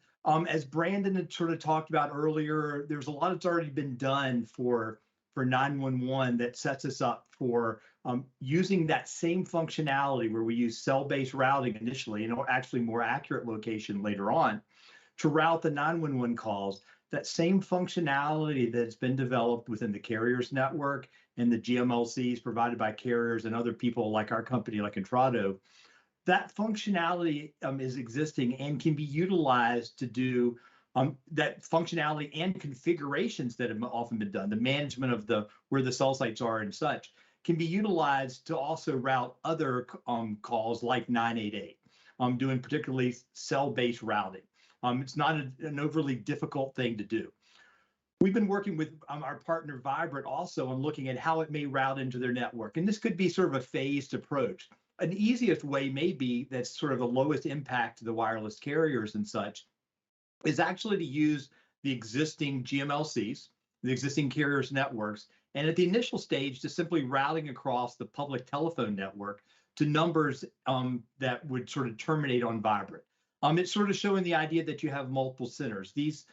as Brandon had sort of talked about earlier, there's a lot that's already been done for 911 that sets us up for using that same functionality where we use cell-based routing initially and actually more accurate location later on to route the 911 calls. That same functionality that's been developed within the carriers network and the GMLCs provided by carriers and other people like our company, like Intrado, that functionality is existing and can be utilized to do that functionality and configurations that have often been done. The management of where the cell sites are and such can be utilized to also route other calls like 988, doing particularly cell-based routing. It's not an overly difficult thing to do. We've been working with our partner Vibrant also on looking at how it may route into their network. And this could be sort of a phased approach. An easiest way may be that's sort of the lowest impact to the wireless carriers and such is actually to use the existing GMLCs, the existing carriers networks, and at the initial stage, just simply routing across the public telephone network to numbers that would sort of terminate on Vibrant. It's sort of showing the idea that you have multiple centers. These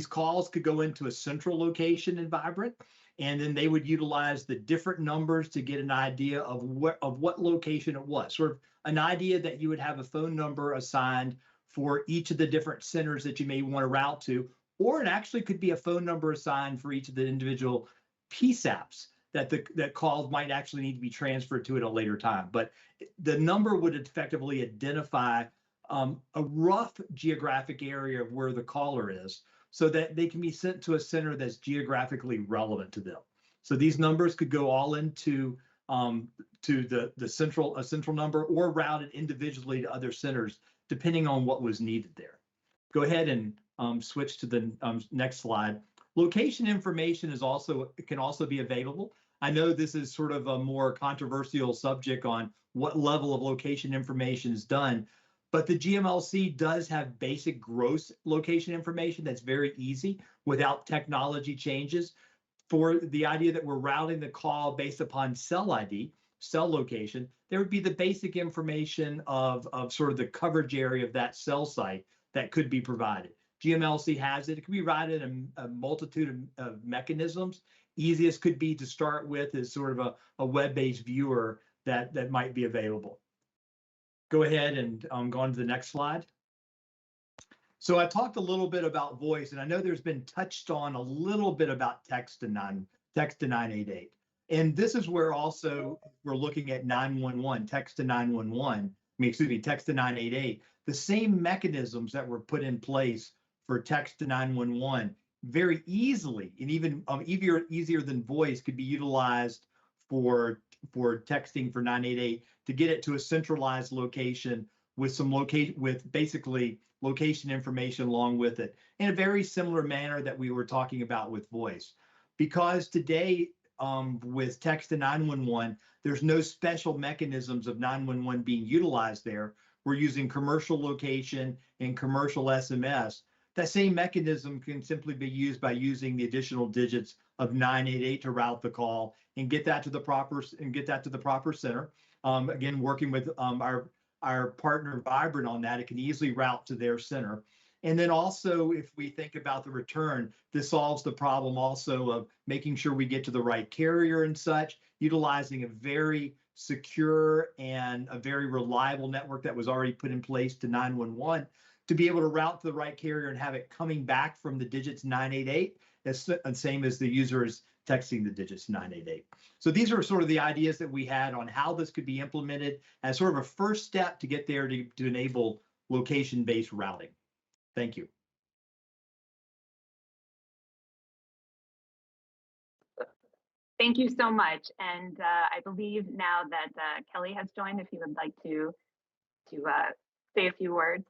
calls could go into a central location in Vibrant, and then they would utilize the different numbers to get an idea of what location it was. Sort of an idea that you would have a phone number assigned for each of the different centers that you may want to route to, or it actually could be a phone number assigned for each of the individual PSAPs that calls might actually need to be transferred to at a later time. But the number would effectively identify a rough geographic area of where the caller is so that they can be sent to a center that's geographically relevant to them. So these numbers could go all into to a central number or routed individually to other centers, depending on what was needed there. Go ahead and switch to the next slide. Location information can also be available. I know this is sort of a more controversial subject on what level of location information is done, but the GMLC does have basic gross location information that's very easy without technology changes. For the idea that we're routing the call based upon cell ID, cell location, there would be the basic information of sort of the coverage area of that cell site that could be provided. GMLC has it. It can be routed in a multitude of mechanisms. Easiest could be to start with is sort of a web-based viewer that might be available. Go ahead and go on to the next slide. So I talked a little bit about voice, and I know there's been touched on a little bit about text to 988. And this is where also we're looking at 911, text to 911, text to 988. The same mechanisms that were put in place for text to 911 very easily, and even easier than voice, could be utilized for texting for 988 to get it to a centralized location with basically location information along with it in a very similar manner that we were talking about with voice. Because today with text to 911, there's no special mechanisms of 911 being utilized there. We're using commercial location and commercial SMS. That same mechanism can simply be used by using the additional digits of 988 to route the call and get that to the proper center. Again, working with our partner Vibrant on that, it can easily route to their center. And then also, if we think about the return, this solves the problem also of making sure we get to the right carrier and such, utilizing a very secure and a very reliable network that was already put in place to 911 to be able to route to the right carrier and have it coming back from the digits 988, that's the same as the user is texting the digits 988. So these are sort of the ideas that we had on how this could be implemented as sort of a first step to get there to enable location-based routing. Thank you. Thank you so much. And I believe now that Kelly has joined, if you would like to say a few words.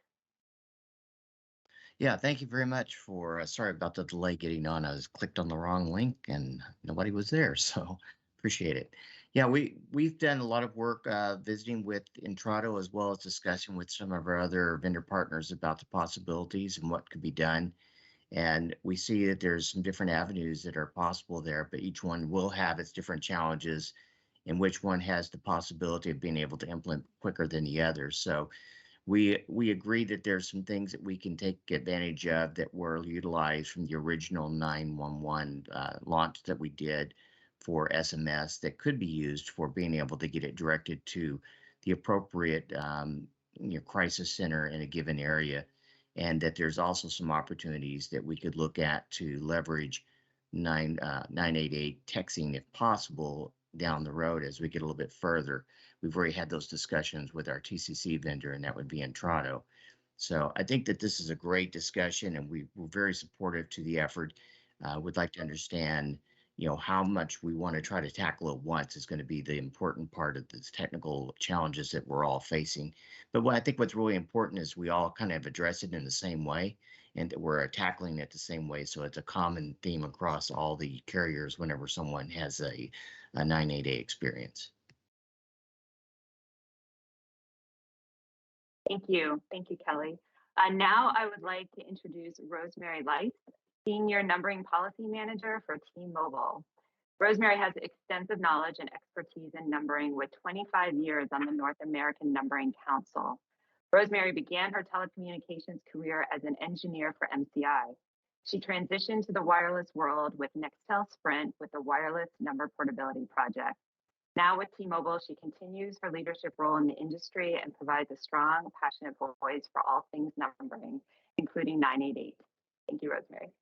Yeah, thank you very much for, sorry about the delay getting on. I was clicked on the wrong link and nobody was there, so appreciate it. Yeah, we've done a lot of work visiting with Intrado as well as discussing with some of our other vendor partners about the possibilities and what could be done. And we see that there's some different avenues that are possible there, but each one will have its different challenges and which one has the possibility of being able to implement quicker than the other. So we agree that there's some things that we can take advantage of that were utilized from the original 911 launch that we did for SMS that could be used for being able to get it directed to the appropriate crisis center in a given area, and that there's also some opportunities that we could look at to leverage 988 texting if possible down the road as we get a little bit further. We've already had those discussions with our TCC vendor, and that would be Intrado. So I think that this is a great discussion, and we're very supportive to the effort. Would like to understand, how much we want to try to tackle at once is going to be the important part of the technical challenges that we're all facing. But what I think what's really important is we all kind of address it in the same way, and that we're tackling it the same way. So it's a common theme across all the carriers whenever someone has a 988 experience. Thank you. Thank you, Kelly. Now I would like to introduce Rosemary Light, Senior Numbering Policy Manager for T-Mobile. Rosemary has extensive knowledge and expertise in numbering with 25 years on the North American Numbering Council. Rosemary began her telecommunications career as an engineer for MCI. She transitioned to the wireless world with Nextel Sprint with the Wireless Number Portability Project. Now with T-Mobile, she continues her leadership role in the industry and provides a strong, passionate voice for all things numbering, including 988. Thank you, Rosemary.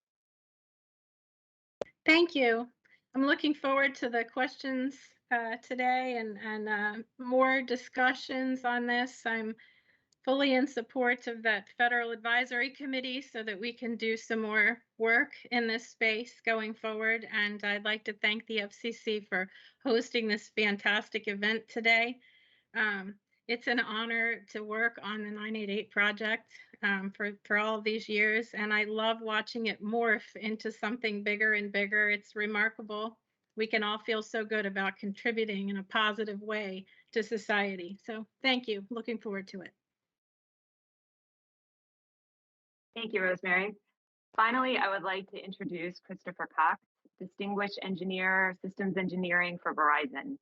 Thank you. I'm looking forward to the questions today and more discussions on this. I'm fully in support of that Federal Advisory Committee so that we can do some more work in this space going forward. And I'd like to thank the FCC for hosting this fantastic event today. It's an honor to work on the 988 project for all of these years, and I love watching it morph into something bigger and bigger. It's remarkable. We can all feel so good about contributing in a positive way to society. So thank you. Looking forward to it. Thank you, Rosemary. Finally, I would like to introduce Christopher Cox, Distinguished Engineer, Systems Engineering for Verizon.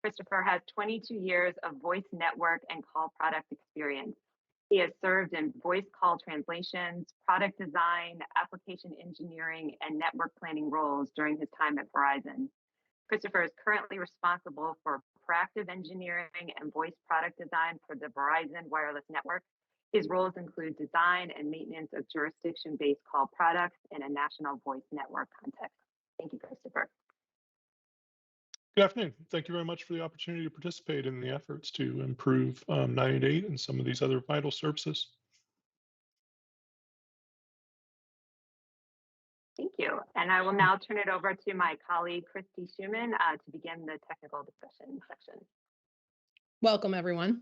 Christopher has 22 years of voice network and call product experience. He has served in voice call translations, product design, application engineering, and network planning roles during his time at Verizon. Christopher is currently responsible for proactive engineering and voice product design for the Verizon wireless network. His roles include design and maintenance of jurisdiction-based call products in a national voice network context. Thank you, Christopher. Good afternoon. Thank you very much for the opportunity to participate in the efforts to improve 988 and some of these other vital services. Thank you. And I will now turn it over to my colleague, Christy Schumann, to begin the technical discussion section. Welcome, everyone.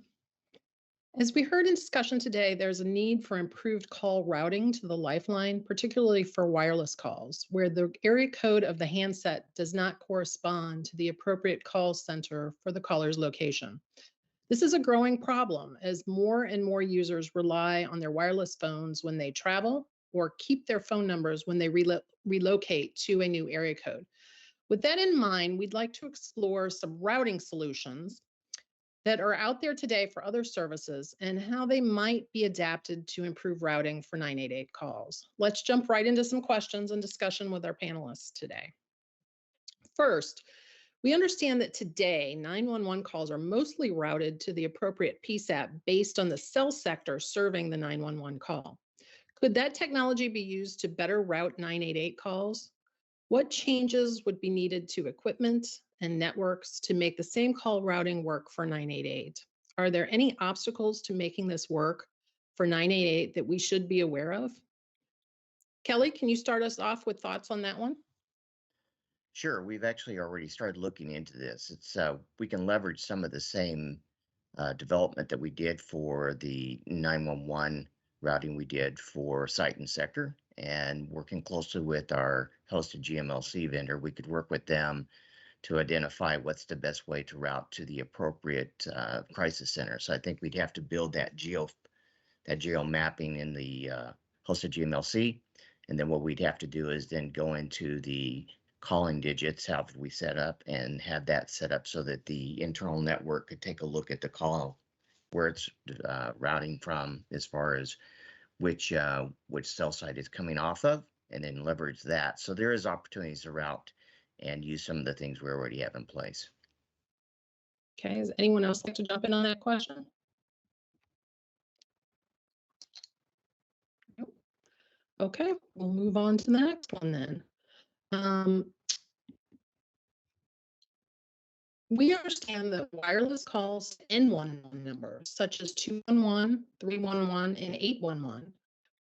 As we heard in discussion today, there's a need for improved call routing to the lifeline, particularly for wireless calls, where the area code of the handset does not correspond to the appropriate call center for the caller's location. This is a growing problem as more and more users rely on their wireless phones when they travel or keep their phone numbers when they relocate to a new area code. With that in mind, we'd like to explore some routing solutions that are out there today for other services and how they might be adapted to improve routing for 988 calls. Let's jump right into some questions and discussion with our panelists today. First, we understand that today 911 calls are mostly routed to the appropriate PSAP based on the cell sector serving the 911 call. Could that technology be used to better route 988 calls? What changes would be needed to equipment and networks to make the same call routing work for 988? Are there any obstacles to making this work for 988 that we should be aware of? Kelly, can you start us off with thoughts on that one? Sure, we've actually already started looking into this. It's we can leverage some of the same development that we did for the 911 routing we did for site and sector, and working closely with our hosted GMLC vendor, we could work with them to identify what's the best way to route to the appropriate crisis center. So I think we'd have to build that geo mapping in the hosted GMLC, and then what we'd have to do is then go into the calling digits, how we set up, and have that set up so that the internal network could take a look at the call, where it's routing from, as far as which cell site it's coming off of, and then leverage that. So there is opportunities to route and use some of the things we already have in place. Okay, does anyone else like to jump in on that question? Nope. Okay, we'll move on to the next one then. We understand that wireless calls to N11 numbers, such as 211, 311, and 811,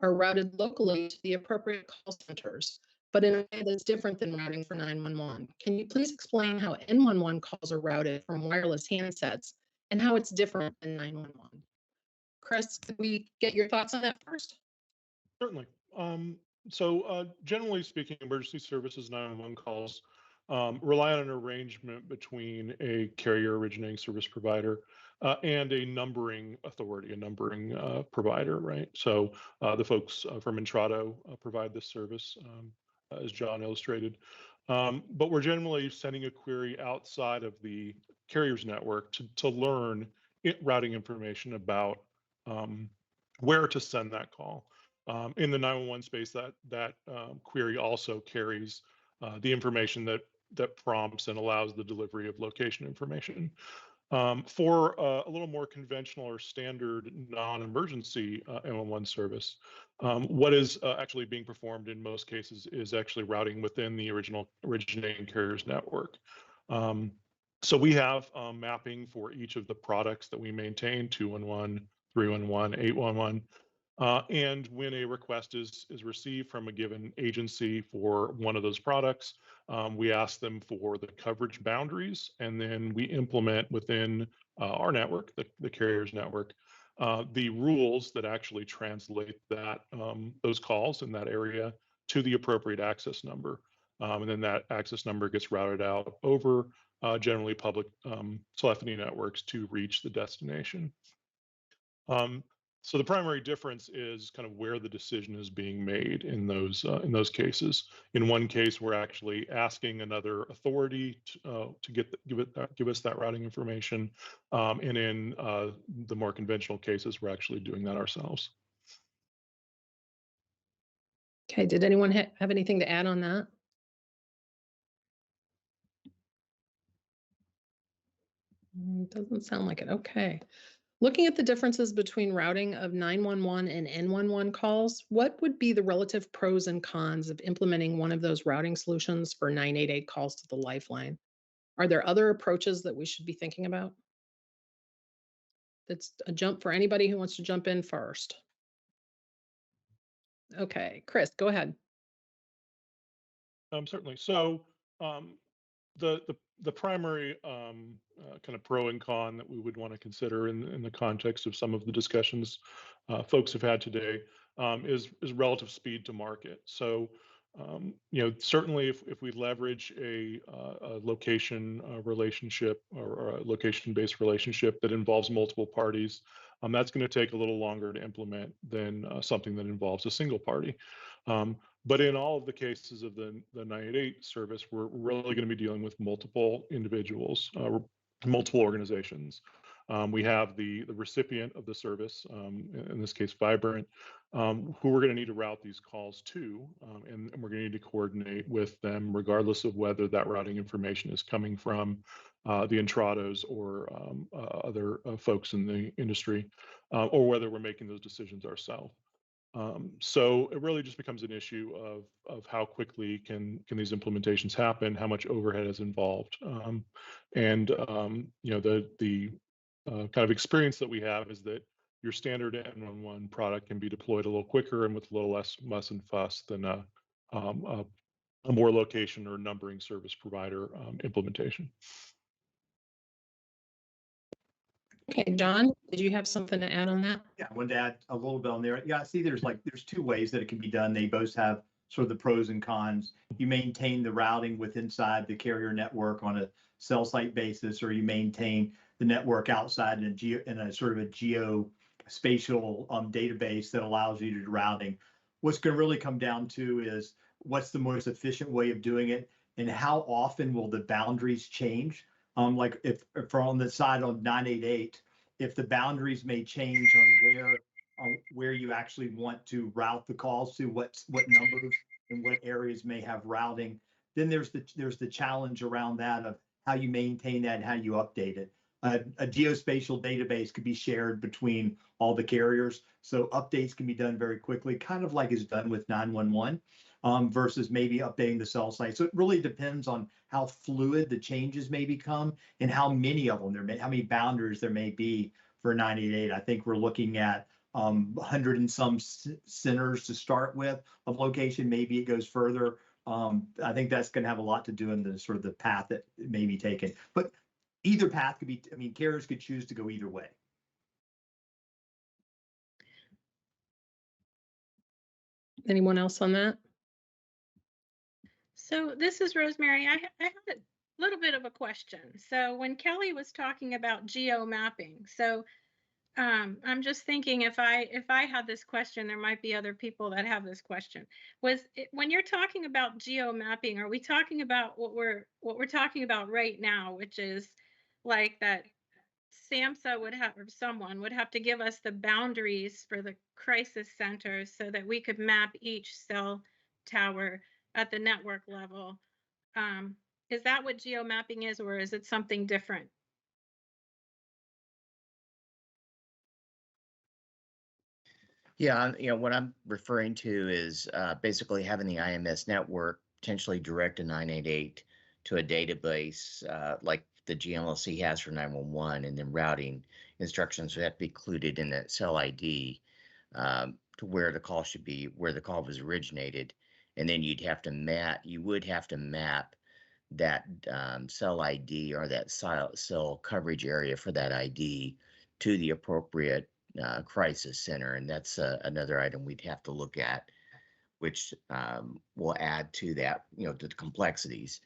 are routed locally to the appropriate call centers, but in a way that's different than routing for 911. Can you please explain how N11 calls are routed from wireless handsets and how it's different than 911? Chris, could we get your thoughts on that first? Certainly. Generally speaking, emergency services 911 calls rely on an arrangement between a carrier originating service provider and a numbering authority, a numbering provider, right? So the folks from Intrado provide this service, as John illustrated. But we're generally sending a query outside of the carrier's network to learn routing information about where to send that call. In the 911 space, that query also carries the information that prompts and allows the delivery of location information. For a little more conventional or standard non-emergency 911 service, what is actually being performed in most cases is actually routing within the originating carrier's network. So we have mapping for each of the products that we maintain: 211, 311, 811. And when a request is received from a given agency for one of those products, we ask them for the coverage boundaries, and then we implement within our network, the carrier's network, the rules that actually translate that those calls in that area to the appropriate access number. And then that access number gets routed out over generally public telephony networks to reach the destination. So the primary difference is kind of where the decision is being made in those cases. In one case, we're actually asking another authority to give us that routing information, and in the more conventional cases, we're actually doing that ourselves. Okay, did anyone have anything to add on that? Doesn't sound like it. Okay. Looking at the differences between routing of 911 and N11 calls, what would be the relative pros and cons of implementing one of those routing solutions for 988 calls to the lifeline? Are there other approaches that we should be thinking about? That's a jump for anybody who wants to jump in first. Okay, Chris, go ahead. Certainly. So the primary kind of pro and con that we would want to consider in the context of some of the discussions folks have had today is relative speed to market. So certainly if we leverage a location relationship or a location-based relationship that involves multiple parties, that's going to take a little longer to implement than something that involves a single party. But in all of the cases of the 988 service, we're really going to be dealing with multiple individuals, multiple organizations. We have the recipient of the service, in this case, Vibrant, who we're going to need to route these calls to, and we're going to need to coordinate with them, regardless of whether that routing information is coming from the Intrados or other folks in the industry, or whether we're making those decisions ourselves. So it really just becomes an issue of how quickly can these implementations happen, how much overhead is involved, and you know, the kind of experience that we have is that your standard N11 product can be deployed a little quicker and with a little less muss and fuss than a more location or numbering service provider implementation. Okay, John, did you have something to add on that? Yeah, I wanted to add a little bit on there. Yeah, see, there's two ways that it can be done. They both have sort of the pros and cons. You maintain the routing with inside the carrier network on a cell site basis, or you maintain the network outside in a sort of a geospatial database that allows you to do routing. What's going to really come down to is what's the most efficient way of doing it, and how often will the boundaries change? Like if on the side on 988, if the boundaries may change on where you actually want to route the calls to, what numbers and what areas may have routing, then there's the challenge around that of how you maintain that and how you update it. A geospatial database could be shared between all the carriers, so updates can be done very quickly, kind of like is done with 911. Versus maybe updating the cell site. So it really depends on how fluid the changes may become and how many of them how many boundaries there may be for 988. I think we're looking at 100 and some centers to start with of location. Maybe it goes further. I think that's going to have a lot to do in the sort of the path that may be taken. But either path could be, I mean, carriers could choose to go either way. Anyone else on that? So this is Rosemary. I have a little bit of a question. So when Kelly was talking about geo mapping, so I'm just thinking if I had this question, there might be other people that have this question. When you're talking about geo mapping, are we talking about what we're talking about right now, which is like that SAMHSA would have, or someone would have to give us the boundaries for the crisis centers so that we could map each cell tower at the network level. Is that what geomapping is, or is it something different? Yeah, what I'm referring to is basically having the IMS network potentially direct a 988 to a database like the GMLC has for 911, and then routing instructions would have to be included in that cell ID to where the call should be, where the call was originated, and then you would have to map that cell ID or that cell coverage area for that ID to the appropriate crisis center, and that's another item we'd have to look at, which will add to that, to the complexities.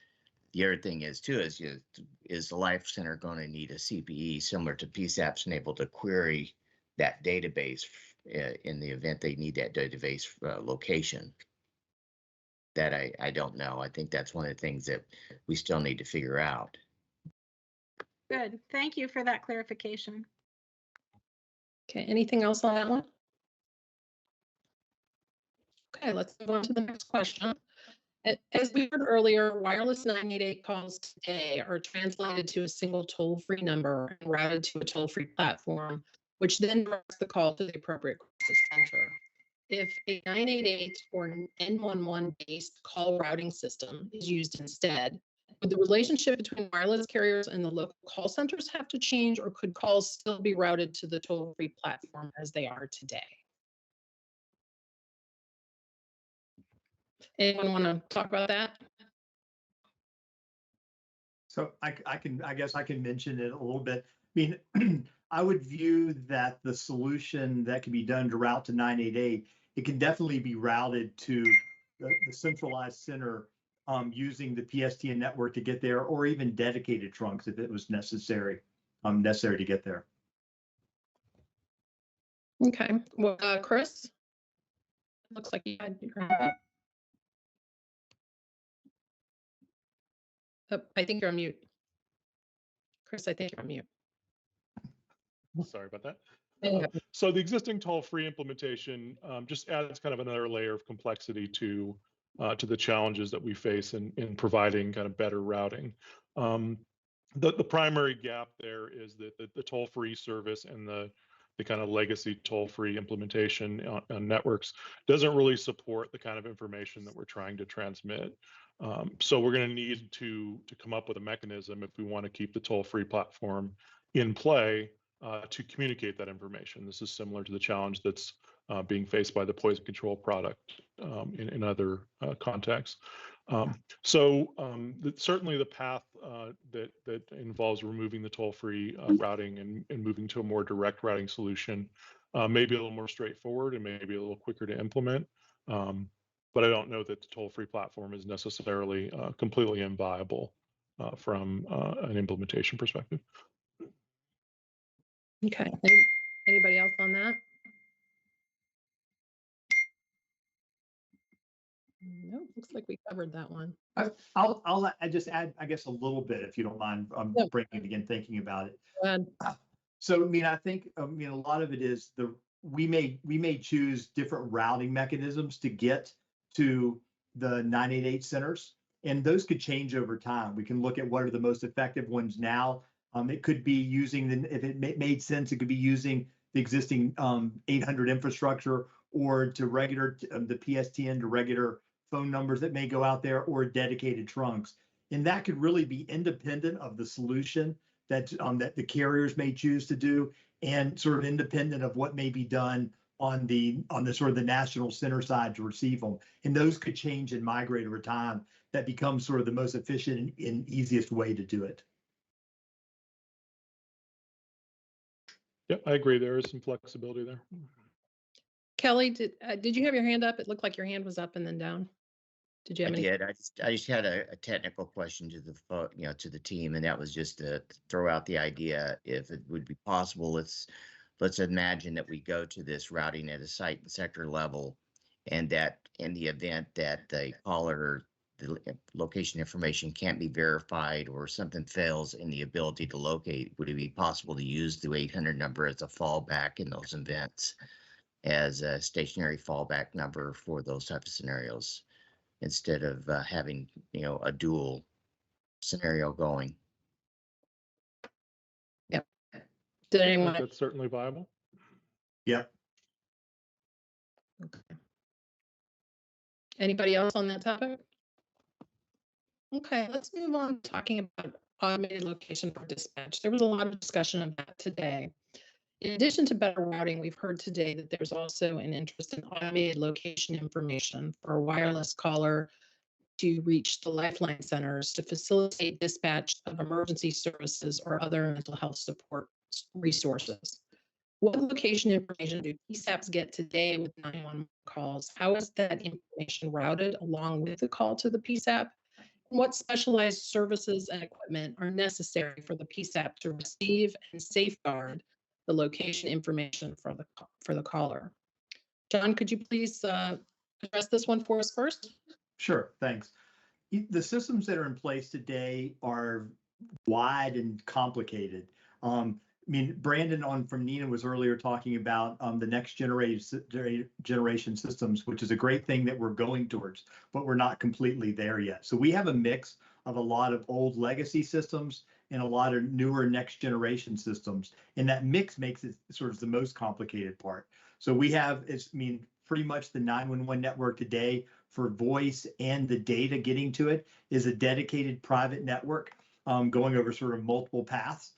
The other thing is too is the Life Center going to need a CPE similar to PSAP's and able to query that database in the event they need that database location? That I don't know. I think that's one of the things that we still need to figure out. Good. Thank you for that clarification. Okay, anything else on that one? Okay, let's move on to the next question. As we heard earlier, wireless 988 calls today are translated to a single toll-free number and routed to a toll-free platform, which then directs the call to the appropriate crisis center. If a 988 or N11-based call routing system is used instead, would the relationship between wireless carriers and the local call centers have to change, or could calls still be routed to the toll-free platform as they are today? Anyone want to talk about that? So I guess I can mention it a little bit. I mean, I would view that the solution that can be done to route to 988, it can definitely be routed to the centralized center using the PSTN network to get there, or even dedicated trunks if it was necessary to get there. Okay, well, Chris, looks like you had your hand up. Oh, I think you're on mute. Chris, I think you're on mute. Sorry about that. Yeah. So the existing toll-free implementation just adds kind of another layer of complexity to the challenges that we face in providing kind of better routing. The primary gap there is that the toll-free service and the kind of legacy toll-free implementation on networks doesn't really support the kind of information that we're trying to transmit. So we're going to need to come up with a mechanism if we want to keep the toll-free platform in play to communicate that information. This is similar to the challenge that's being faced by the poison control product in other contexts. Certainly the path that involves removing the toll-free routing and moving to a more direct routing solution may be a little more straightforward and maybe a little quicker to implement. But I don't know that the toll-free platform is necessarily completely inviable from an implementation perspective. Okay. Anybody else on that? No, looks like we covered that one. I'll just add, I guess, a little bit, if you don't mind, Yeah. bringing it again, thinking about it. Go ahead. So, I mean, I think, a lot of it is we may choose different routing mechanisms to get to the 988 centers, and those could change over time. We can look at what are the most effective ones now. It could be using, if it made sense, it could be using the existing 800 infrastructure, or to regular the PSTN to regular phone numbers that may go out there, or dedicated trunks. And that could really be independent of the solution that the carriers may choose to do, and sort of independent of what may be done on the sort of the national center side to receive them. And those could change and migrate over time. That becomes sort of the most efficient and easiest way to do it. Yeah, I agree. There is some flexibility there. Kelly, did you have your hand up? It looked like your hand was up and then down. Did you have any? I did. I just had a technical question to to the team, and that was just to throw out the idea, if it would be possible. Let's imagine that we go to this routing at a site and sector level, and that in the event that the caller, the location information can't be verified, or something fails in the ability to locate, would it be possible to use the 800 number as a fallback in those events, as a stationary fallback number for those type of scenarios, instead of having, a dual scenario going? Yep. Did anyone? That's certainly viable. Yep. Okay. Anybody else on that topic? Okay, let's move on to talking about automated location for dispatch. There was a lot of discussion of that today. In addition to better routing, we've heard today that there's also an interest in automated location information for a wireless caller to reach the lifeline centers to facilitate dispatch of emergency services or other mental health support resources. What location information do PSAPs get today with 911 calls? How is that information routed along with the call to the PSAP? And what specialized services and equipment are necessary for the PSAP to receive and safeguard the location information for the caller? John, could you please address this one for us first? Sure, thanks. The systems that are in place today are wide and complicated. Brandon from NENA was earlier talking about the next generation systems, which is a great thing that we're going towards, but we're not completely there yet. So we have a mix of a lot of old legacy systems and a lot of newer next generation systems. And that mix makes it sort of the most complicated part. So we have, pretty much the 911 network today for voice and the data getting to it is a dedicated private network going over sort of multiple paths.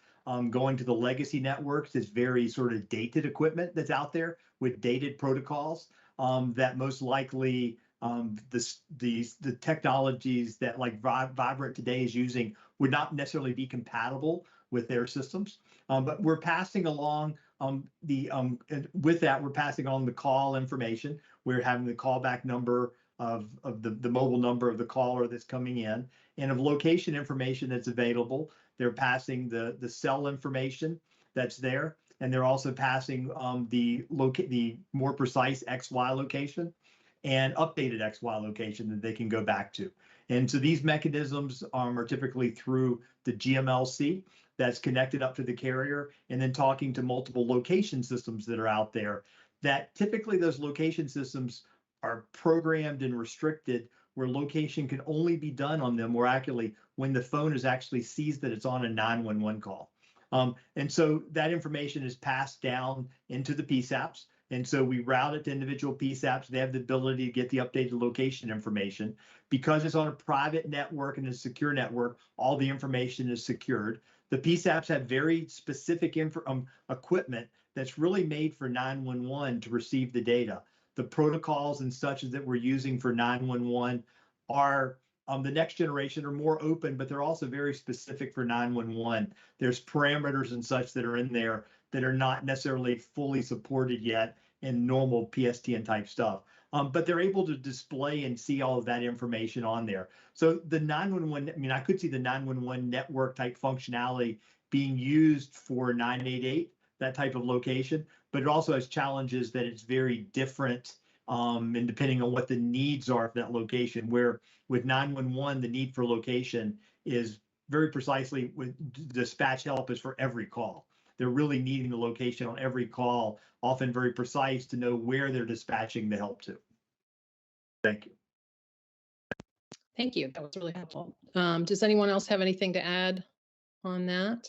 Going to the legacy networks is very sort of dated equipment that's out there with dated protocols that most likely the technologies that like Vibrant today is using would not necessarily be compatible with their systems. But we're passing along with that, we're passing on the call information. We're having the callback number of the mobile number of the caller that's coming in, and of location information that's available. They're passing the cell information that's there, and they're also passing the more precise XY location and updated XY location that they can go back to. And so these mechanisms are typically through the GMLC, that's connected up to the carrier, and then talking to multiple location systems that are out there, that typically those location systems are programmed and restricted where location can only be done on them more accurately when the phone is actually sees that it's on a 911 call. And so that information is passed down into the PSAPs. And so we route it to individual PSAPs. They have the ability to get the updated location information. Because it's on a private network and a secure network, all the information is secured. The PSAPs have very specific equipment that's really made for 911 to receive the data. The protocols and such that we're using for 911 are the next generation are more open, but they're also very specific for 911. There's parameters and such that are in there that are not necessarily fully supported yet in normal PSTN type stuff. But they're able to display and see all of that information on there. So the 911, I mean, I could see the 911 network type functionality being used for 988, that type of location, but it also has challenges that it's very different and depending on what the needs are for that location, where with 911, the need for location is very precisely with dispatch help is for every call. They're really needing the location on every call, often very precise to know where they're dispatching the help to. Thank you. Thank you. That was really helpful. Does anyone else have anything to add on that?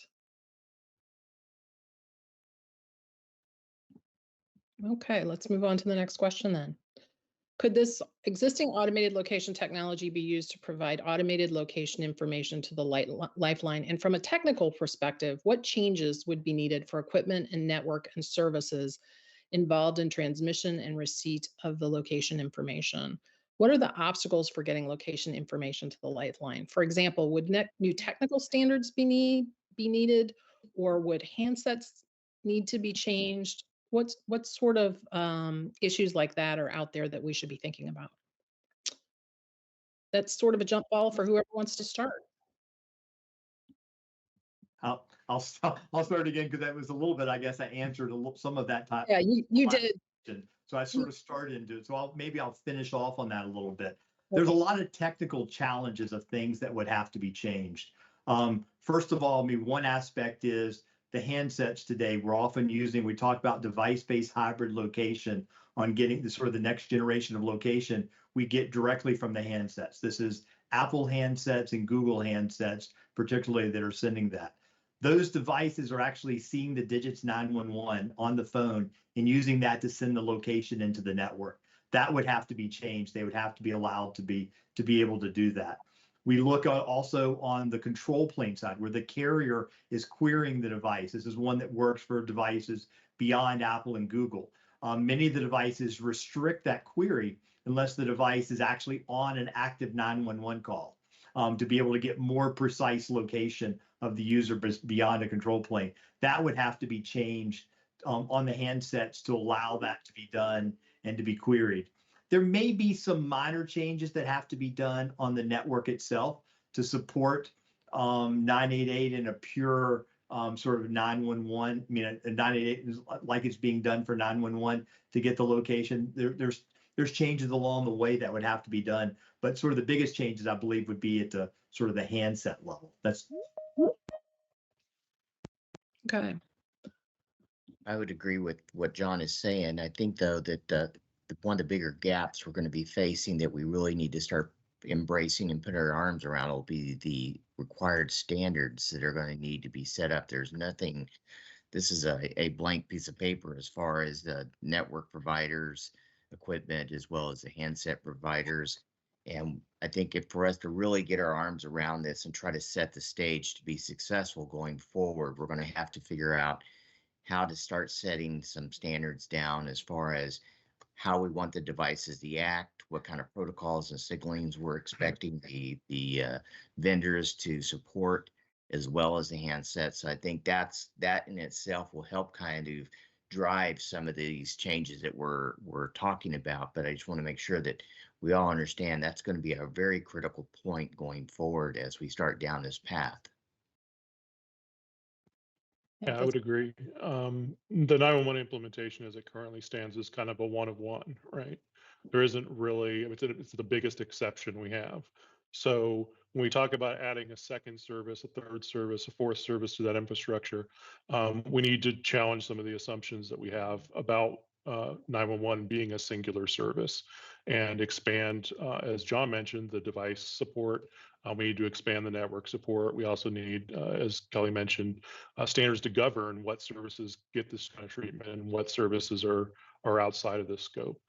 Okay, let's move on to the next question then. Could this existing automated location technology be used to provide automated location information to the lifeline? And from a technical perspective, what changes would be needed for equipment and network and services involved in transmission and receipt of the location information? What are the obstacles for getting location information to the lifeline? For example, would new technical standards be needed, or would handsets need to be changed? What sort of issues like that are out there that we should be thinking about? That's sort of a jump ball for whoever wants to start. I'll start again because that was a little bit, I guess I answered some of that time. Yeah, you did. So I sort of started into it. So maybe I'll finish off on that a little bit. There's a lot of technical challenges of things that would have to be changed. First of all, I mean, one aspect is the handsets today we're often using. We talk about device-based hybrid location on getting the sort of the next generation of location we get directly from the handsets. This is Apple handsets and Google handsets, particularly, that are sending that. Those devices are actually seeing the digits 911 on the phone and using that to send the location into the network. That would have to be changed. They would have to be allowed to be able to do that. We look also on the control plane side where the carrier is querying the device. This is one that works for devices beyond Apple and Google. Many of the devices restrict that query unless the device is actually on an active 911 call to be able to get more precise location of the user beyond a control plane. That would have to be changed on the handsets to allow that to be done and to be queried. There may be some minor changes that have to be done on the network itself to support 988 in a pure sort of 911. I mean, a 988 is like it's being done for 911 to get the location. There's changes along the way that would have to be done, but sort of the biggest changes I believe would be at the sort of the handset level. That's okay. I would agree with what John is saying. I think, though, that one of the bigger gaps we're going to be facing that we really need to start embracing and put our arms around will be the required standards that are going to need to be set up. There's nothing, this is a blank piece of paper as far as the network providers, equipment, as well as the handset providers. And I think if for us to really get our arms around this and try to set the stage to be successful going forward, we're going to have to figure out how to start setting some standards down as far as how we want the devices to act, what kind of protocols and signalings we're expecting the vendors to support, as well as the handsets. So I think that in itself will help kind of drive some of these changes that we're talking about. But I just want to make sure that we all understand that's going to be a very critical point going forward as we start down this path. Yeah, I would agree. The 911 implementation as it currently stands is kind of a one of one, right? There isn't really, it's the biggest exception we have. So when we talk about adding a second service, a third service, a fourth service to that infrastructure, we need to challenge some of the assumptions that we have about 911 being a singular service and expand, as John mentioned, the device support. We need to expand the network support. We also need, as Kelly mentioned, standards to govern what services get this kind of treatment and what services are outside of this scope.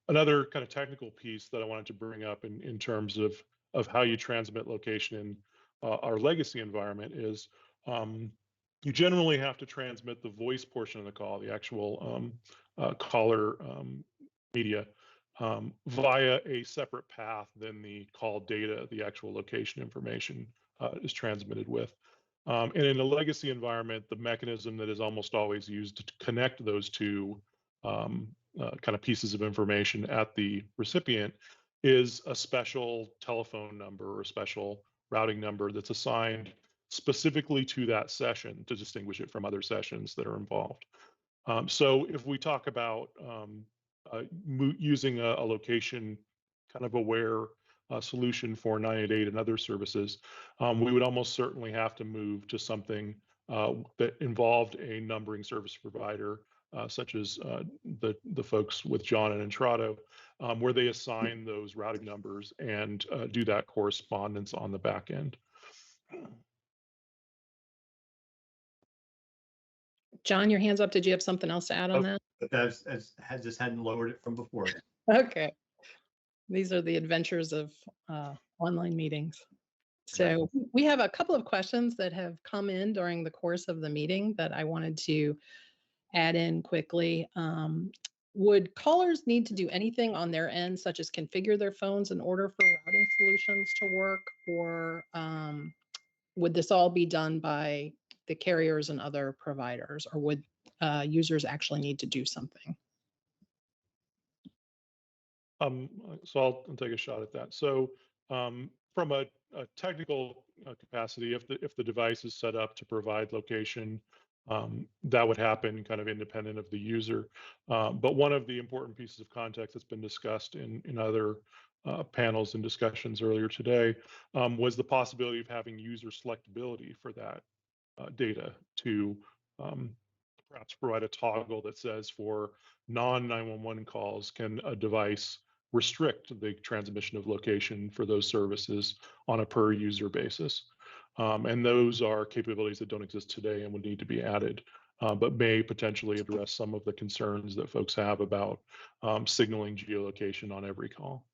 Another kind of technical piece that I wanted to bring up in terms of how you transmit location in our legacy environment is you generally have to transmit the voice portion of the call, the actual caller media, via a separate path than the call data, the actual location information is transmitted with. And in a legacy environment, the mechanism that is almost always used to connect those two kind of pieces of information at the recipient is a special telephone number or a special routing number that's assigned specifically to that session to distinguish it from other sessions that are involved. So if we talk about using a location kind of aware solution for 988 and other services, we would almost certainly have to move to something that involved a numbering service provider, such as the folks with John and Entrado, where they assign those routing numbers and do that correspondence on the back end. John, your hand's up. Did you have something else to add on that? But just hadn't lowered it from before. Okay. These are the adventures of online meetings. So we have a couple of questions that have come in during the course of the meeting that I wanted to add in quickly. Would callers need to do anything on their end, such as configure their phones in order for routing solutions to work? Or would this all be done by the carriers and other providers? Or would users actually need to do something? So I'll take a shot at that. So from a technical capacity, if the device is set up to provide location, that would happen kind of independent of the user. But one of the important pieces of context that's been discussed in other panels and discussions earlier today was the possibility of having user selectability for that data to perhaps provide a toggle that says for non-911 calls, can a device restrict the transmission of location for those services on a per user basis? And those are capabilities that don't exist today and would need to be added, but may potentially address some of the concerns that folks have about signaling geolocation on every call.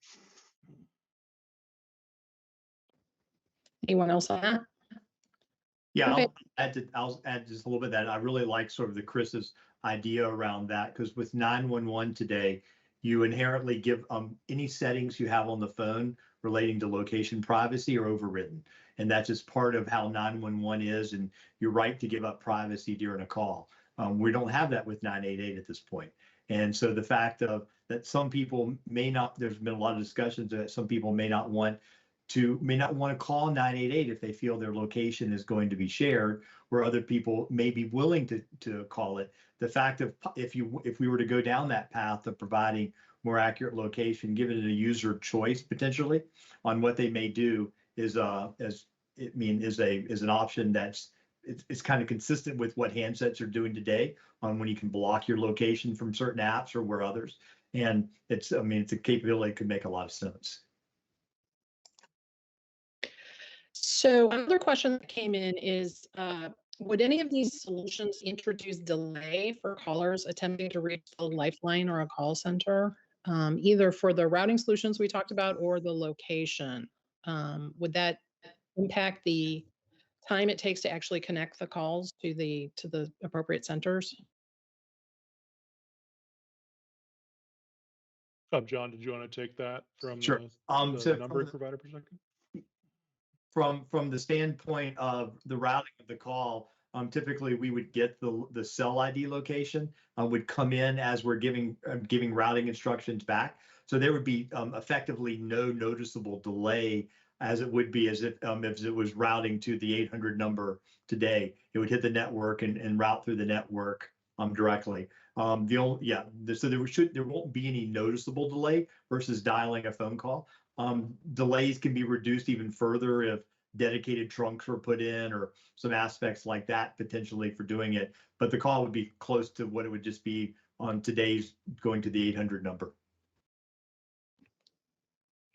Anyone else on that? Yeah, Okay. I'll add just a little bit that I really like sort of the Chris's idea around that, because with 911 today, you inherently give any settings you have on the phone relating to location privacy are overridden. And that's just part of how 911 is, and you're right to give up privacy during a call. We don't have that with 988 at this point. And so the fact of that some people may not, there's been a lot of discussions that some people may not want to call 988 if they feel their location is going to be shared, where other people may be willing to call it. The fact of if we were to go down that path of providing more accurate location, giving it a user choice potentially on what they may do is an option that's it's kind of consistent with what handsets are doing today on when you can block your location from certain apps or where others. And it's a capability that could make a lot of sense. So another question that came in is, would any of these solutions introduce delay for callers attempting to reach the lifeline or a call center, either for the routing solutions we talked about or the location? Would that impact the time it takes to actually connect the calls to the appropriate centers? John, did you want to take that from Sure. the numbering provider perspective? From the standpoint of the routing of the call, typically we would get the cell ID location would come in as we're giving routing instructions back. So there would be effectively no noticeable delay as it would be as if it was routing to the 800 number today. It would hit the network and route through the network directly. So there won't be any noticeable delay versus dialing a phone call. Delays can be reduced even further if dedicated trunks were put in or some aspects like that potentially for doing it. But the call would be close to what it would just be on today's going to the 800 number.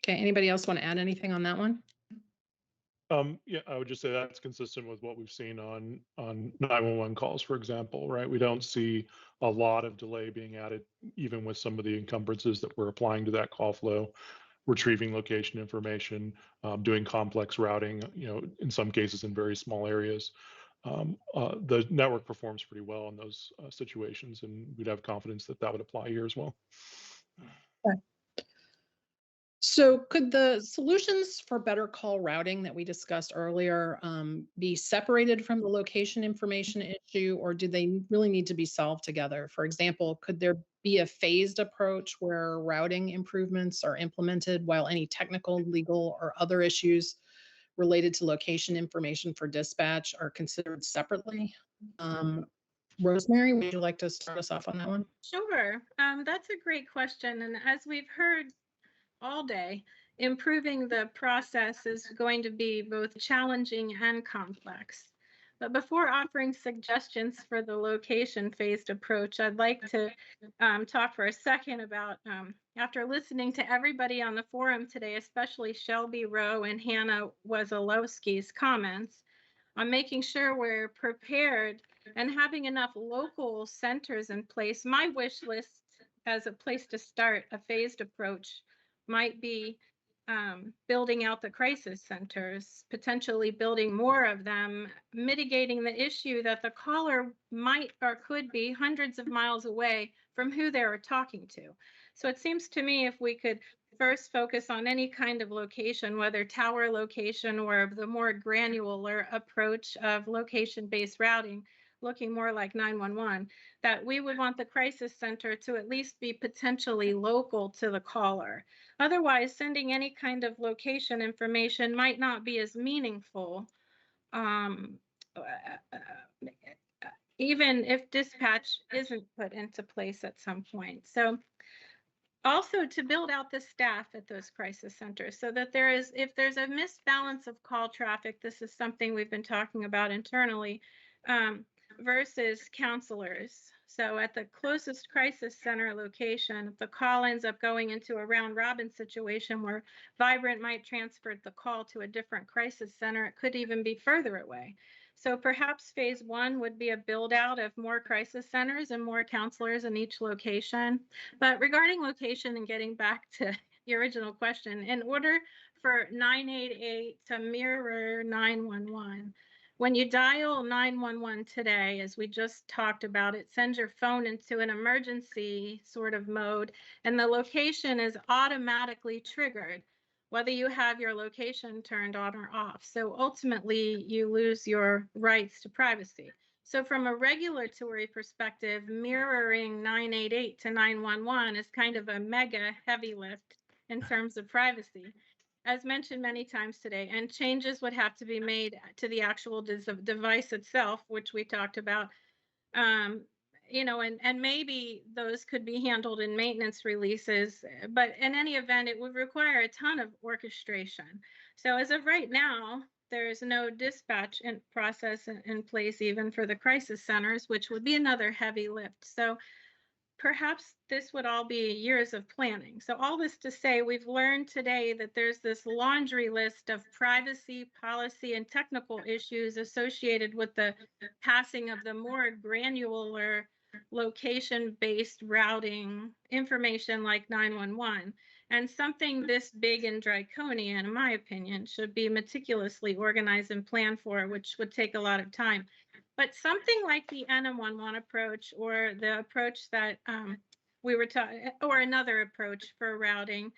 Okay, anybody else want to add anything on that one? Yeah, I would just say that's consistent with what we've seen on 911 calls, for example, right? We don't see a lot of delay being added, even with some of the encumbrances that we're applying to that call flow, retrieving location information, doing complex routing, in some cases in very small areas. The network performs pretty well in those situations, and we'd have confidence that that would apply here as well. Okay. So could the solutions for better call routing that we discussed earlier be separated from the location information issue, or do they really need to be solved together? For example, could there be a phased approach where routing improvements are implemented while any technical, legal, or other issues related to location information for dispatch are considered separately? Rosemary, would you like to start us off on that one? Sure. That's a great question. And as we've heard all day, improving the process is going to be both challenging and complex. But before offering suggestions for the location phased approach, I'd like to talk for a second about, after listening to everybody on the forum today, especially Shelby Rowe and Hannah Wazalowski's comments, on making sure we're prepared and having enough local centers in place. My wish list as a place to start a phased approach might be building out the crisis centers, potentially building more of them, mitigating the issue that the caller might or could be hundreds of miles away from who they were talking to. So it seems to me if we could first focus on any kind of location, whether tower location or the more granular approach of location-based routing, looking more like 911, that we would want the crisis center to at least be potentially local to the caller. Otherwise, sending any kind of location information might not be as meaningful, even if dispatch isn't put into place at some point. So also to build out the staff at those crisis centers so that if there's a misbalance of call traffic, this is something we've been talking about internally, versus counselors. So at the closest crisis center location, if the call ends up going into a round robin situation where Vibrant might transfer the call to a different crisis center, it could even be further away. So perhaps phase one would be a build out of more crisis centers and more counselors in each location. But regarding location and getting back to the original question, in order for 988 to mirror 911, when you dial 911 today, as we just talked about, it sends your phone into an emergency sort of mode, and the location is automatically triggered, whether you have your location turned on or off. So ultimately, you lose your rights to privacy. So from a regulatory perspective, mirroring 988 to 911 is kind of a mega heavy lift in terms of privacy, as mentioned many times today, and changes would have to be made to the actual device itself, which we talked about. And maybe those could be handled in maintenance releases, but in any event, it would require a ton of orchestration. So as of right now, there's no dispatch process in place even for the crisis centers, which would be another heavy lift. So perhaps this would all be years of planning. So all this to say, we've learned today that there's this laundry list of privacy, policy, and technical issues associated with the passing of the more granular location-based routing information like 911. And something this big and draconian, in my opinion, should be meticulously organized and planned for, which would take a lot of time. But something like the N11 approach or the approach that we were talking, or another approach for routing,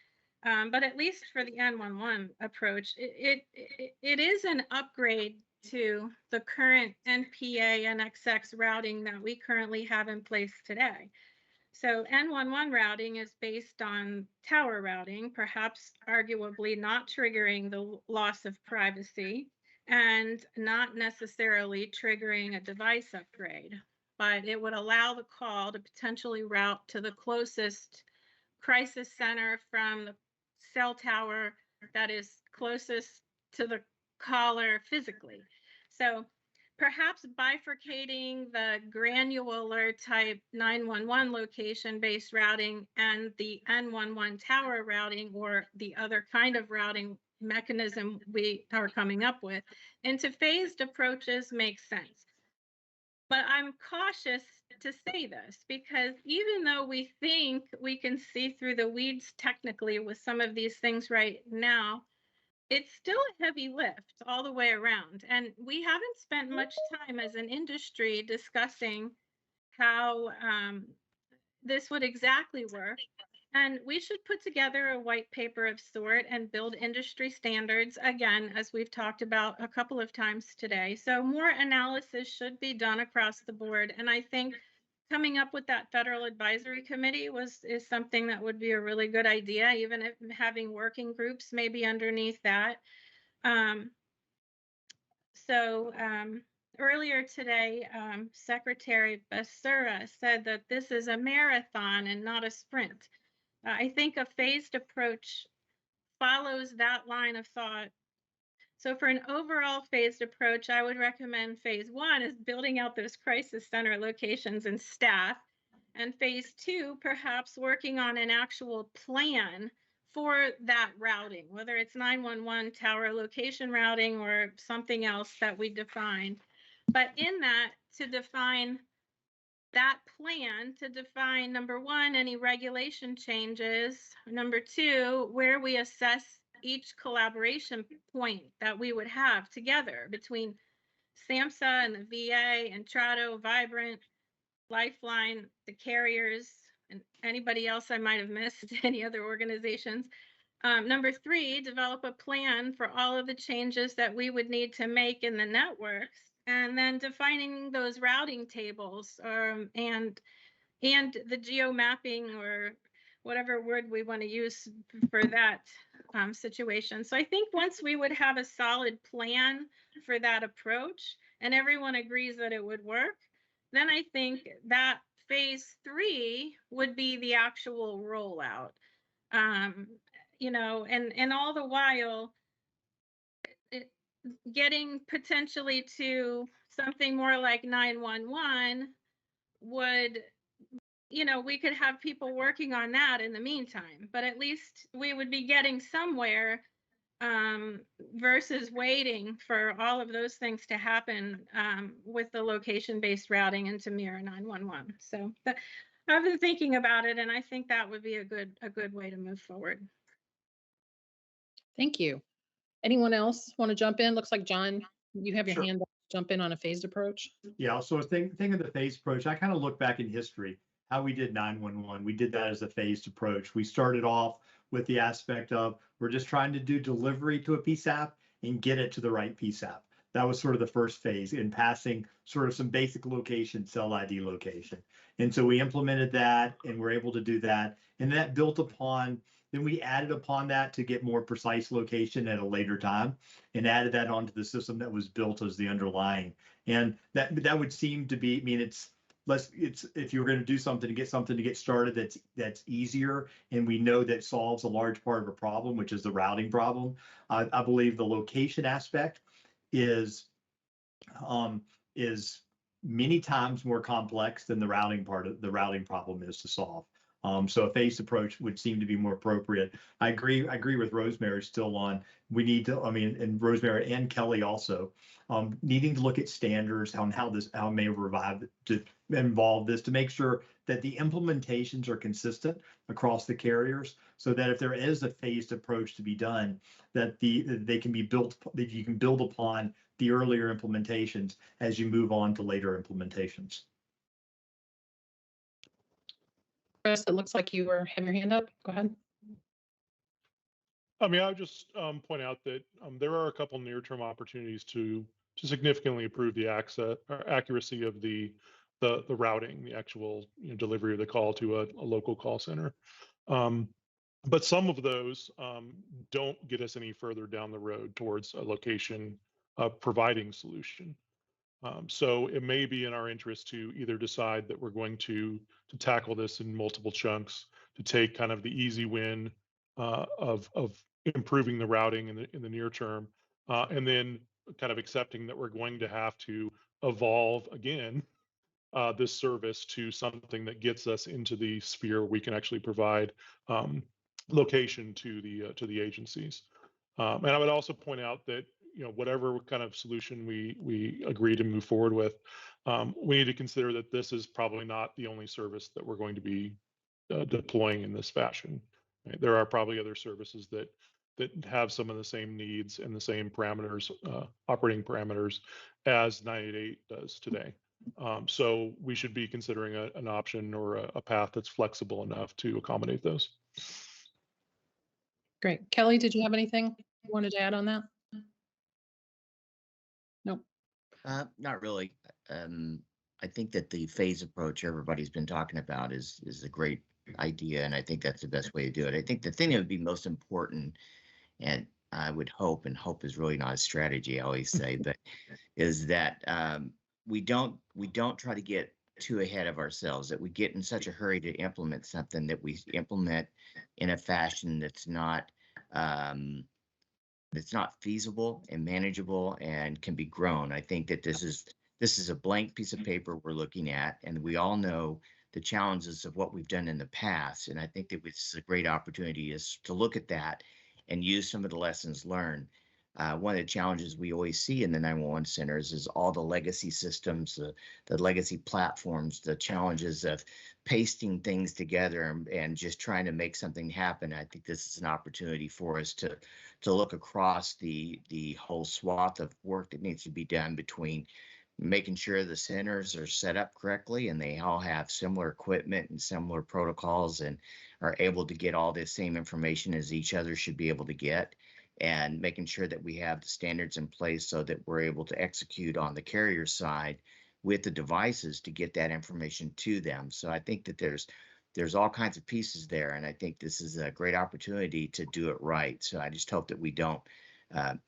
but at least for the N11 approach, it is an upgrade to the current NPA NXX routing that we currently have in place today. So N11 routing is based on tower routing, perhaps arguably not triggering the loss of privacy and not necessarily triggering a device upgrade. but it would allow the call to potentially route to the closest crisis center from the cell tower that is closest to the caller physically. So perhaps bifurcating the granular type 911 location based routing and the N11 tower routing, or the other kind of routing mechanism we are coming up with, into phased approaches makes sense. But I'm cautious to say this because even though we think we can see through the weeds technically with some of these things right now, it's still a heavy lift all the way around. And we haven't spent much time as an industry discussing how this would exactly work. And we should put together a white paper of sort and build industry standards, again, as we've talked about a couple of times today. So more analysis should be done across the board. And I think coming up with that federal advisory committee is something that would be a really good idea, even if having working groups maybe underneath that. Earlier today, Secretary Becerra said that this is a marathon and not a sprint. I think a phased approach follows that line of thought. So for an overall phased approach, I would recommend phase 1 is building out those crisis center locations and staff. And phase 2, perhaps working on an actual plan for that routing, whether it's 911 tower location routing or something else that we define. But in that, to define that plan, to define, number 1, any regulation changes, number 2, where we assess each collaboration point that we would have together between SAMHSA and the VA, Entrado, Vibrant, Lifeline, the carriers, and anybody else I might have missed, any other organizations. Number 3, develop a plan for all of the changes that we would need to make in the networks, and then defining those routing tables and the geo mapping, or whatever word we want to use for that situation. So I think once we would have a solid plan for that approach and everyone agrees that it would work, then I think that phase 3 would be the actual rollout. And all the while, getting potentially to something more like 911 would, we could have people working on that in the meantime, but at least we would be getting somewhere versus waiting for all of those things to happen with the location-based routing into mirror 911. So I've been thinking about it, and I think that would be a good way to move forward. Thank you. Anyone else want to jump in? Looks like John, you have your Sure. hand up. Jump in on a phased approach. Yeah, so thing of the phased approach, I kind of look back in history, how we did 911. We did that as a phased approach. We started off with the aspect of we're just trying to do delivery to a PSAP and get it to the right PSAP. That was sort of the first phase in passing sort of some basic location, cell ID location. And so we implemented that and we're able to do that. And that built upon, then we added upon that to get more precise location at a later time and added that onto the system that was built as the underlying. And that would seem to be, I mean, it's if you're going to do something to get started that's easier, and we know that solves a large part of a problem, which is the routing problem. I believe the location aspect is many times more complex than the routing problem is to solve. So a phased approach would seem to be more appropriate. I agree with Rosemary still on, we need to, I mean, and Rosemary and Kelly also, needing to look at standards on how it may involve this to make sure that the implementations are consistent across the carriers, so that if there is a phased approach to be done, that they can be built, that you can build upon the earlier implementations as you move on to later implementations. Chris, it looks like you have your hand up. Go ahead. I mean, I would just point out that there are a couple near-term opportunities to significantly improve the accuracy of the routing, the actual delivery of the call to a local call center. But some of those don't get us any further down the road towards a location providing solution. So it may be in our interest to either decide that we're going to tackle this in multiple chunks, to take kind of the easy win of improving the routing in the near term, and then kind of accepting that we're going to have to evolve again this service to something that gets us into the sphere we can actually provide location to the agencies. And I would also point out that whatever kind of solution we agree to move forward with, we need to consider that this is probably not the only service that we're going to be deploying in this fashion. Right? There are probably other services that have some of the same needs and the same parameters, operating parameters, as 988 does today. So we should be considering an option or a path that's flexible enough to accommodate those. Great. Kelly, did you have anything you wanted to add on that? Nope. Not really. I think that the phase approach everybody's been talking about is a great idea, and I think that's the best way to do it. I think the thing that would be most important, and I would hope, and hope is really not a strategy, I always say, but is that we don't try to get too ahead of ourselves, that we get in such a hurry to implement something that we implement in a fashion that's not feasible and manageable and can be grown. I think that this is a blank piece of paper we're looking at, and we all know the challenges of what we've done in the past. And I think that this is a great opportunity is to look at that and use some of the lessons learned. One of the challenges we always see in the 911 centers is all the legacy systems, the legacy platforms, the challenges of pasting things together and just trying to make something happen. I think this is an opportunity for us to look across the whole swath of work that needs to be done between making sure the centers are set up correctly and they all have similar equipment and similar protocols and are able to get all this same information as each other should be able to get, and making sure that we have the standards in place so that we're able to execute on the carrier side with the devices to get that information to them. So I think that there's all kinds of pieces there, and I think this is a great opportunity to do it right. So I just hope that we don't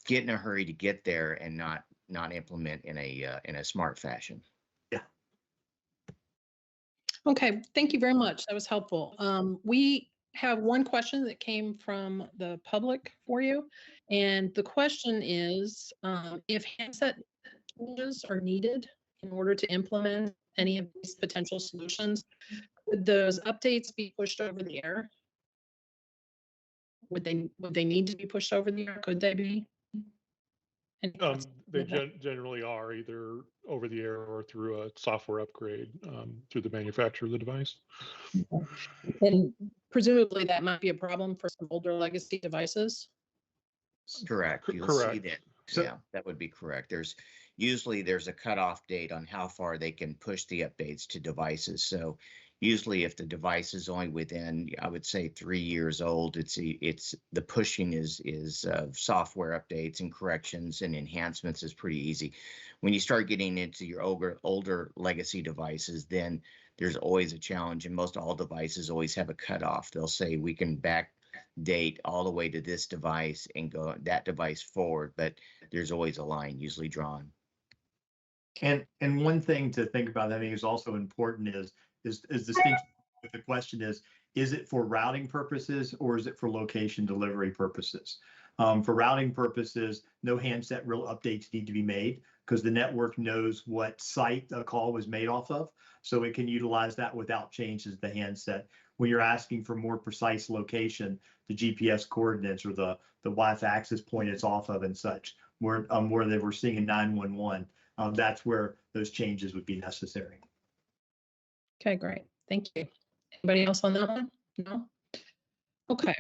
get in a hurry to get there and not implement in a smart fashion. Yeah. Okay, thank you very much. That was helpful. We have one question that came from the public for you. And the question is, if handset changes are needed in order to implement any of these potential solutions, would those updates be pushed over the air? Would they need to be pushed over the air? Could they be? They generally are either over the air or through a software upgrade through the manufacturer of the device. And presumably that might be a problem for some older legacy devices. Correct. You'll see that. Yeah, that would be correct. There's a cutoff date on how far they can push the updates to devices. So usually if the device is only within, I would say, 3 years old, it's the pushing is software updates and corrections and enhancements is pretty easy. When you start getting into your older legacy devices, then there's always a challenge, and most all devices always have a cutoff. They'll say we can backdate all the way to this device and go that device forward, but there's always a line usually drawn. And one thing to think about that I think is also important is distinction. The question is it for routing purposes or is it for location delivery purposes? For routing purposes, no handset real updates need to be made because the network knows what site a call was made off of, so it can utilize that without changes to the handset. When you're asking for more precise location, the GPS coordinates or the Wi-Fi access point it's off of and such, where they were seeing in 911, that's where those changes would be necessary. Okay, great. Thank you. Anybody else on that one? No? Okay.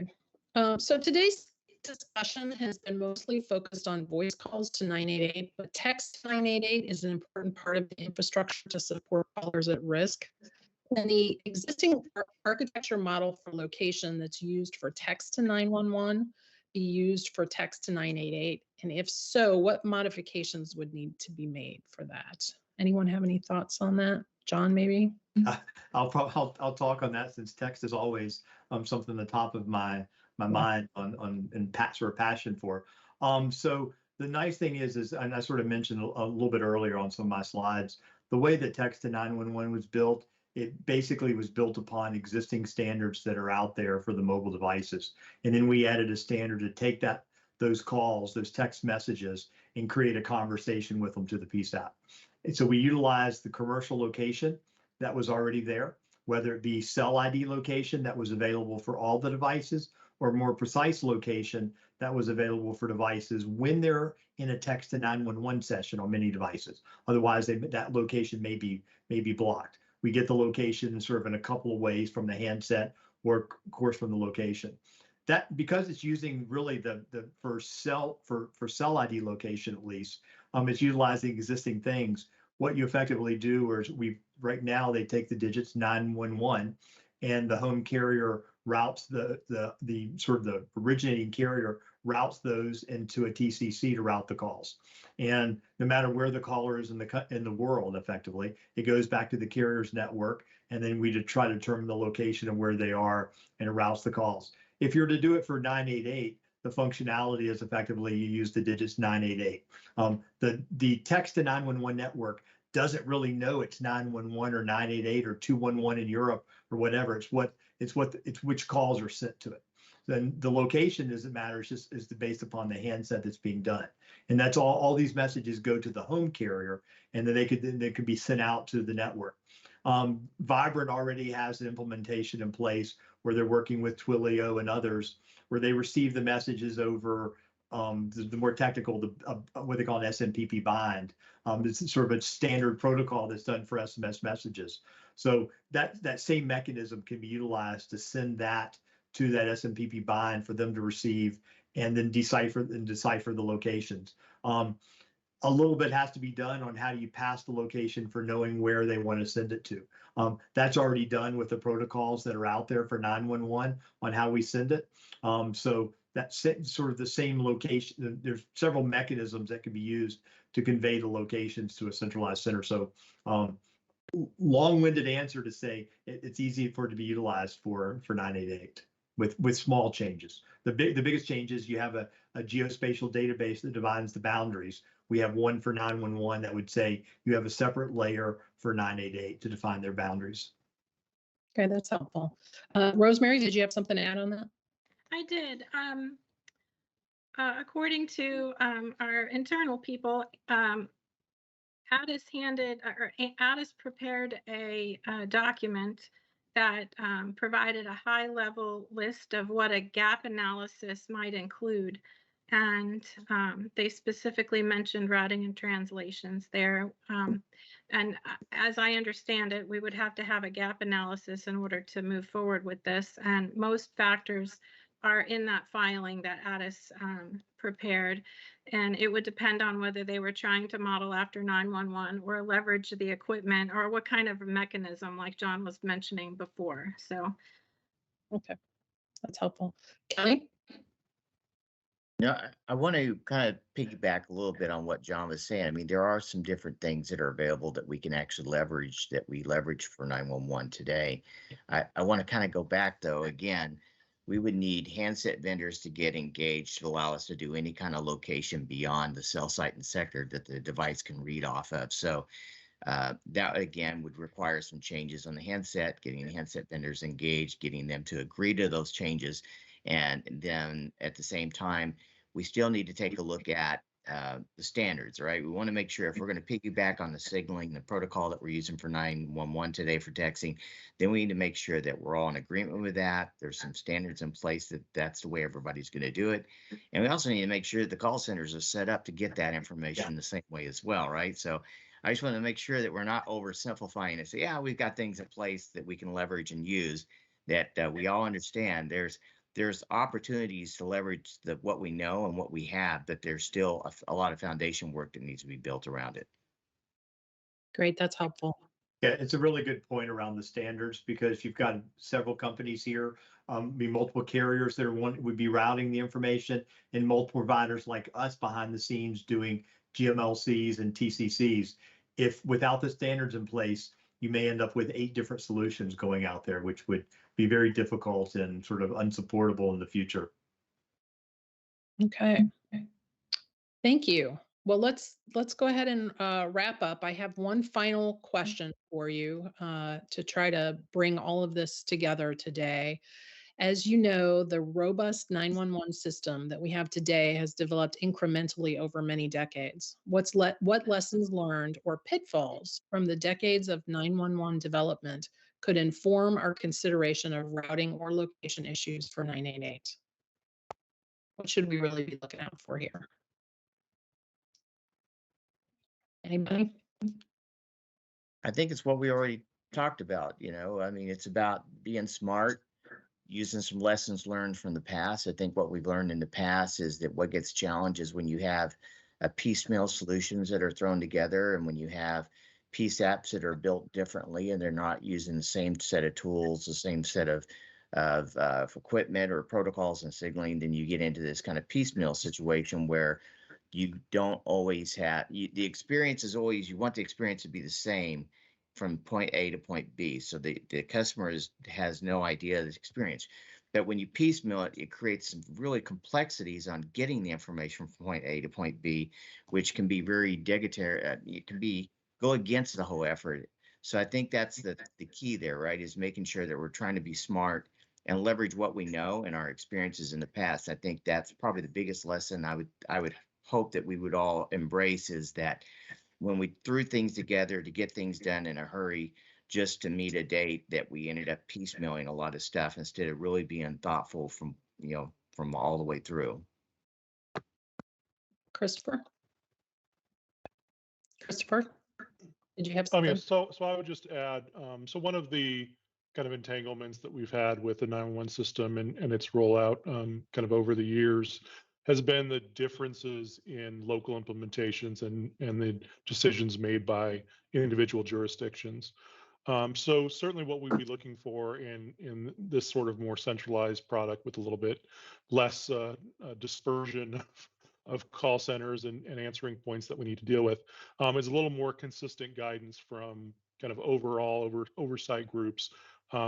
So today's discussion has been mostly focused on voice calls to 988, but text 988 is an important part of the infrastructure to support callers at risk. Can the existing architecture model for location that's used for text to 911 be used for text to 988? And if so, what modifications would need to be made for that? Anyone have any thoughts on that? John, maybe? I'll talk on that since text is always something on the top of my mind and passion for. So the nice thing is, and I sort of mentioned a little bit earlier on some of my slides, the way that text to 911 was built, it basically was built upon existing standards that are out there for the mobile devices. And then we added a standard to take those calls, those text messages, and create a conversation with them to the PSAP. And so we utilized the commercial location that was already there, whether it be cell ID location that was available for all the devices, or more precise location that was available for devices when they're in a text to 911 session on many devices. Otherwise, that location may be blocked. We get the location sort of in a couple of ways, from the handset or of course from the location. That, because it's using really the for cell ID location, at least, it's utilizing existing things. What you effectively do is right now they take the digits 911, and the home carrier routes the sort of the originating carrier routes those into a TCC to route the calls. And no matter where the caller is in the world, effectively, it goes back to the carrier's network, and then we try to determine the location of where they are, and it routes the calls. If you're to do it for 988, the functionality is effectively you use the digits 988. The text to 911 network doesn't really know it's 911 or 988 or 211 in Europe or whatever. It's which calls are sent to it. Then the location doesn't matter. It's just based upon the handset that's being done. And that's all these messages go to the home carrier, and then they could be sent out to the network. Vibrant already has an implementation in place where they're working with Twilio and others, where they receive the messages over the more technical, what they call an SMPP bind. It's sort of a standard protocol that's done for SMS messages. So that same mechanism can be utilized to send that to that SMPP bind for them to receive, and then decipher the locations. A little bit has to be done on how do you pass the location for knowing where they want to send it to. That's already done with the protocols that are out there for 911 on how we send it. So that's sort of the same location. There's several mechanisms that can be used to convey the locations to a centralized center. So long-winded answer to say it's easy for it to be utilized for 988 with small changes. The biggest change is you have a geospatial database that defines the boundaries. We have one for 911 that would say you have a separate layer for 988 to define their boundaries. Okay, that's helpful. Rosemary, did you have something to add on that? I did. According to our internal people, Addis prepared a document that provided a high-level list of what a gap analysis might include. And they specifically mentioned routing and translations there. And as I understand it, we would have to have a gap analysis in order to move forward with this. And most factors are in that filing that Addis prepared. And it would depend on whether they were trying to model after 911 or leverage the equipment, or what kind of a mechanism, like John was mentioning before. So, okay, that's helpful. Kelly? Yeah, I want to kind of piggyback a little bit on what John was saying. I mean, there are some different things that are available that we can actually leverage, that we leverage for 911 today. I want to kind of go back, though. Again, we would need handset vendors to get engaged to allow us to do any kind of location beyond the cell site and sector that the device can read off of. So that, again, would require some changes on the handset, getting the handset vendors engaged, getting them to agree to those changes. And then at the same time, we still need to take a look at the standards, right? We want to make sure if we're going to piggyback on the signaling, the protocol that we're using for 911 today for texting, then we need to make sure that we're all in agreement with that. There's some standards in place that that's the way everybody's going to do it. And we also need to make sure that the call centers are set up to get that information the same way as well, right? So I just want to make sure that we're not oversimplifying and say, yeah, we've got things in place that we can leverage and use, that we all understand there's opportunities to leverage what we know and what we have, but there's still a lot of foundation work that needs to be built around it. Great, that's helpful. Yeah, it's a really good point around the standards, because you've got several companies here, multiple carriers that would be routing the information, and multiple providers like us behind the scenes doing GMLCs and TCCs. If without the standards in place, you may end up with 8 different solutions going out there, which would be very difficult and sort of unsupportable in the future. Okay. Thank you. Well, let's go ahead and wrap up. I have one final question for you to try to bring all of this together today. As you know, the robust 911 system that we have today has developed incrementally over many decades. What lessons learned or pitfalls from the decades of 911 development could inform our consideration of routing or location issues for 988? What should we really be looking out for here? Anybody? I think it's what we already talked about, you know, I mean, it's about being smart, using some lessons learned from the past. I think what we've learned in the past is that what gets challenged is when you have piecemeal solutions that are thrown together, and when you have PSAPs that are built differently and they're not using the same set of tools, the same set of equipment or protocols and signaling, then you get into this kind of piecemeal situation where you don't always have the experience is always, you want the experience to be the same from point A to point B. So the customer has no idea of this experience. But when you piecemeal it, it creates some really complexities on getting the information from point A to point B, which can be very deleterious. It can go against the whole effort. So I think that's the key there, right? Is making sure that we're trying to be smart and leverage what we know and our experiences in the past. I think that's probably the biggest lesson I would hope that we would all embrace, is that when we threw things together to get things done in a hurry just to meet a date, that we ended up piecemealing a lot of stuff instead of really being thoughtful from all the way through. Christopher, did you have something? Yeah, so I would just add, so one of the kind of entanglements that we've had with the 911 system and its rollout kind of over the years has been the differences in local implementations and the decisions made by individual jurisdictions. So certainly what we'd be looking for in this sort of more centralized product with a little bit less dispersion of call centers and answering points that we need to deal with is a little more consistent guidance from kind of overall oversight groups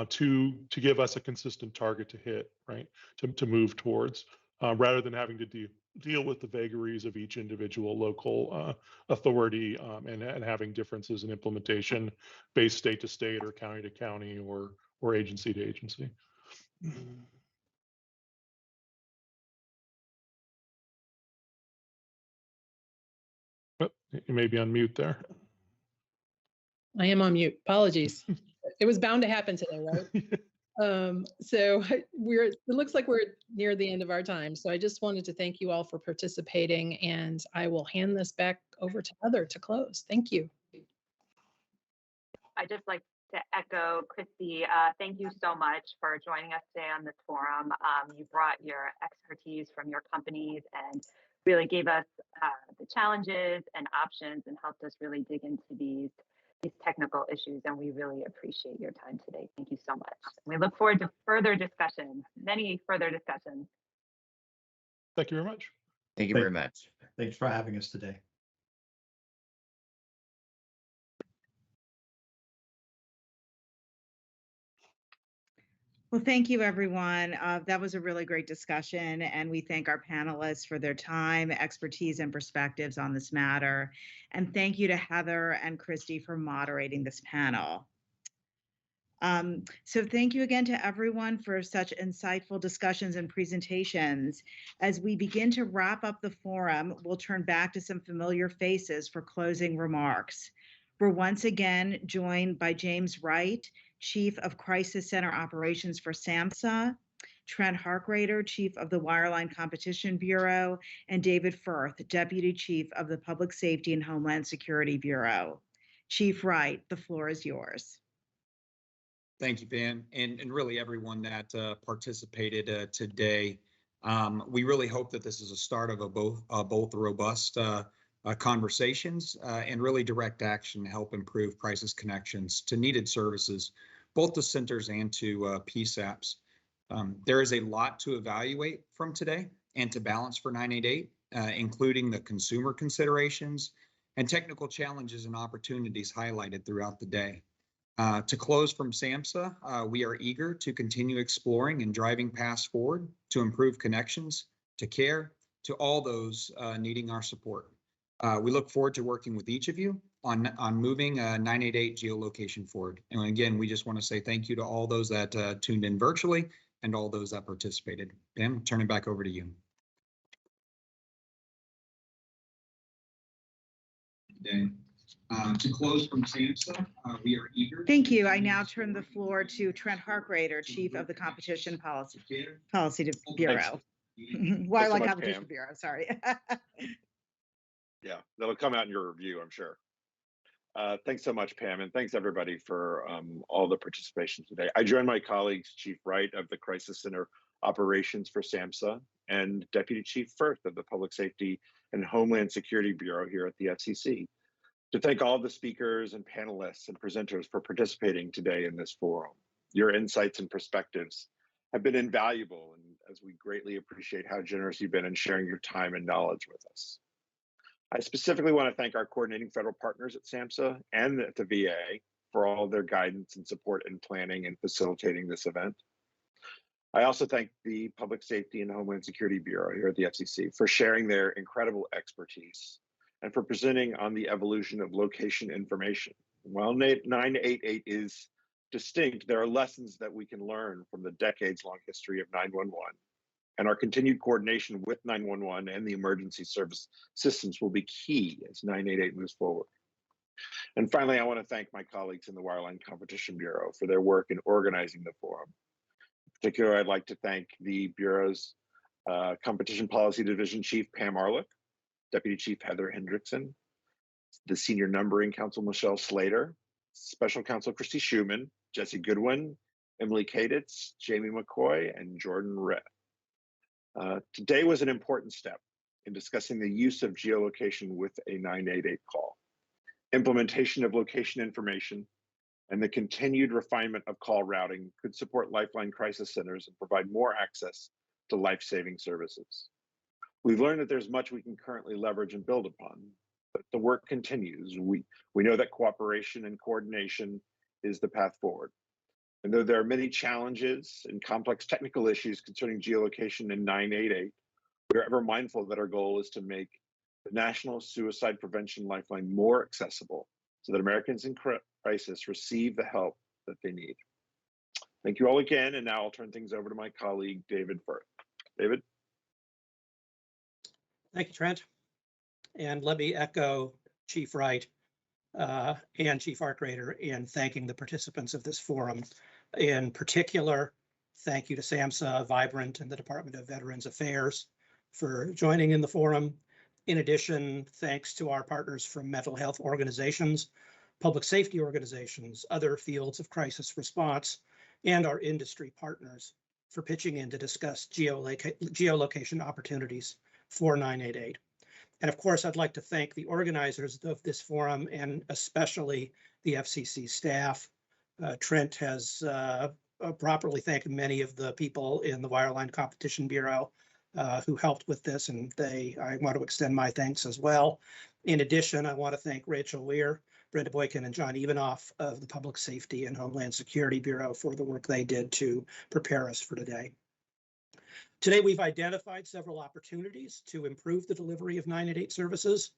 to give us a consistent target to hit, right? To move towards, rather than having to deal with the vagaries of each individual local authority and having differences in implementation based state to state or county to county or agency to agency. Oh, you may be on mute there. I am on mute. Apologies. It was bound to happen today, right? So it looks like we're near the end of our time. So I just wanted to thank you all for participating, and I will hand this back over to Heather to close. Thank you. I'd just like to echo Christy. Thank you so much for joining us today on this forum. You brought your expertise from your companies and really gave us the challenges and options and helped us really dig into these technical issues. And we really appreciate your time today. Thank you so much. We look forward to further discussion, many further discussions. Thank you very much. Thank you very much. Thanks for having us today. Well, thank you, everyone. That was a really great discussion, and we thank our panelists for their time, expertise, and perspectives on this matter. And thank you to Heather and Christy for moderating this panel. So thank you again to everyone for such insightful discussions and presentations. As we begin to wrap up the forum, we'll turn back to some familiar faces for closing remarks. We're once again joined by James Wright, Chief of Crisis Center Operations for SAMHSA, Trent Harkrader, Chief of the Wireline Competition Bureau, and David Firth, Deputy Chief of the Public Safety and Homeland Security Bureau. Chief Wright, the floor is yours. Thank you, Pam, and really everyone that participated today. We really hope that this is a start of both robust conversations and really direct action to help improve crisis connections to needed services, both to centers and to PSAPs. There is a lot to evaluate from today and to balance for 988, including the consumer considerations and technical challenges and opportunities highlighted throughout the day. To close from SAMHSA, we are eager to continue exploring and driving paths forward to improve connections to care, to all those needing our support. We look forward to working with each of you on moving 988 geolocation forward. And again, we just want to say thank you to all those that tuned in virtually and all those that participated. Pam, turn it back over to you. To close from SAMHSA, we are eager. Thank you. I now turn the floor to Trent Harkrader, Chief of the Competition Policy Bureau. Wireline Competition Bureau, sorry. Yeah, that'll come out in your review, I'm sure. Thanks so much, Pam, and thanks everybody for all the participation today. I join my colleagues, Chief Wright of the Crisis Center Operations for SAMHSA and Deputy Chief Firth of the Public Safety and Homeland Security Bureau here at the FCC, to thank all the speakers and panelists and presenters for participating today in this forum. Your insights and perspectives have been invaluable, and as we greatly appreciate how generous you've been in sharing your time and knowledge with us. I specifically want to thank our coordinating federal partners at SAMHSA and at the VA for all their guidance and support in planning and facilitating this event. I also thank the Public Safety and Homeland Security Bureau here at the FCC for sharing their incredible expertise and for presenting on the evolution of location information. While 988 is distinct, there are lessons that we can learn from the decades-long history of 911. And our continued coordination with 911 and the emergency service systems will be key as 988 moves forward. And finally, I want to thank my colleagues in the Wireline Competition Bureau for their work in organizing the forum. In particular, I'd like to thank the Bureau's Competition Policy Division Chief, Pam Arlick, Deputy Chief Heather Hendrickson, the Senior Numbering Counsel, Michelle Slater, Special Counsel Christy Schumann, Jesse Goodwin, Emily Kaditz, Jamie McCoy, and Jordan Rett. Today was an important step in discussing the use of geolocation with a 988 call, implementation of location information, and the continued refinement of call routing could support Lifeline crisis centers and provide more access to life-saving services. We've learned that there's much we can currently leverage and build upon, but the work continues. We know that cooperation and coordination is the path forward. And though there are many challenges and complex technical issues concerning geolocation in 988, we are ever mindful that our goal is to make the National Suicide Prevention Lifeline more accessible so that Americans in crisis receive the help that they need. Thank you all again, and now I'll turn things over to my colleague, David Firth. David? Thank you, Trent. And let me echo Chief Wright and Chief Harkrader in thanking the participants of this forum. In particular, thank you to SAMHSA, Vibrant, and the Department of Veterans Affairs for joining in the forum. In addition, thanks to our partners from mental health organizations, public safety organizations, other fields of crisis response, and our industry partners for pitching in to discuss geolocation opportunities for 988. And of course, I'd like to thank the organizers of this forum and especially the FCC staff. Trent has properly thanked many of the people in the Wireline Competition Bureau who helped with this, and I want to extend my thanks as well. In addition, I want to thank Rachel Weir, Brenda Boykin, and John Evanoff of the Public Safety and Homeland Security Bureau for the work they did to prepare us for today. Today, we've identified several opportunities to improve the delivery of 988 services.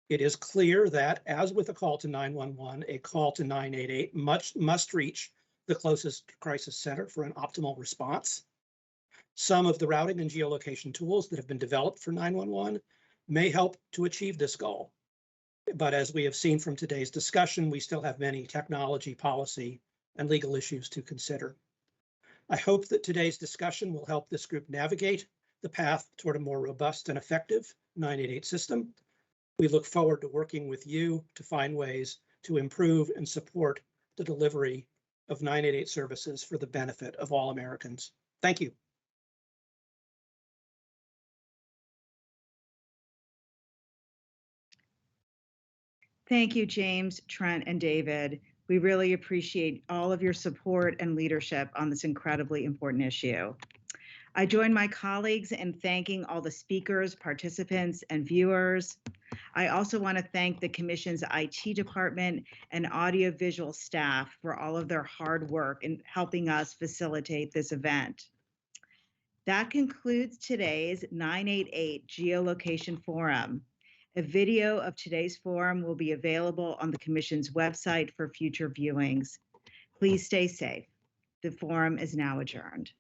It is clear that, as with a call to 911, a call to 988 must reach the closest crisis center for an optimal response. Some of the routing and geolocation tools that have been developed for 911 may help to achieve this goal. But as we have seen from today's discussion, we still have many technology, policy, and legal issues to consider. I hope that today's discussion will help this group navigate the path toward a more robust and effective 988 system. We look forward to working with you to find ways to improve and support the delivery of 988 services for the benefit of all Americans. Thank you. Thank you, James, Trent, and David. We really appreciate all of your support and leadership on this incredibly important issue. I join my colleagues in thanking all the speakers, participants, and viewers. I also want to thank the Commission's IT department and audiovisual staff for all of their hard work in helping us facilitate this event. That concludes today's 988 Geolocation Forum. A video of today's forum will be available on the Commission's website for future viewings. Please stay safe. The forum is now adjourned.